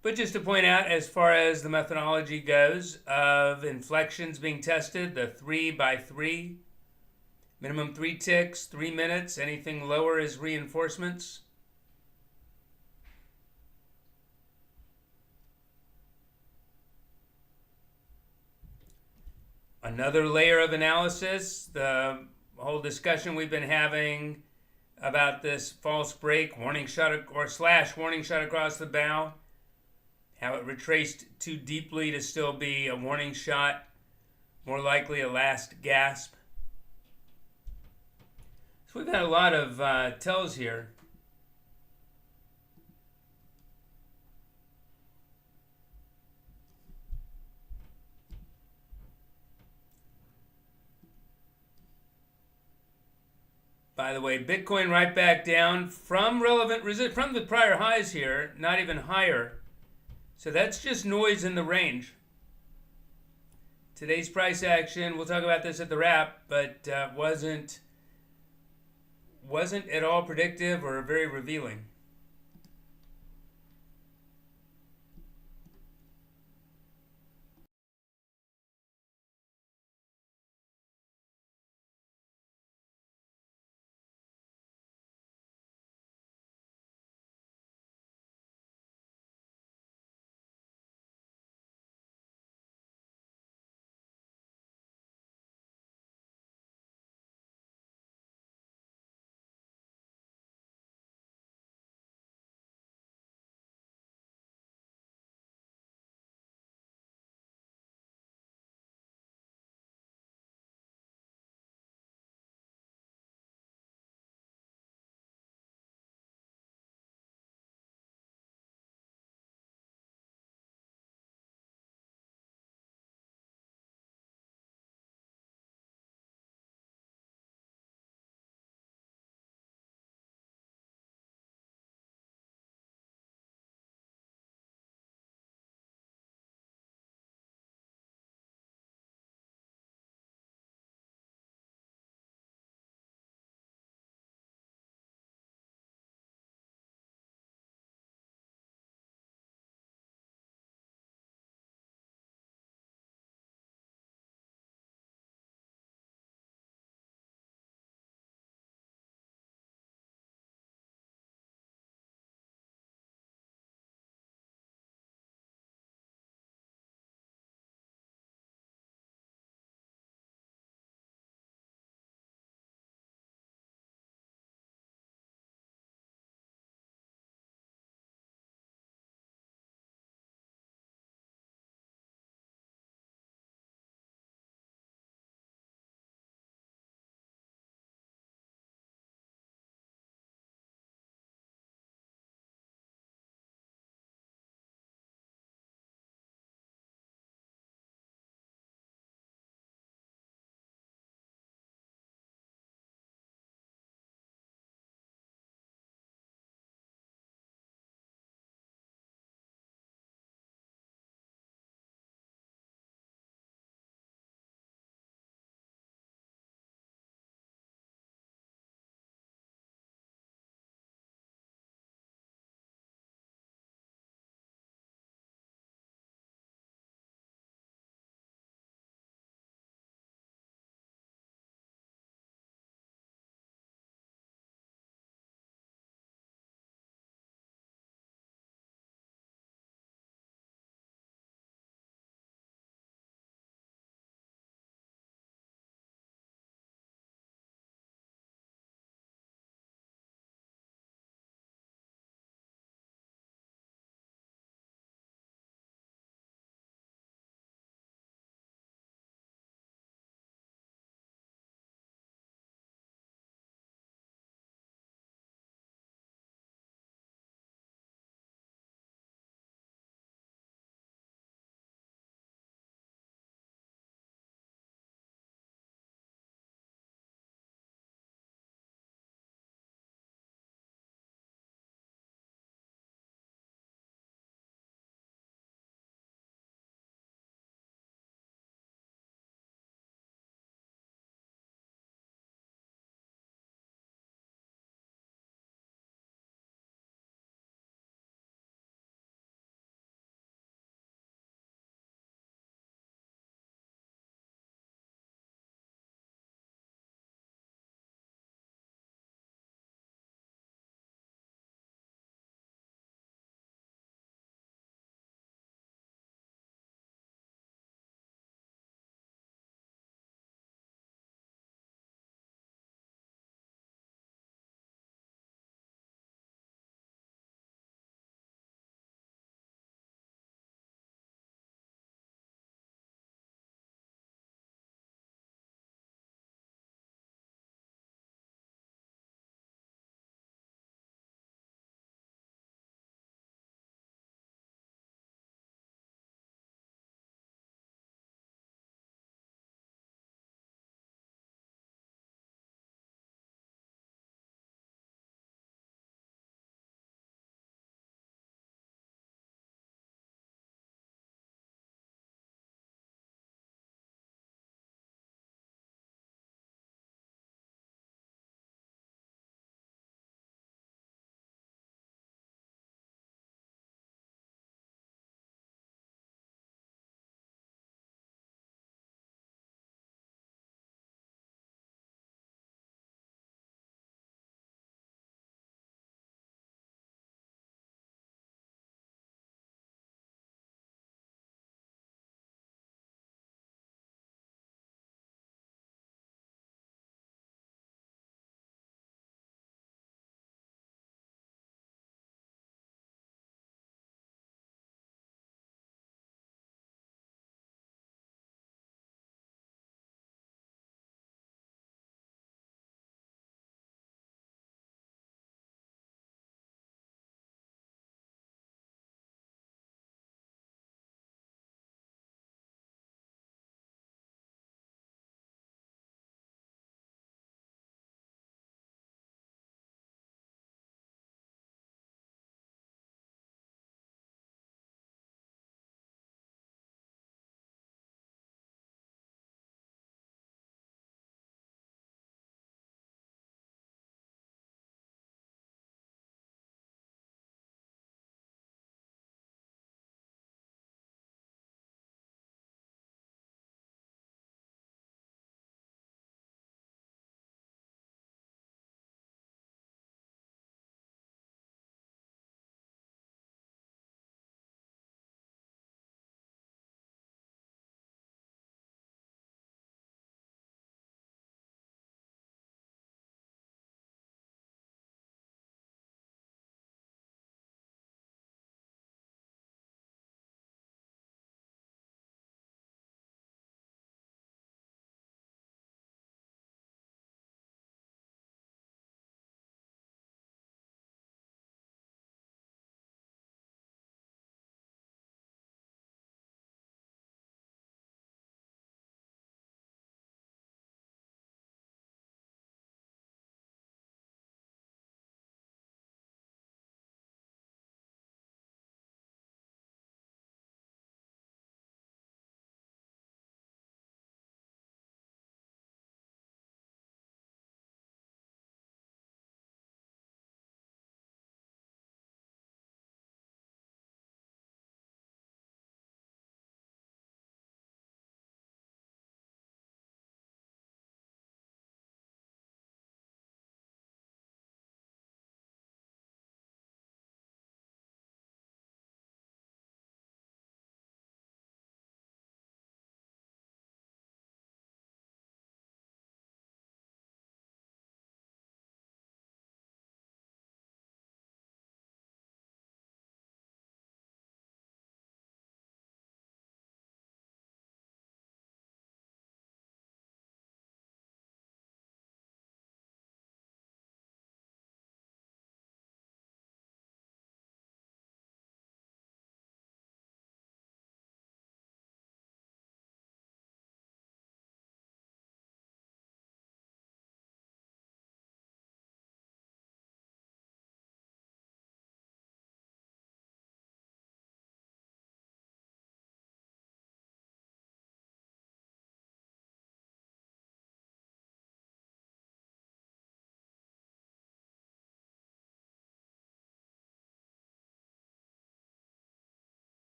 Speaker 3: But just to point out, as far as the methodology goes of inflections being tested, the 3x3, minimum 3 ticks, 3 minutes, anything lower is reinforcements. Another layer of analysis, the whole discussion we've been having about this false break, warning shot or slash warning shot across the bow, how it retraced too deeply to still be a warning shot, more likely a last gasp. So we've had a lot of tells here. By the way, Bitcoin right back down from relevant from the prior highs here, not even higher. So that's just noise in the range. Today's price action, we'll talk about this at the wrap, but wasn't at all predictive or very revealing.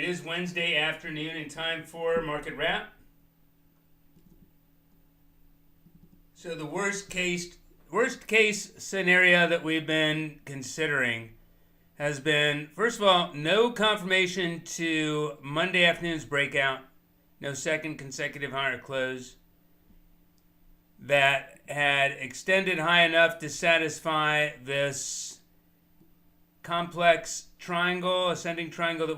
Speaker 3: is Wednesday afternoon and time for Market Wrap. So the worst case scenario that we've been considering has been, first of all, no confirmation to Monday afternoon's breakout, no second consecutive higher close that had extended high enough to satisfy this complex triangle, ascending triangle that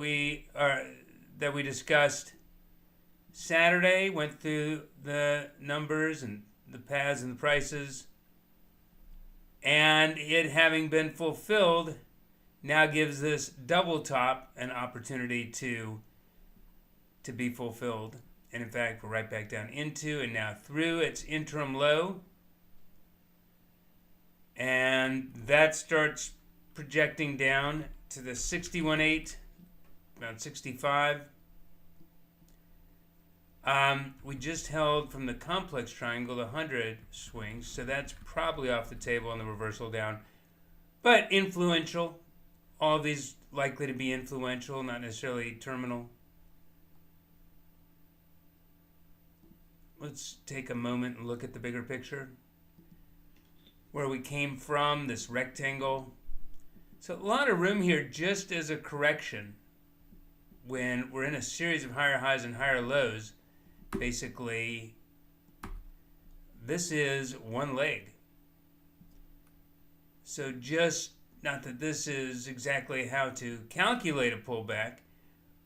Speaker 3: we discussed Saturday. Went through the numbers and the paths and the prices, and it having been fulfilled now gives this double top an opportunity to be fulfilled. And in fact, we're right back down into and now through its interim low, and that starts projecting down to the 61.8, around 65. We just held from the complex triangle the 100 swings, so that's probably off the table on the reversal down. But influential. All of these likely to be influential, not necessarily terminal. Let's take a moment and look at the bigger picture. Where we came from, this rectangle. So a lot of room here just as a correction when we're in a series of higher highs and higher lows. Basically, this is one leg. So just, not that this is exactly how to calculate a pullback,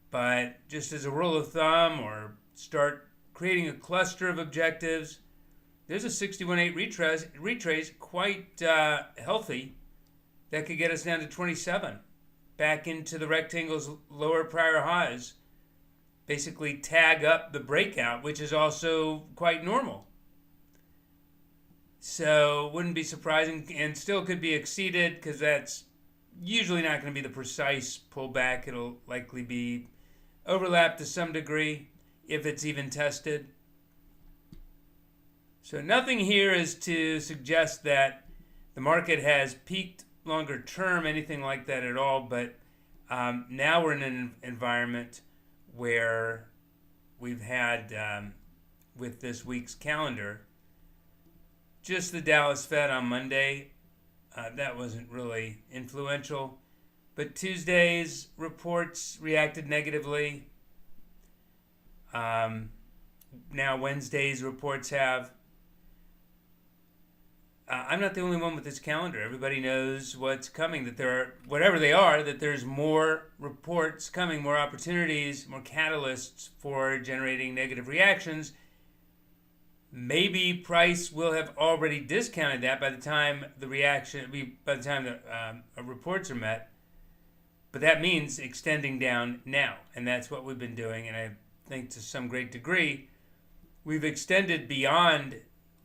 Speaker 3: but just as a rule of thumb or start creating a cluster of objectives, there's a 61.8 retrace quite healthy that could get us down to 27, back into the rectangle's lower prior highs. Basically tag up the breakout, which is also quite normal. So wouldn't be surprising, and still could be exceeded because that's usually not going to be the precise pullback. It'll likely be overlapped to some degree if it's even tested. So nothing here is to suggest that the market has peaked longer term, anything like that at all, but now we're in an environment where we've had, with this week's calendar, just the Dallas Fed on Monday. That wasn't really influential. But Tuesday's reports reacted negatively. Now Wednesday's reports have. I'm not the only one with this calendar. Everybody knows what's coming, that there are, whatever they are, that there's more reports coming, more opportunities, more catalysts for generating negative reactions. Maybe price will have already discounted that by the time the reports are met. But that means extending down now, and that's what we've been doing. And I think to some great degree, we've extended beyond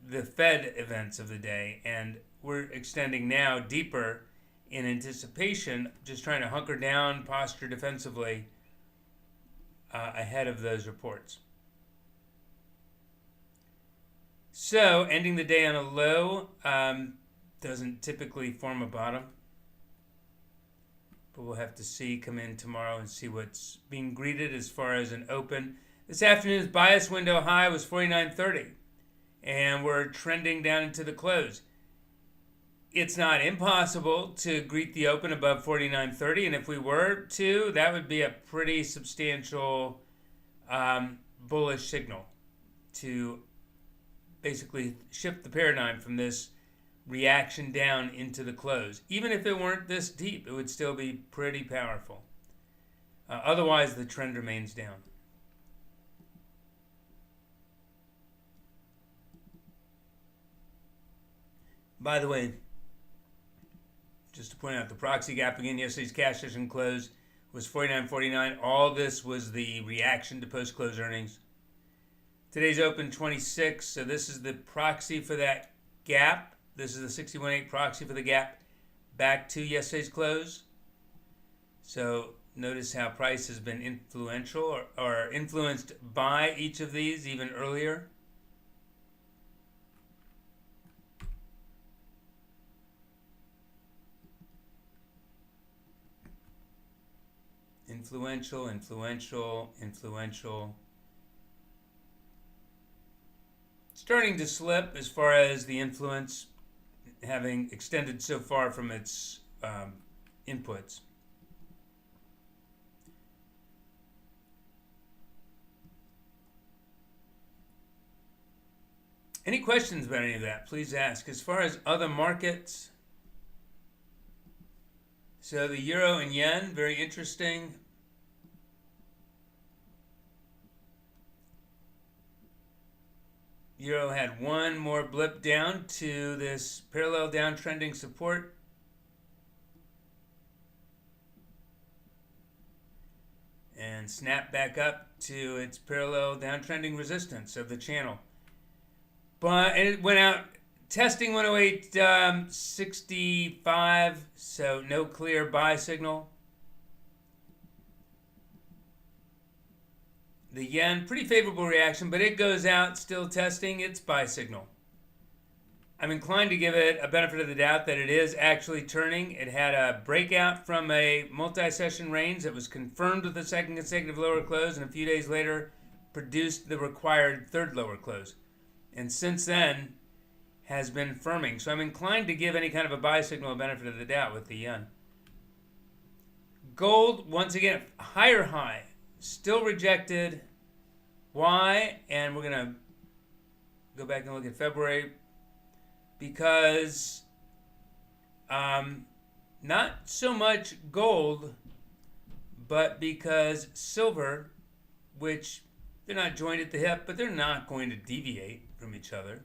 Speaker 3: the Fed events of the day, and we're extending now deeper in anticipation, just trying to hunker down, posture defensively ahead of those reports. So ending the day on a low doesn't typically form a bottom, but we'll have to see, come in tomorrow and see what's being greeted as far as an open. This afternoon's bias window high was 49.30. And we're trending down into the close. It's not impossible to greet the open above 49.30, and if we were to, that would be a pretty substantial bullish signal to basically shift the paradigm from this reaction down into the close. Even if it weren't this deep, it would still be pretty powerful. Otherwise, the trend remains down. By the way, just to point out the proxy gap again, yesterday's cash session close was 49.49. All this was the reaction to post-close earnings. Today's open 26, so this is the proxy for that gap. This is the 61.8 proxy for the gap back to yesterday's close. So notice how price has been influential or influenced by each of these even earlier. Influential, influential, influential. Starting to slip as far as the influence having extended so far from its inputs. Any questions about any of that, please ask. As far as other markets, so the euro and yen, very interesting. Euro had one more blip down to this parallel downtrending support. And snap back up to its parallel downtrending resistance of the channel. But it went out testing 108.65, so no clear buy signal. The yen, pretty favorable reaction, but it goes out still testing its buy signal. I'm inclined to give it a benefit of the doubt that it is actually turning. It had a breakout from a multi-session range that was confirmed with a second consecutive lower close, and a few days later produced the required third lower close. And since then has been firming. So I'm inclined to give any kind of a buy signal a benefit of the doubt with the yen. Gold, once again, higher high. Still rejected. Why? And we're going to go back and look at February. Because not so much gold, but because silver, which they're not joined at the hip, but they're not going to deviate from each other.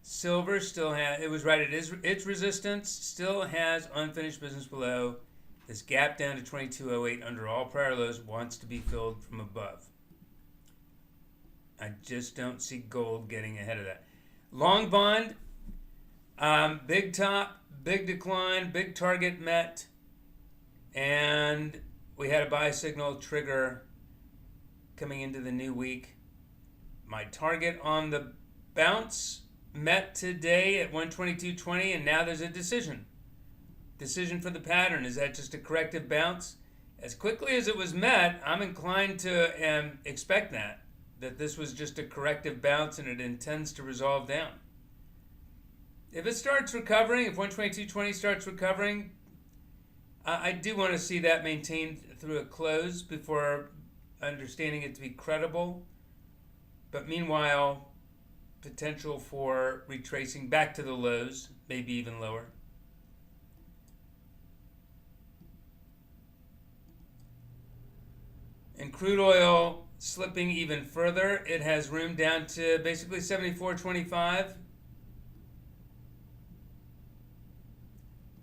Speaker 3: Silver still has, it was right at its resistance, still has unfinished business below. This gap down to 22.08 under all prior lows wants to be filled from above. I just don't see gold getting ahead of that. Long bond, big top, big decline, big target met, and we had a buy signal trigger coming into the new week. My target on the bounce met today at 122.20, and now there's a decision. Decision for the pattern. Is that just a corrective bounce? As quickly as it was met, I'm inclined to expect that this was just a corrective bounce and it intends to resolve down. If it starts recovering, if 122.20 starts recovering, I do want to see that maintained through a close before understanding it to be credible. But meanwhile, potential for retracing back to the lows, maybe even lower. And crude oil slipping even further. It has room down to basically 74.25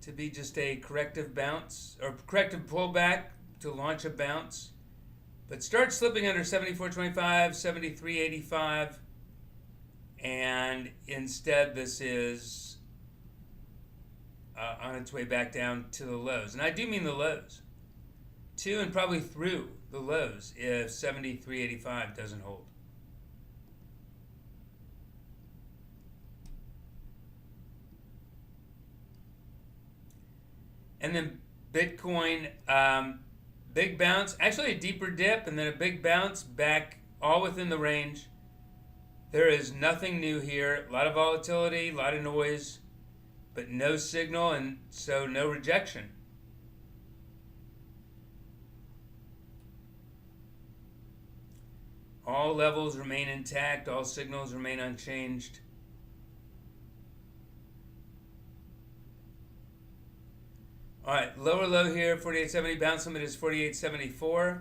Speaker 3: to be just a corrective bounce or corrective pullback to launch a bounce. But start slipping under 74.25, 73.85, and instead this is on its way back down to the lows. And I do mean the lows. To and probably through the lows if 73.85 doesn't hold. And then Bitcoin, big bounce, actually a deeper dip and then a big bounce back all within the range. There is nothing new here. A lot of volatility, a lot of noise, but no signal and so no rejection. All levels remain intact. All signals remain unchanged. All right, lower low here, 48.70. Bounce limit is 48.74.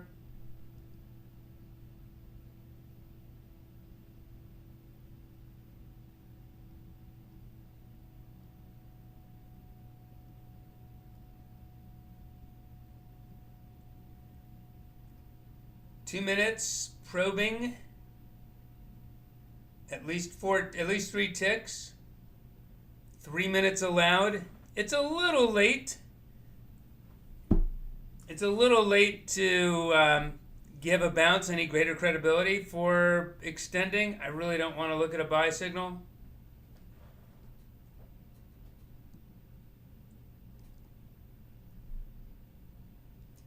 Speaker 3: Two minutes. Probing, at least 3 ticks. 3 minutes allowed. It's a little late. It's a little late to give a bounce any greater credibility for extending. I really don't want to look at a buy signal.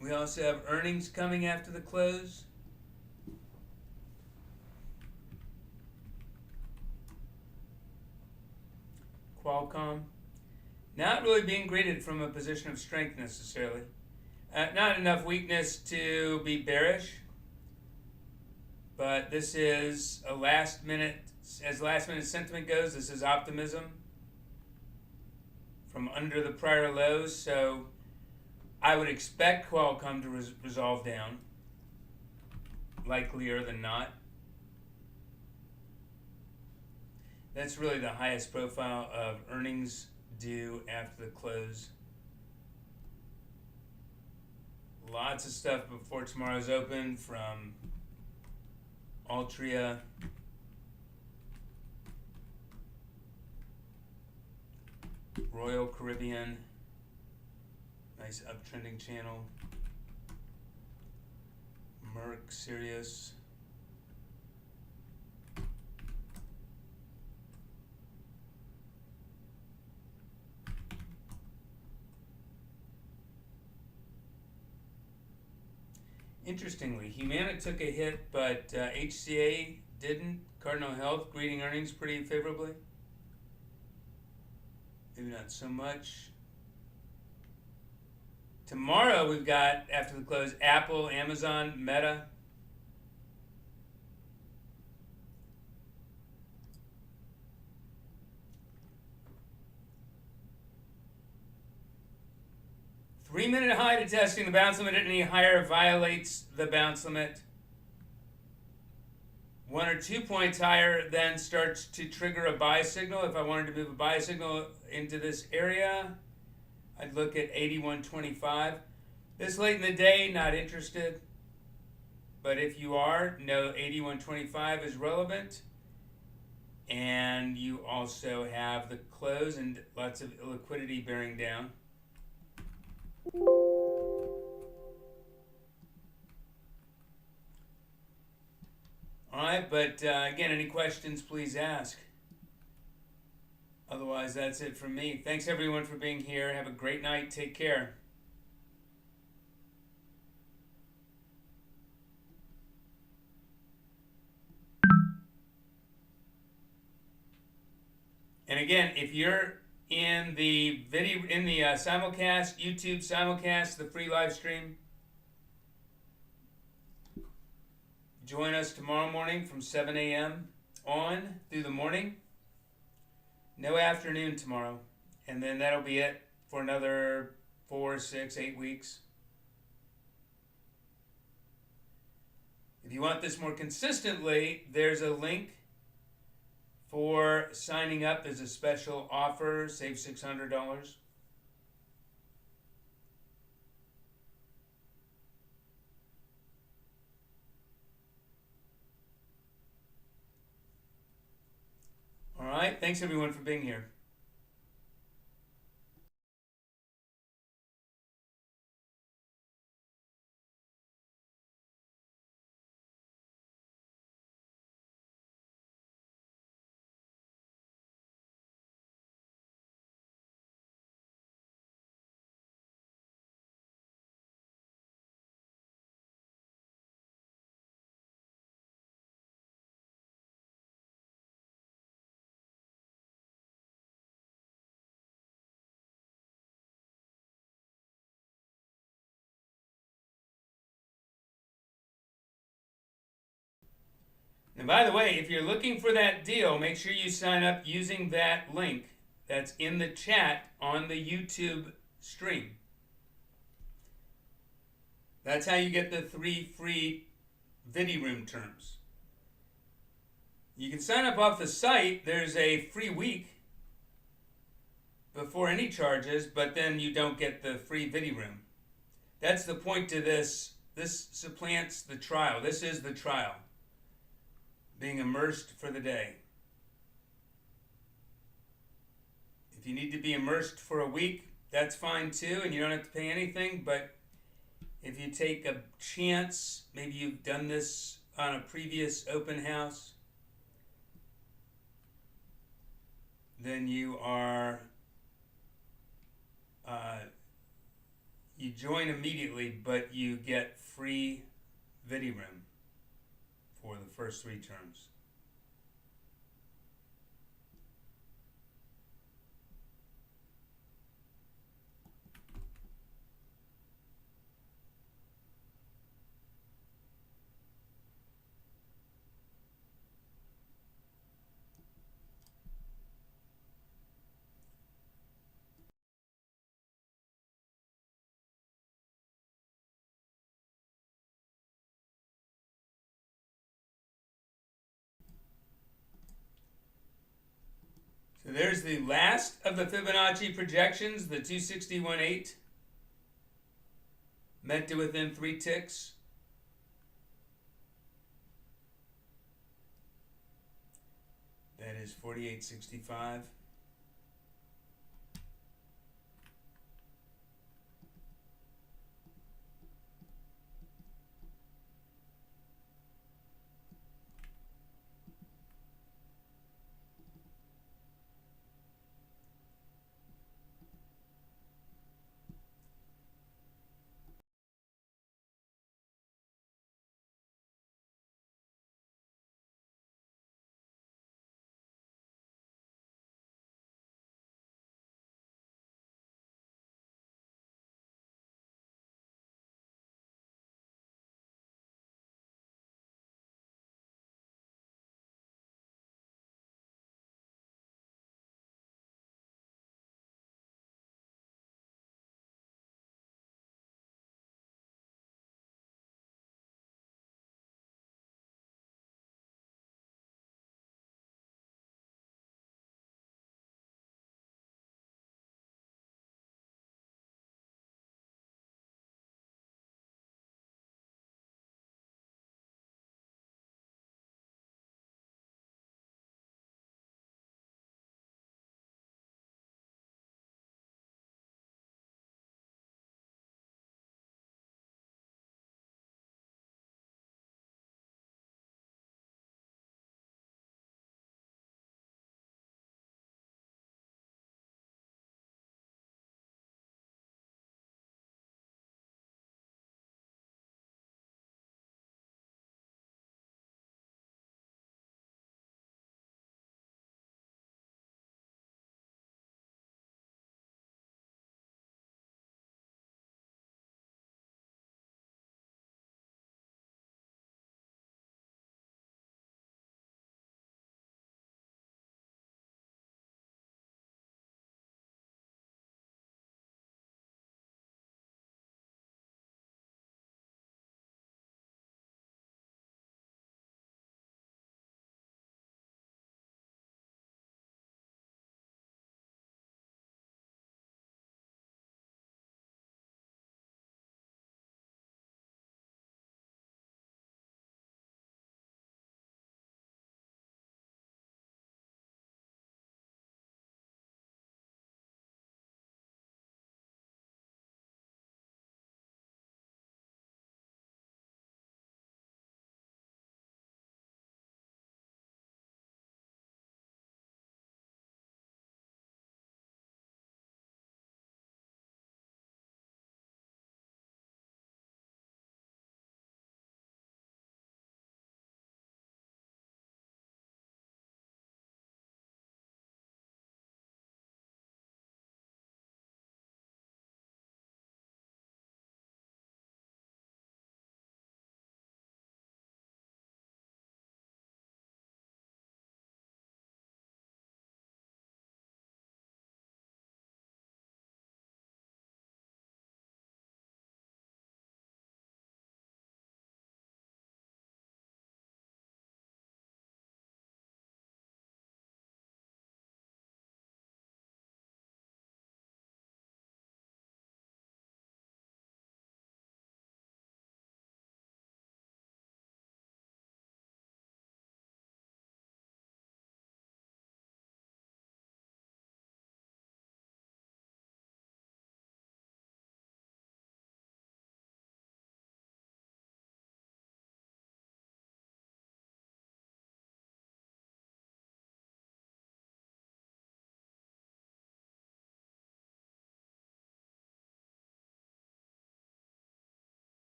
Speaker 3: We also have earnings coming after the close. Qualcomm, not really being graded from a position of strength necessarily. Not enough weakness to be bearish, but this is a last minute, as last minute sentiment goes, this is optimism from under the prior lows. So I would expect Qualcomm to resolve down, likelier than not. That's really the highest profile of earnings due after the close. Lots of stuff before tomorrow's open from Altria, Royal Caribbean, nice uptrending channel, Merck, Sirius, interestingly, Humana took a hit, but HCA didn't. Cardinal Health greeting earnings pretty favorably. Maybe not so much. Tomorrow we've got, after the close, Apple, Amazon, Meta. Three-minute high to testing the bounce limit at any higher violates the bounce limit. 1 or 2 points higher then starts to trigger a buy signal. If I wanted to move a buy signal into this area, I'd look at 81.25. This late in the day, not interested. But if you are, know 81.25 is relevant. And you also have the close and lots of liquidity bearing down. All right, but again, any questions, please ask. Otherwise, that's it from me. Thanks, everyone, for being here. Have a great night. Take care. And again, if you're in the video, in the simulcast, YouTube simulcast, the free live stream, join us tomorrow morning from 7 a.m. on through the morning. No afternoon tomorrow. And then that'll be it for another 4, 6, 8 weeks. If you want this more consistently, there's a link for signing up. There's a special offer, save $600. All right, thanks everyone for being here. And by the way, if you're looking for that deal, make sure you sign up using that link that's in the chat on the YouTube stream. That's how you get the 3 free vidiROOM terms. You can sign up off the site. There's a free week before any charges, but then you don't get the free vidiROOM. That's the point to this. This supplants the trial. This is the trial. Being immersed for the day. If you need to be immersed for a week, that's fine too, and you don't have to pay anything. But if you take a chance, maybe you've done this on a previous open house, then you you join immediately, but you get free vidiROOM for the first 3 terms. So there's the last of the Fibonacci projections, the 261.8, met to within 3 ticks. That is 48.65.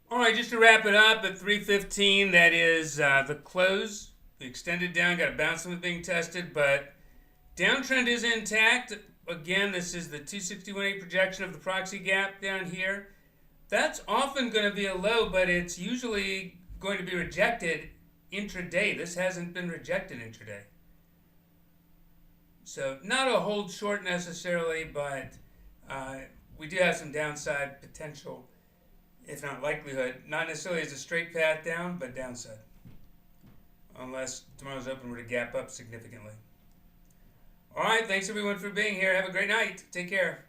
Speaker 3: All right, just to wrap it up at 3:15, that is the close. The extended down, got a bounce limit being tested, but downtrend is intact. Again, this is the 261.8 projection of the proxy gap down here. That's often going to be a low, but it's usually going to be rejected intraday. This hasn't been rejected intraday. So not a hold short necessarily, but we do have some downside potential, if not likelihood. Not necessarily as a straight path down, but downside. Unless tomorrow's open were to gap up significantly. All right, thanks everyone for being here. Have a great night. Take care.